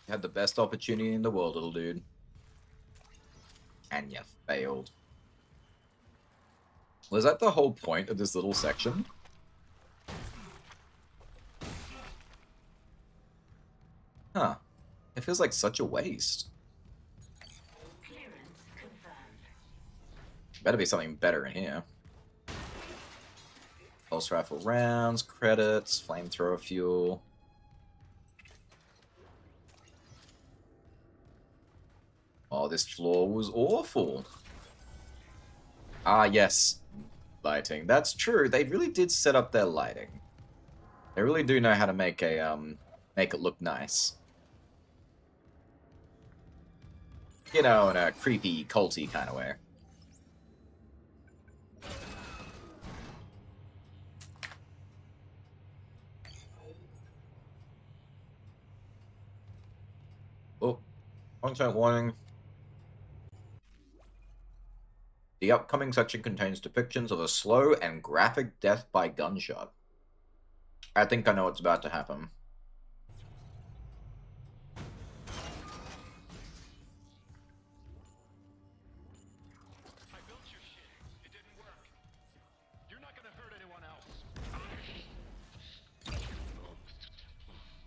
You had the best opportunity in the world, little dude. And you failed. Was that the whole point of this little section? Huh. It feels like such a waste. Better be something better in here. Pulse rifle rounds, credits, flamethrower fuel. Oh, this floor was awful. Ah, yes. Lighting. That's true. They really did set up their lighting. They really do know how to make a make it look nice. You know, in a creepy, culty kind of way. Oh, content warning. The upcoming section contains depictions of a slow and graphic death by gunshot. I think I know what's about to happen. I built your shit. It didn't work. You're not gonna hurt anyone else.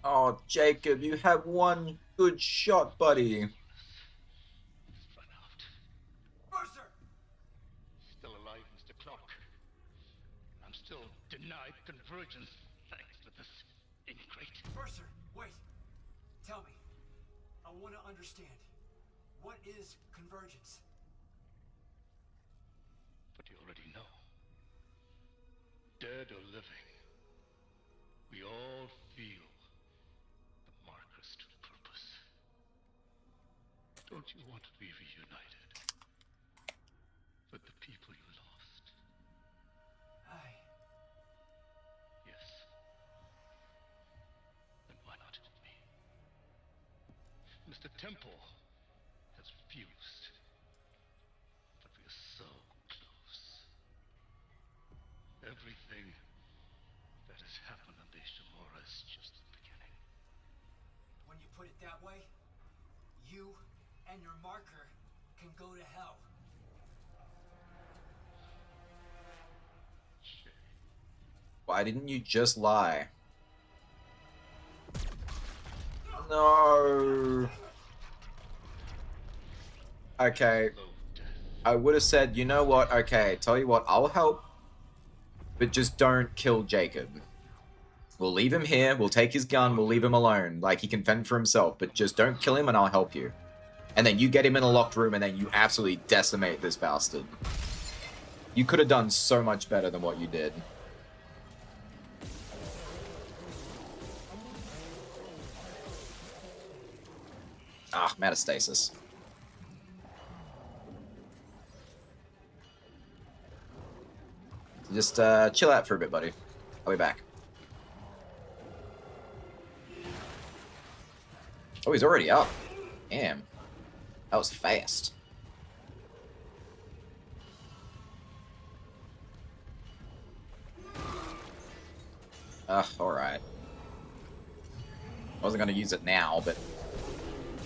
Oh, Jacob, you have one good shot, buddy. Still alive, Mr. Clark. I'm still denied convergence thanks to this ingrate. Mercer, wait. Tell me. I want to understand. What is convergence? But you already know. Dead or living, we all feel the marker's true purpose. Don't you want to be reunited with the people you lost? Yes. Then why not with me? Mr. Temple has refused. But we are so close. Everything that has happened on the Ishimura is just the beginning. When you put it that way, you and your marker can go to hell. Why didn't you just lie? No. Okay. I would have said, you know what? Okay, tell you what, I'll help. But just don't kill Jacob. We'll leave him here, we'll take his gun, we'll leave him alone. Like, he can fend for himself, but just don't kill him and I'll help you. And then you get him in a locked room and then you absolutely decimate this bastard. You could have done so much better than what you did. Ah, metastasis. Just chill out for a bit, buddy. I'll be back. Oh, he's already up. Damn. That was fast. Alright. I wasn't gonna use it now, but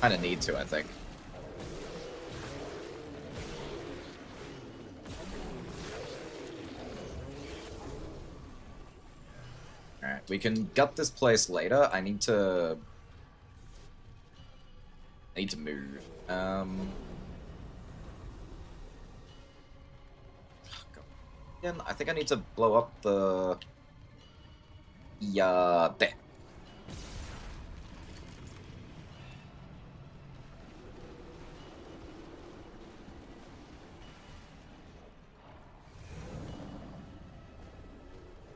kinda need to, I think. Alright, we can gut this place later. I need to move. Again, I think I need to blow up the... Yeah, there.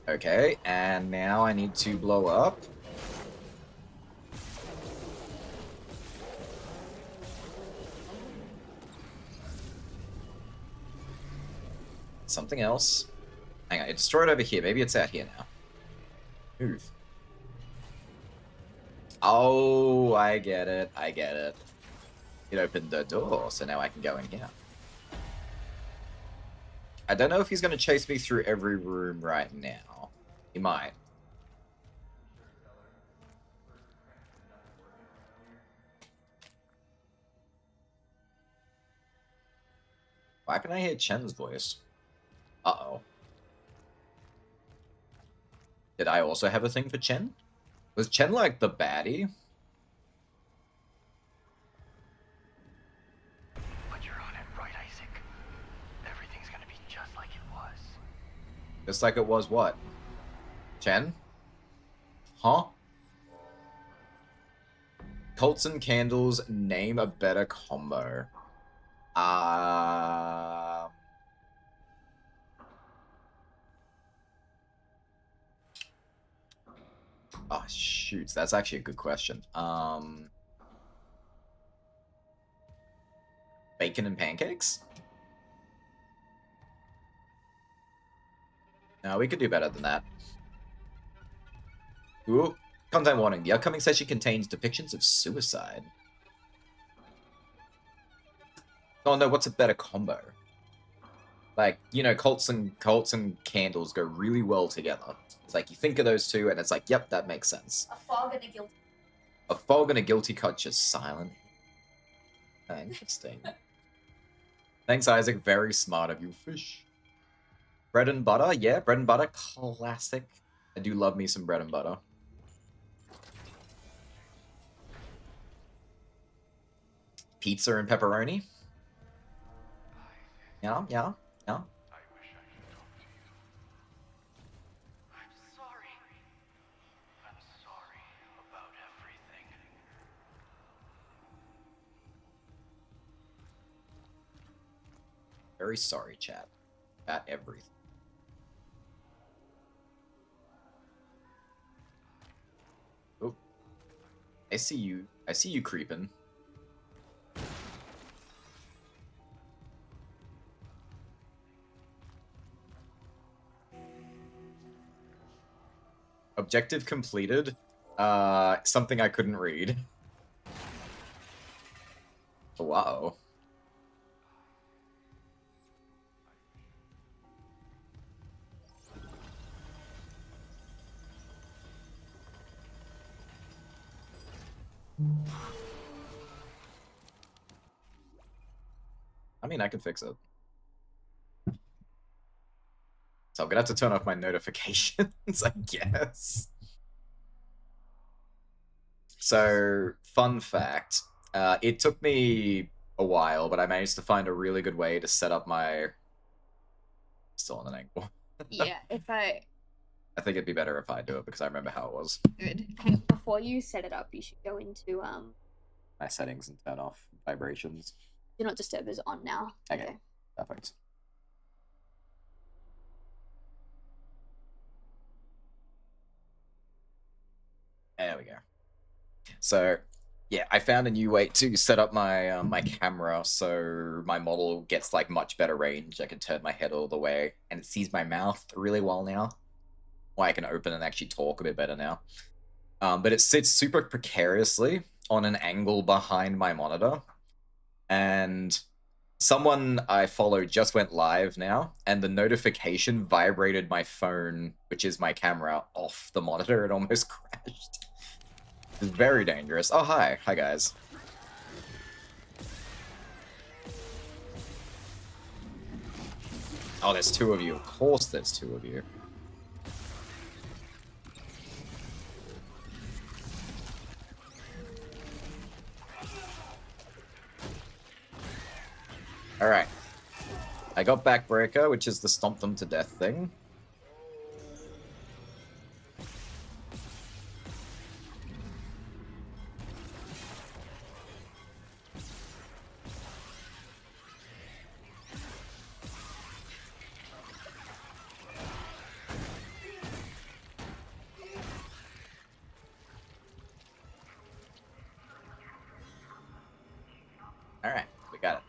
Okay, and now I need to blow up. Something else. Hang on, it destroyed over here. Maybe it's out here now. Move. Oh, I get it. I get it. It opened the door, so now I can go in here. I don't know if he's going to chase me through every room right now. He might. Why can I hear Chen's voice? Uh-oh. Did I also have a thing for Chen? Was Chen like the baddie? But you're on it, right, Isaac? Everything's gonna be just like it was. Just like it was what? Chen? Huh? Colts and candles, name a better combo. Oh, shoots. That's actually a good question. Bacon and pancakes? No, we could do better than that. Ooh. Content warning. The upcoming session contains depictions of suicide. Oh no, what's a better combo? Like, you know, Colts and candles go really well together. It's like you think of those two and it's like, yep, that makes sense. A fog and a guilty. A fog and a guilty cut just silent. Interesting. Thanks, Isaac. Very smart of you. Fish. Bread and butter? Yeah, bread and butter. Classic. I do love me some bread and butter. Pizza and pepperoni? Yeah, yeah, yeah. Very sorry, chat. About everything. Oh. I see you. I see you creeping. Objective completed. Something I couldn't read. Wow. I mean, I can fix it. So I'm gonna have to turn off my notifications, I guess. So, fun fact. It took me a while, but I managed to find a really good way to set up my... Still on an angle. Yeah, if I think it'd be better if I do it, because I remember how it was. Good. And before you set it up, you should go into My settings and turn off vibrations. Do Not Disturb is on now. Okay. Perfect. There we go. So, yeah, I found a new way to set up my my camera so my model gets like much better range. I can turn my head all the way, and it sees my mouth really well now. Or I can open and actually talk a bit better now. But it sits super precariously on an angle behind my monitor, and someone I follow just went live now, and the notification vibrated my phone, which is my camera, off the monitor. It almost crashed. It's very dangerous. Oh, hi. Hi, guys. Oh, there's two of you. Of course there's two of you. Alright. I got Backbreaker, which is the stomp them to death thing. Alright, we got it.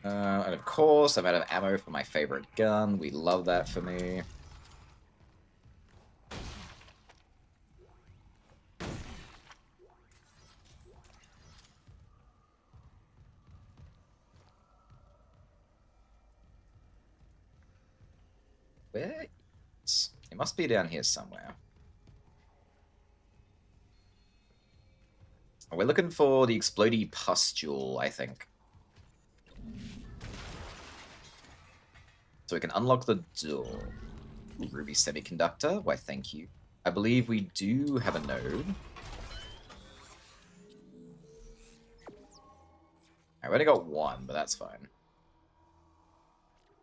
And of course, I'm out of ammo for my favorite gun. We love that for me. Where? It must be down here somewhere. We're looking for the explodey pustule, I think. So we can unlock the door. Ruby Semiconductor, why thank you. I believe we do have a node. I've only got one, but that's fine.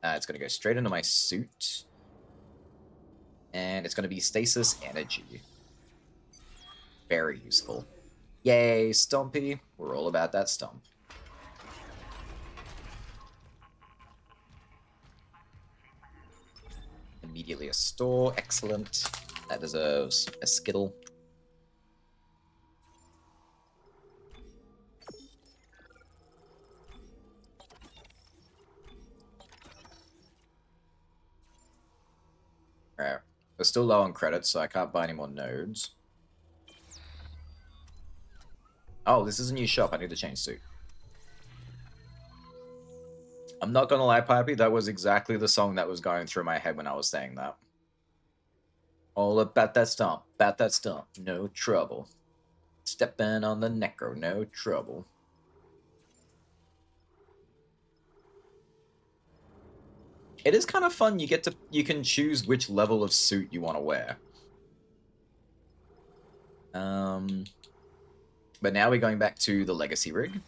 It's going to go straight into my suit. And it's going to be stasis energy. Very useful. Yay, Stompy. We're all about that stomp. Immediately a store. Excellent. That deserves a Skittle. Alright. We're still low on credits, so I can't buy any more nodes. Oh, this is a new shop. I need to change suit. I'm not gonna lie, Pipey, that was exactly the song that was going through my head when I was saying that. All about that stomp, no trouble. Stepping on the necro, no trouble. It is kind of fun. You can choose which level of suit you want to wear. But now we're going back to the Legacy rig.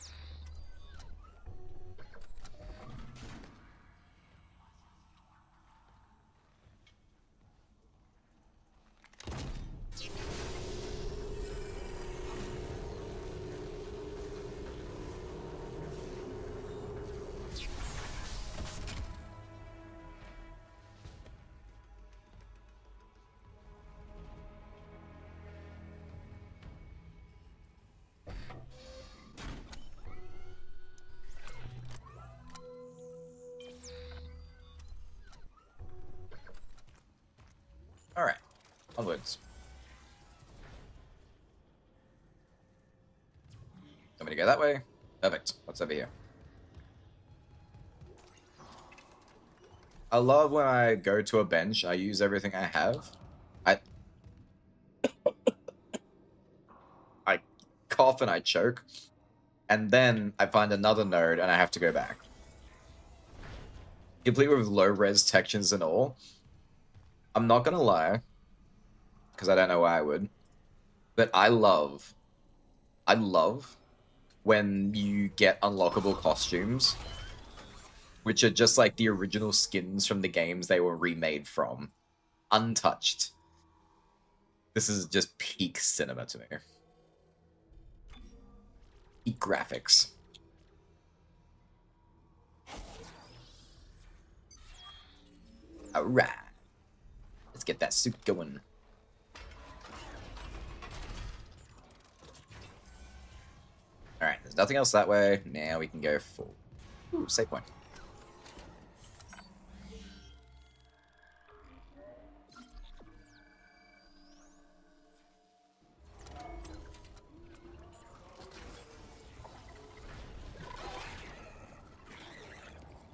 Alright, onwards. Want me to go that way? Perfect. What's over here? I love when I go to a bench, I use everything I have. I cough and I choke. And then I find another node and I have to go back. Complete with low-res textures and all. I'm not gonna lie, because I don't know why I would, but I love when you get unlockable costumes, which are just like the original skins from the games they were remade from, untouched. This is just peak cinema to me. Peak graphics. Alright. Let's get that suit going. Alright, there's nothing else that way. Now we can go full. Ooh, save point.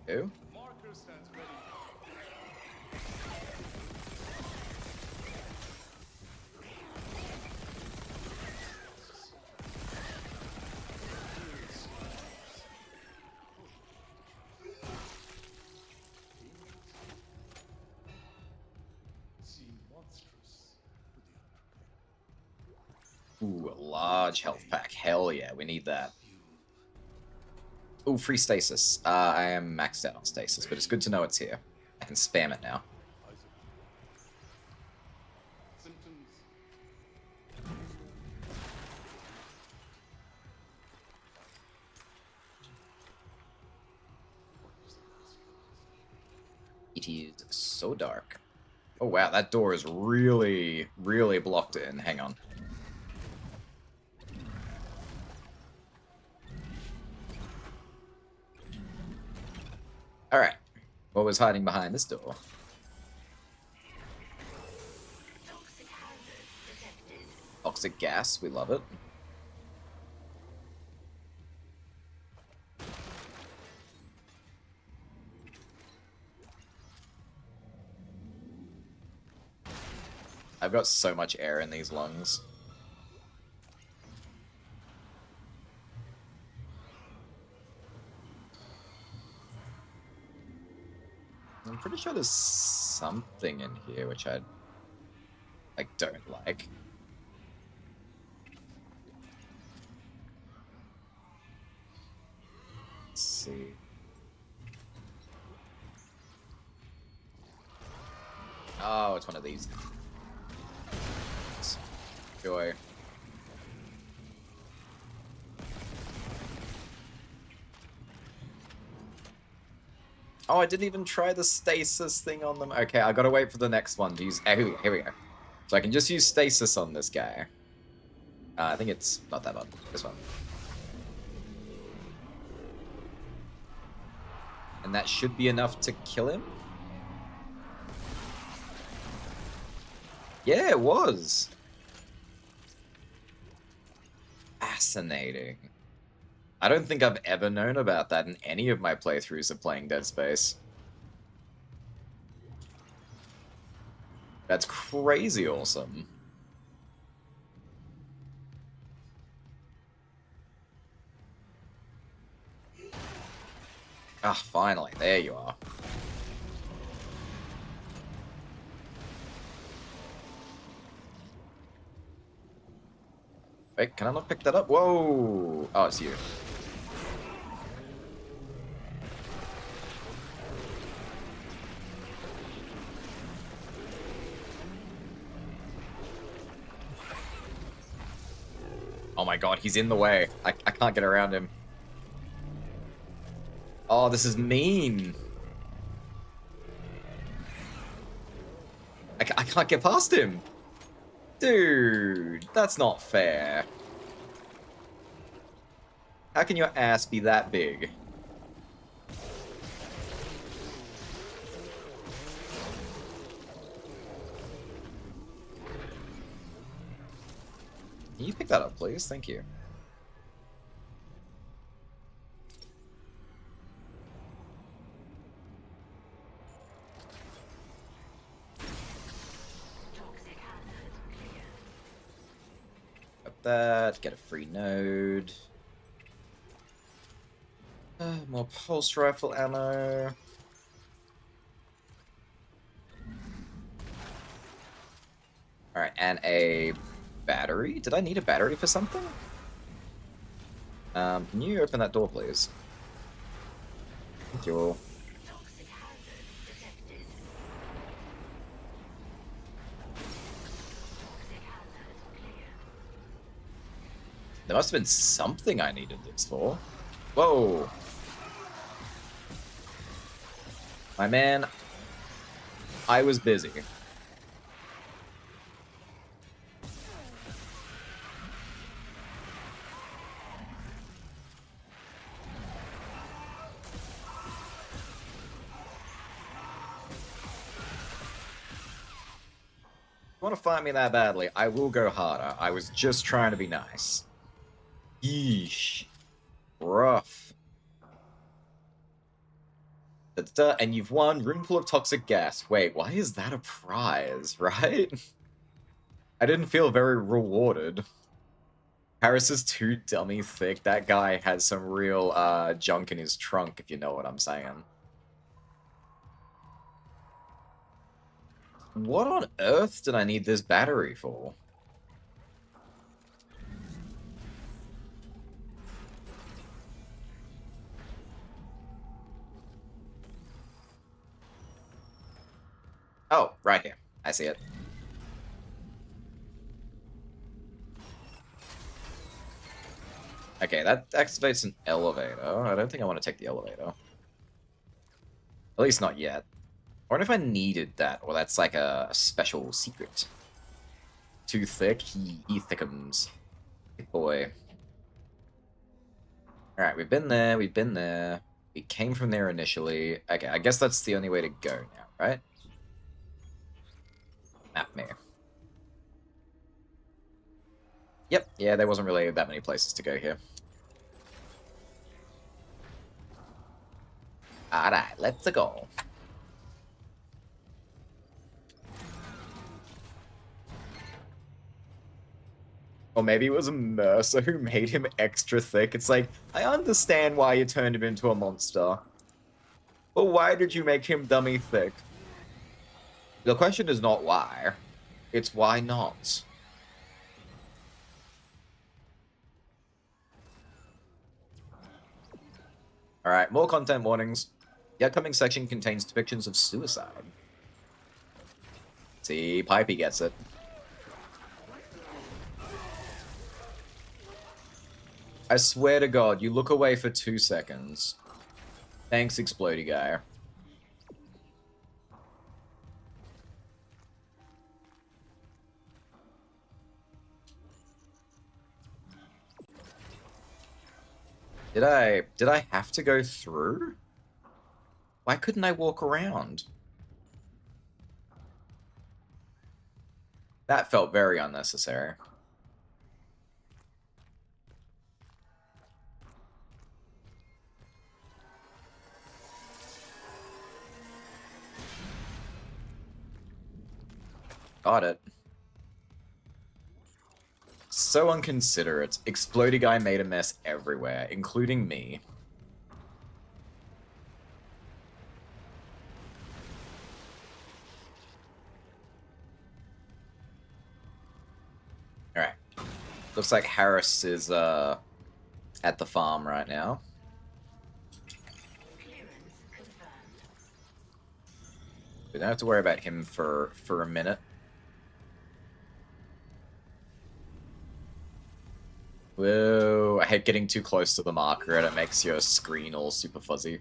Who? Marker stands ready. Seem monstrous with the Ooh, a large health pack. Hell yeah, we need that. Ooh, free stasis. I am maxed out on stasis, but it's good to know it's here. I can spam it now. symptoms. It is so dark. Oh wow, that door is really, really blocked in. Hang on. Alright. What was hiding behind this door? Toxic gas, we love it. I've got so much air in these lungs. I'm pretty sure there's something in here which I don't like. Let's see. Oh, it's one of these. Joy. Oh, I didn't even try the stasis thing on them. Okay, I gotta wait for the next one to use. Here we go. So I can just use stasis on this guy. I think it's not that bad. This one. And that should be enough to kill him? Yeah, it was. Fascinating. I don't think I've ever known about that in any of my playthroughs of playing Dead Space. That's crazy awesome. Ah, finally. There you are. Wait, can I not pick that up? Whoa! Oh, it's you. Oh my god, he's in the way. I can't get around him. Oh, this is mean. I can't get past him. Dude, that's not fair. How can your ass be that big? Can you pick that up, please? Thank you. Got that. Get a free node. More pulse rifle ammo. Alright, and a battery? Did I need a battery for something? Can you open that door, please? Thank you. There must have been something I needed this for. Whoa! My man, I was busy. If you want to fight me that badly, I will go harder. I was just trying to be nice. Yeesh. Rough. And you've won Roomful of Toxic Gas. Wait, why is that a prize, right? I didn't feel very rewarded. Harris is too dummy thick. That guy has some real junk in his trunk, if you know what I'm saying. What on earth did I need this battery for? Oh, right here. I see it. Okay, that activates an elevator. I don't think I want to take the elevator. At least not yet. I wonder if I needed that, or that's like a special secret. Too thick, he thickums. Big boy. Alright, we've been there, we've been there. We came from there initially. Okay, I guess that's the only way to go now, right? Map me. Yep, yeah, there wasn't really that many places to go here. Alright, let's go. Or maybe it was a Mercer who made him extra thick. It's like, I understand why you turned him into a monster. But why did you make him dummy thick? The question is not why. It's why not. Alright, more content warnings. The upcoming section contains depictions of suicide. See, Pipey gets it. I swear to God, you look away for 2 seconds. Thanks, Explodey guy. Did I have to go through? Why couldn't I walk around? That felt very unnecessary. Got it. So inconsiderate. Explodey guy made a mess everywhere, including me. Alright. Looks like Harris is at the farm right now. We don't have to worry about him for a minute. Whoa, I hate getting too close to the marker and it makes your screen all super fuzzy.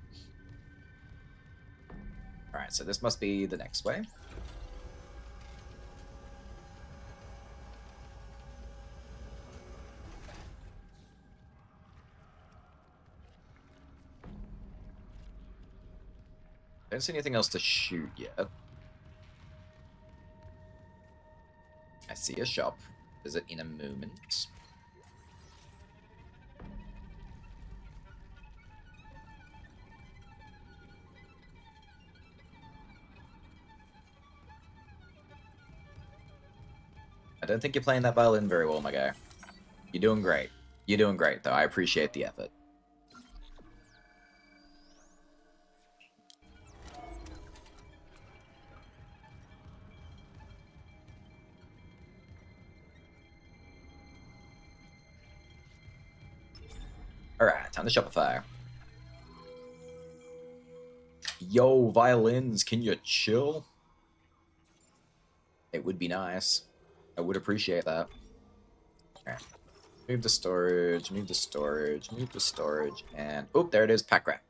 Alright, so this must be the next way. Don't see anything else to shoot yet. I see a shop. Is it in a moment? I don't think you're playing that violin very well, my guy. You're doing great. You're doing great, though. I appreciate the effort. Alright, time to Shopify. Yo, violins, can you chill? It would be nice. I would appreciate that. Alright. Move to storage, move to storage, move to storage, and... oh, there it is, pack rat.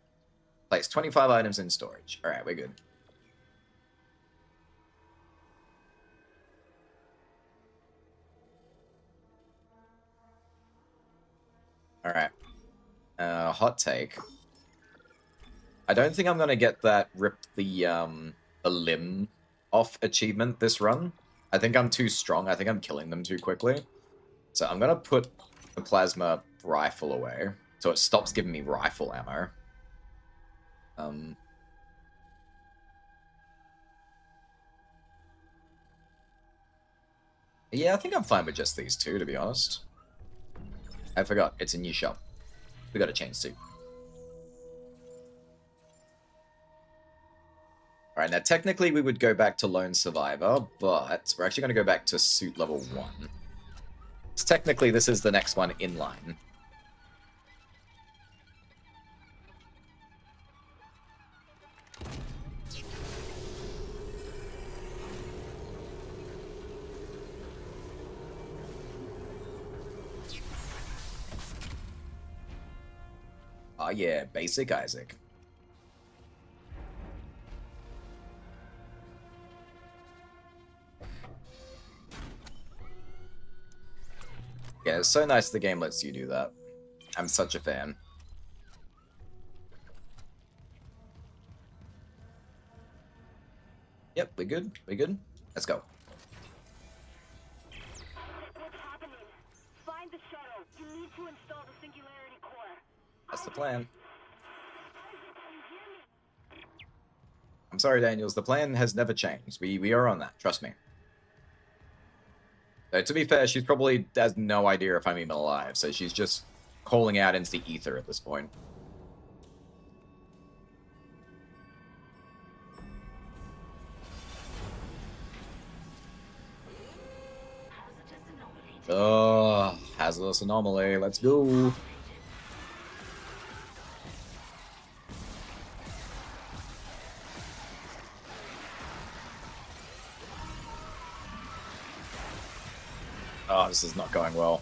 Place 25 items in storage. Alright, we're good. Alright. Hot take. I don't think I'm gonna get that rip the limb off achievement this run. I think I'm too strong. I think I'm killing them too quickly. So I'm gonna put the plasma rifle away, so it stops giving me rifle ammo. Yeah, I think I'm fine with just these two, to be honest. I forgot, it's a new shop. We got a change suit. Alright, now technically we would go back to Lone Survivor, but we're actually going to go back to suit level 1. So technically this is the next one in line. Oh yeah, basic Isaac. Yeah, it's so nice the game lets you do that. I'm such a fan. Yep, we good? We good? Let's go. What's happening? Find the shuttle. You need to install the Singularity Core. That's the plan. I'm sorry, Daniels. The plan has never changed. We are on that. Trust me. To be fair, she's probably has no idea if I'm even alive, so she's just calling out into the ether at this point. Oh, hazardous anomaly. Let's go. Oh, this is not going well.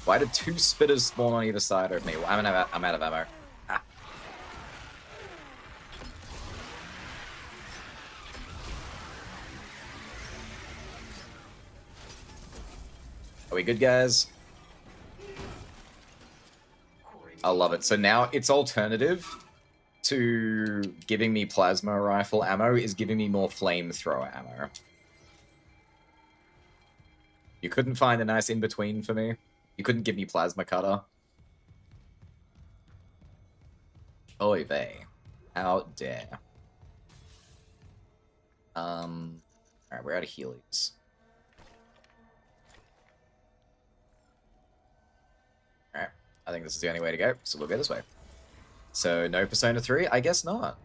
Why did 2 spitters spawn on either side of me? I'm out of ammo. Ah. Are we good, guys? I love it. So now its alternative to giving me plasma rifle ammo is giving me more flamethrower ammo. You couldn't find a nice in-between for me? You couldn't give me plasma cutter? Oy vey. How dare. Alright, we're out of healies. Alright, I think this is the only way to go, so we'll go this way. So, no Persona 3? I guess not.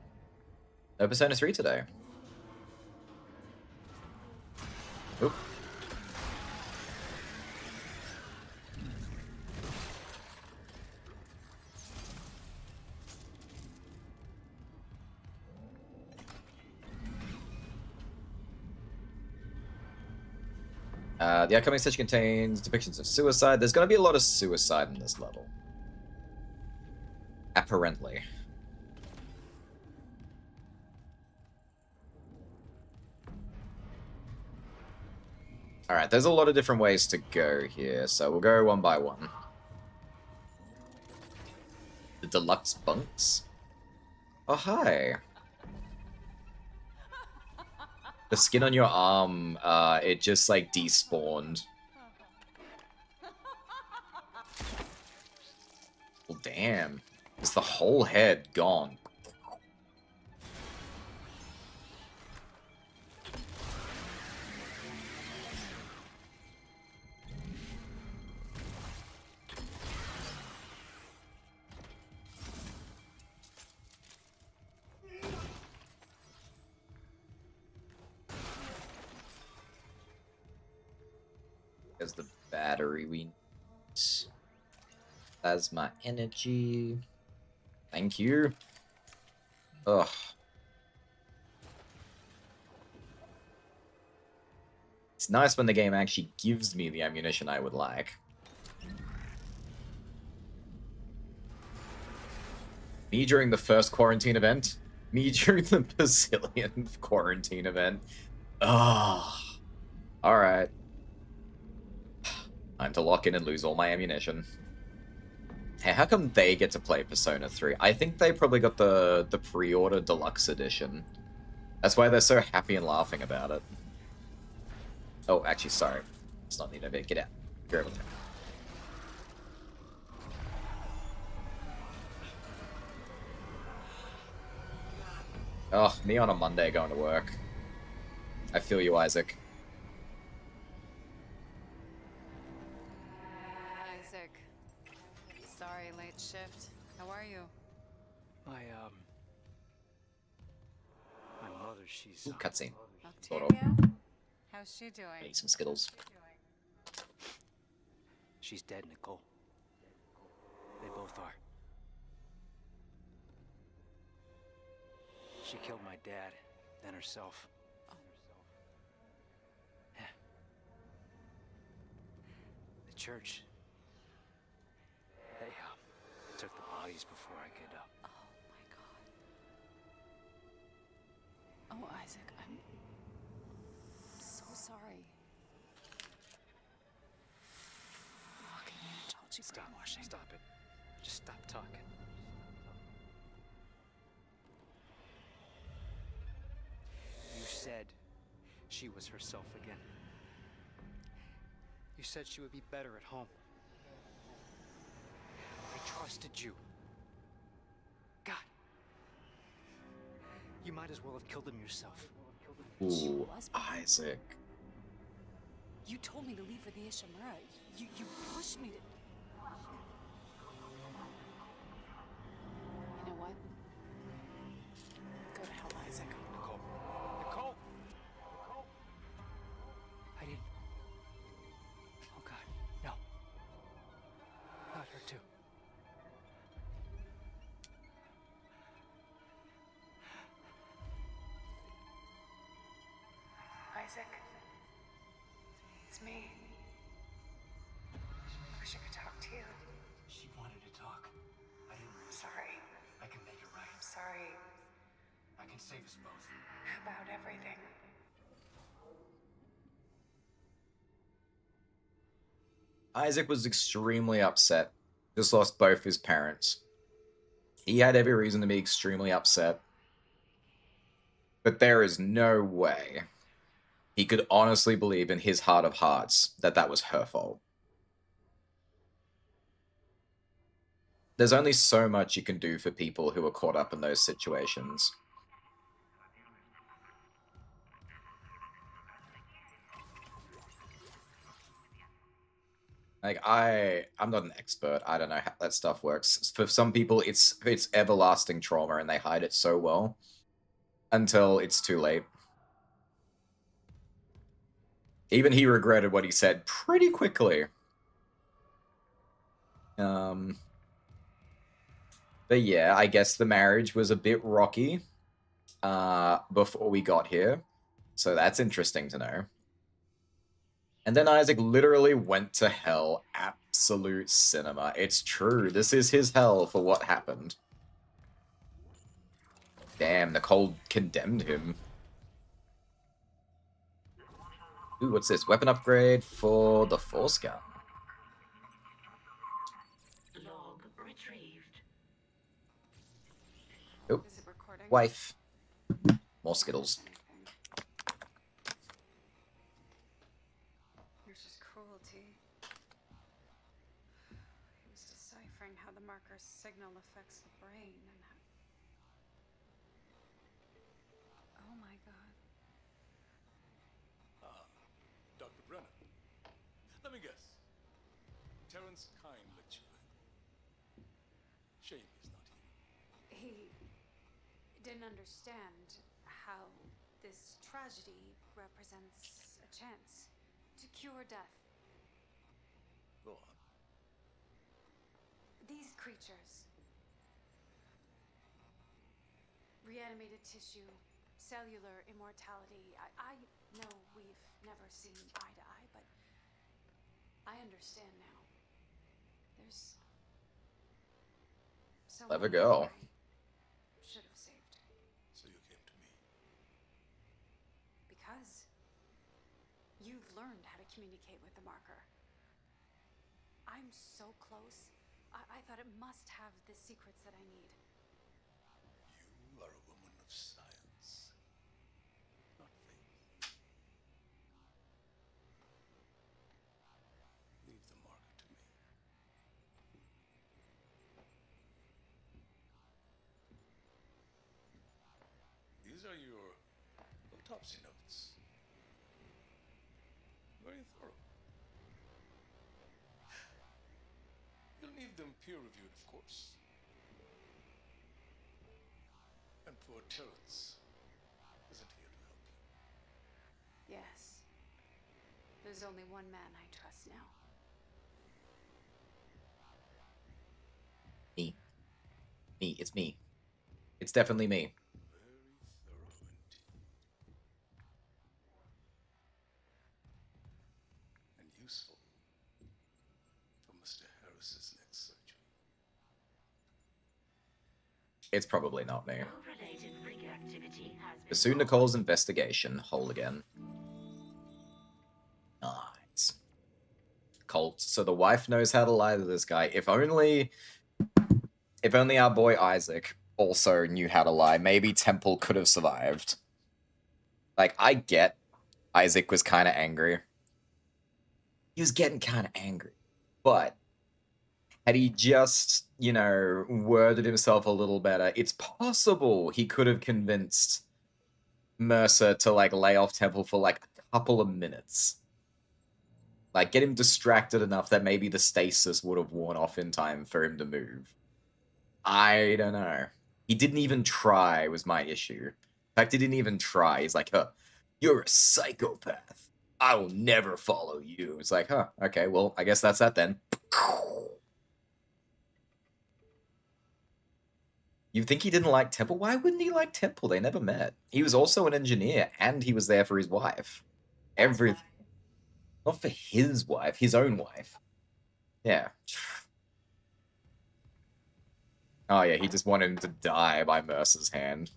No Persona 3 today. Oop. The upcoming session contains depictions of suicide. There's going to be a lot of suicide in this level. Apparently. Alright, there's a lot of different ways to go here, so we'll go one by one. The deluxe bunks? Oh, hi. The skin on your arm, it just, like, despawned. Well, damn. Is the whole head gone? There's the battery we need. Plasma energy. Thank you. Ugh. It's nice when the game actually gives me the ammunition I would like. Me during the first quarantine event. Me during the Brazilian quarantine event. Ugh. Alright. Time to lock in and lose all my ammunition. Hey, how come they get to play Persona 3? I think they probably got the pre-order deluxe edition. That's why they're so happy and laughing about it. Oh, actually, sorry. It's not needed. Get out. You're over there. Oh, me on a Monday going to work. I feel you, Isaac. she's Ooh, cutscene. Sort of. Octavia? How's she doing? Need some Skittles. She's dead, Nicole. They both are. She killed my dad, then herself. Yeah. The church. They took the bodies before I could. Oh, Isaac, I'm so sorry. Fucking told you brainwashing. Stop it. Just stop talking. You said she was herself again. You said she would be better at home. I trusted you. God. You might as well have killed him yourself. Ooh, Isaac. You told me to leave for the Ishimura. You pushed me to... You know what? Go to hell, Isaac. Nicole. Nicole! Nicole! I didn't... Oh, God. No. Not her, too. Isaac. It's me. I wish I could talk to you. She wanted to talk. I didn't... I'm sorry. I can make it right. I'm sorry I can save us both. about everything. Isaac was extremely upset. Just lost both his parents. He had every reason to be extremely upset. But there is no way he could honestly believe in his heart of hearts that that was her fault. There's only so much you can do for people who are caught up in those situations. Like, I'm not an expert. I don't know how that stuff works. For some people, it's everlasting trauma and they hide it so well until it's too late. Even he regretted what he said pretty quickly. But yeah, I guess the marriage was a bit rocky before we got here. So that's interesting to know. And then Isaac literally went to hell. Absolute cinema. It's true. This is his hell for what happened. Damn, Nicole condemned him. Ooh, what's this? Weapon upgrade for the Force Gun. Log retrieved. Oop. Is it recording? Wife. More Skittles. You're just cruelty. He was deciphering how the marker's signal affects the brain and how... Oh my god. Dr. Brennan. Let me guess. Terrence Kyne let you in. Shame he's not here. He didn't understand how this tragedy represents a chance to cure death. Go on. These creatures, reanimated tissue, cellular immortality. I know we've never seen eye to eye, but I understand now. There's so Clever many girl. I should have saved. So you came to me. Because you've learned how to communicate with the marker. I'm so close. I thought it must have the secrets that I need. You are a woman of science, not faith. Leave the marker to me. These are your autopsy notes. Very thorough. You'll need them peer-reviewed, of course. And poor Terrence isn't here. Yes. There's only one man I trust now. Me. Me. It's me. It's definitely me. And useful for Mr. Harris's next surgery. It's probably not me. Related rig activity has been Pursue Nicole's investigation. Hole again. Nice. Colt. So the wife knows how to lie to this guy. If only our boy Isaac also knew how to lie, maybe Temple could have survived. Like, I get Isaac was kind of angry. He was getting kind of angry. But had he just, you know, worded himself a little better, it's possible he could have convinced Mercer to, like, lay off Temple for, like, a couple of minutes. Like, get him distracted enough that maybe the stasis would have worn off in time for him to move. I don't know. He didn't even try, was my issue. In fact, he didn't even try. He's like, huh, you're a psychopath. I will never follow you. It's like, huh, okay, well, I guess that's that then. You think he didn't like Temple? Why wouldn't he like Temple? They never met. He was also an engineer, and he was there for his wife. Everything. Not for his wife, his own wife. Yeah. Oh yeah, he just wanted him to die by Mercer's hand.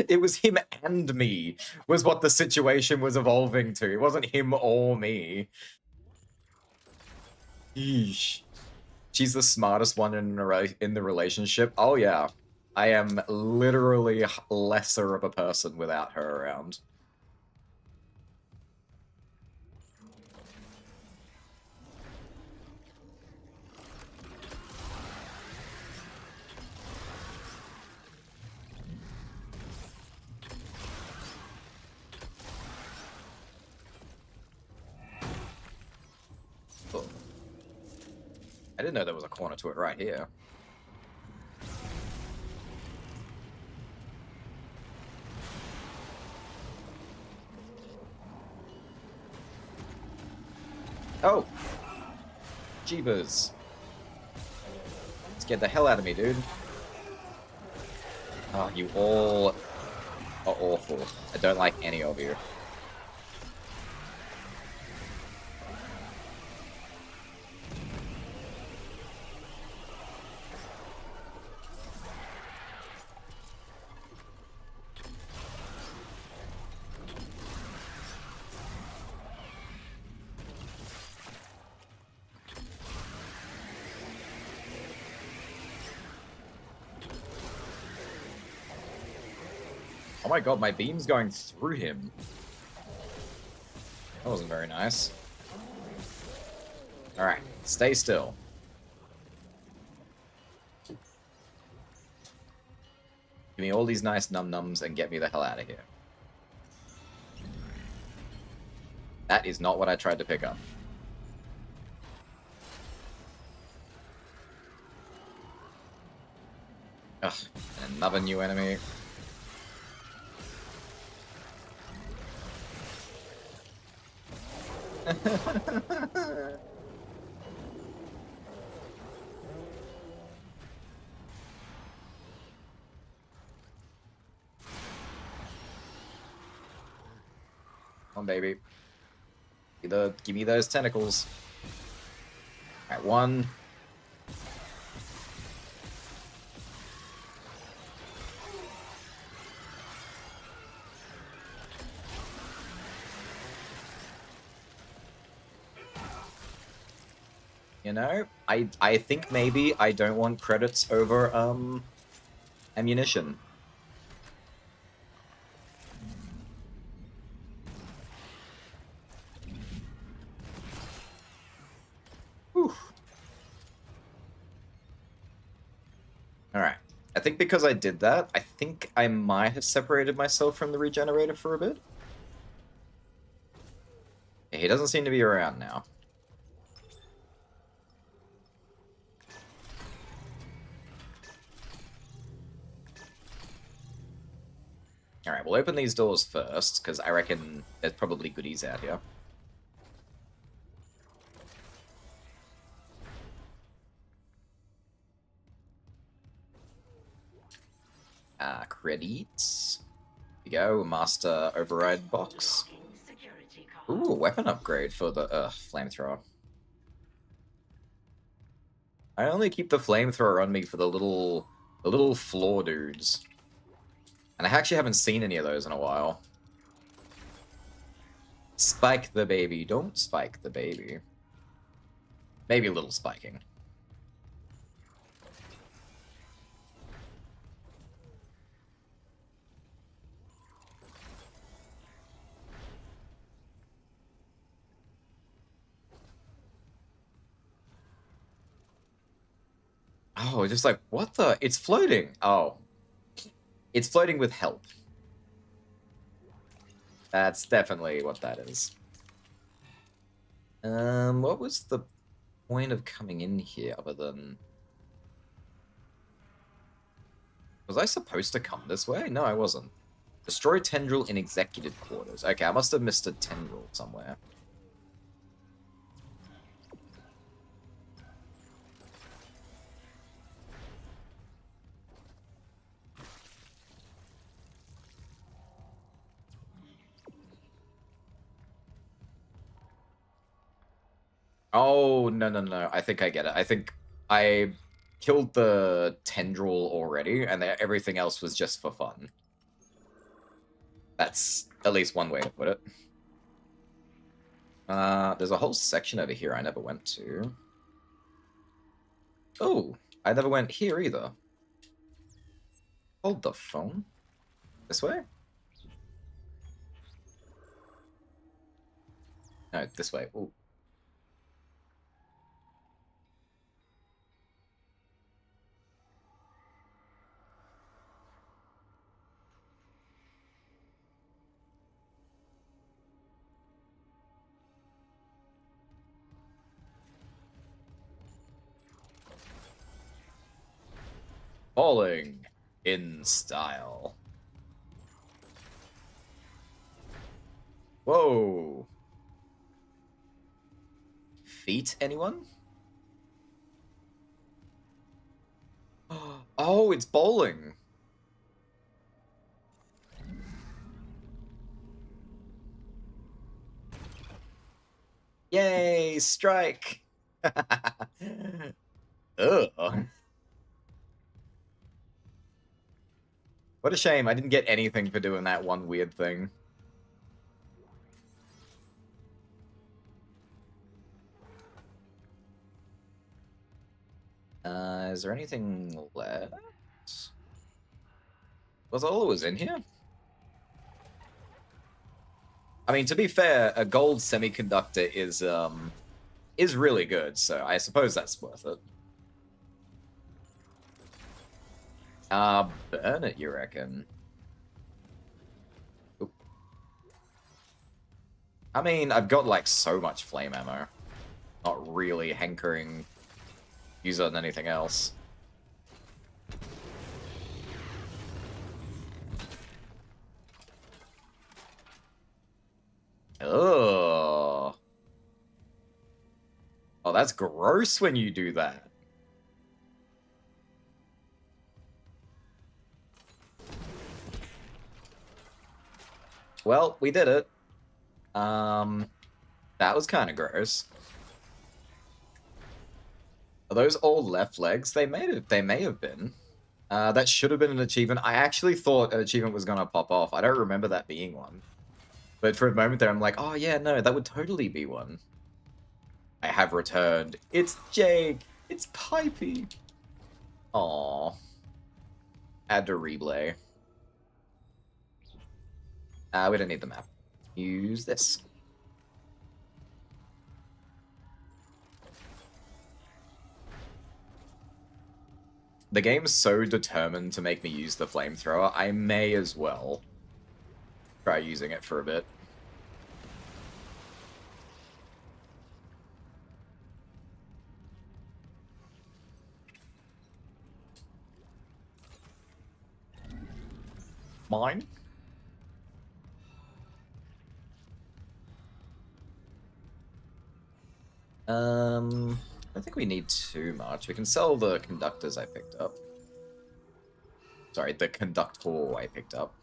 It was him and me, was what the situation was evolving to. It wasn't him or me. Yeesh. She's the smartest one in the relationship. Oh yeah. I am literally lesser of a person without her around. Oh. I didn't know there was a corner to it right here. Oh! Jeebus. Scared the hell out of me, dude. Oh, you all are awful. I don't like any of you. Oh my god, my beam's going through him. That wasn't very nice. Alright, stay still. Give me all these nice num-nums and get me the hell out of here. That is not what I tried to pick up. Ugh, another new enemy. Come on, baby. Give me those tentacles. Alright, one. You know, I think maybe I don't want credits over ammunition. Whew. Alright. I think because I did that, I think I might have separated myself from the regenerator for a bit. Yeah, he doesn't seem to be around now. Alright, we'll open these doors first, because I reckon there's probably goodies out here. Credits. Here we go, Master Override box. Ooh, a weapon upgrade for the flamethrower. I only keep the flamethrower on me for the little floor dudes. And I actually haven't seen any of those in a while. Spike the baby. Don't spike the baby. Maybe a little spiking. Oh, just like, what the? It's floating. Oh. It's floating with help. That's definitely what that is. What was the point of coming in here other than... Was I supposed to come this way? No, I wasn't. Destroy Tendril in executive quarters. Okay, I must have missed a Tendril somewhere. Oh, no. I think I get it. I think I killed the Tendril already, and everything else was just for fun. That's at least one way to put it. There's a whole section over here I never went to. Oh, I never went here either. Hold the phone. This way? No, this way. Ooh. Falling in style. Whoa. Feet, anyone? Oh, it's bowling. Yay, strike. Ugh. What a shame, I didn't get anything for doing that one weird thing. Is there anything left? Was all that was in here? I mean, to be fair, a gold semiconductor is really good, so I suppose that's worth it. Burn it, you reckon? Oop. I mean, I've got, like, so much flame ammo. Not really hankering use it on anything else. Ugh. Oh, that's gross when you do that. Well, we did it. That was kind of gross. Are those all left legs? They may have been. That should have been an achievement. I actually thought an achievement was gonna pop off. I don't remember that being one. But for a moment there, I'm like, oh yeah, no, that would totally be one. I have returned. It's Jake. It's Pipey. Aww. Adorable. We don't need the map. Use this. The game's so determined to make me use the flamethrower, I may as well try using it for a bit. Mine? I don't think we need too much. We can sell the conductors I picked up. Sorry, the conductor I picked up.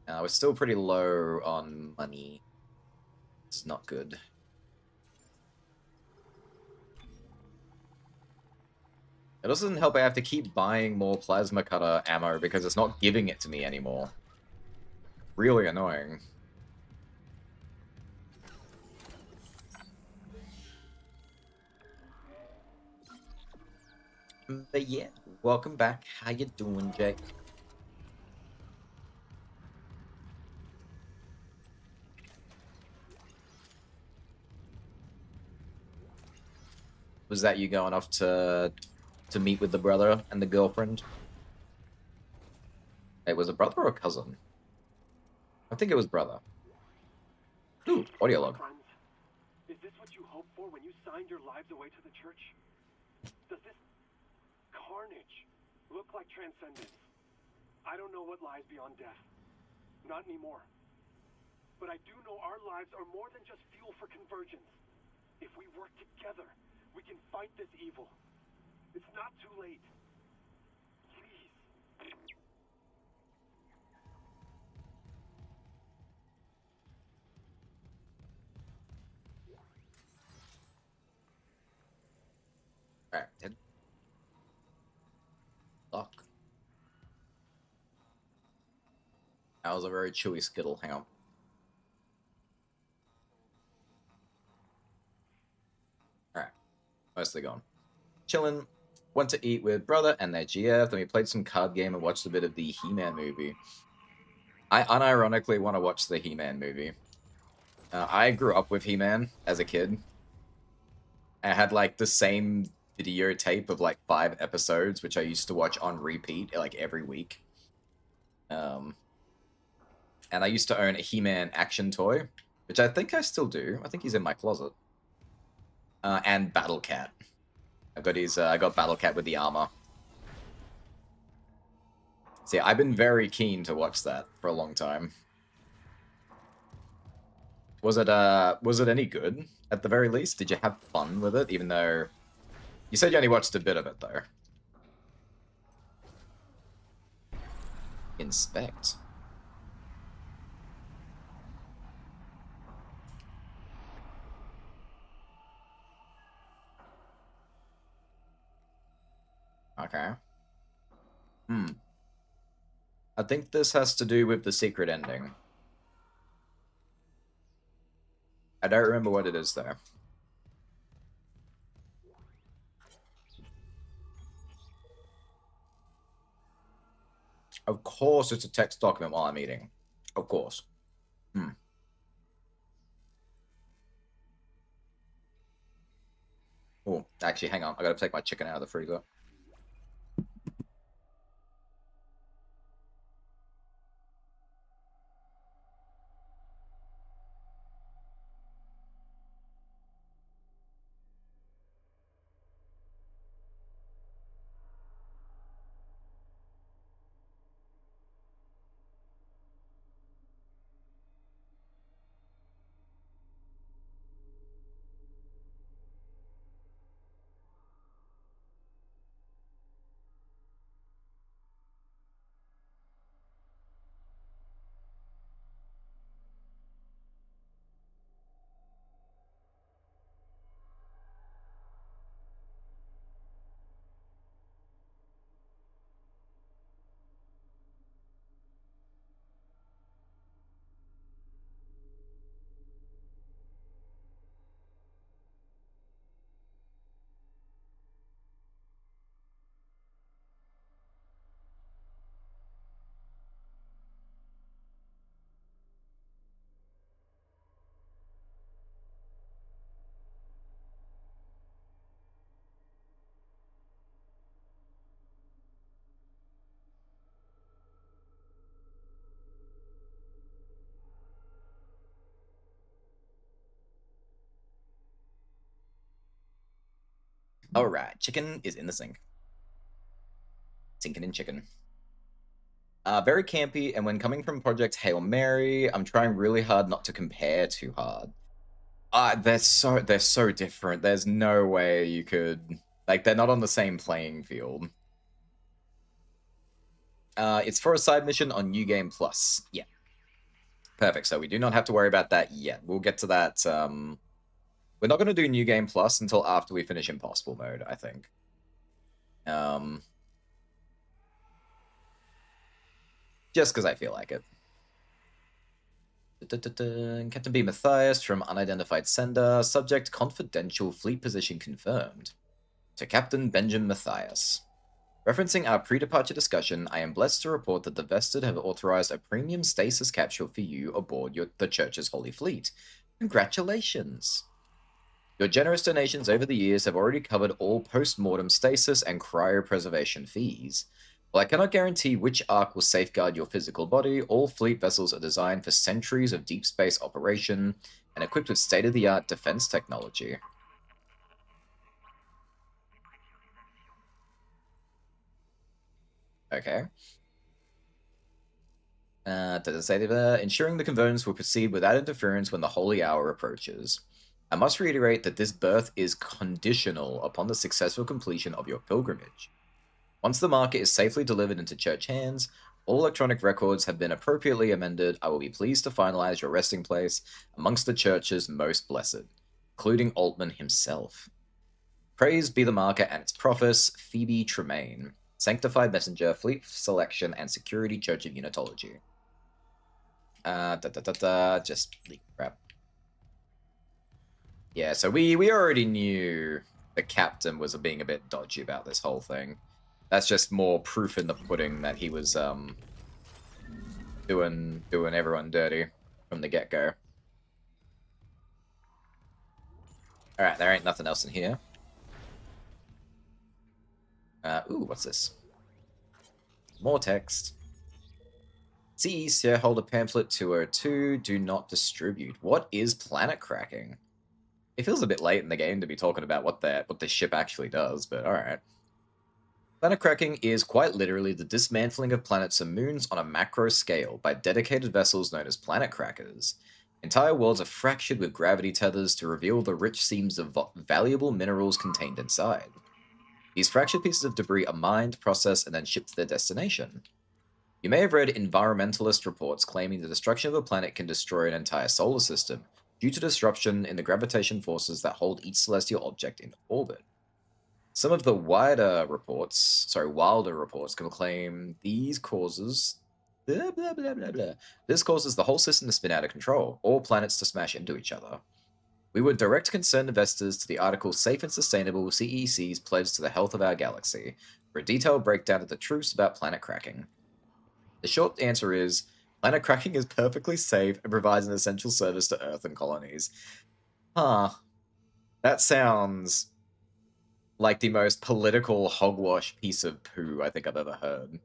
We're still pretty low on money. It's not good. It also doesn't help I have to keep buying more plasma cutter ammo because it's not giving it to me anymore. Really annoying. But yeah, welcome back. How you doing, Jake? Was that you going off to meet with the brother and the girlfriend? It was a brother or a cousin? I think it was brother. Ooh, audio log. Friends, is this what you hoped for when you signed your lives away to the church? Does this carnage look like transcendence? I don't know what lies beyond death. Not anymore. But I do know our lives are more than just fuel for convergence. If we work together, we can fight this evil. It's not too late. Please. Alright, Ted. Lock. That was a very chewy skittle. Hang on. Alright. Mostly gone. Chillin'. Went to eat with brother and their GF. Then we played some card game and watched a bit of the He-Man movie. I unironically want to watch the He-Man movie. I grew up with He-Man as a kid. I had like the same videotape of like 5 episodes, which I used to watch on repeat like every week. And I used to own a He-Man action toy, which I think I still do. I think he's in my closet. And Battle Cat. I got Battle Cat with the armor. See, I've been very keen to watch that for a long time. Was it any good, at the very least? Did you have fun with it, even though... You said you only watched a bit of it, though. Inspect. Okay. I think this has to do with the secret ending. I don't remember what it is, though. Of course it's a text document while I'm eating. Of course. Oh, actually, hang on. I gotta take my chicken out of the freezer. Alright, chicken is in the sink. Sinking in chicken. Very campy, and when coming from Project Hail Mary, I'm trying really hard not to compare too hard. They're so different. There's no way you could, like, they're not on the same playing field. It's for a side mission on New Game Plus. Yeah. Perfect. So we do not have to worry about that yet. We'll get to that. We're not going to do New Game Plus until after we finish Impossible Mode, I think. Just because I feel like it. Captain B. Matthias from Unidentified Sender. Subject confidential. Fleet position confirmed. To Captain Benjamin Matthias. Referencing our pre-departure discussion, I am blessed to report that the Vested have authorized a premium stasis capsule for you aboard the Church's Holy Fleet. Congratulations! Your generous donations over the years have already covered all post-mortem stasis and cryopreservation fees. While I cannot guarantee which ark will safeguard your physical body, all fleet vessels are designed for centuries of deep space operation and equipped with state-of-the-art defense technology. Okay. Ensuring the convergence will proceed without interference when the holy hour approaches. I must reiterate that this birth is conditional upon the successful completion of your pilgrimage. Once the marker is safely delivered into church hands, all electronic records have been appropriately amended. I will be pleased to finalize your resting place amongst the church's most blessed, including Altman himself. Praise be the marker and its prophetess, Phoebe Tremaine. Sanctified Messenger, Fleet Selection, and Security Church of Unitology. Just leak crap. Yeah, so we already knew the captain was being a bit dodgy about this whole thing. That's just more proof in the pudding that he was doing everyone dirty from the get-go. Alright, there ain't nothing else in here. Ooh, what's this? More text. See shareholder pamphlet 202, do not distribute. What is planet cracking? It feels a bit late in the game to be talking about what the ship actually does, but alright. Planet cracking is quite literally the dismantling of planets and moons on a macro scale by dedicated vessels known as planet crackers. Entire worlds are fractured with gravity tethers to reveal the rich seams of valuable minerals contained inside. These fractured pieces of debris are mined, processed, and then shipped to their destination. You may have read environmentalist reports claiming the destruction of a planet can destroy an entire solar system due to disruption in the gravitation forces that hold each celestial object in orbit. Some of the wilder reports can claim these causes This causes the whole system to spin out of control, all planets to smash into each other. We would direct concerned investors to the article Safe and Sustainable CEC's Pledge to the Health of Our Galaxy for a detailed breakdown of the truths about planet cracking. The short answer is, planet cracking is perfectly safe and provides an essential service to Earth and colonies. Huh. That sounds like the most political hogwash piece of poo I think I've ever heard.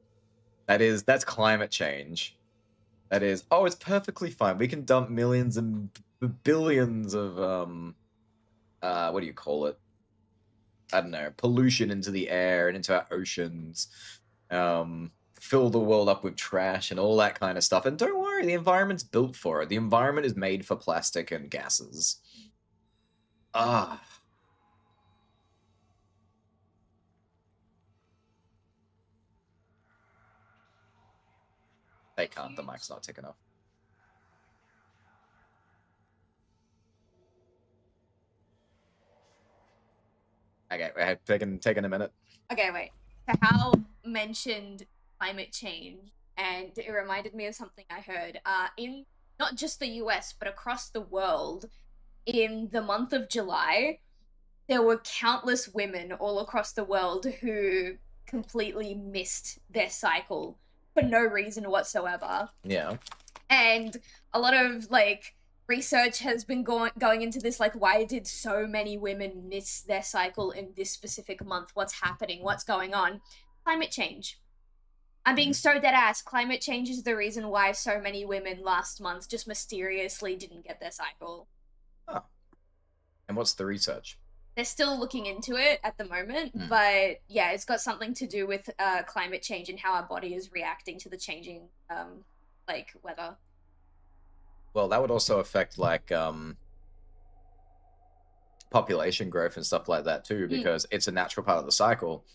That's climate change. That is, oh, it's perfectly fine. We can dump millions and billions of, what do you call it? I don't know, pollution into the air and into our oceans, fill the world up with trash and all that kind of stuff. And don't worry, the environment's built for it. The environment is made for plastic and gases. Ah. They can't, the mic's not thick enough. Okay, we're taking a minute. Okay, wait. Hal mentioned climate change, and it reminded me of something I heard. In not just the US, but across the world, in the month of July, there were countless women all across the world who completely missed their cycle for no reason whatsoever. Yeah. And a lot of, like, research has been going into this, like, why did so many women miss their cycle in this specific month? What's happening? What's going on? Climate change. I'm being so dead ass. Climate change is the reason why so many women last month just mysteriously didn't get their cycle. Oh. And what's the research? they're still looking into it at the moment, but yeah, it's got something to do with climate change and how our body is reacting to the changing like weather. Well, that would also affect like population growth and stuff like that too, because it's a natural part of the cycle.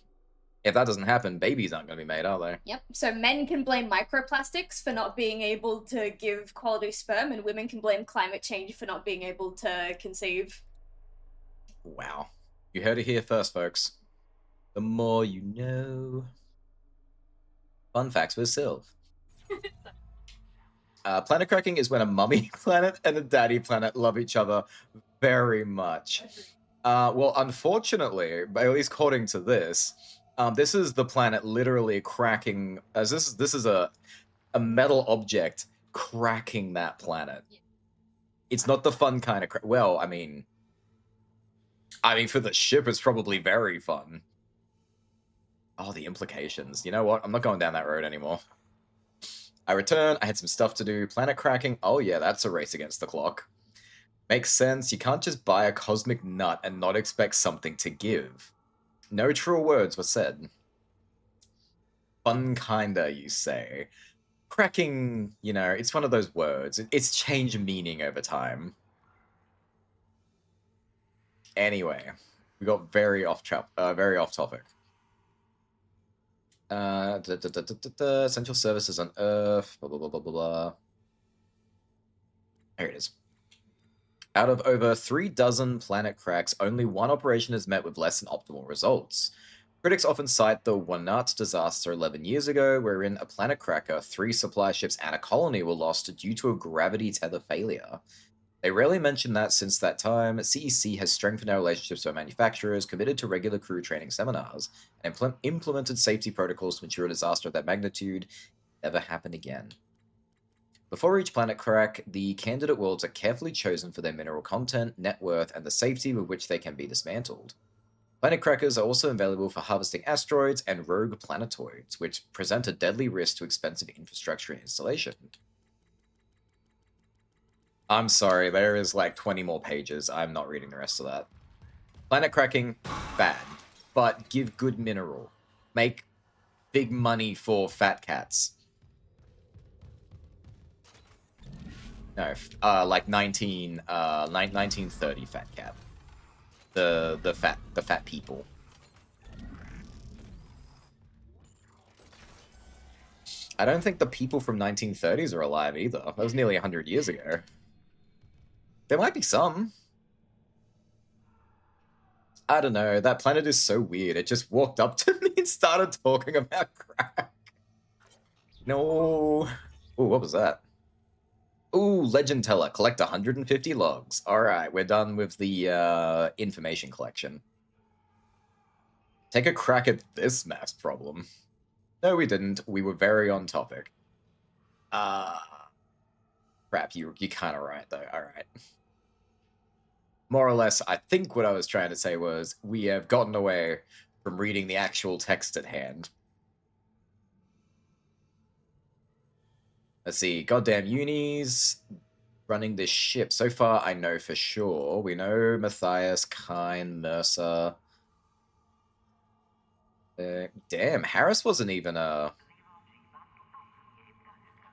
If that doesn't happen, babies aren't going to be made, are they? Yep. So men can blame microplastics for not being able to give quality sperm, and women can blame climate change for not being able to conceive. Wow. You heard it here first, folks. The more you know. Fun facts with Sylv. Planet cracking is when a mummy planet and a daddy planet love each other very much. Well, unfortunately, at least according to this, this is the planet literally cracking. As this is a metal object cracking that planet. It's not the fun kind of. Well, I mean, for the ship, it's probably very fun. Oh, the implications. You know what? I'm not going down that road anymore. I return. I had some stuff to do. Planet cracking. Oh yeah, that's a race against the clock. Makes sense. You can't just buy a cosmic nut and not expect something to give. No true words were said. Fun kinda, you say. Cracking, you know, it's one of those words. It's changed meaning over time. Anyway, we got very off topic. Essential services on Earth, blah, blah, blah, blah, blah, blah. Here it is. Out of over 36 planet cracks, only one operation has met with less than optimal results. Critics often cite the Wanat disaster 11 years ago, wherein a planet cracker, 3 supply ships, and a colony were lost due to a gravity tether failure. They rarely mention that since that time, CEC has strengthened our relationships with our manufacturers, committed to regular crew training seminars, and implemented safety protocols to ensure a disaster of that magnitude never happened again. Before each planet crack, the candidate worlds are carefully chosen for their mineral content, net worth, and the safety with which they can be dismantled. Planet crackers are also available for harvesting asteroids and rogue planetoids, which present a deadly risk to expensive infrastructure and installation. I'm sorry, there is like 20 more pages. I'm not reading the rest of that. Planet cracking, bad. But give good mineral. Make big money for fat cats. No, like 1930 fat cat. The fat people. I don't think the people from 1930s are alive either. That was nearly 100 years ago. There might be some. I don't know. That planet is so weird. It just walked up to me and started talking about crack. No. Ooh, what was that? Ooh, Legend Teller. Collect 150 logs. Alright, we're done with the information collection. Take a crack at this maths problem. No, we didn't. We were very on topic. Crap, you're kind of right, though. Alright. More or less, I think what I was trying to say was, we have gotten away from reading the actual text at hand. Let's see, goddamn unis running this ship. So far, I know for sure. We know Matthias, Kine, Mercer. Damn, Harris wasn't even a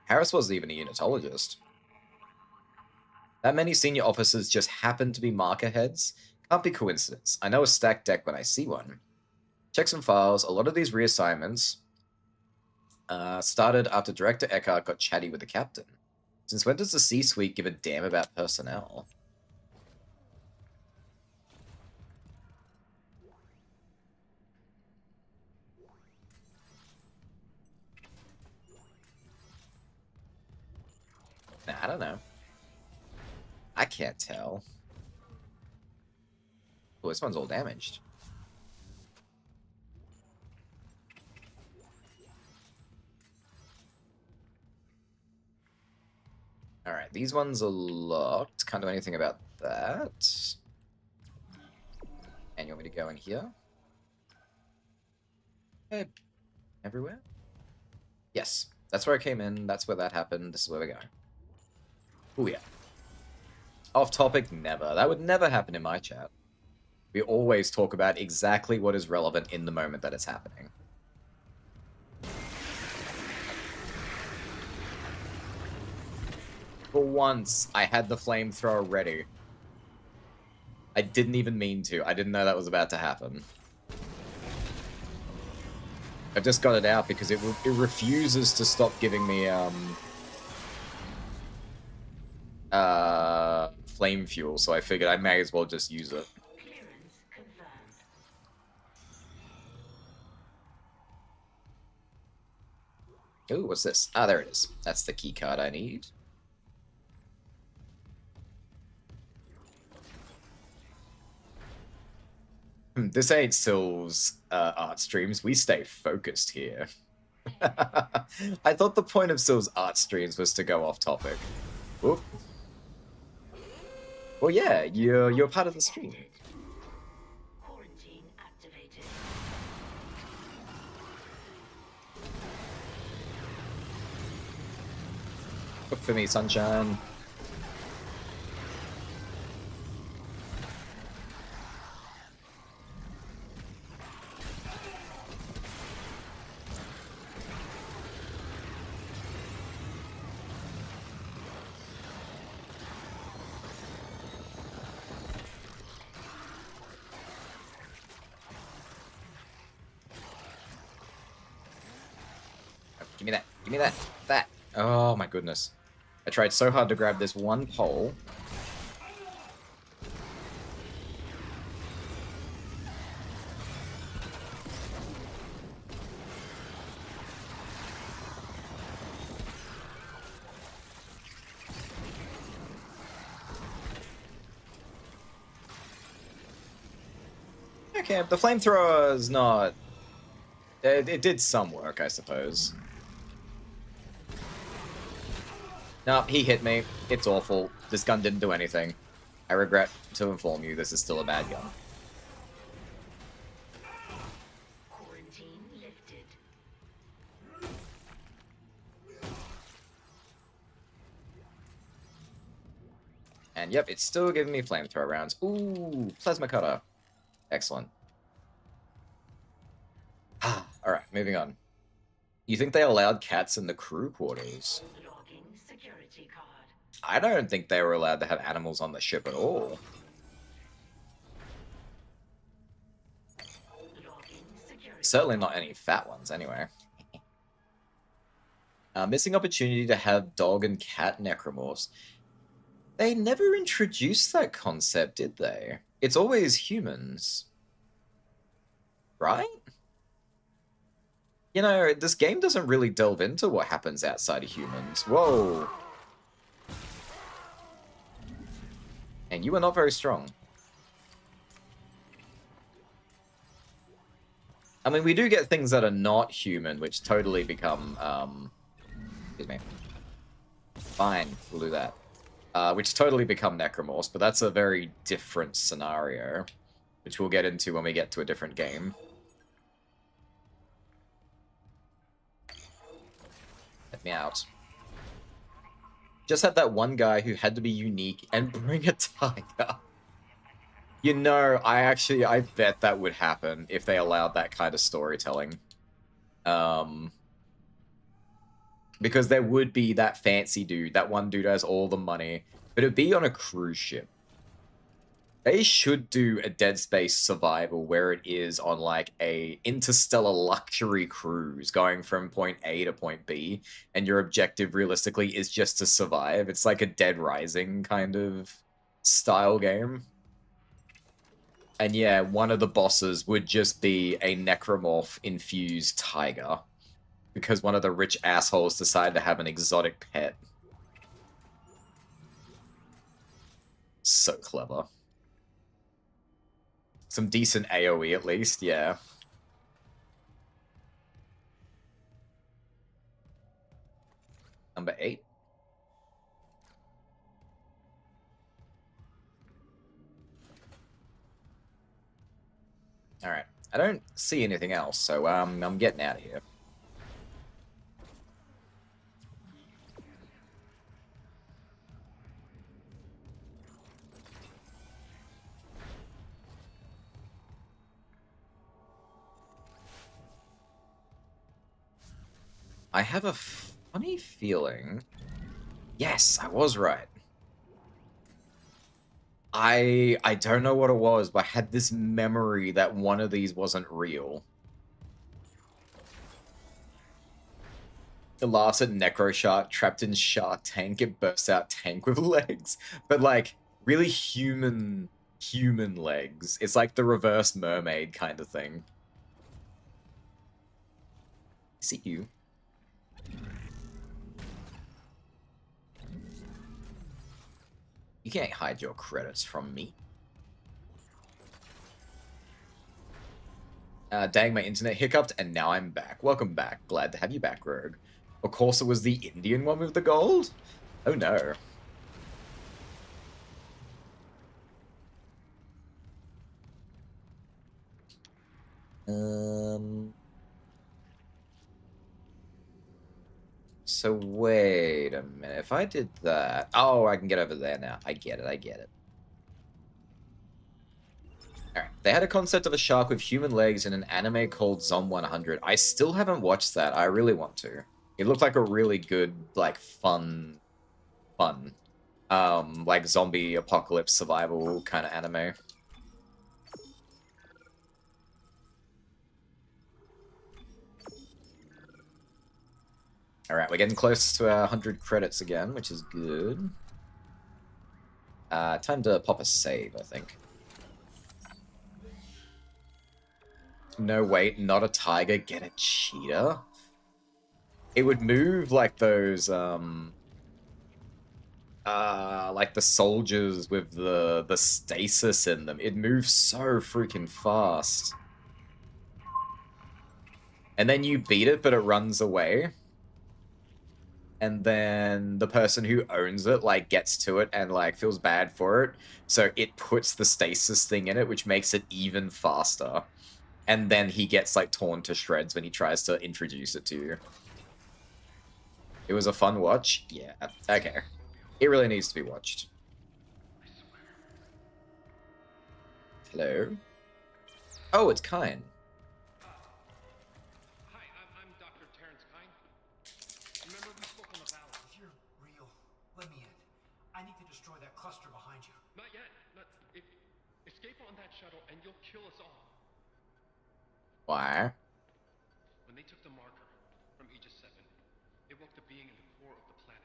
unitologist. That many senior officers just happen to be marker heads? Can't be coincidence. I know a stacked deck when I see one. Check some files. A lot of these reassignments started after Director Eckhart got chatty with the captain. Since when does the C-suite give a damn about personnel? Nah, I don't know. I can't tell. Oh, this one's all damaged. Alright, these ones are locked. Can't do anything about that. And you want me to go in here? Okay. Everywhere? Yes. That's where I came in. That's where that happened. This is where we're going. Oh, yeah. Off topic? Never. That would never happen in my chat. We always talk about exactly what is relevant in the moment that it's happening. For once, I had the flamethrower ready. I didn't even mean to. I didn't know that was about to happen. I just got it out because it refuses to stop giving me flame fuel, so I figured I may as well just use it. Ooh, what's this? Ah, there it is. That's the key card I need. This ain't Syl's art streams. We stay focused here. I thought the point of Syl's art streams was to go off topic. Oop. Well, yeah, you're part of the stream. Quarantine activated. Look for me, sunshine. Give me that. Give me that. That. Oh my goodness. I tried so hard to grab this one pole. Okay, the flamethrower is not... It did some work, I suppose. No, he hit me. It's awful. This gun didn't do anything. I regret to inform you, this is still a bad gun. Quarantine lifted. And yep, it's still giving me flamethrower rounds. Ooh, plasma cutter. Excellent. Alright, moving on. You think they allowed cats in the crew quarters? Logging security card. I don't think they were allowed to have animals on the ship at all. Logging security. Certainly not any fat ones, anyway. Missing opportunity to have dog and cat necromorphs. They never introduced that concept, did they? It's always humans. Right? You know, this game doesn't really delve into what happens outside of humans. Whoa. And you are not very strong. I mean, we do get things that are not human, which totally become, excuse me. Fine, we'll do that. Which totally become necromorphs, but that's a very different scenario, which we'll get into when we get to a different game. Let me out. Just had that one guy who had to be unique and bring a tiger. You know, I bet that would happen if they allowed that kind of storytelling. Because there would be that fancy dude, that one dude who has all the money, but it'd be on a cruise ship. They should do a Dead Space survival where it is on like a interstellar luxury cruise going from point A to point B, and your objective realistically is just to survive. It's like a Dead Rising kind of style game. And yeah, one of the bosses would just be a necromorph-infused tiger. Because one of the rich assholes decided to have an exotic pet. So clever. Some decent AoE at least, yeah. Number 8. Alright. I don't see anything else, so I'm getting out of here. I have a funny feeling. Yes, I was right. I don't know what it was, but I had this memory that one of these wasn't real. It laughs at Necro Shark trapped in Shark Tank. It bursts out tank with legs, but like really human legs. It's like the reverse mermaid kind of thing. See you. You can't hide your credits from me. Dang, my internet hiccuped, and now I'm back. Welcome back. Glad to have you back, Rogue. Of course it was the Indian one with the gold? Oh no. So wait a minute. If I did that... Oh, I can get over there now. I get it. Alright. They had a concept of a shark with human legs in an anime called Zom 100. I still haven't watched that. I really want to. It looked like a really good, like, fun, like zombie apocalypse survival kind of anime. Alright, we're getting close to our 100 credits again, which is good. Time to pop a save, I think. No, wait, not a tiger, get a cheetah? It would move like those, like the soldiers with the stasis in them. It moves so freaking fast. And then you beat it, but it runs away. And then the person who owns it, like, gets to it and, like, feels bad for it. So it puts the stasis thing in it, which makes it even faster. And then he gets, like, torn to shreds when he tries to introduce it to you. It was a fun watch? Yeah, okay. It really needs to be watched. Hello? Oh, it's Kyne. Hi, I'm Dr. Terrence Kyne. Remember we spoke on the ballot? If you're real, let me in. I need to destroy that cluster behind you. Not yet. Escape on that shuttle and you'll kill us all. Why? When they took the marker from Aegis 7, it woke the being in the core of the planet.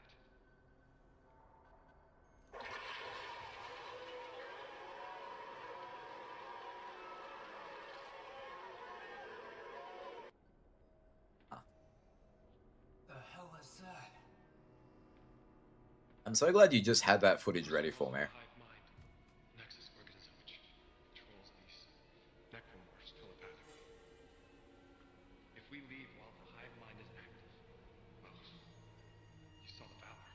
The hell is that? I'm so glad you just had that footage ready for me. Nexus organism which controls these necromorphs telepathically. If we leave while the hive mind is active, well, you saw the Valor.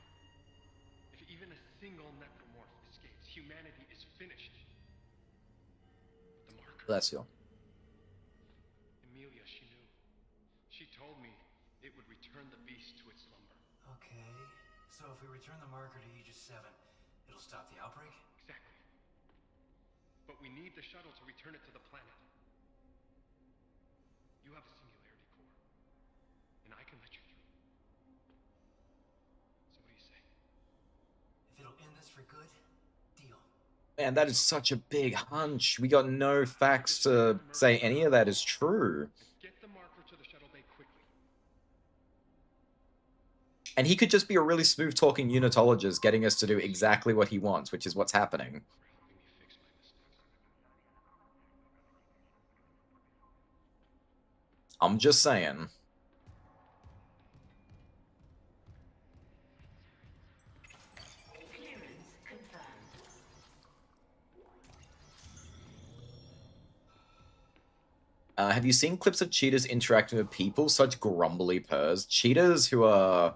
If even a single necromorph escapes, humanity is finished. The marker. Bless you. Emilia, she knew. She told me it would return the beast to its slumber. Okay, so if we return the marker to Aegis 7, it'll stop the outbreak? Exactly. But we need the shuttle to return it to the planet. You have a singularity core, and I can let you through. So what do you say? If it'll end this for good, deal. Man, that is such a big hunch. We got no facts to say any of that is true. Get the marker to the shuttle bay quickly. And he could just be a really smooth-talking unitologist getting us to do exactly what he wants, which is what's happening. I'm just saying. Have you seen clips of cheetahs interacting with people? Such grumbly purrs. Cheetahs who are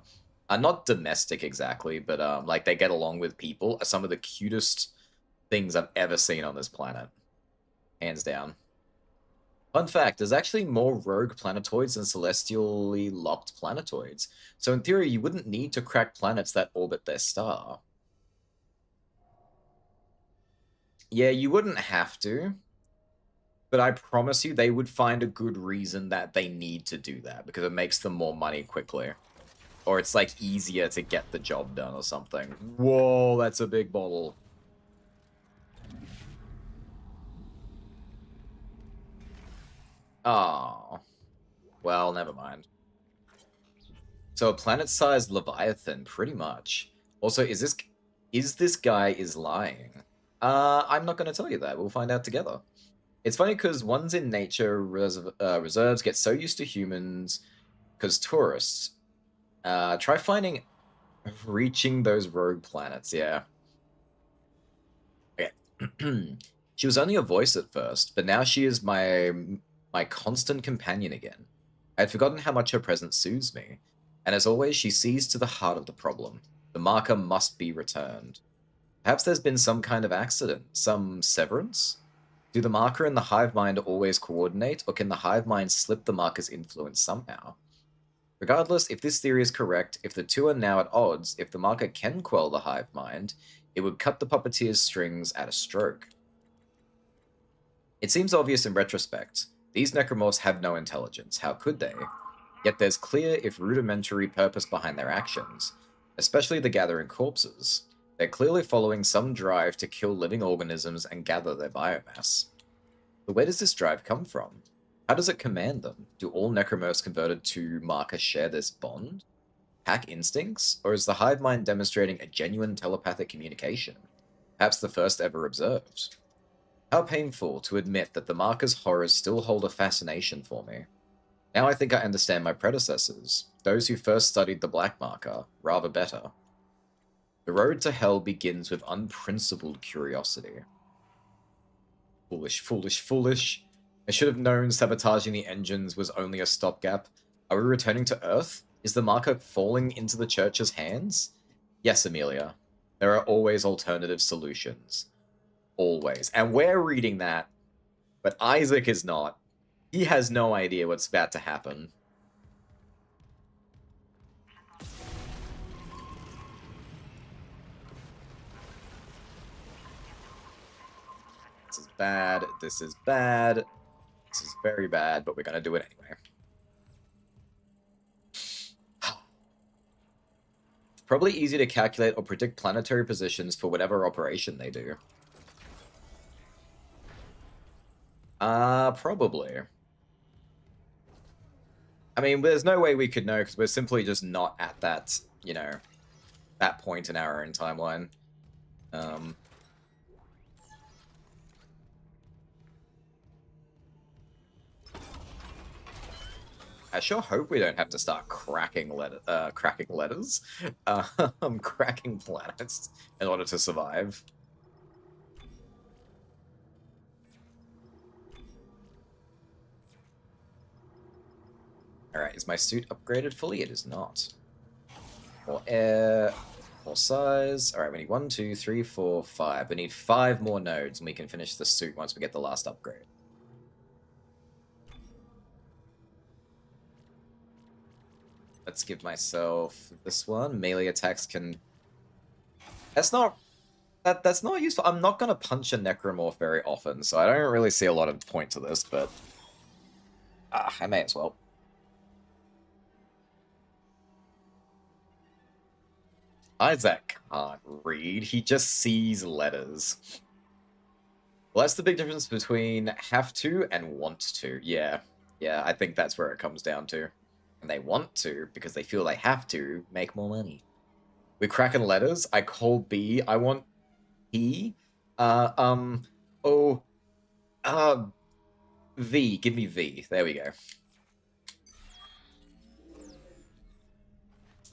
not domestic exactly, but like they get along with people are some of the cutest things I've ever seen on this planet. Hands down. Fun fact, there's actually more rogue planetoids than celestially locked planetoids. So in theory, you wouldn't need to crack planets that orbit their star. Yeah, you wouldn't have to. But I promise you, they would find a good reason that they need to do that, because it makes them more money quickly. Or it's, like, easier to get the job done or something. Whoa, that's a big bottle. Oh. Well, never mind. So a planet-sized Leviathan, pretty much. Also, is this guy lying? I'm not going to tell you that. We'll find out together. It's funny because ones in nature reserves get so used to humans because tourists. Try reaching those rogue planets, yeah. Okay. She was only a voice at first, but now she is my constant companion again. I had forgotten how much her presence soothes me, and as always, she sees to the heart of the problem. The marker must be returned. Perhaps there's been some kind of accident, some severance? Do the marker and the hive mind always coordinate, or can the hive mind slip the marker's influence somehow? Regardless, if this theory is correct, if the two are now at odds, if the marker can quell the hive mind, it would cut the puppeteer's strings at a stroke. It seems obvious in retrospect. These necromorphs have no intelligence. How could they? Yet there's clear, if rudimentary, purpose behind their actions, especially the gathering corpses. They're clearly following some drive to kill living organisms and gather their biomass. But where does this drive come from? How does it command them? Do all necromorphs converted to marker share this bond? Pack instincts? Or is the hive mind demonstrating a genuine telepathic communication? Perhaps the first ever observed. How painful to admit that the marker's horrors still hold a fascination for me. Now I think I understand my predecessors, those who first studied the black marker, rather better. The road to hell begins with unprincipled curiosity. Foolish, foolish, foolish. I should have known sabotaging the engines was only a stopgap. Are we returning to Earth? Is the marker falling into the church's hands? Yes, Amelia. There are always alternative solutions. Always. And we're reading that, but Isaac is not. He has no idea what's about to happen. This is bad. This is bad. This is very bad, but we're going to do it anyway. Probably easy to calculate or predict planetary positions for whatever operation they do. Probably. I mean, there's no way we could know because we're simply just not at that, you know, that point in our own timeline. I sure hope we don't have to start cracking letters, cracking planets in order to survive. Alright, is my suit upgraded fully? It is not. More air, more size. Alright, we need 1, 2, 3, 4, 5. We need 5 more nodes and we can finish the suit once we get the last upgrade. Let's give myself this one. Melee attacks can... That's not useful. I'm not going to punch a necromorph very often, so I don't really see a lot of point to this, but... I may as well. Isaac can't read. He just sees letters. Well, that's the big difference between have to and want to. Yeah, I think that's where it comes down to. And they want to because they feel they have to make more money. We're cracking letters. I call B. I want P. V. Give me V. There we go.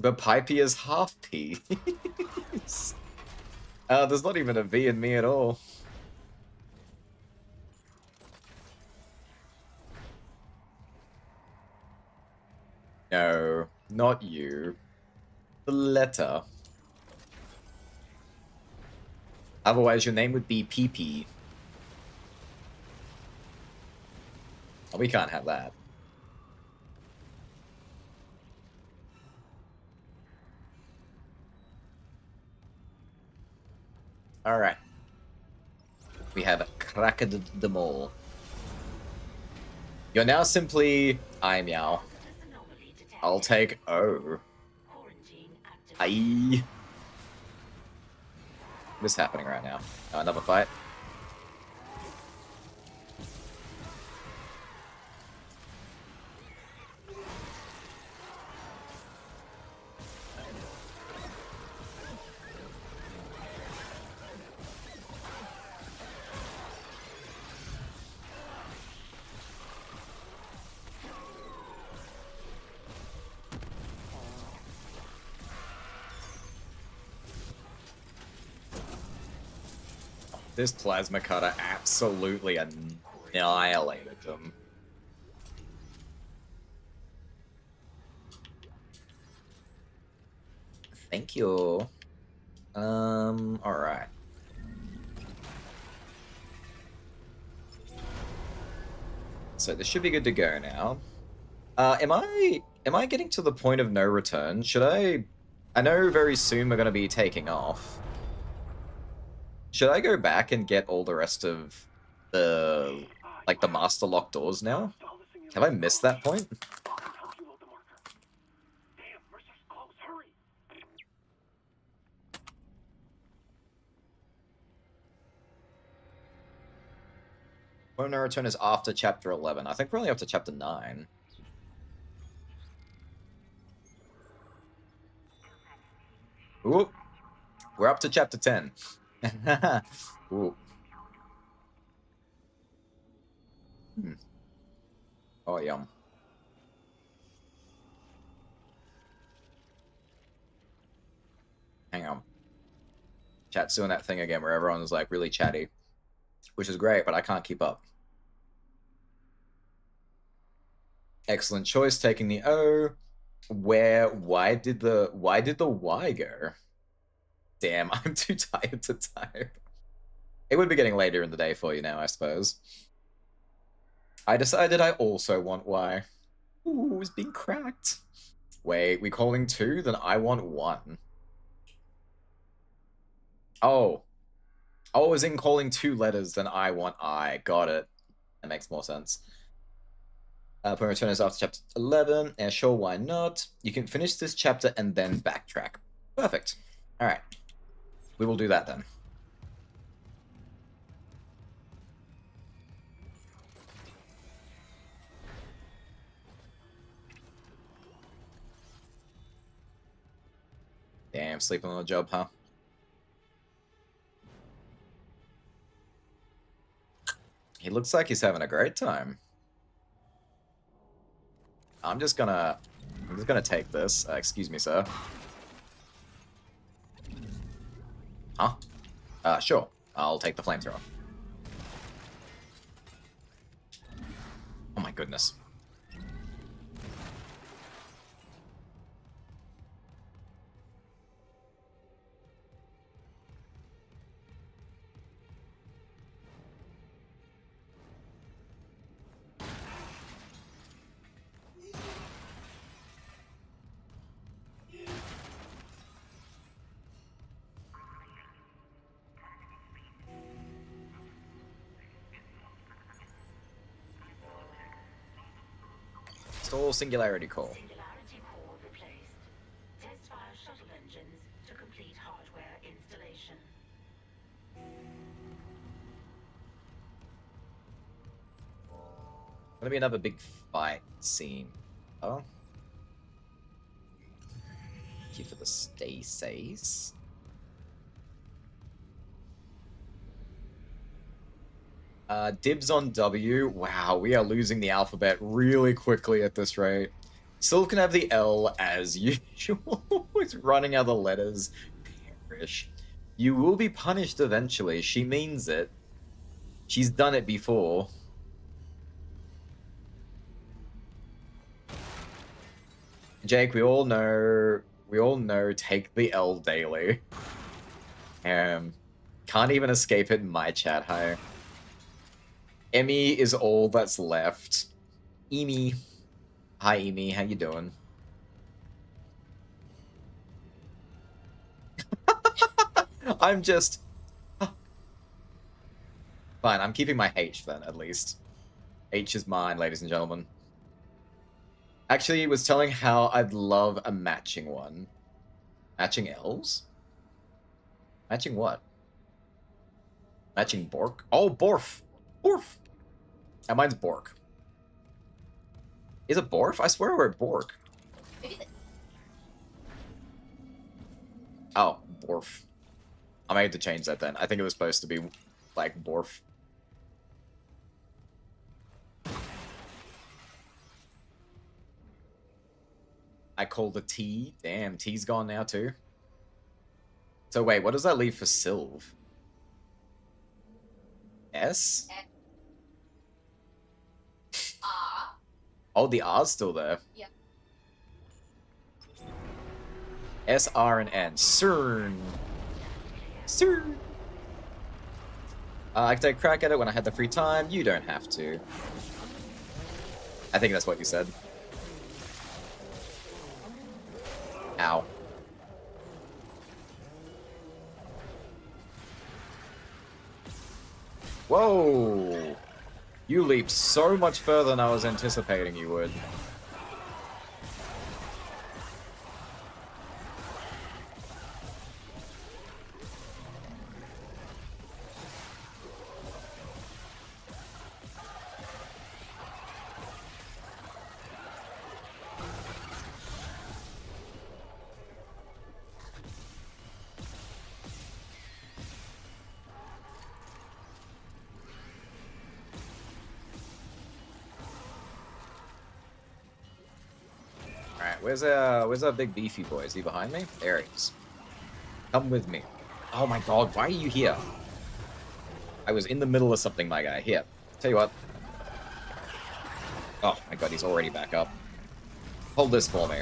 But Pipey is half P. There's not even a V in me at all. No, not you. The letter. Otherwise, your name would be PP. Oh, we can't have that. Alright. We have cracked them all. You're now simply I Meow. I'll take O. Aye. What's happening right now? Oh, another fight. This plasma cutter absolutely annihilated them. Thank you. Alright. So this should be good to go now. Am I getting to the point of no return? Should I know very soon we're gonna be taking off. Should I go back and get all the rest of the, like, the master lock doors now? Have I missed that point? Point of no return is after chapter 11. I think we're only up to chapter 9. Ooh, we're up to chapter 10. Ooh. Oh, yum. Hang on. Chat's doing that thing again where everyone's like really chatty, which is great, but I can't keep up. Excellent choice taking the O. Why did the Y go? Damn, I'm too tired to type. It would be getting later in the day for you now, I suppose. I decided I also want Y. Ooh, it's being cracked. Wait, we calling 2? Then I want 1. Oh. Oh, as in calling 2 letters, then I want I. Got it. That makes more sense. Point return is after chapter 11. And sure, why not? You can finish this chapter and then backtrack. Perfect. Alright. We will do that then. Damn, sleeping on the job, huh? He looks like he's having a great time. I'm just gonna take this. Excuse me, sir. Huh? Sure. I'll take the flamethrower. Oh my goodness. Install Singularity Core. Singularity core replaced. Test fire shuttle engines to complete hardware installation. Gonna be another big fight scene. Oh. Thank you for the stay says. Dibs on W. Wow, we are losing the alphabet really quickly at this rate. Still can have the L as usual. It's running out of letters. Perish. You will be punished eventually. She means it. She's done it before. Jake, we all know take the L daily. Can't even escape it in my chat, hi. Emmy is all that's left. Emi. Hi, Emi. How you doing? I'm just... Fine, I'm keeping my H then, at least. H is mine, ladies and gentlemen. Actually, he was telling how I'd love a matching one. Matching elves? Matching what? Matching Bork? Oh, Borf! Borf! And mine's Bork. Is it Borf? I swear we're Bork. Oh, Borf. I made to change that then. I think it was supposed to be like Borf. I called the T. Damn, T's gone now too. So wait, what does that leave for Sylv? S? R. Oh, the R's still there. Yep. S, R, and N. CERN. CERN. I can take a crack at it when I had the free time. You don't have to. I think that's what you said. Ow. Whoa! You leaped so much further than I was anticipating you would. Where's our big beefy boy? Is he behind me? There he is. Come with me. Oh my god, why are you here? I was in the middle of something, my guy. Here. Tell you what. Oh my god, he's already back up. Hold this for me.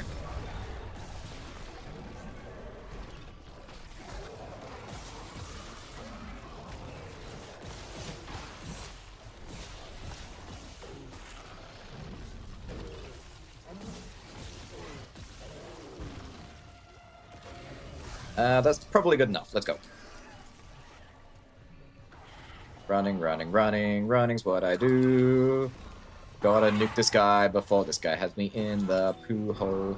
That's probably good enough. Let's go. Running, running, running. Running's what I do. Gotta nuke this guy before this guy has me in the poo hole.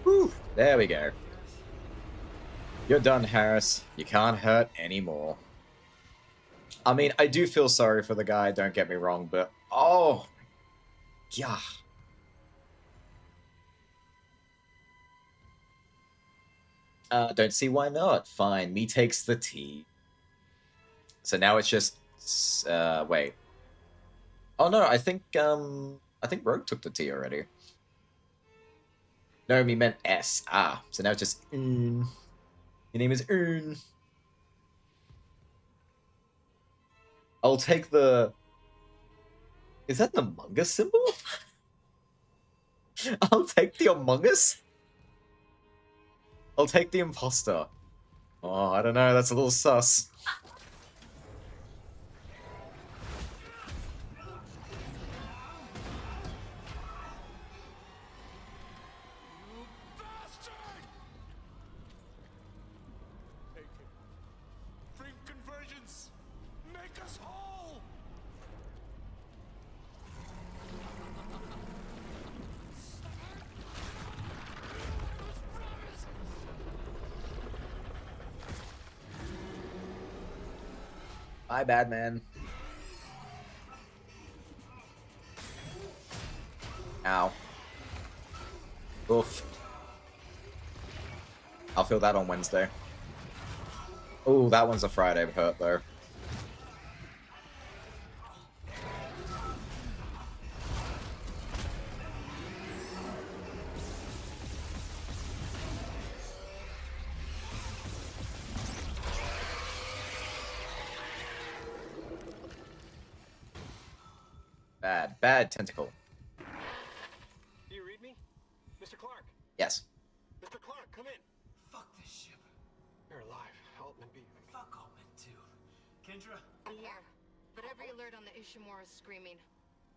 Whew, there we go. You're done, Harris. You can't hurt anymore. I mean, I do feel sorry for the guy, don't get me wrong, but... Oh! Yeah. Don't see why not. Fine, me takes the T. So now it's just... wait. Oh no, I think Rogue took the T already. No, me meant S. Ah, so now it's just... Your name is Ern. I'll take the... Is that an Among Us symbol? I'll take the Among Us? I'll take the imposter. Oh, I don't know, that's a little sus. Frame convergence! Make us whole! Bye, bad man. Ow. Oof. I'll feel that on Wednesday. Oh, that one's a Friday hurt, though. Bad tentacle. Do you read me? Mr. Clark? Yes. Mr. Clark, come in. Fuck this ship. You're alive. Altman beat me. Fuck Altman, too. Kendra? I'm here, but every alert on the Ishimura is screaming.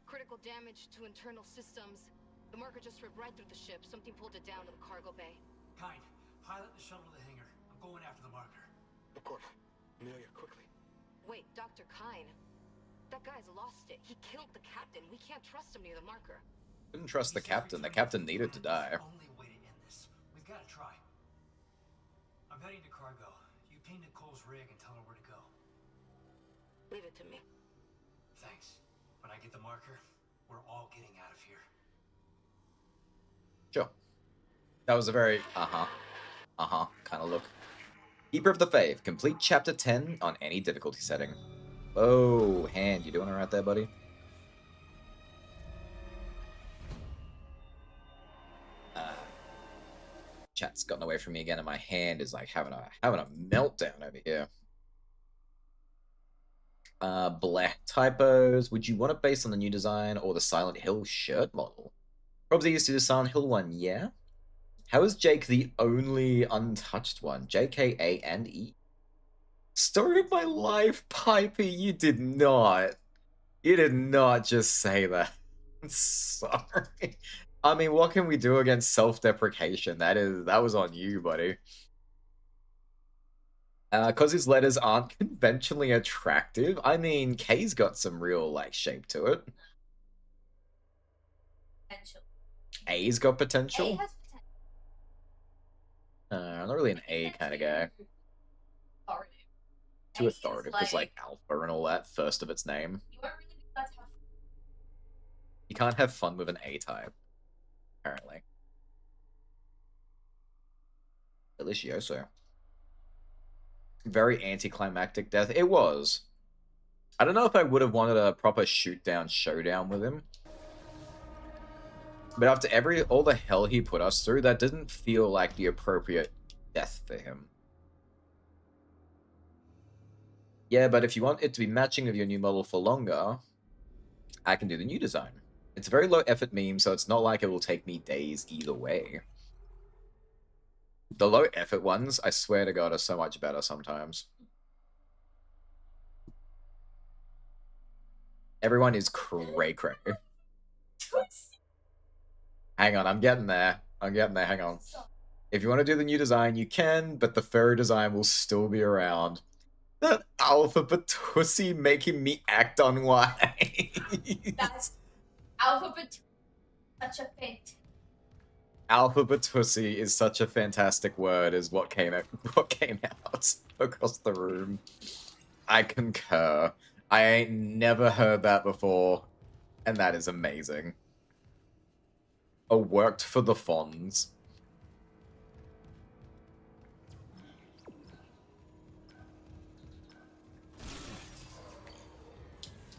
Critical damage to internal systems. The marker just ripped right through the ship. Something pulled it down to the cargo bay. Kind, pilot the shuttle to the hangar. I'm going after the marker. Of course. Amelia, quickly. Wait, Dr. Kine. That guy's lost it. He killed the captain. We can't trust him near the marker. Couldn't trust the captain. The captain needed to die. Only way to end this. We've got to try. I'm heading to cargo. You ping Nicole's rig and tell her where to go. Leave it to me. Thanks. When I get the marker, we're all getting out of here. Sure. That was a very kind of look. Keeper of the Faith. Complete chapter 10 on any difficulty setting. Oh, Hand, you doing alright there, buddy? Chat's gotten away from me again, and my hand is like having a meltdown over here. Black typos. Would you want it based on the new design or the Silent Hill shirt model? Probably used to the Silent Hill one, yeah. How is Jake the only untouched one? JK, A, and E. Story of my life, Piper. You did not. You did not just say that. I'm sorry. I mean, what can we do against self-deprecation? That was on you, buddy. Because his letters aren't conventionally attractive. I mean, K's got some real, like, shape to it. Potential. A's got potential? A has potential. I'm not really an A kind of guy. Authoritative. Too authoritative, because, like, alpha and all that, first of its name. You won't really be allowed to have fun. You can't have fun with an A type, apparently. Delicioso. Very anticlimactic death. It was. I don't know if I would have wanted a proper shoot-down showdown with him. But after all the hell he put us through, that didn't feel like the appropriate death for him. Yeah, but if you want it to be matching with your new model for longer, I can do the new design. It's a very low effort meme, so it's not like it will take me days either way. The low effort ones, I swear to God, are so much better sometimes. Everyone is cray-cray. Hang on, I'm getting there. Hang on. If you want to do the new design, you can, but the furry design will still be around. That Alpha Batussy making me act unwise. That's Alpha Batussy. Such a fit. Alpha Batussy is such a fantastic word, is what came out across the room. I concur. I ain't never heard that before, and that is amazing. A worked for the Fonz.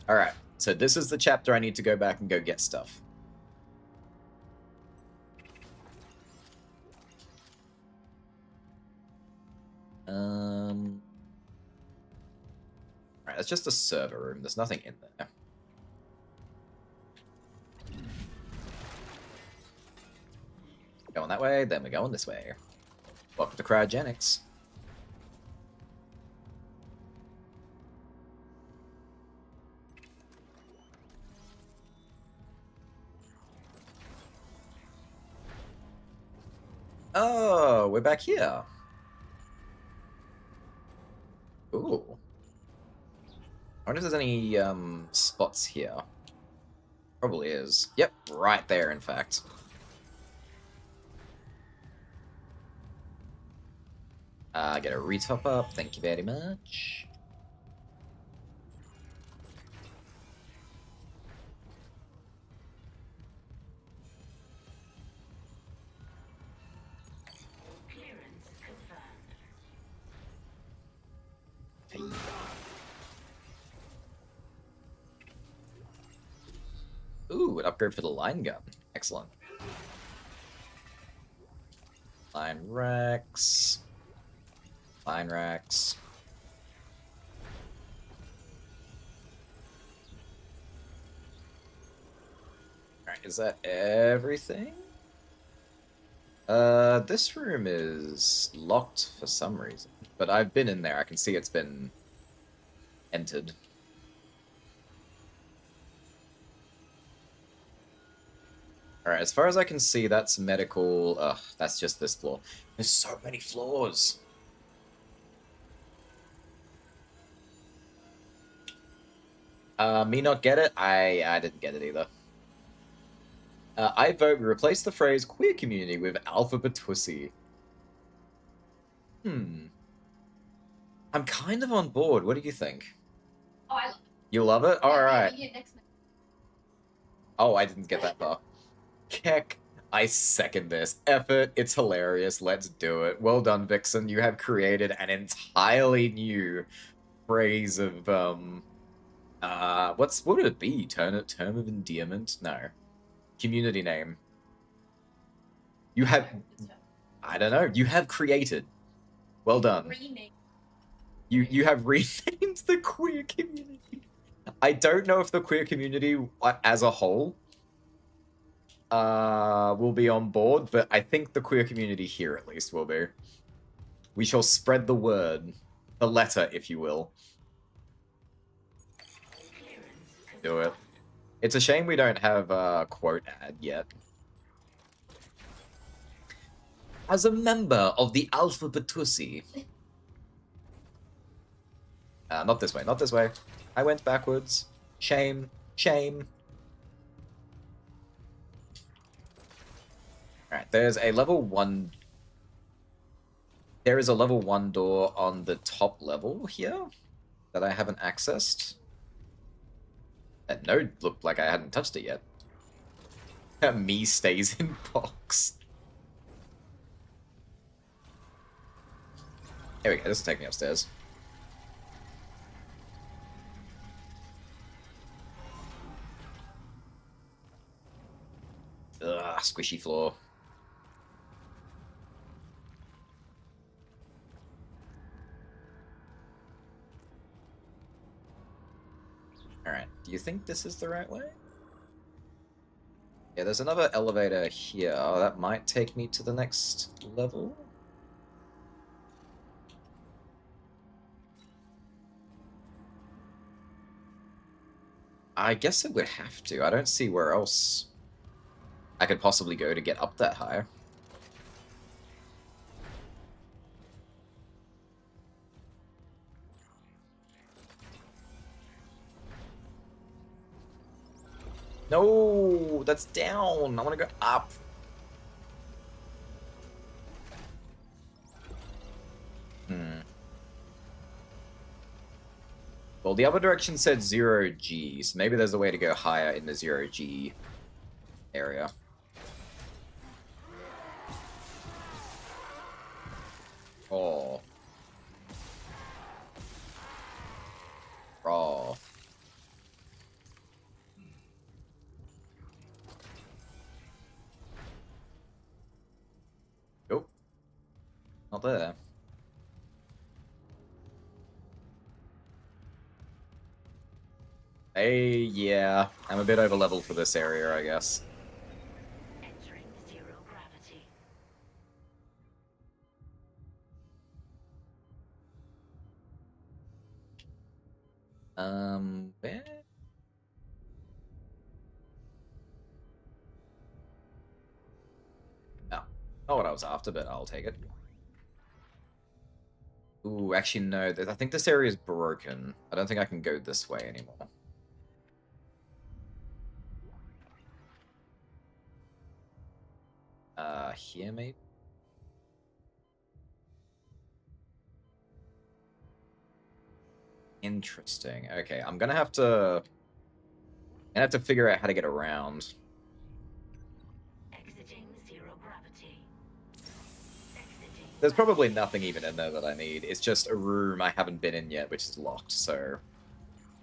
Alright, so this is the chapter I need to go back and go get stuff. Alright, it's just a server room. There's nothing in there. Going that way, then we're going this way. Welcome to cryogenics. Oh, we're back here. Ooh. I wonder if there's any spots here. Probably is. Yep, right there, in fact. Get a retop up. Thank you very much. Clearance confirmed. Ooh, an upgrade for the line gun. Excellent. Line racks. Line racks. Alright, is that everything? This room is locked for some reason. But I've been in there. I can see it's been entered. Alright, as far as I can see, that's medical. Ugh, that's just this floor. There's so many floors. Me not get it? I didn't get it either. I vote we replace the phrase queer community with alphabetwussy. I'm kind of on board. What do you think? Oh, I love it. You love it? Yeah, Alright. yeah, next minute. Oh, I didn't get that far. Keck, I second this. Effort, it's hilarious. Let's do it. Well done, Vixen. You have created an entirely new phrase of, what would it be? Term of endearment? No. Community name. You have, I don't know. You have created. Well done. You have renamed the queer community. I don't know if the queer community as a whole will be on board, but I think the queer community here at least will be. We shall spread the word, the letter, if you will. Do it. It's a shame we don't have a quote ad yet. As a member of the Alphabetwussy. Not this way, not this way. I went backwards. Shame, shame. Alright, there's a level 1... There is a level 1 door on the top level here that I haven't accessed. That node looked like I hadn't touched it yet. Me stays in box. Here we go, this will take me upstairs. Ugh, squishy floor. Alright, do you think this is the right way? Yeah, there's another elevator here. Oh, that might take me to the next level. I guess it would have to. I don't see where else I could possibly go to get up that high. No, that's down. I want to go up. Well, the other direction said 0G, so maybe there's a way to go higher in the 0G area. Oh. Raw. Nope. Not there. Hey, yeah. I'm a bit over level for this area, I guess. Entering zero gravity. Where? No. Not what I was after, but I'll take it. Ooh, actually, no. I think this area is broken. I don't think I can go this way anymore. Here, maybe? Interesting. Okay, I'm gonna have to figure out how to get around. Exiting zero gravity. Exiting. There's probably nothing even in there that I need. It's just a room I haven't been in yet, which is locked, so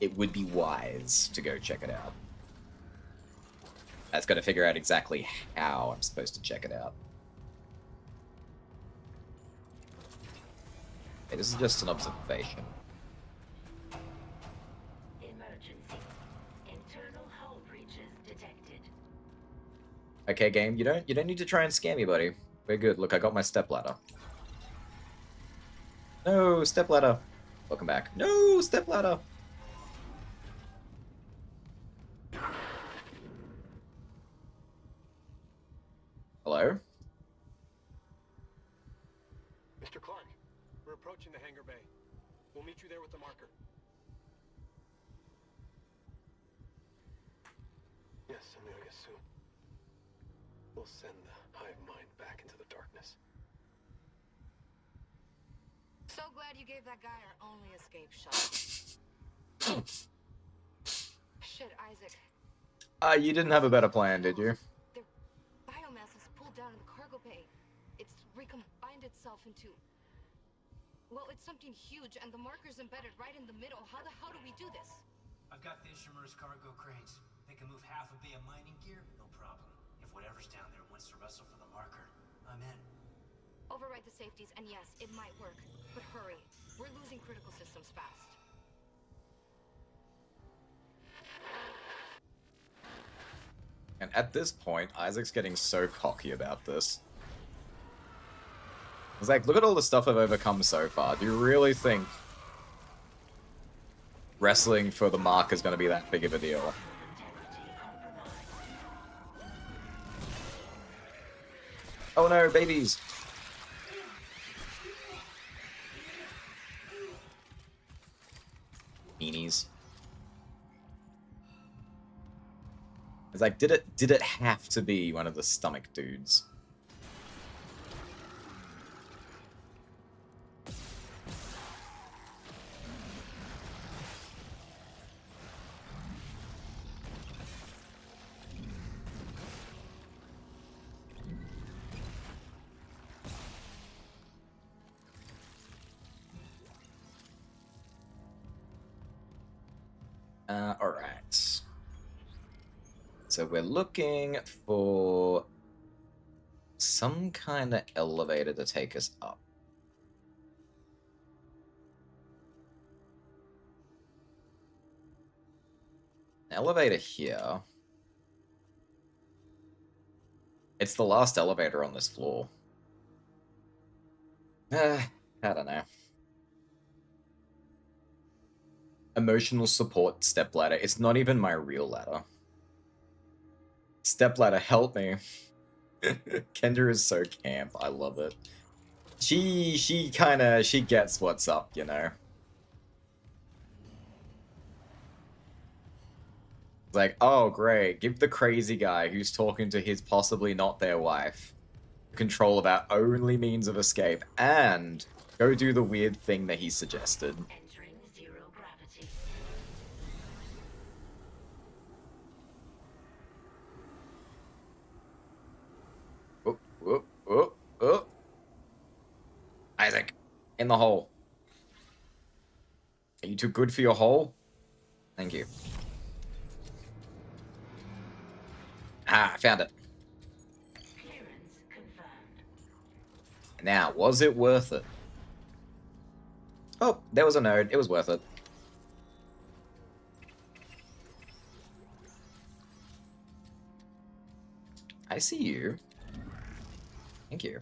it would be wise to go check it out. I just gotta figure out exactly how I'm supposed to check it out. Okay, this is just an observation. Emergency. Internal hull breaches detected. Okay, game, you don't need to try and scare me, buddy. We're good. Look, I got my stepladder. No, stepladder. Welcome back. No, stepladder. Hello? Mr. Clark, we're approaching the hangar bay. We'll meet you there with the marker. Amelia soon. We'll send the hive mind back into the darkness. So glad you gave that guy our only escape shot. Shit, Isaac. You didn't have a better plan, did you? Their biomass is pulled down in the cargo bay. It's recombined itself into... Well, it's something huge, and the marker's embedded right in the middle. How the hell do we do this? I've got the Ishimura's cargo cranes. They can move half a bay of mining gear, no problem. If whatever's down there wants to wrestle for the marker, I'm in. Override the safeties, and yes, it might work. But hurry. We're losing critical systems fast. And at this point, Isaac's getting so cocky about this. It's like, look at all the stuff I've overcome so far. Do you really think wrestling for the mark is going to be that big of a deal? Oh no, babies! Meanies. It's like, did it have to be one of the stomach dudes? Alright. So we're looking for some kind of elevator to take us up. An elevator here. It's the last elevator on this floor. I don't know. Emotional support stepladder. It's not even my real ladder. Stepladder, help me. Kendra is so camp. I love it. She gets what's up, you know. It's like, oh great, give the crazy guy who's talking to his possibly not their wife control of our only means of escape, and go do the weird thing that he suggested. Oh. Isaac, in the hole. Are you too good for your hole? Thank you. Ah, I found it. Clearance confirmed. Now, was it worth it? Oh, there was a node. It was worth it. I see you. Thank you.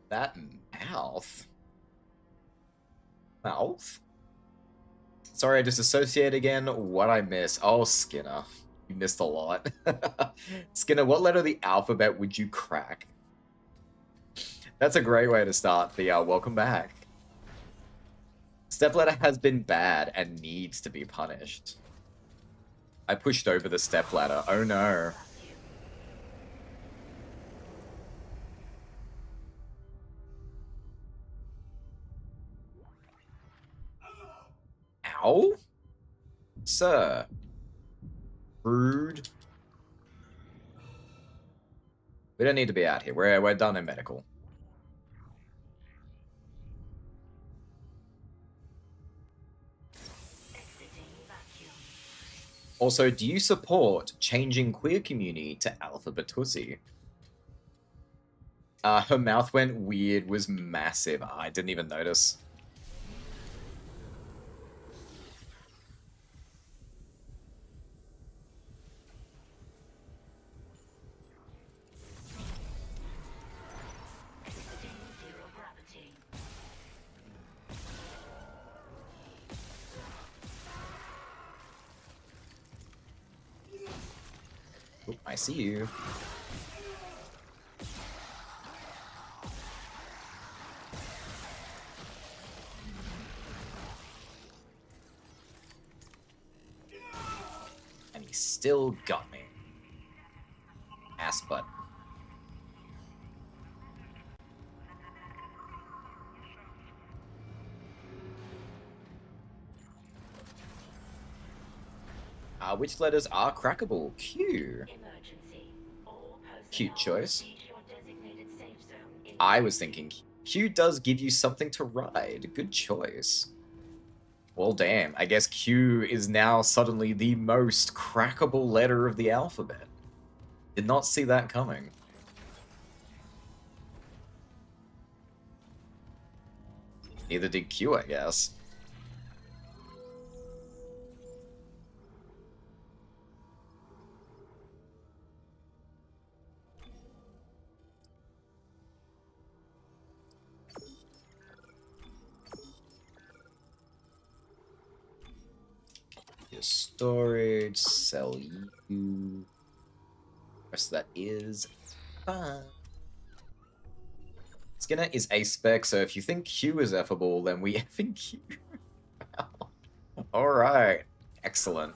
That mouth? Mouth? Sorry, I disassociate again. What'd I miss? Oh, Skinner. You missed a lot. Skinner, what letter of the alphabet would you crack? That's a great way to start the welcome back. Stepladder has been bad and needs to be punished. I pushed over the stepladder. Oh no. Ow? Sir. Rude. We don't need to be out here. We're done in medical. Also, do you support changing queer community to Alpha Batusi? Her mouth went weird, was massive. I didn't even notice. Oh, I see you. still got me. Ass butt. Which letters are crackable? Q. Cute choice. I was thinking Q does give you something to ride. Good choice. Well, damn. I guess Q is now suddenly the most crackable letter of the alphabet. Did not see that coming. Neither did Q, I guess. Your storage, sell you. Rest of that is fine. Skinner is A spec, so if you think Q is effable, then we effing Q. Alright. Excellent.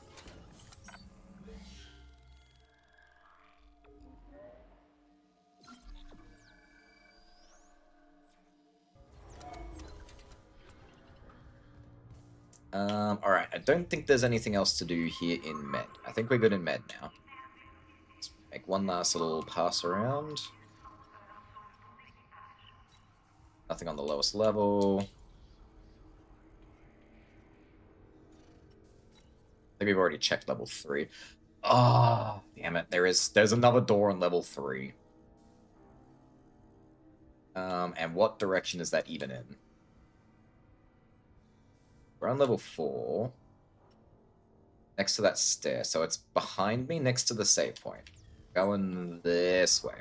Alright, I don't think there's anything else to do here in Med. I think we're good in Med now. Let's make one last little pass around. Nothing on the lowest level. I think we've already checked level 3. Oh, damn it. There's another door on level 3. And what direction is that even in? We're on level 4. Next to that stair. So it's behind me, next to the save point. Going this way.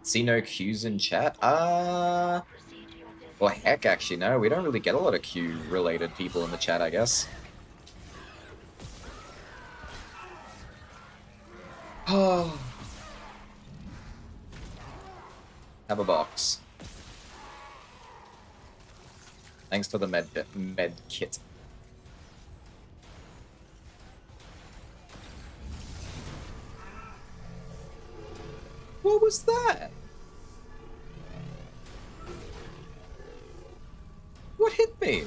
See no Qs in chat? Well, heck, actually, no. We don't really get a lot of Q-related people in the chat, I guess. Oh. Have a box. Thanks for the med kit. What was that? What hit me?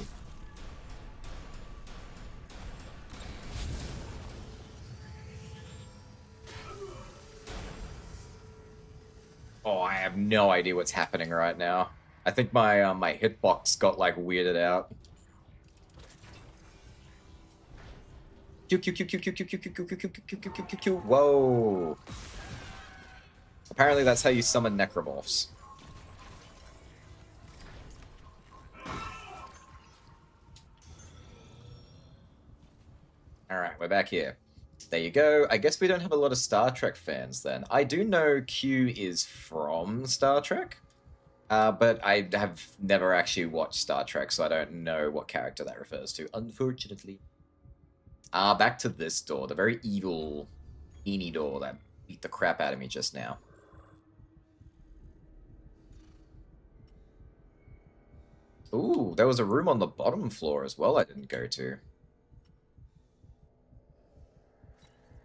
Oh, I have no idea what's happening right now. I think my my hitbox got like weirded out. Whoa. Apparently that's how you summon necromorphs. Alright, we're back here. There you go. I guess we don't have a lot of Star Trek fans then. I do know Q is from Star Trek, but I have never actually watched Star Trek, so I don't know what character that refers to, unfortunately. Back to this door, the very evil, teeny door that beat the crap out of me just now. Ooh, there was a room on the bottom floor as well I didn't go to.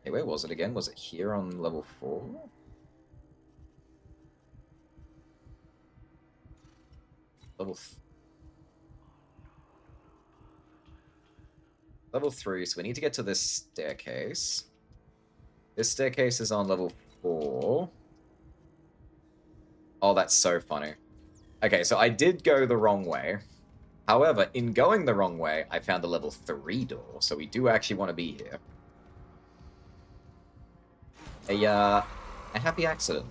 Hey, where was it again? Was it here on level 4? Level 3, so we need to get to this staircase. This staircase is on level 4. Oh, that's so funny. Okay, so I did go the wrong way. However, in going the wrong way, I found the level 3 door, so we do actually want to be here. A happy accident.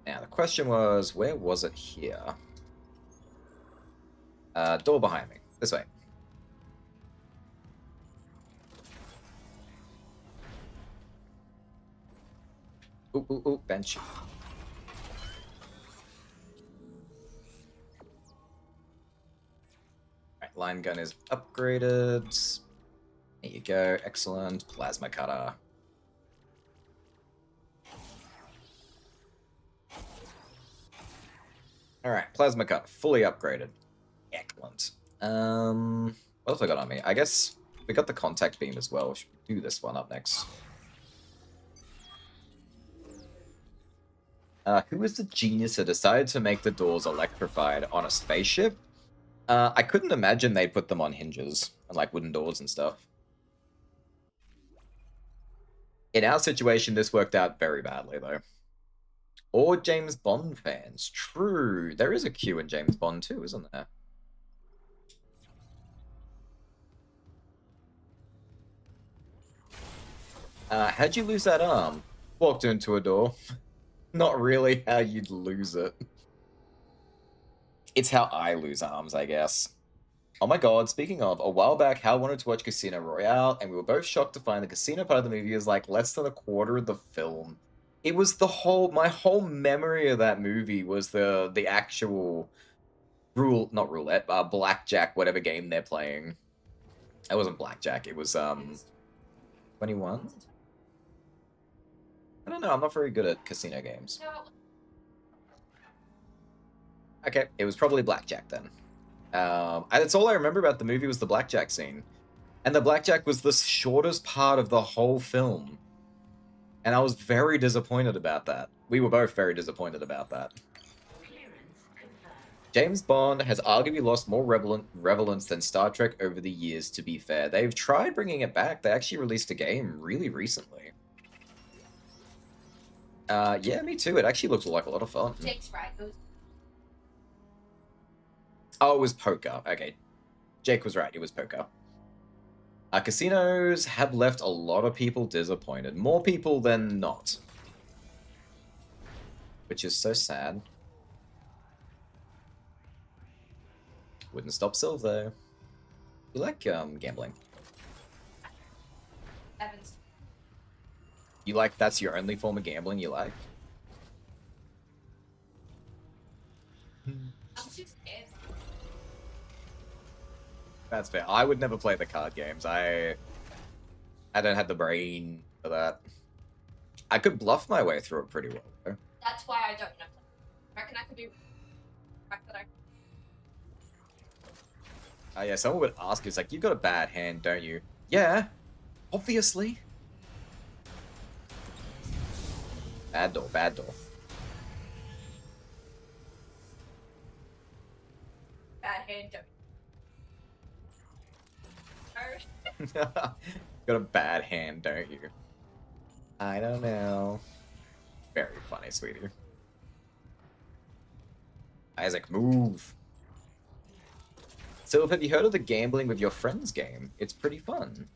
Now, the question was, where was it here? Door behind me. This way. Ooh, ooh, ooh, bench. Alright, line gun is upgraded. There you go, excellent. Plasma cutter. Alright, plasma cutter, fully upgraded. Excellent. What else I got on me? I guess we got the contact beam as well. Should we do this one up next? Who was the genius that decided to make the doors electrified on a spaceship? I couldn't imagine they'd put them on hinges and like wooden doors and stuff. In our situation, this worked out very badly though. Or James Bond fans. True. There is a Q in James Bond too, isn't there? How'd you lose that arm? Walked into a door. Not really how you'd lose it. It's how I lose arms, I guess. Oh my god, speaking of, a while back, Hal wanted to watch Casino Royale, and we were both shocked to find the casino part of the movie is like less than a quarter of the film. It was my whole memory of that movie was the actual not roulette, blackjack, whatever game they're playing. It wasn't blackjack, it was, 21? I don't know, I'm not very good at casino games. Okay, it was probably blackjack then. And that's all I remember about the movie was the blackjack scene. And the blackjack was the shortest part of the whole film. And I was very disappointed about that. We were both very disappointed about that. James Bond has arguably lost more relevance than Star Trek over the years, to be fair. They've tried bringing it back. They actually released a game really recently. Yeah, me too. It actually looks like a lot of fun. Jake's right. Oh, it was poker. Okay. Jake was right. It was poker. Casinos have left a lot of people disappointed. More people than not. Which is so sad. Wouldn't stop Sylv, though. You like, gambling? Evans. You like, that's your only form of gambling you like? I'm too scared. That's fair. I would never play the card games. I don't have the brain for that. I could bluff my way through it pretty well, though. That's why I don't know. I reckon I could do. Yeah, someone would ask, it's like, you've got a bad hand, don't you? Yeah, obviously. Bad door, bad door. Bad hand, don't you? Got a bad hand, don't you? I don't know. Very funny, sweetie. Isaac, move. So, have you heard of the gambling with your friends game? It's pretty fun.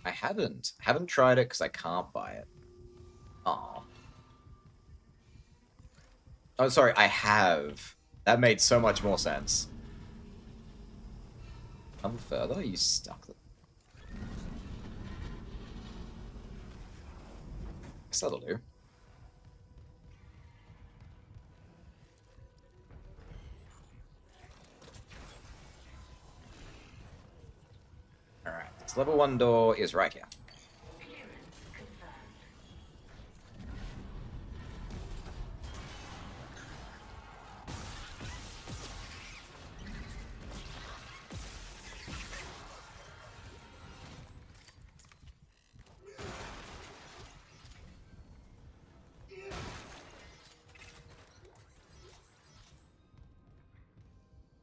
I haven't tried it because I can't buy it. Aw. Oh, sorry, I have. That made so much more sense. Come further, you stuck them. Guess that'll do. Alright, this level 1 door is right here.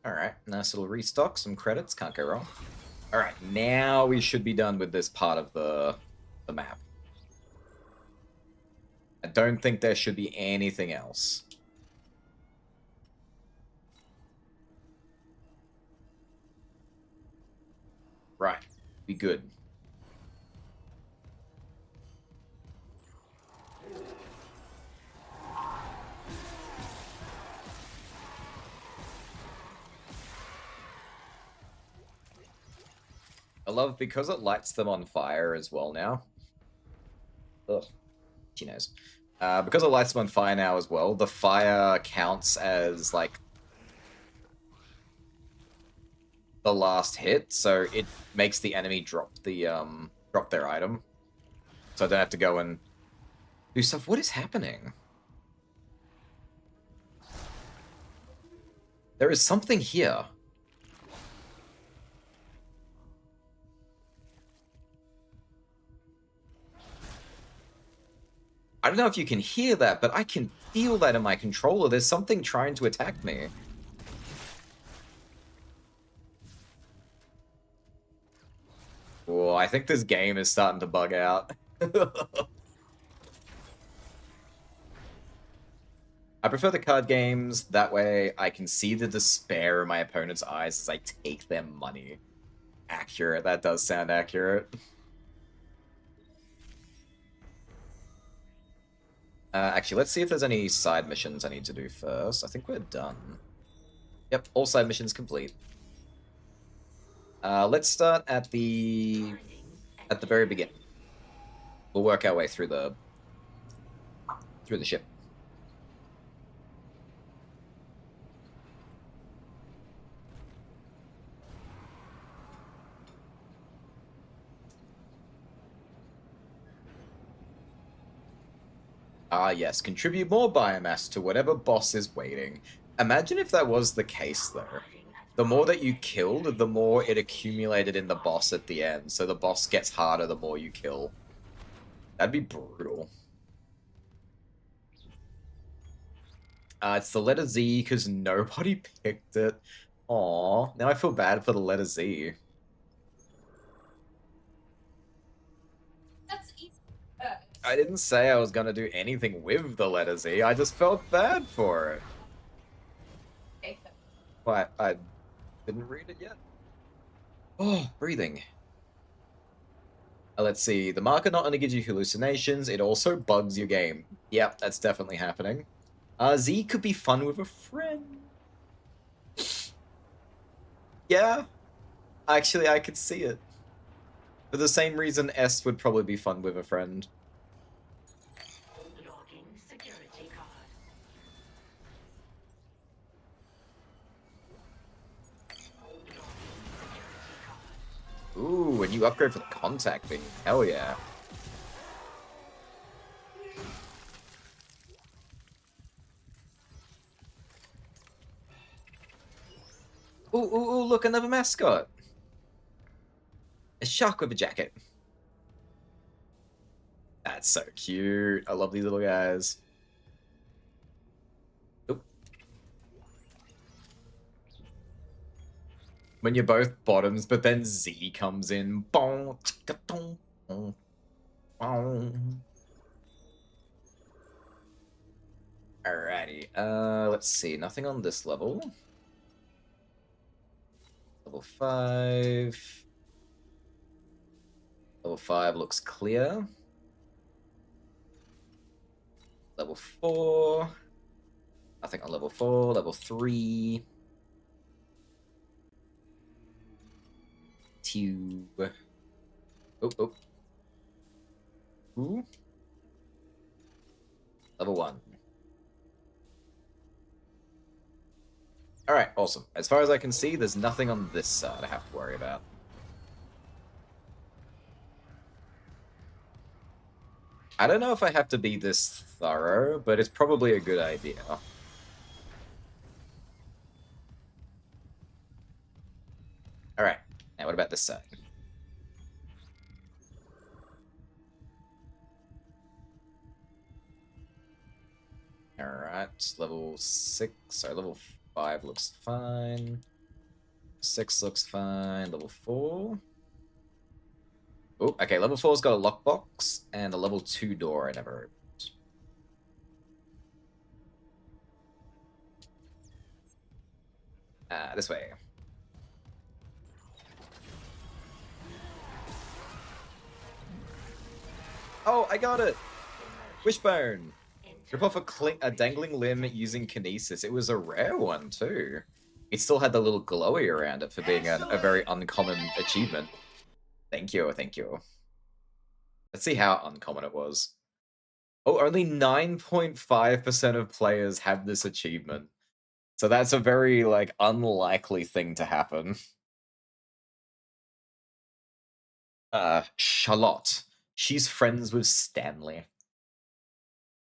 Alright, nice little restock, some credits, can't go wrong. Alright, now we should be done with this part of the map. I don't think there should be anything else. Right, be good. I love because it lights them on fire as well now. Ugh. She knows. Because it lights them on fire now as well, the fire counts as, like, the last hit, so it makes the enemy drop their item. So I don't have to go and do stuff. What is happening? There is something here. I don't know if you can hear that, but I can feel that in my controller. There's something trying to attack me. Oh, I think this game is starting to bug out. I prefer the card games. That way I can see the despair in my opponent's eyes as I take their money. Accurate. That does sound accurate. Actually, let's see if there's any side missions I need to do first. I think we're done. Yep, all side missions complete. Let's start at the very beginning. We'll work our way through the ship. Ah, yes. Contribute more biomass to whatever boss is waiting. Imagine if that was the case, though. The more that you killed, the more it accumulated in the boss at the end. So the boss gets harder the more you kill. That'd be brutal. It's the letter Z because nobody picked it. Aww. Now I feel bad for the letter Z. I didn't say I was gonna do anything with the letter Z, I just felt bad for it. What? I didn't read it yet? Oh, breathing. Let's see, the marker not only gives you hallucinations, it also bugs your game. Yep, that's definitely happening. Z could be fun with a friend. Yeah, actually I could see it. For the same reason S would probably be fun with a friend. Ooh, a new upgrade for the contact beam. Hell yeah. Ooh, ooh, ooh, look, another mascot. A shark with a jacket. That's so cute. I love these little guys. Oop. When you're both bottoms, but then Z comes in. Bong, chicka, dong, bong, bong. Alrighty. Let's see. Nothing on this level. Level 5. Level 5 looks clear. Level 4. Nothing on level 4. Level 3. 2. Oh, oh. Ooh. Level 1. Alright, awesome. As far as I can see, there's nothing on this side I have to worry about. I don't know if I have to be this thorough, but it's probably a good idea. Alright, now what about this side? Alright, level 6, or level 5 looks fine. 6 looks fine. Level 4. Oh, okay, level 4's got a lockbox, and a level 2 door I never opened. This way. Oh, I got it! Wishbone! Rip off a dangling limb using kinesis. It was a rare one, too. It still had the little glowy around it for being a very uncommon achievement. Thank you, thank you. Let's see how uncommon it was. Oh, only 9.5% of players have this achievement. So that's a very, like, unlikely thing to happen. Charlotte. She's friends with Stanley.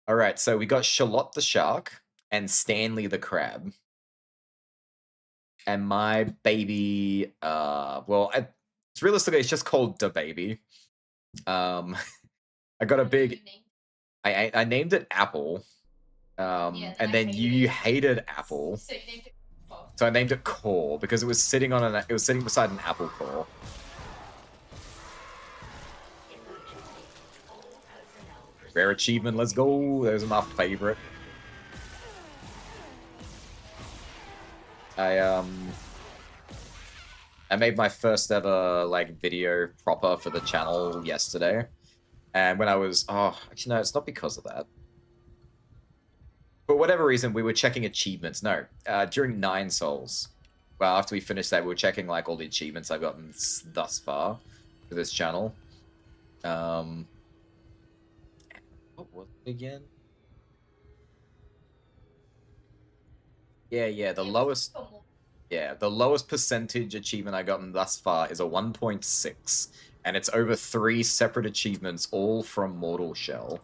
Alright, so we got Charlotte the shark and Stanley the crab. And my baby, well, it's realistically, it's just called Da Baby. I got a big... I named it Apple. And then you hated Apple. So you named it Core. So I named it Core because it was sitting on it was sitting beside an apple core. Rare achievement, let's go. Those are my favorite. I made my first ever like video proper for the channel yesterday. And when I was actually no, it's not because of that. For whatever reason, we were checking achievements. No, during 9 Souls. Well, after we finished that, we were checking like all the achievements I've gotten thus far for this channel. What was it again? Yeah, the lowest percentage achievement I gotten thus far is a 1.6, and it's over 3 separate achievements, all from Mortal Shell.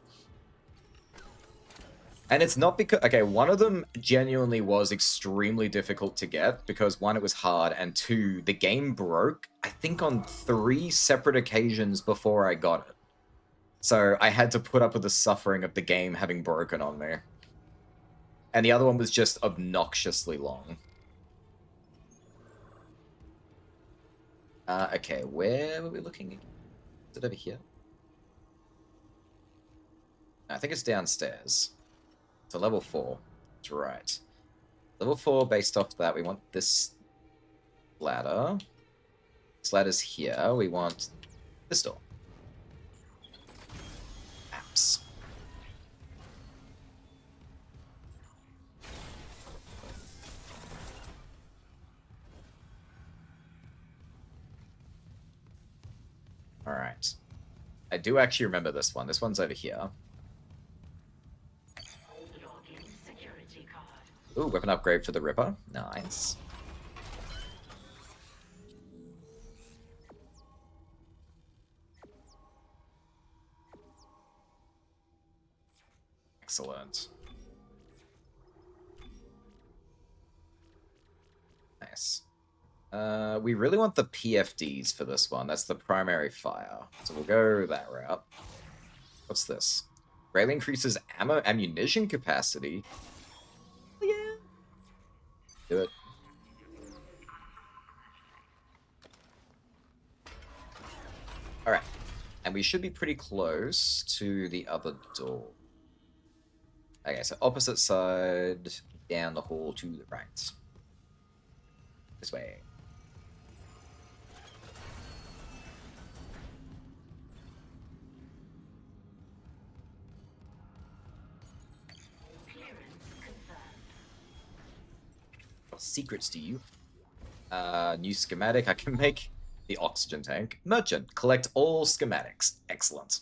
And it's not because... Okay, one of them genuinely was extremely difficult to get, because 1, it was hard, and 2, the game broke, I think on 3 separate occasions before I got it. So I had to put up with the suffering of the game having broken on me. And the other one was just obnoxiously long. Okay, where were we looking? Is it over here? I think it's downstairs. So level 4. That's right. Level 4, based off that, we want this ladder. This ladder's here. We want this door. Apps. Alright. I do actually remember this one. This one's over here. Ooh, weapon upgrade for the Ripper. Nice. Excellent. Nice. We really want the PFDs for this one. That's the primary fire. So we'll go that route. What's this? Greatly increases ammunition capacity. Do it. Alright. And we should be pretty close to the other door. Okay, so opposite side, down the hall to the right. This way. What secrets do you? New schematic. I can make the oxygen tank. Merchant. Collect all schematics. Excellent.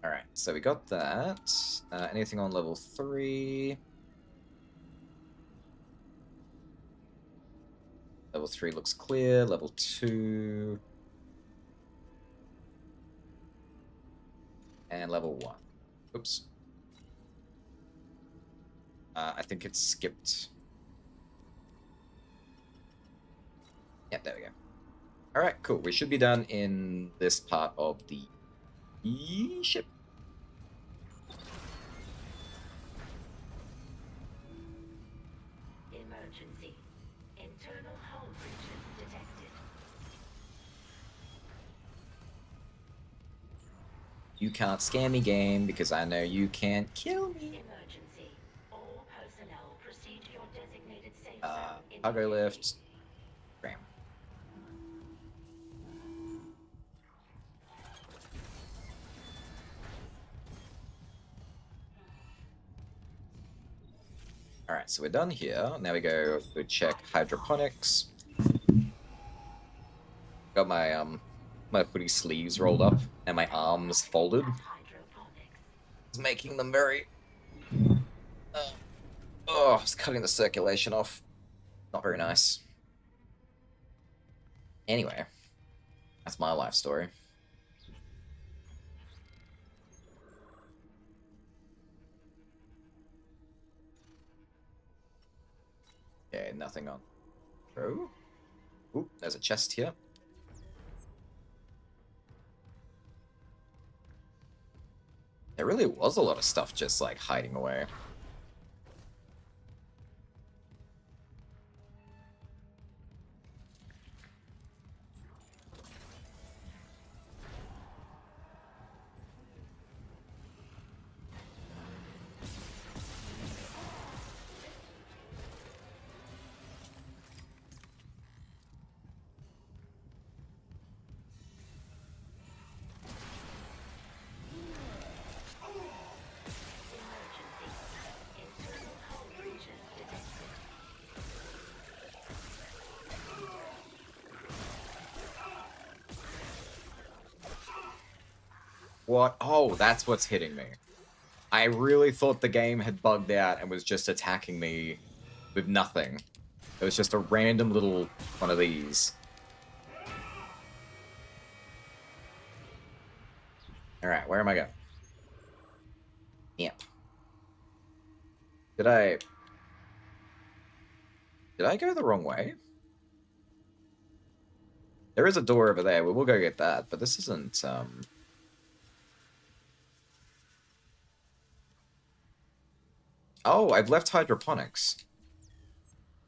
Alright, so we got that. Anything on level 3? Level 3 looks clear. Level 2. And level 1. Oops. I think it's skipped. Yeah, there we go. Alright, cool. We should be done in this part of the ship. Emergency. Internal hull breaches detected. You can't scam me, game, because I know you can't kill me. Emergency. All personnel proceed to your designated safe zone. Cargo lift. Ram. Alright, so we're done here. Now we go check hydroponics. Got my my hoodie sleeves rolled up and my arms folded. It's making them very it's cutting the circulation off. Not very nice. Anyway, that's my life story. Okay, nothing on. Oh. Ooh, there's a chest here. There really was a lot of stuff just like hiding away. What? Oh, that's what's hitting me. I really thought the game had bugged out and was just attacking me with nothing. It was just a random little one of these. Alright, where am I going? Yep. Did I go the wrong way? There is a door over there. We'll go get that, but this isn't, Oh, I've left hydroponics.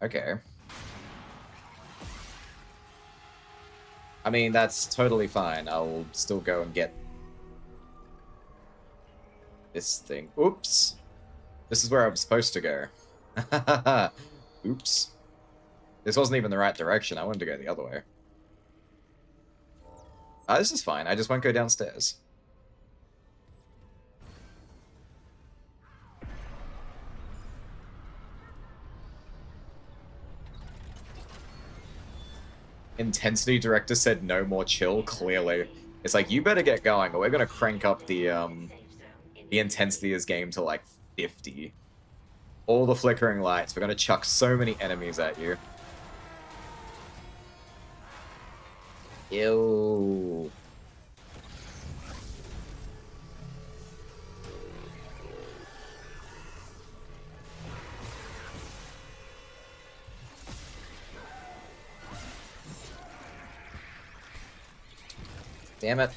Okay. I mean, that's totally fine. I'll still go and get this thing. Oops. This is where I'm supposed to go. Oops. This wasn't even the right direction. I wanted to go the other way. This is fine. I just won't go downstairs. Intensity director said no more chill, clearly. It's like, you better get going, or we're gonna crank up the intensity of this game to, like, 50. All the flickering lights, we're gonna chuck so many enemies at you. Ew. Damn it.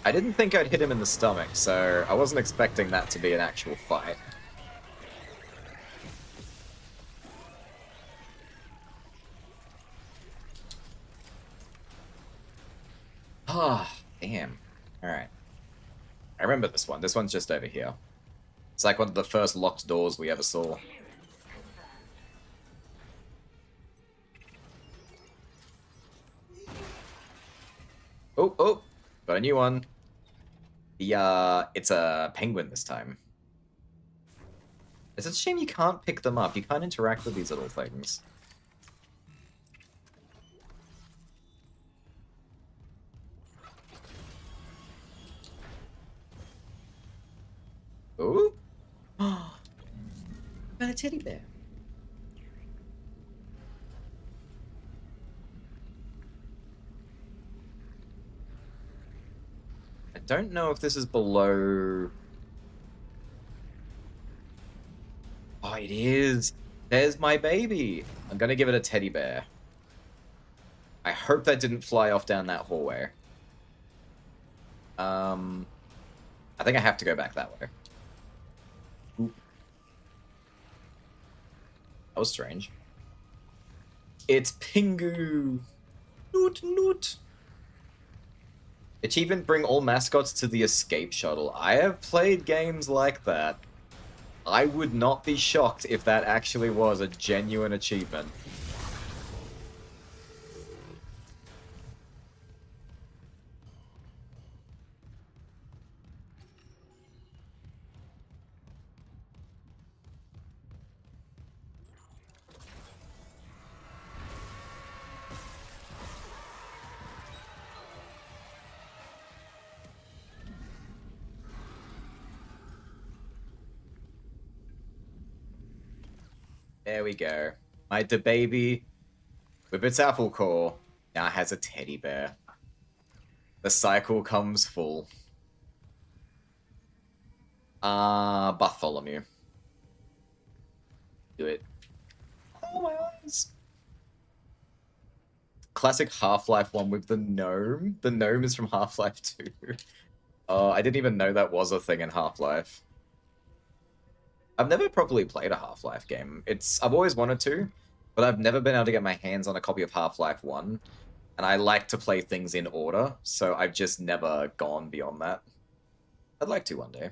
I didn't think I'd hit him in the stomach, so I wasn't expecting that to be an actual fight. Ah, damn. Alright. I remember this one. This one's just over here. It's like one of the first locked doors we ever saw. Oh, oh, got a new one. It's a penguin this time. It's a shame you can't pick them up. You can't interact with these little things. Ooh. Got a teddy bear. I don't know if this is below... Oh, it is. There's my baby. I'm gonna give it a teddy bear. I hope that didn't fly off down that hallway. I think I have to go back that way. Ooh. That was strange. It's Pingu. Noot, noot. Achievement, bring all mascots to the escape shuttle. I have played games like that. I would not be shocked if that actually was a genuine achievement. There we go. My baby, with its apple core, now has a teddy bear. The cycle comes full. Bartholomew. Do it. Oh my eyes. Classic Half-Life one with the gnome. The gnome is from Half-Life 2. Oh, I didn't even know that was a thing in Half-Life. I've never properly played a Half-Life game. I've always wanted to, but I've never been able to get my hands on a copy of Half-Life 1. And I like to play things in order, so I've just never gone beyond that. I'd like to one day.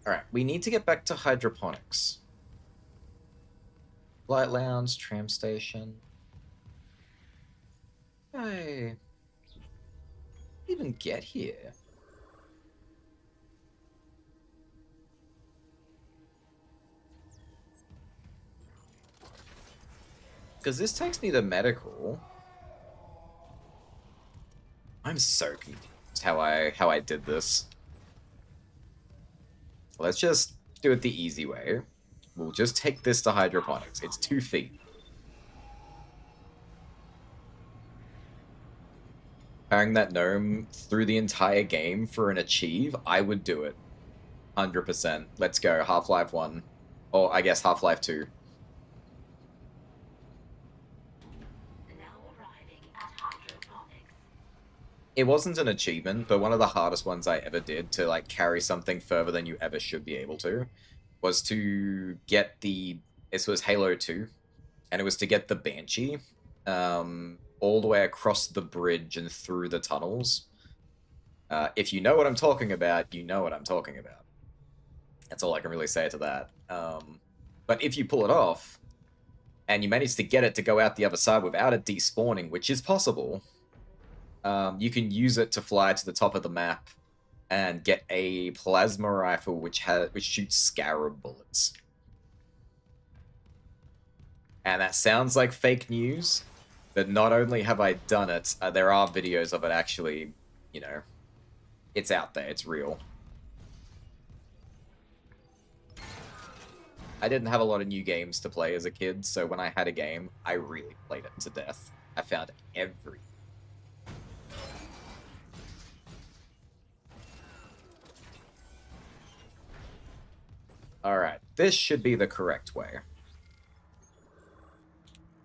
Alright, we need to get back to hydroponics. Light lounge, tram station. I even get here. Because this takes me to medical. I'm so confused how I did this. Let's just do it the easy way. We'll just take this to hydroponics. It's 2 feet. Carrying that gnome through the entire game for an achieve, I would do it. 100%. Let's go. Half-Life 1. Or I guess Half-Life 2. It wasn't an achievement, but one of the hardest ones I ever did to like carry something further than you ever should be able to was to get the... This was Halo 2, and it was to get the Banshee all the way across the bridge and through the tunnels. If you know what I'm talking about, you know what I'm talking about. That's all I can really say to that. But if you pull it off, and you manage to get it to go out the other side without it despawning, which is possible... you can use it to fly to the top of the map and get a plasma rifle which shoots scarab bullets. And that sounds like fake news, but not only have I done it, there are videos of it actually, you know, it's out there, it's real. I didn't have a lot of new games to play as a kid, so when I had a game, I really played it to death. I found every... Alright, this should be the correct way.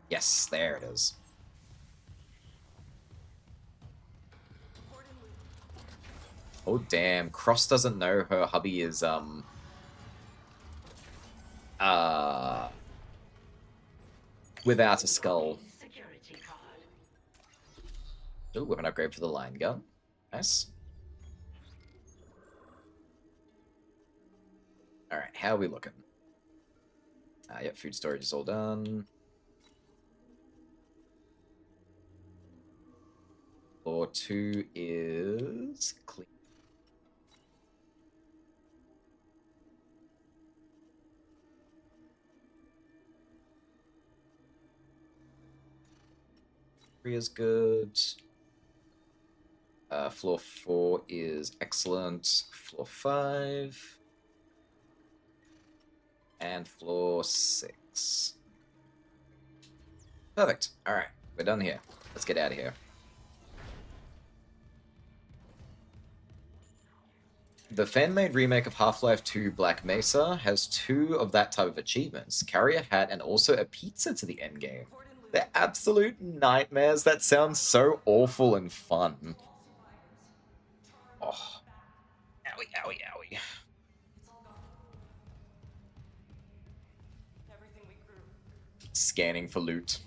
Yes, there it is. Oh damn, Cross doesn't know her hubby is, without a skull. Ooh, we have an upgrade for the line gun. Nice. Alright, how are we looking? Yep, food storage is all done. Floor 2 is clean. Three is good. Floor 4 is excellent. Floor 5. And floor 6. Perfect. Alright, we're done here. Let's get out of here. The fan-made remake of Half-Life 2 Black Mesa has 2 of that type of achievements. Carry a hat and also a pizza to the endgame. They're absolute nightmares. That sounds so awful and fun. Oh. Owie, owie, owie. Scanning for loot.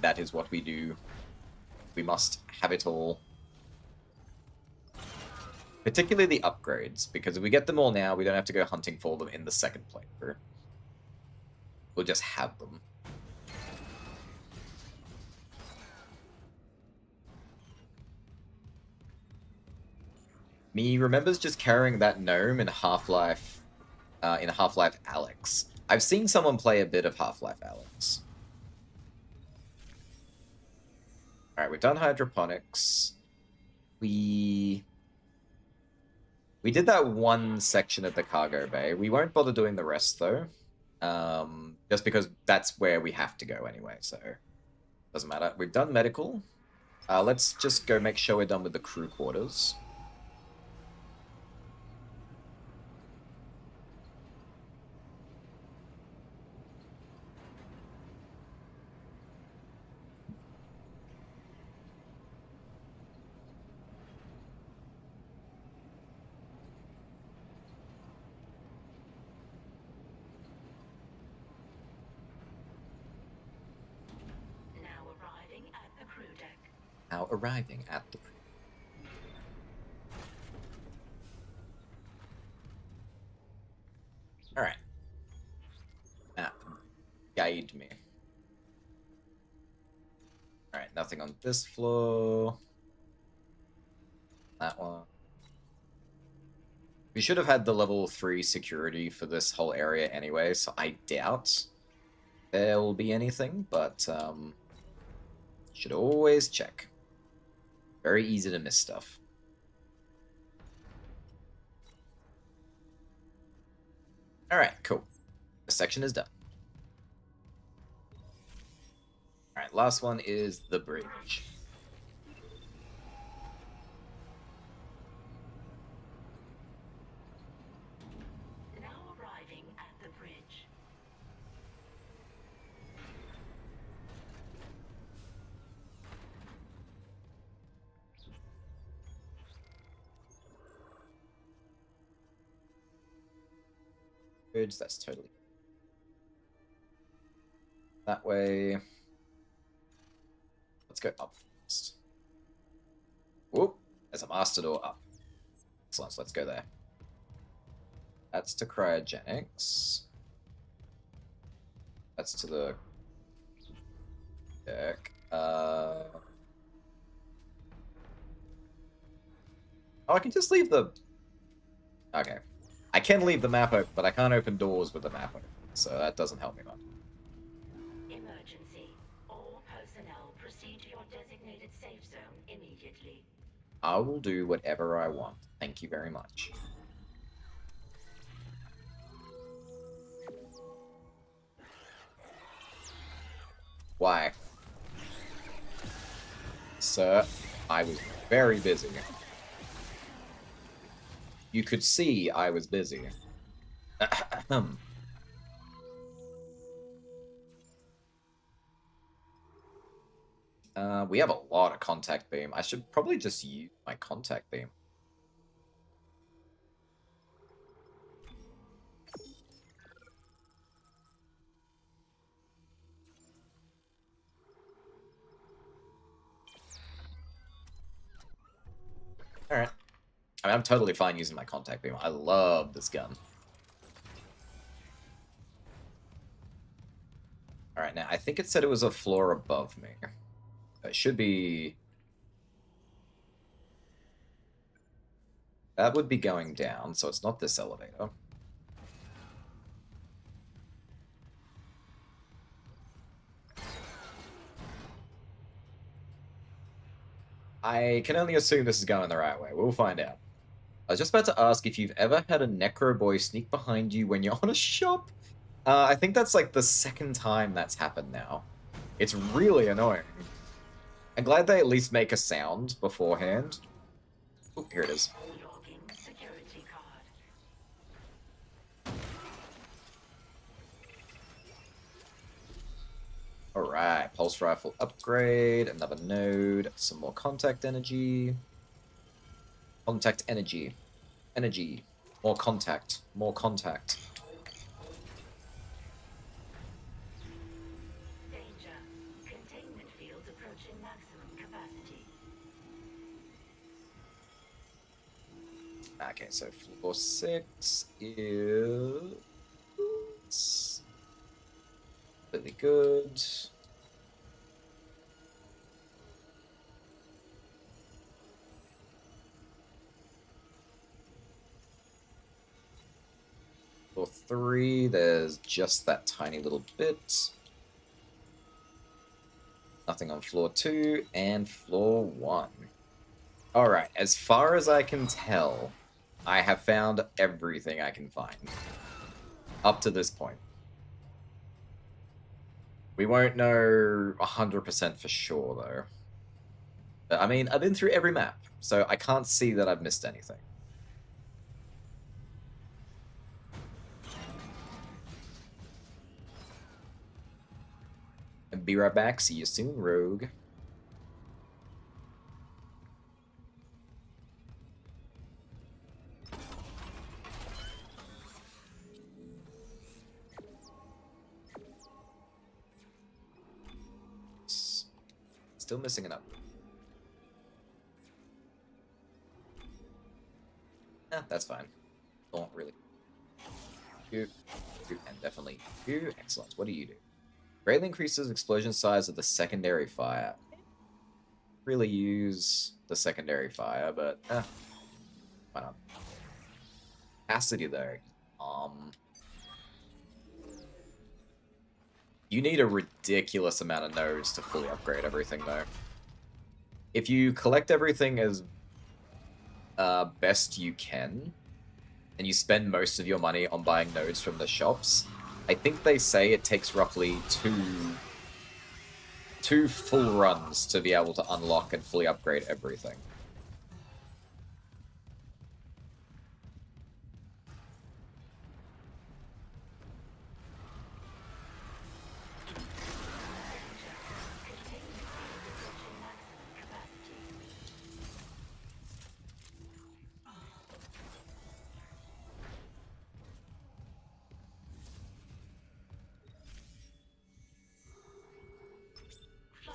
That is what we do. We must have it all. Particularly the upgrades, because if we get them all now, we don't have to go hunting for them in the second playthrough. We'll just have them. Me remembers just carrying that gnome in Half-Life Alyx. I've seen someone play a bit of Half-Life Alyx. Alright, we've done hydroponics. We We did that one section at the cargo bay. We won't bother doing the rest, though. Just because that's where we have to go anyway, so... Doesn't matter. We've done medical. Let's just go make sure we're done with the crew quarters. Now arriving at the... Alright. Map. Guide me. Alright, nothing on this floor. That one. We should have had the level 3 security for this whole area anyway, so I doubt there will be anything, but should always check. Very easy to miss stuff. Alright, cool. This section is done. Alright, last one is the bridge. Now arriving at the bridge. Bridge, that's totally... That way... Let's go up first. Whoop! There's a master door up. Excellent, so let's go there. That's to cryogenics. That's to the deck. Oh, I can just leave the... Okay. I can leave the map open, but I can't open doors with the map open, so that doesn't help me much. Emergency. All personnel proceed to your designated safe zone immediately. I will do whatever I want. Thank you very much. Why? Sir, I was very busy. You could see I was busy. We have a lot of contact beam. I should probably just use my contact beam. Alright. I mean, I'm totally fine using my contact beam. I love this gun. Alright, now, I think it said it was a floor above me. It should be... That would be going down, so it's not this elevator. I can only assume this is going the right way. We'll find out. I was just about to ask if you've ever had a Necro Boy sneak behind you when you're on a shop. I think that's like the second time that's happened now. It's really annoying. I'm glad they at least make a sound beforehand. Oh, here it is. Alright, pulse rifle upgrade, another node, some more contact energy. Contact energy. Energy. More contact. More contact. Danger. Containment fields approaching maximum capacity. Okay, so floor 6 is... really good. Floor 3, there's just that tiny little bit. Nothing on floor 2 and floor 1. Alright, as far as I can tell, I have found everything I can find. Up to this point. We won't know 100% for sure, though. But, I mean, I've been through every map, so I can't see that I've missed anything. And be right back. See you soon, Rogue. Still missing an up. That's fine. Don't really. You, and definitely you. Excellent. What do you do? Greatly increases explosion size of the secondary fire. Really use the secondary fire, but why not? Capacity though. You need a ridiculous amount of nodes to fully upgrade everything, though. If you collect everything as best you can, and you spend most of your money on buying nodes from the shops, I think they say it takes roughly two full runs to be able to unlock and fully upgrade everything.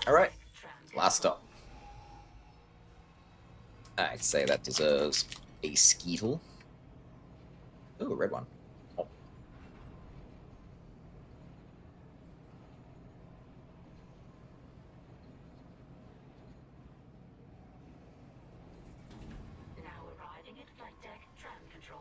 Alright, last stop. I'd say that deserves a Skeetle. Ooh, red one. Oh. Now arriving at flight deck tram control.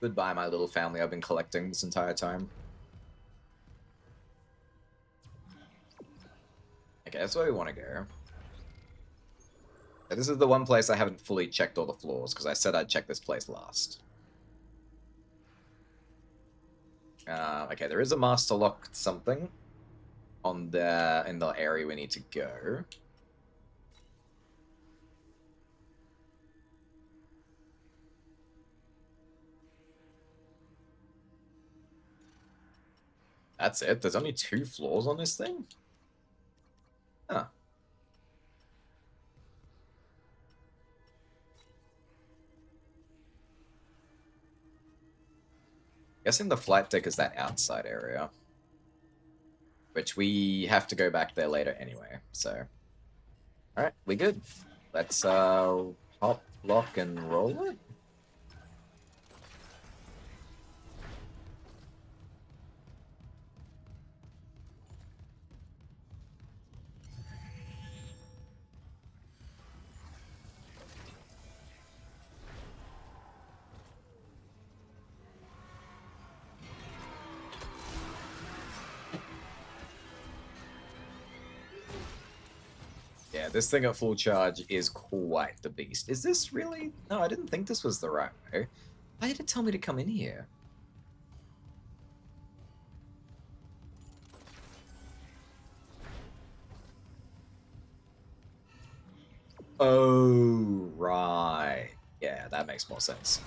Goodbye, my little family I've been collecting this entire time. Okay, that's where we want to go. This is the one place I haven't fully checked all the floors, because I said I'd check this place last. Okay, there is a master lock something on the in the area we need to go. That's it? There's only 2 floors on this thing? Huh. Guessing the flight deck is that outside area. Which we have to go back there later anyway, so. Alright, we good. Let's pop, lock, and roll it. Yeah, this thing at full charge is quite the beast. Is this really? No, I didn't think this was the right way. Why did it tell me to come in here? Oh, right. Yeah, that makes more sense.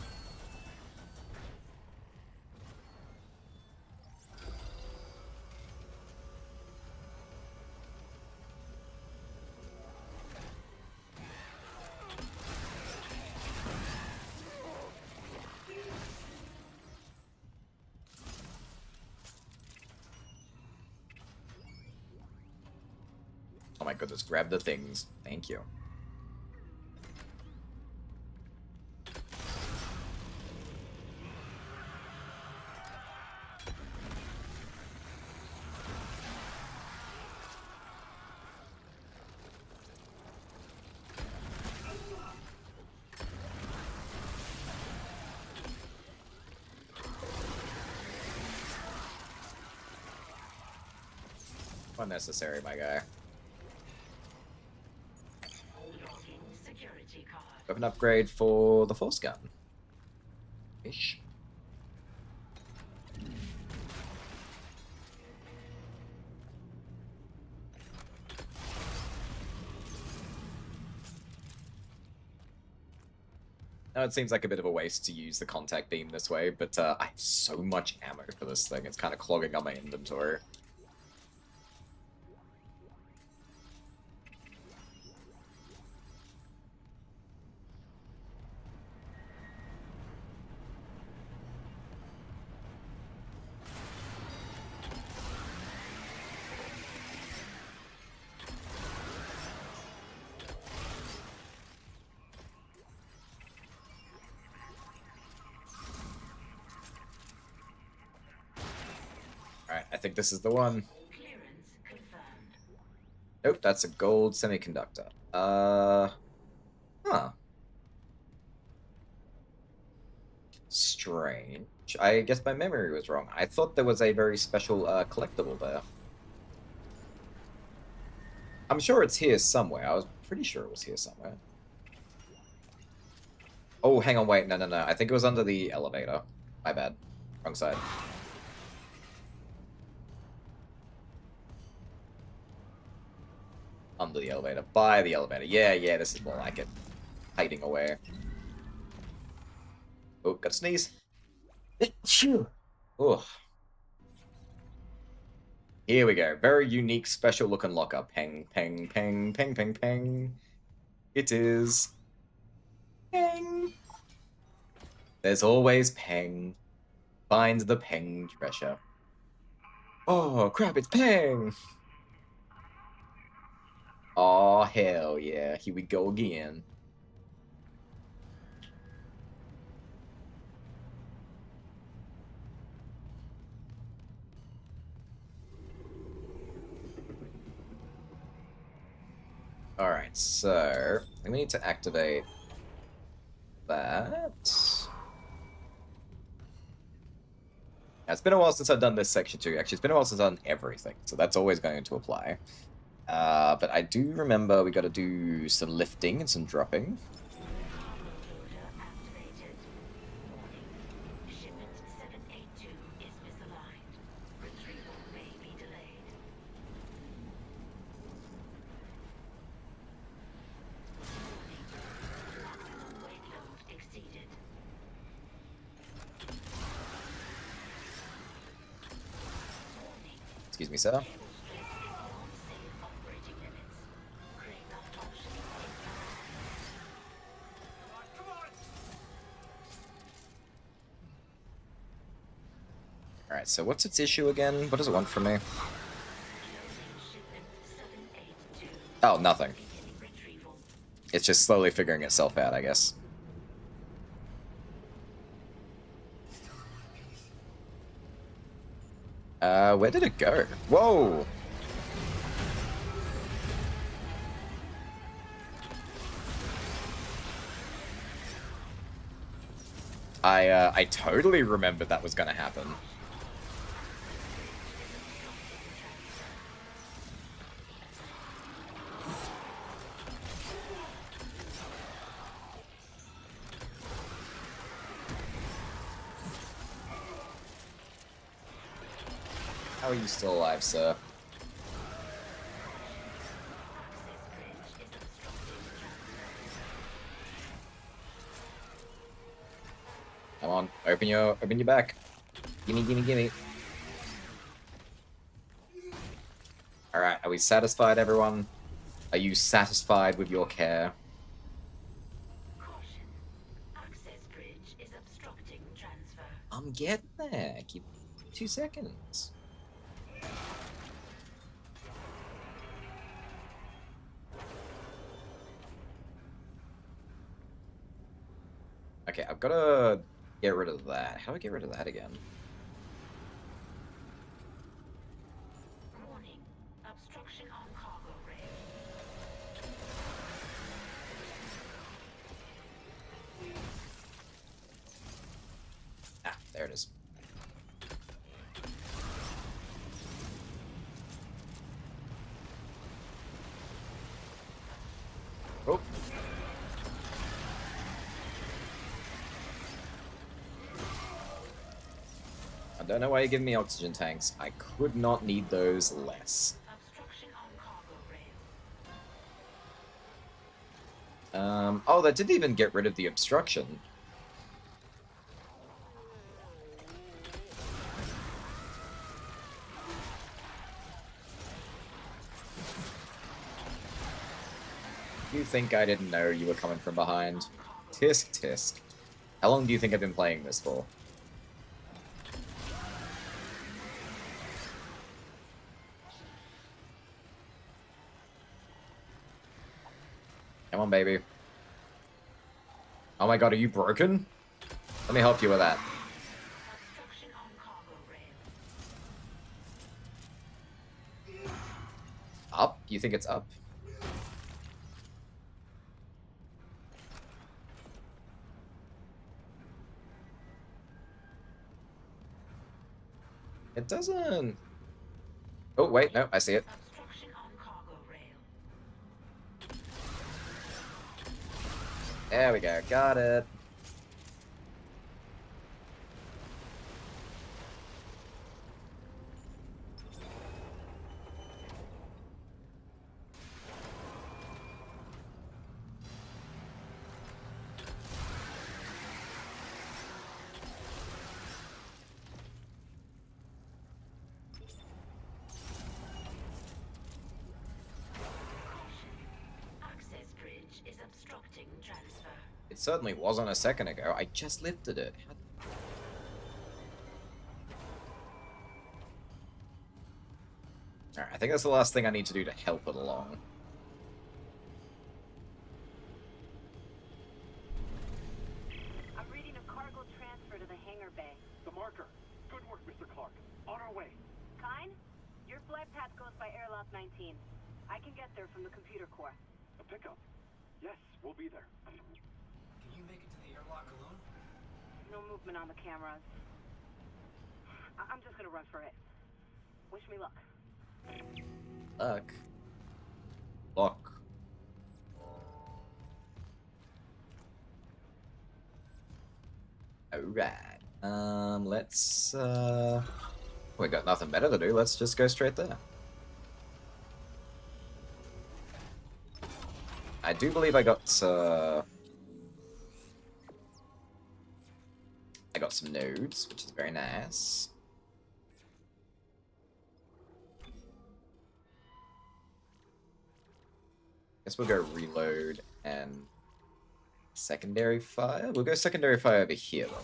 Oh my goodness, grab the things. Thank you. Unnecessary, my guy. Logging security card. Weapon upgrade for the force gun. Ish. Now it seems like a bit of a waste to use the contact beam this way, but I have so much ammo for this thing, it's kind of clogging up my inventory. Alright, I think this is the one. Clearance confirmed. Nope, that's a gold semiconductor. Huh. Strange. I guess my memory was wrong. I thought there was a very special collectible there. I'm sure it's here somewhere. I was pretty sure it was here somewhere. Oh, hang on, wait, no. I think it was under the elevator. My bad. Wrong side. Under the elevator. By the elevator. Yeah, this is more like it. Hiding away. Oh, got to sneeze. Achoo! Oh. Here we go. Very unique, special looking locker. Peng, peng, peng, peng, peng, peng. It is. Peng. There's always Peng. Find the Peng treasure. Oh, crap, it's Peng! Oh, hell yeah. Here we go again. Alright, so we need to activate that. Now, it's been a while since I've done this section too. Actually, it's been a while since I've done everything, so that's always going to apply. But I do remember we got to do some lifting and some dropping. Shipment 782 is misaligned. Retrieval may be delayed. Maximum weight load exceeded. Excuse me, sir. Alright, so what's its issue again? What does it want from me? Oh, nothing. It's just slowly figuring itself out, I guess. Where did it go? Whoa! I totally remembered that was gonna happen. How are you still alive, sir? Come on, open your back. Gimme. Alright, are we satisfied, everyone? Are you satisfied with your care? Caution. Access bridge is obstructing transfer. I'm getting there. Keep 2 seconds. Okay, I've got to get rid of that. How do I get rid of that again? Warning. Obstruction on cargo ray. Ah, there it is. don't know why you're giving me oxygen tanks. I could not need those less. Oh, that didn't even get rid of the obstruction. You think I didn't know you were coming from behind? Tisk tisk. How long do you think I've been playing this for? Come on, baby. Oh my god, are you broken? Let me help you with that. Up? You think it's up? It doesn't... Oh, wait, no, I see it. There we go, got it. It certainly wasn't a second ago. I just lifted it. Alright, I think that's the last thing I need to do to help it along. I'm reading a cargo transfer to the hangar bay. The marker. Good work, Mr. Clark. On our way. Kine, your flight path goes by airlock 19. I can get there from the computer core. A pickup. Yes, we'll be there. Can you make it to the airlock alone? No movement on the cameras. I'm just gonna run for it. Wish me luck. Luck. Luck. Alright. Let's, we got nothing better to do. Let's just go straight there. I do believe I got some nodes, which is very nice. Guess we'll go reload and secondary fire. We'll go secondary fire over here, though.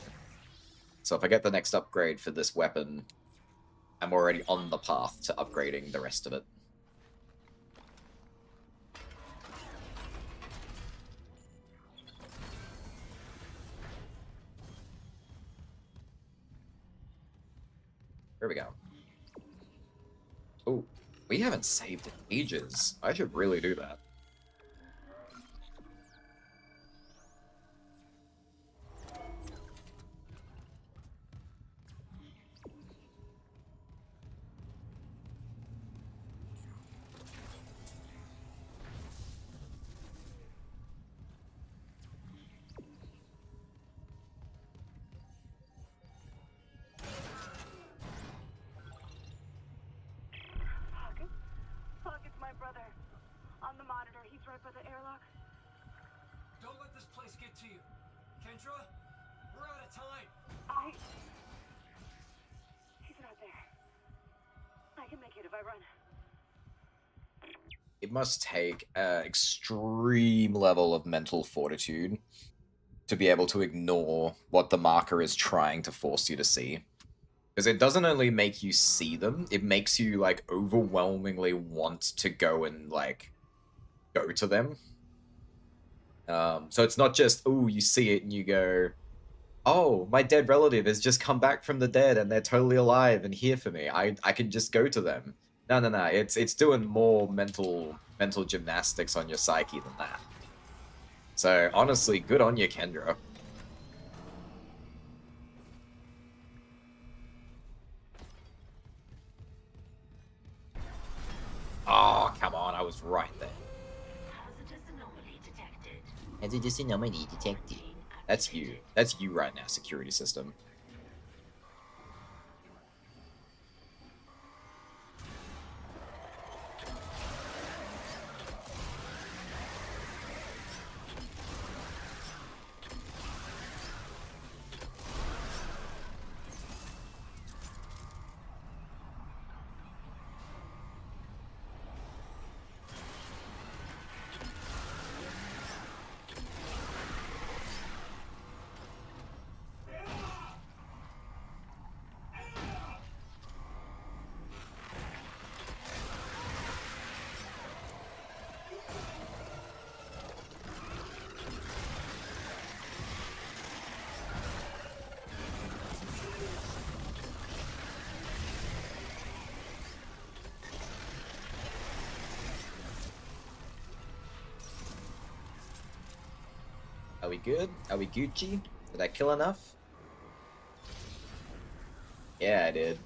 So if I get the next upgrade for this weapon, I'm already on the path to upgrading the rest of it. Here we go. Oh, we haven't saved in ages. I should really do that. Don't let this place get to you. Kendra, we're out of time. He's not there. I can make it if I run. It must take an extreme level of mental fortitude to be able to ignore what the marker is trying to force you to see. Because it doesn't only make you see them, it makes you, like, overwhelmingly want to go and, like, go to them. So it's not just, oh, you see it and you go, oh, my dead relative has just come back from the dead and they're totally alive and here for me. I can just go to them. No. It's doing more mental gymnastics on your psyche than that. So honestly, good on you, Kendra. Oh, come on, I was right there. Hazardous anomaly detected. That's you. That's you right now, security system. good? Are we Gucci? Did I kill enough? Yeah, I did.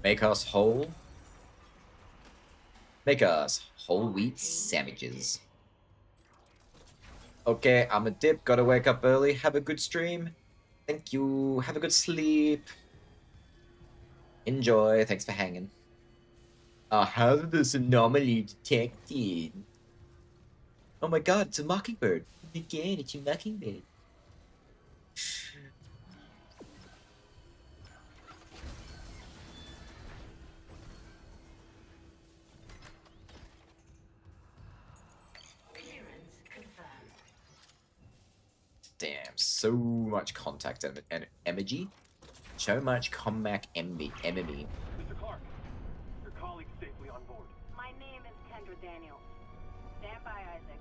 Make us whole. Make us whole wheat sandwiches. Okay, I'm a dip. Gotta wake up early. Have a good stream. Thank you. Have a good sleep. Enjoy. Thanks for hanging. How is this anomaly detected? Oh my god, it's a mockingbird. Again, it's a mockingbird. Damn, so much contact and emoji. So much comac enemy. Mr. Clark, your colleague's safely on board. My name is Kendra Daniels. Stand by, Isaac.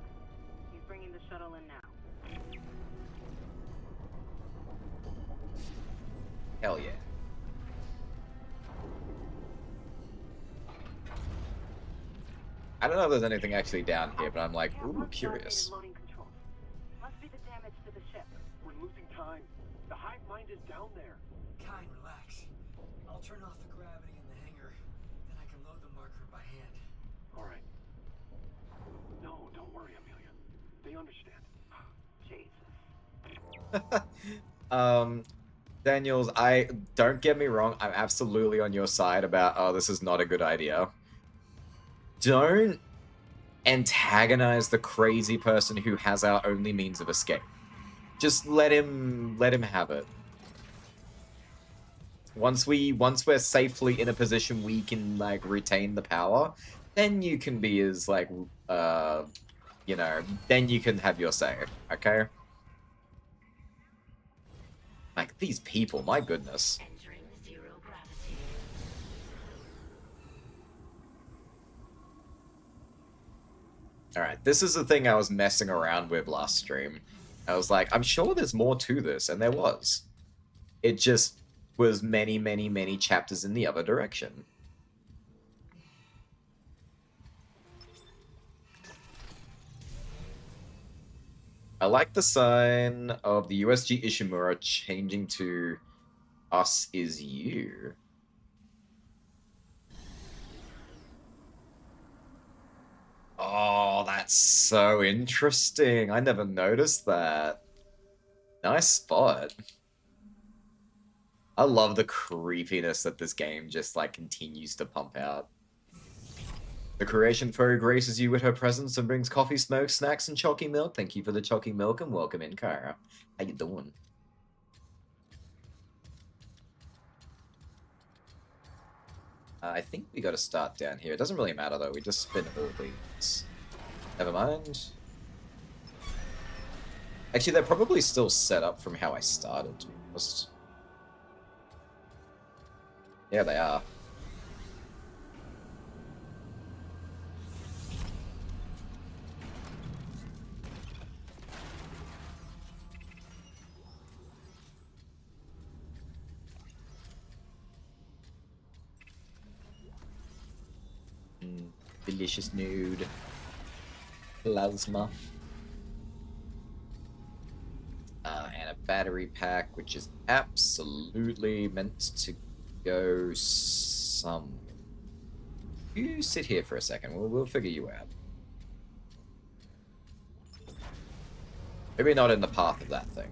He's bringing the shuttle in now. Hell yeah. I don't know if there's anything actually down here, but I'm like, ooh, curious. Loading controls. Must be the damage to the ship. We're losing time. The hive mind is down there. Kind, relax. I'll turn off the gravity in the hangar, then I can load the marker by hand. All right. No, don't worry, Amelia. They understand. Jesus. Daniels, don't get me wrong, I'm absolutely on your side about, oh, this is not a good idea. Don't antagonize the crazy person who has our only means of escape. Just let him have it. Once we're safely in a position we can like retain the power, then you can be as like you know, then you can have your say, okay? Like these people, my goodness. Alright, this is the thing I was messing around with last stream. I was like, I'm sure there's more to this, and there was. It just was many, many, many chapters in the other direction. I like the sign of the USG Ishimura changing to us is you. Oh, that's so interesting. I never noticed that. Nice spot. I love the creepiness that this game just like continues to pump out. The creation foe graces you with her presence and brings coffee, smoke, snacks, and chalky milk. Thank you for the chalky milk and welcome in, Kara. How you doing? I think we got to start down here. It doesn't really matter though. We just spin all these. Never mind. Actually, they're probably still set up from how I started, to be honest. Yeah, they are. Delicious nude. Plasma. And a battery pack, which is absolutely meant to go some. You sit here for a second. We'll figure you out. Maybe not in the path of that thing.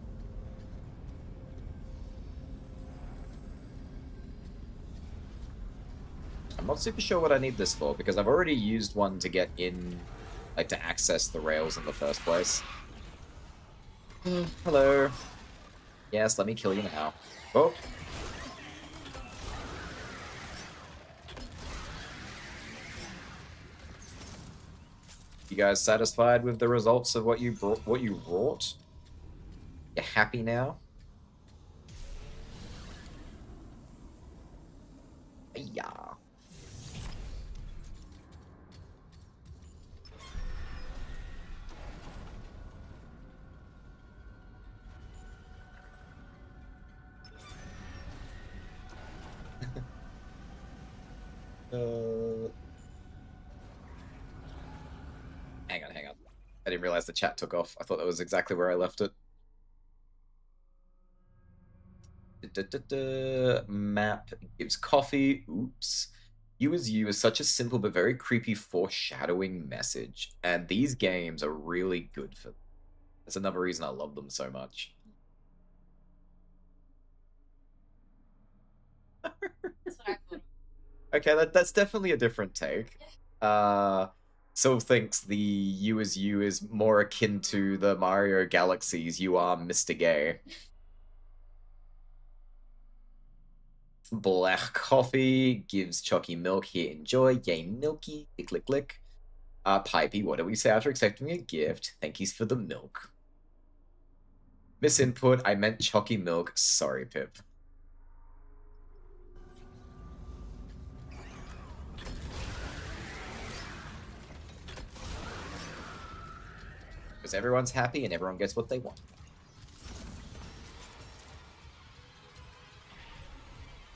I'm not super sure what I need this for, because I've already used one to get in, like, to access the rails in the first place. Hello. Yes, let me kill you now. Oh. You guys satisfied with the results of what you wrought? You happy now? Yeah. Hang on. I didn't realize the chat took off. I thought that was exactly where I left it. Map gives coffee. Oops. You as you is such a simple but very creepy foreshadowing message, and these games are really good for. That's another reason I love them so much. Okay, that's definitely a different take. Syl thinks the you as you is more akin to the Mario Galaxy's You Are Mr. Gay. Black coffee gives Chucky milk. Here, enjoy. Yay, milky. Click, click, click. Pipey, what do we say after accepting a gift? Thank yous for the milk. Misinput, I meant Chucky milk. Sorry, Pip. Because everyone's happy and everyone gets what they want.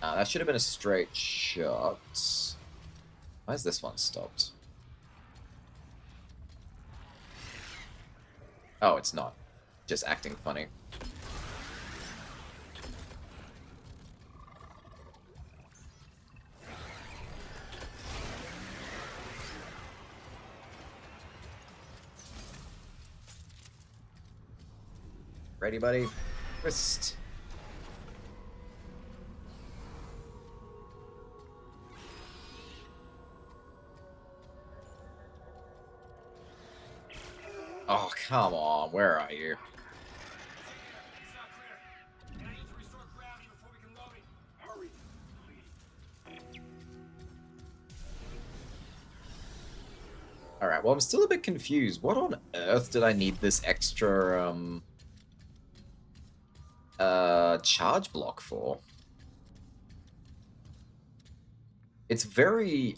That should have been a straight shot. Why is this one stopped? Oh, it's not. Just acting funny. Ready, buddy? Wrist. Oh, come on. Where are you? Alright, well, I'm still a bit confused. What on earth did I need this extra, charge block for? It's very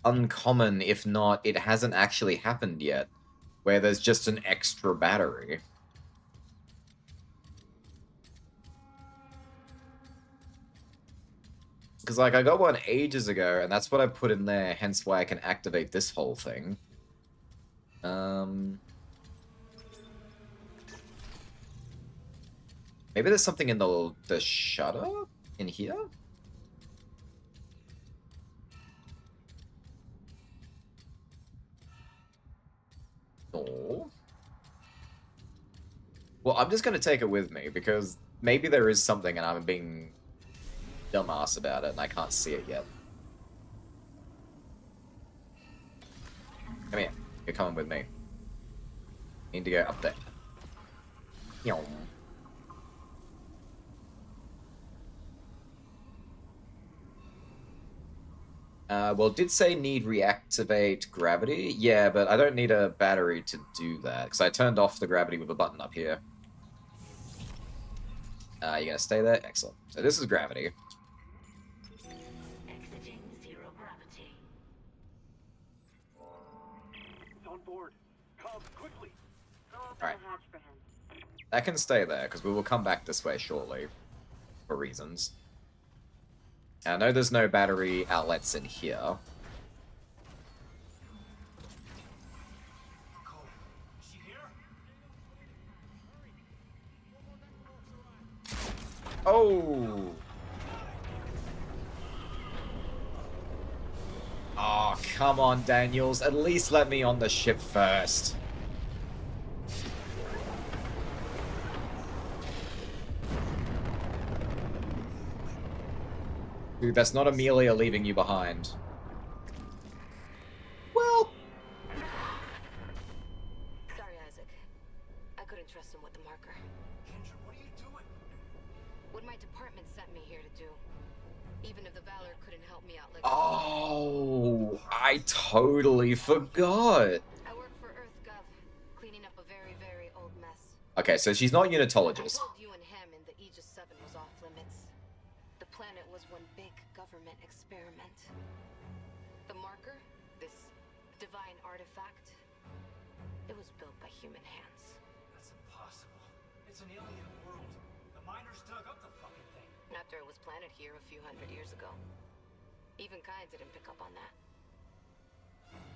uncommon, if not, it hasn't actually happened yet, where there's just an extra battery. Because, like, I got one ages ago, and that's what I put in there, hence why I can activate this whole thing. Maybe there's something in the shutter? In here? No. Well, I'm just going to take it with me, because maybe there is something and I'm being dumbass about it and I can't see it yet. Come here. You're coming with me. Need to go up there. Yum. Well, it did say need reactivate gravity. Yeah, but I don't need a battery to do that, because I turned off the gravity with a button up here. You gonna stay there? Excellent. So this is gravity. Exiting zero gravity. It's on board. Come, quickly. Go open Alright. the hatch for him. That can stay there, because we will come back this way shortly. For reasons. I know there's no battery outlets in here. Oh! Oh, come on, Daniels. At least let me on the ship first. Dude, that's not Amelia leaving you behind. Well... Sorry, Isaac. I couldn't trust him with the marker. Kendra, what are you doing? What my department sent me here to do. Even if the Valor couldn't help me out like... Oh, I totally forgot. I work for EarthGov, cleaning up a very, very old mess. Okay, so she's not I unitologist. told you and him in the Aegis 7 was off limits. The planet was one big government experiment. The marker, this divine artifact, it was built by human hands. That's impossible. It's an alien world. The miners dug up the fucking thing. After it was planted here a few hundred years ago. Even Kai didn't pick up on that.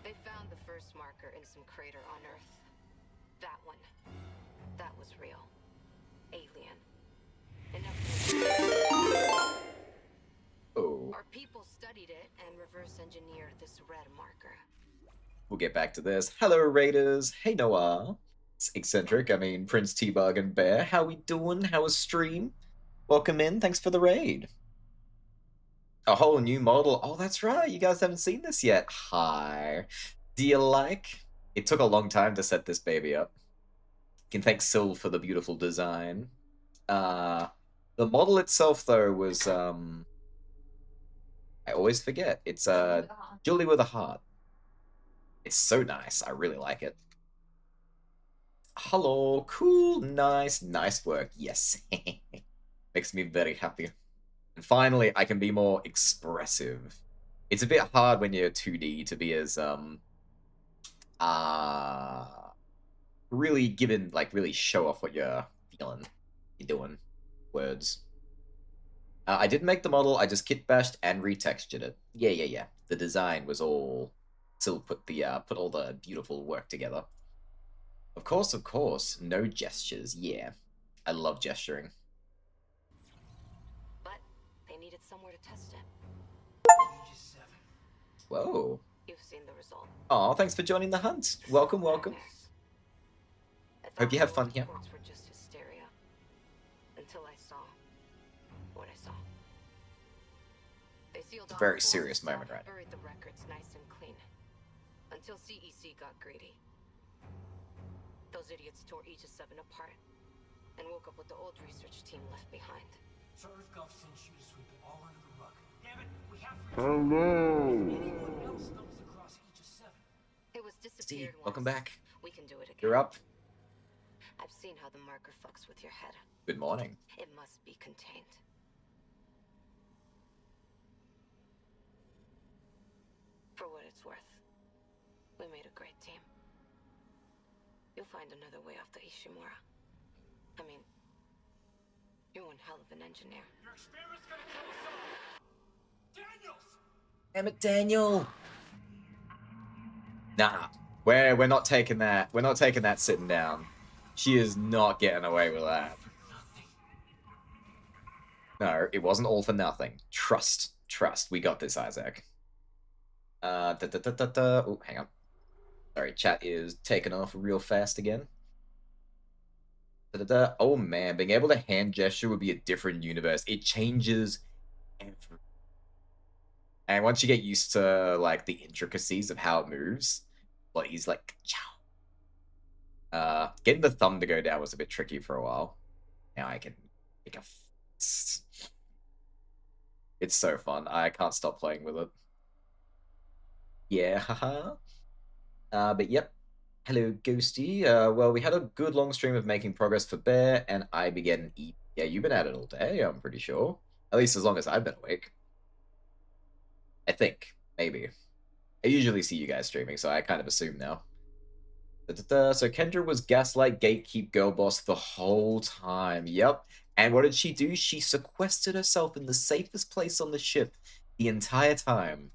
They found the first marker in some crater on Earth. That one. That was real. Alien. Oh. Our people studied it and reverse engineered this red marker. We'll get back to this. Hello, Raiders. Hey, Noah. It's Eccentric. I mean, Prince T-Bug and Bear. How we doing? How was stream? Welcome in. Thanks for the raid. A whole new model. Oh, that's right. You guys haven't seen this yet. Hi. Do you like? It took a long time to set this baby up. You can thank Syl for the beautiful design. The model itself, though, was, I always forget. It's, Julie with a heart. It's so nice. I really like it. Hello. Cool. Nice. Nice work. Yes. Makes me very happy. And finally, I can be more expressive. It's a bit hard when you're 2D to be as, really given, like, really show off what you're feeling, you're doing. Words. I didn't make the model, I just kit bashed and retextured it. Yeah. The design was all... Still put all the beautiful work together. Of course. No gestures, yeah. I love gesturing. But they needed somewhere to test it. Whoa. You've seen the result. Aw, thanks for joining the hunt. Welcome. Hope you have fun here. Reports were just hysteria. Until I saw what I saw. They sealed off Very the serious stuff, moment, right? Buried the records nice and clean. Until CEC got greedy. Those idiots tore Aegis 7 apart and woke up with the old research team left behind. So EarthGov sent you to sweep it all under the rug. Damn it, we have to... Hello. If anyone else stumbles across Aegis 7. It was Steve, disappeared welcome once. back. We can do it again. You're up. I've seen how the marker fucks with your head. Good morning. It must be contained. For what it's worth, we made a great team. You'll find another way off the Ishimura. I mean, you're one hell of an engineer. Your experiment's gonna kill us all! Daniels! Damn it, Daniel! Nah. We're not taking that. We're not taking that sitting down. She is not getting away with that. No, it wasn't all for nothing. Trust. We got this, Isaac. Oh, hang on. Sorry, chat is taking off real fast again. Oh man, being able to hand gesture would be a different universe. It changes everything. And once you get used to, like, the intricacies of how it moves, like, he's like, chow. Getting the thumb to go down was a bit tricky for a while. Now I can make a fist. It's so fun. I can't stop playing with it. Yeah, haha. But yep. Hello, Ghosty. Well, we had a good long stream of making progress for Bear, and I began eat. Yeah, you've been at it all day, I'm pretty sure. At least as long as I've been awake. I think. Maybe. I usually see you guys streaming, so I kind of assume now. So Kendra was Gaslight Gatekeep Girl Boss the whole time. Yep. And what did she do? She sequestered herself in the safest place on the ship the entire time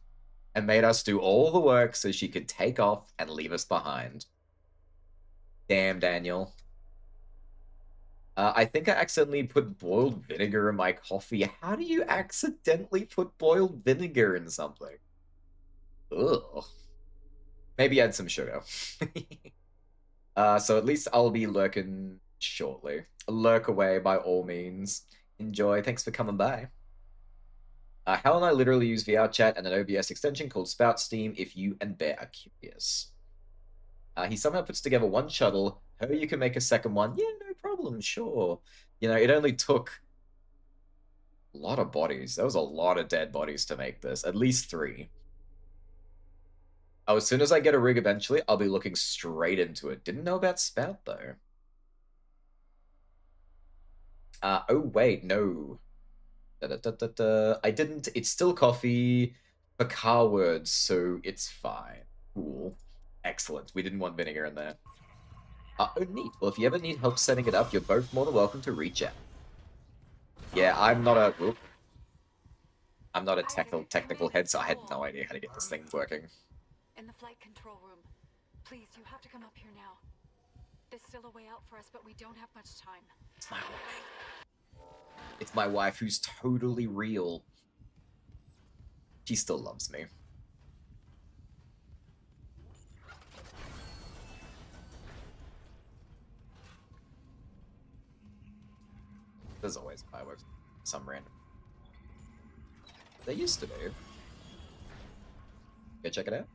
and made us do all the work so she could take off and leave us behind. Damn, Daniel. I think I accidentally put boiled vinegar in my coffee. How do you accidentally put boiled vinegar in something? Ugh. Maybe add some sugar. So at least I'll be lurking shortly. Lurk away by all means. Enjoy. Thanks for coming by. Hal and I literally use VR chat and an OBS extension called Spout Steam if you and Bear are curious. He somehow puts together one shuttle. Her, you can make a second one. Yeah, no problem, sure. You know, it only took a lot of bodies. There was a lot of dead bodies to make this. At least 3. Oh, as soon as I get a rig eventually, I'll be looking straight into it. Didn't know about Spout, though. Oh, wait, no. I didn't. It's still coffee for car words, so it's fine. Cool. Excellent. We didn't want vinegar in there. Oh, neat. Well, if you ever need help setting it up, you're both more than welcome to reach out. Yeah, I'm not a... Whoop. I'm not a technical head, so I had no idea how to get this thing working. In the flight control room. Please, you have to come up here now. There's still a way out for us, but we don't have much time. Smile. It's my wife who's totally real. She still loves me. There's always fireworks. Some random. They used to be. Go check it out.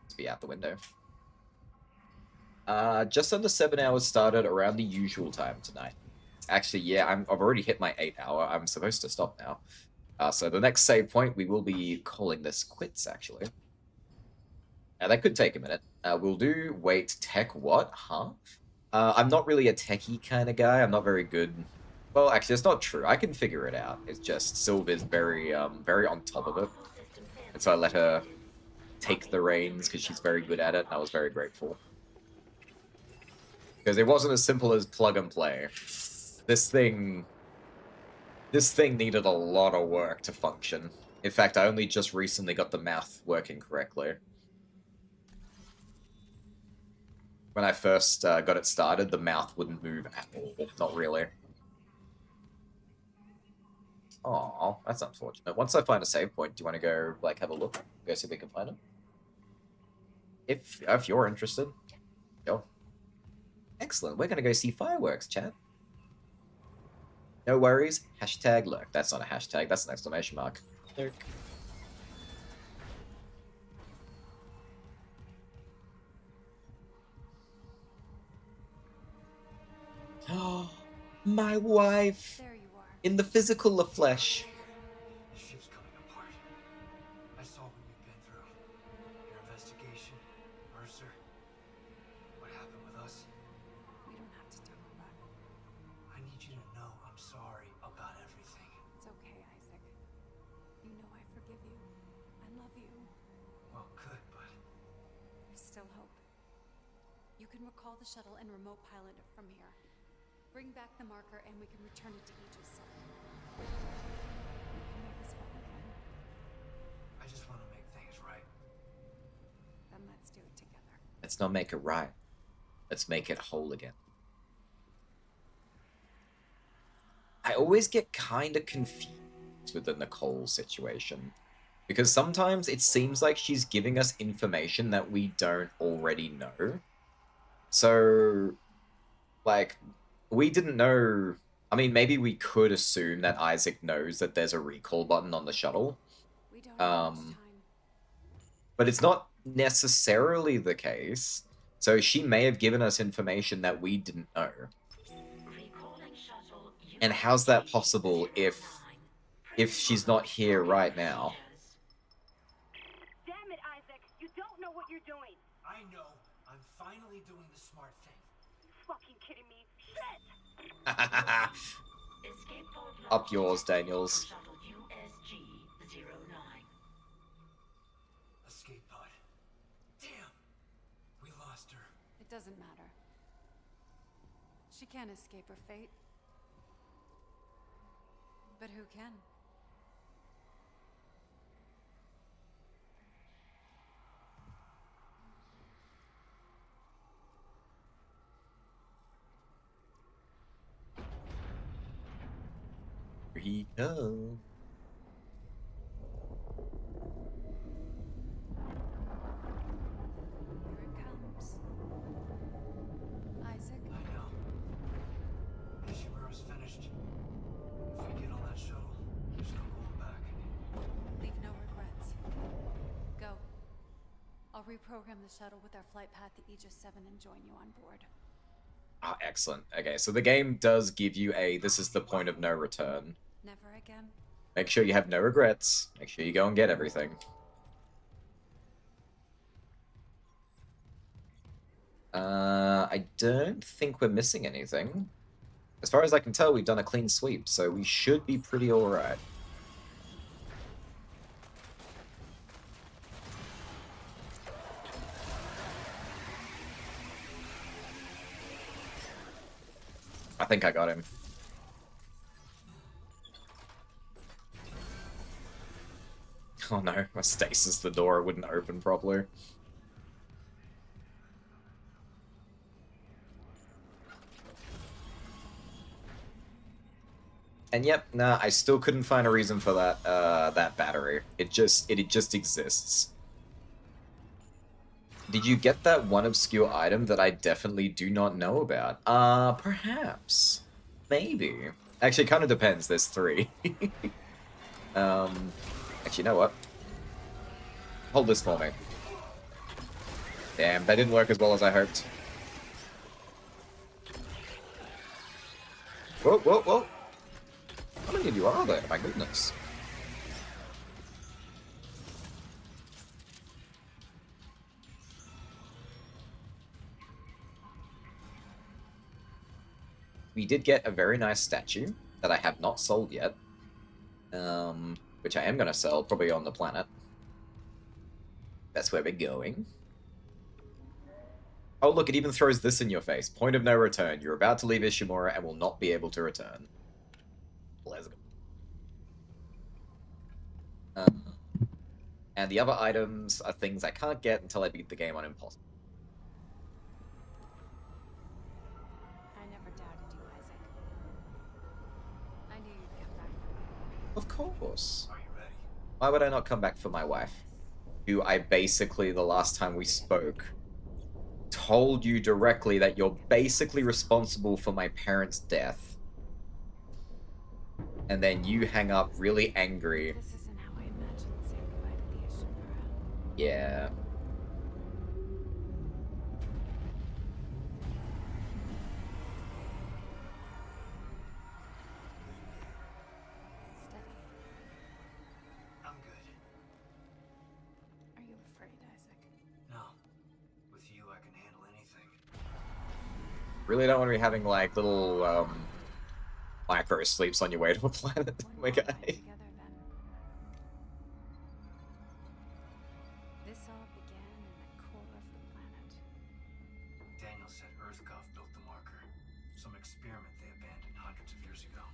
Let's be out the window. Just under 7 hours started around the usual time tonight. Actually, yeah, I've already hit my 8 hour. I'm supposed to stop now. So the next save point, we will be calling this quits, actually. That could take a minute. We'll do wait tech what? Huh? I'm not really a techie kind of guy. I'm not very good. Well, actually, it's not true. I can figure it out. It's just Sylva's very, very on top of it. And so I let her take the reins because she's very good at it, and I was very grateful. Because it wasn't as simple as plug and play. This thing needed a lot of work to function. In fact, I only just recently got the mouth working correctly. When I first got it started, the mouth wouldn't move at all. Not really. Aw, that's unfortunate. Once I find a save point, do you want to go, like, have a look? Go see if we can find it? If you're interested. Go. Excellent. We're going to go see fireworks, chat. No worries. Hashtag lurk. That's not a hashtag. That's an exclamation mark. Lurk. Oh, my wife. There you are. In the physical flesh. The ship's coming apart. I saw what you've been through. Your investigation, Mercer. What happened with us? We don't have to talk about it. I need you to know I'm sorry about everything. It's okay, Isaac. You know I forgive you. I love you. Well, good, but There's still hope. You can recall the shuttle and remote pilot it from here. Bring back the marker and we can return it to Aegis 7. We can make this whole again. I just want to make things right. Then let's do it together. Let's not make it right. Let's make it whole again. I always get kind of confused with the Nicole situation. Because sometimes it seems like she's giving us information that we don't already know. So, like, we didn't know... I mean, maybe we could assume that Isaac knows that there's a recall button on the shuttle. But it's not necessarily the case. So she may have given us information that we didn't know. And how's that possible if she's not here right now? Damn it, Isaac! You don't know what you're doing! I know. I'm finally doing the smart thing. You fucking kidding me? Shit! Up yours, Daniels. Escape pod. Damn! We lost her. It doesn't matter. She can't escape her fate. But who can? Here he comes. Here it comes. Isaac? I know. Ishimura's finished. If we get on that shuttle, there's no going back. Leave no regrets. Go. I'll reprogram the shuttle with our flight path to Aegis 7 and join you on board. Ah, excellent. Okay, so the game does give you a this is the point of no return. Never again? Make sure you have no regrets. Make sure you go and get everything. I don't think we're missing anything. As far as I can tell, we've done a clean sweep, so we should be pretty alright. I think I got him. Oh no, I stasis the door, it wouldn't open properly. And yep, nah, I still couldn't find a reason for that that battery. It just exists. Did you get that one obscure item that I definitely do not know about? Perhaps. Maybe. Actually, it kind of depends. There's 3. Actually, you know what? Hold this for me. Damn, that didn't work as well as I hoped. Whoa, whoa, whoa! How many of you are there? My goodness. We did get a very nice statue that I have not sold yet. Which I am going to sell, probably on the planet. That's where we're going. Oh look, it even throws this in your face. Point of no return. You're about to leave Ishimura and will not be able to return. Let's go. And the other items are things I can't get until I beat the game on Impossible. I never doubted you, Isaac. I knew you'd come back. Of course. Are you ready? Why would I not come back for my wife? Who I basically, the last time we spoke, told you directly that you're basically responsible for my parents' death. And then you hang up really angry. This isn't how I imagined saying goodbye to the Ishimura. Yeah. Steady. I'm good. Are you afraid, Isaac? No. With you, I can handle anything. Really don't want to be having, like, little, micro sleeps on your way to a planet, my guy. Together then. This all began in the core of the planet. Daniel said EarthGov built the marker. Some experiment they abandoned hundreds of years ago.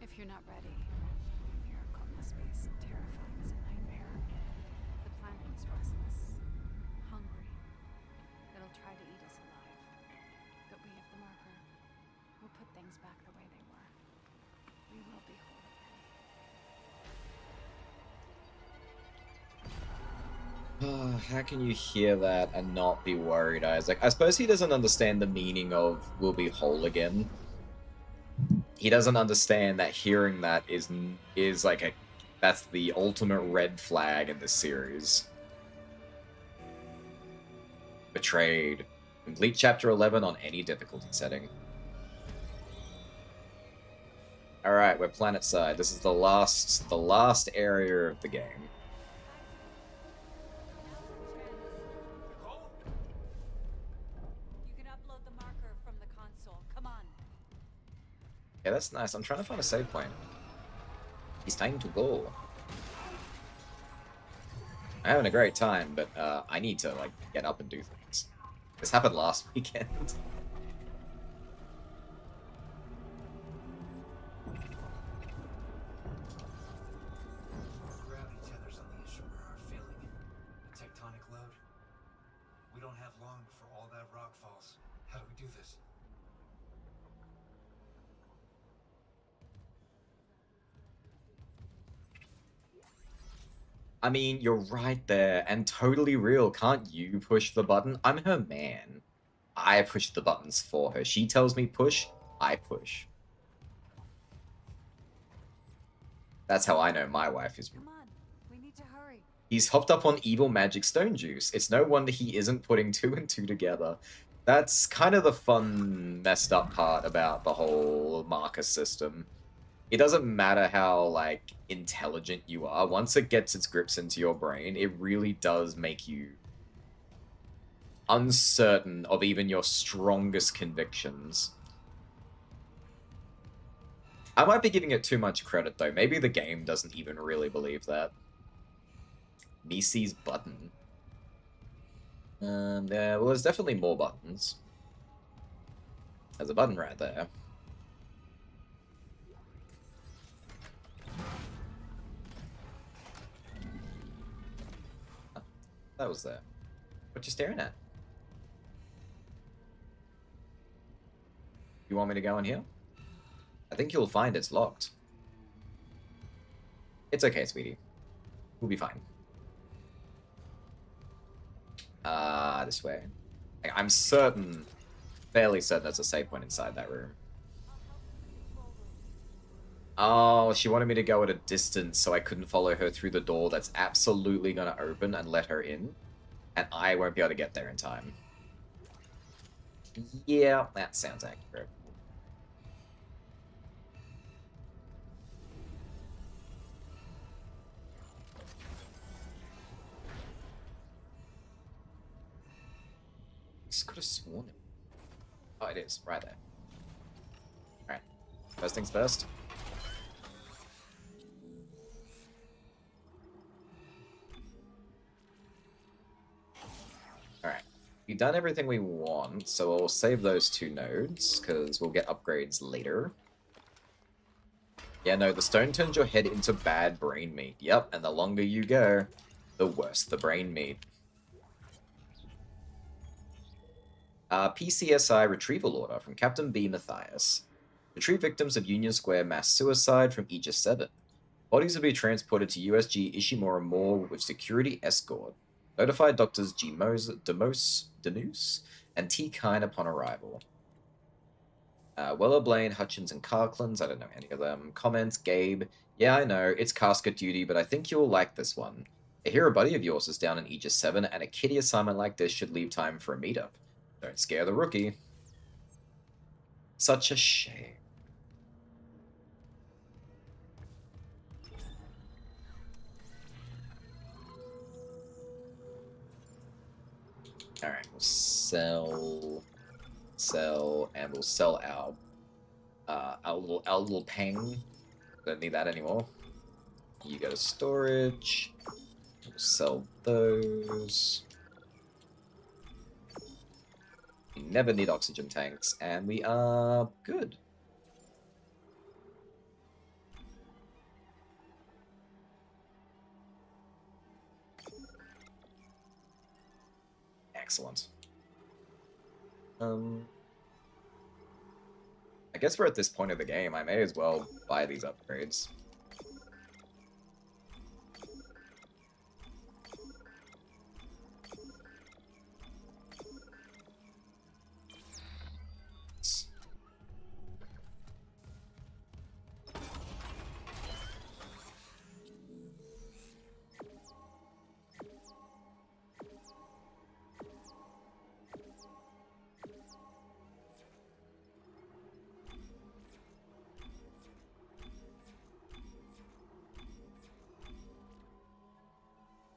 If you're not ready, your miracle must be as terrifying as a nightmare. The planet is restless, hungry. It'll try to eat us alive. But we have the marker. We'll put things back the way they were. We will be whole again. How can you hear that and not be worried, Isaac? I suppose he doesn't understand the meaning of "we'll be whole again." He doesn't understand that hearing that is like a... that's the ultimate red flag in this series. Betrayed. Complete Chapter 11 on any difficulty setting. Alright, we're planet side. This is the last area of the game. You can upload the marker from the console. Come on. Yeah, that's nice. I'm trying to find a save point. It's time to go. I'm having a great time, but I need to, like, get up and do things. This happened last weekend. Gravity tethers on the Ishimura are feeling a tectonic load. We don't have long before all that rock falls. How do we do this? I mean, you're right there, and totally real. Can't you push the button? I'm her man. I push the buttons for her. She tells me push, I push. That's how I know my wife is. Come on. We need to hurry. He's hopped up on evil magic stone juice. It's no wonder he isn't putting 2 and 2 together. That's kind of the fun, messed up part about the whole marker system. It doesn't matter how, like, intelligent you are. Once it gets its grips into your brain, it really does make you uncertain of even your strongest convictions. I might be giving it too much credit, though. Maybe the game doesn't even really believe that. Nisi's button. Yeah, well, there's definitely more buttons. There's a button right there. That was there. What you staring at? You want me to go in here? I think you'll find it's locked. It's okay, sweetie. We'll be fine. This way. I'm certain, fairly certain there's a save point inside that room. Oh, she wanted me to go at a distance so I couldn't follow her through the door that's absolutely gonna open and let her in. And I won't be able to get there in time. Yeah, that sounds accurate. I could have sworn it. Oh, it is. Right there. Alright. First things first. Alright. We've done everything we want, so we'll save those 2 nodes, because we'll get upgrades later. Yeah, no, the stone turns your head into bad brain meat. Yep, and the longer you go, the worse the brain meat. PCSI retrieval order from Captain B. Matthias. Retrieve victims of Union Square mass suicide from Aegis 7. Bodies will be transported to USG Ishimura Morgue with security escort. Notify doctors G. Denuse and T. Kine upon arrival. Weller, Blaine, Hutchins, and Carklands. I don't know any of them. Comments, Gabe. Yeah, I know, it's casket duty, but I think you'll like this one. I hear a buddy of yours is down in Aegis 7, and a kitty assignment like this should leave time for a meetup. Don't scare the rookie. Such a shame. Alright, we'll sell, and we'll sell our little ping. Don't need that anymore. You go to storage. We'll sell those. We never need oxygen tanks, and we are good. Excellent. I guess we're at this point of the game. I may as well buy these upgrades.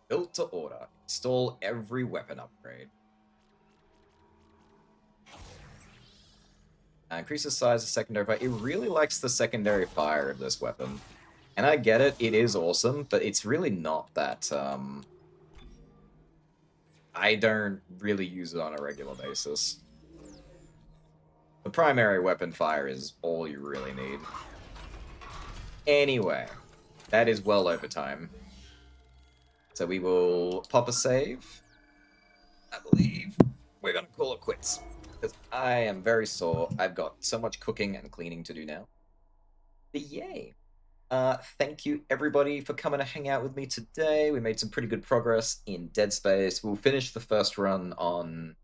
Built to order. Install every weapon upgrade. Increase the size of secondary fire. It really likes the secondary fire of this weapon. And I get it, it is awesome, but it's really not that, I don't really use it on a regular basis. The primary weapon fire is all you really need. Anyway, that is well over time. So we will pop a save. I believe we're going to call it quits. Because I am very sore. I've got so much cooking and cleaning to do now. But yay. Thank you everybody for coming to hang out with me today. We made some pretty good progress in Dead Space. We'll finish the first run on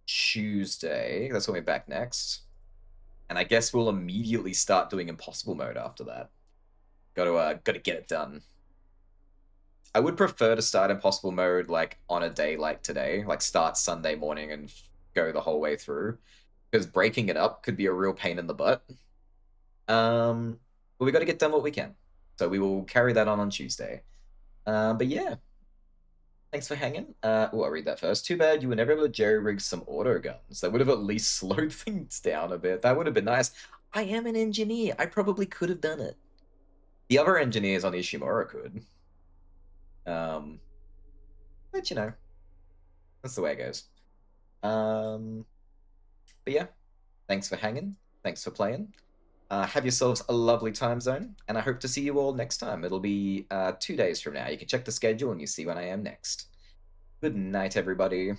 Tuesday. That's when we're back next. And I guess we'll immediately start doing Impossible Mode after that. Gotta get it done. I would prefer to start Impossible Mode, like, on a day like today. Like, start Sunday morning and go the whole way through. Because breaking it up could be a real pain in the butt. But we gotta get done what we can. So we will carry that on Tuesday. But yeah. Thanks for hanging. I'll read that first. Too bad you were never able to jerry-rig some auto guns. That would have at least slowed things down a bit. That would have been nice. I am an engineer. I probably could have done it. The other engineers on Ishimura could. But you know, that's the way it goes. But yeah, thanks for hanging. Thanks for playing. Have yourselves a lovely time zone, and I hope to see you all next time. It'll be 2 days from now. You can check the schedule and you see when I am next. Good night, everybody.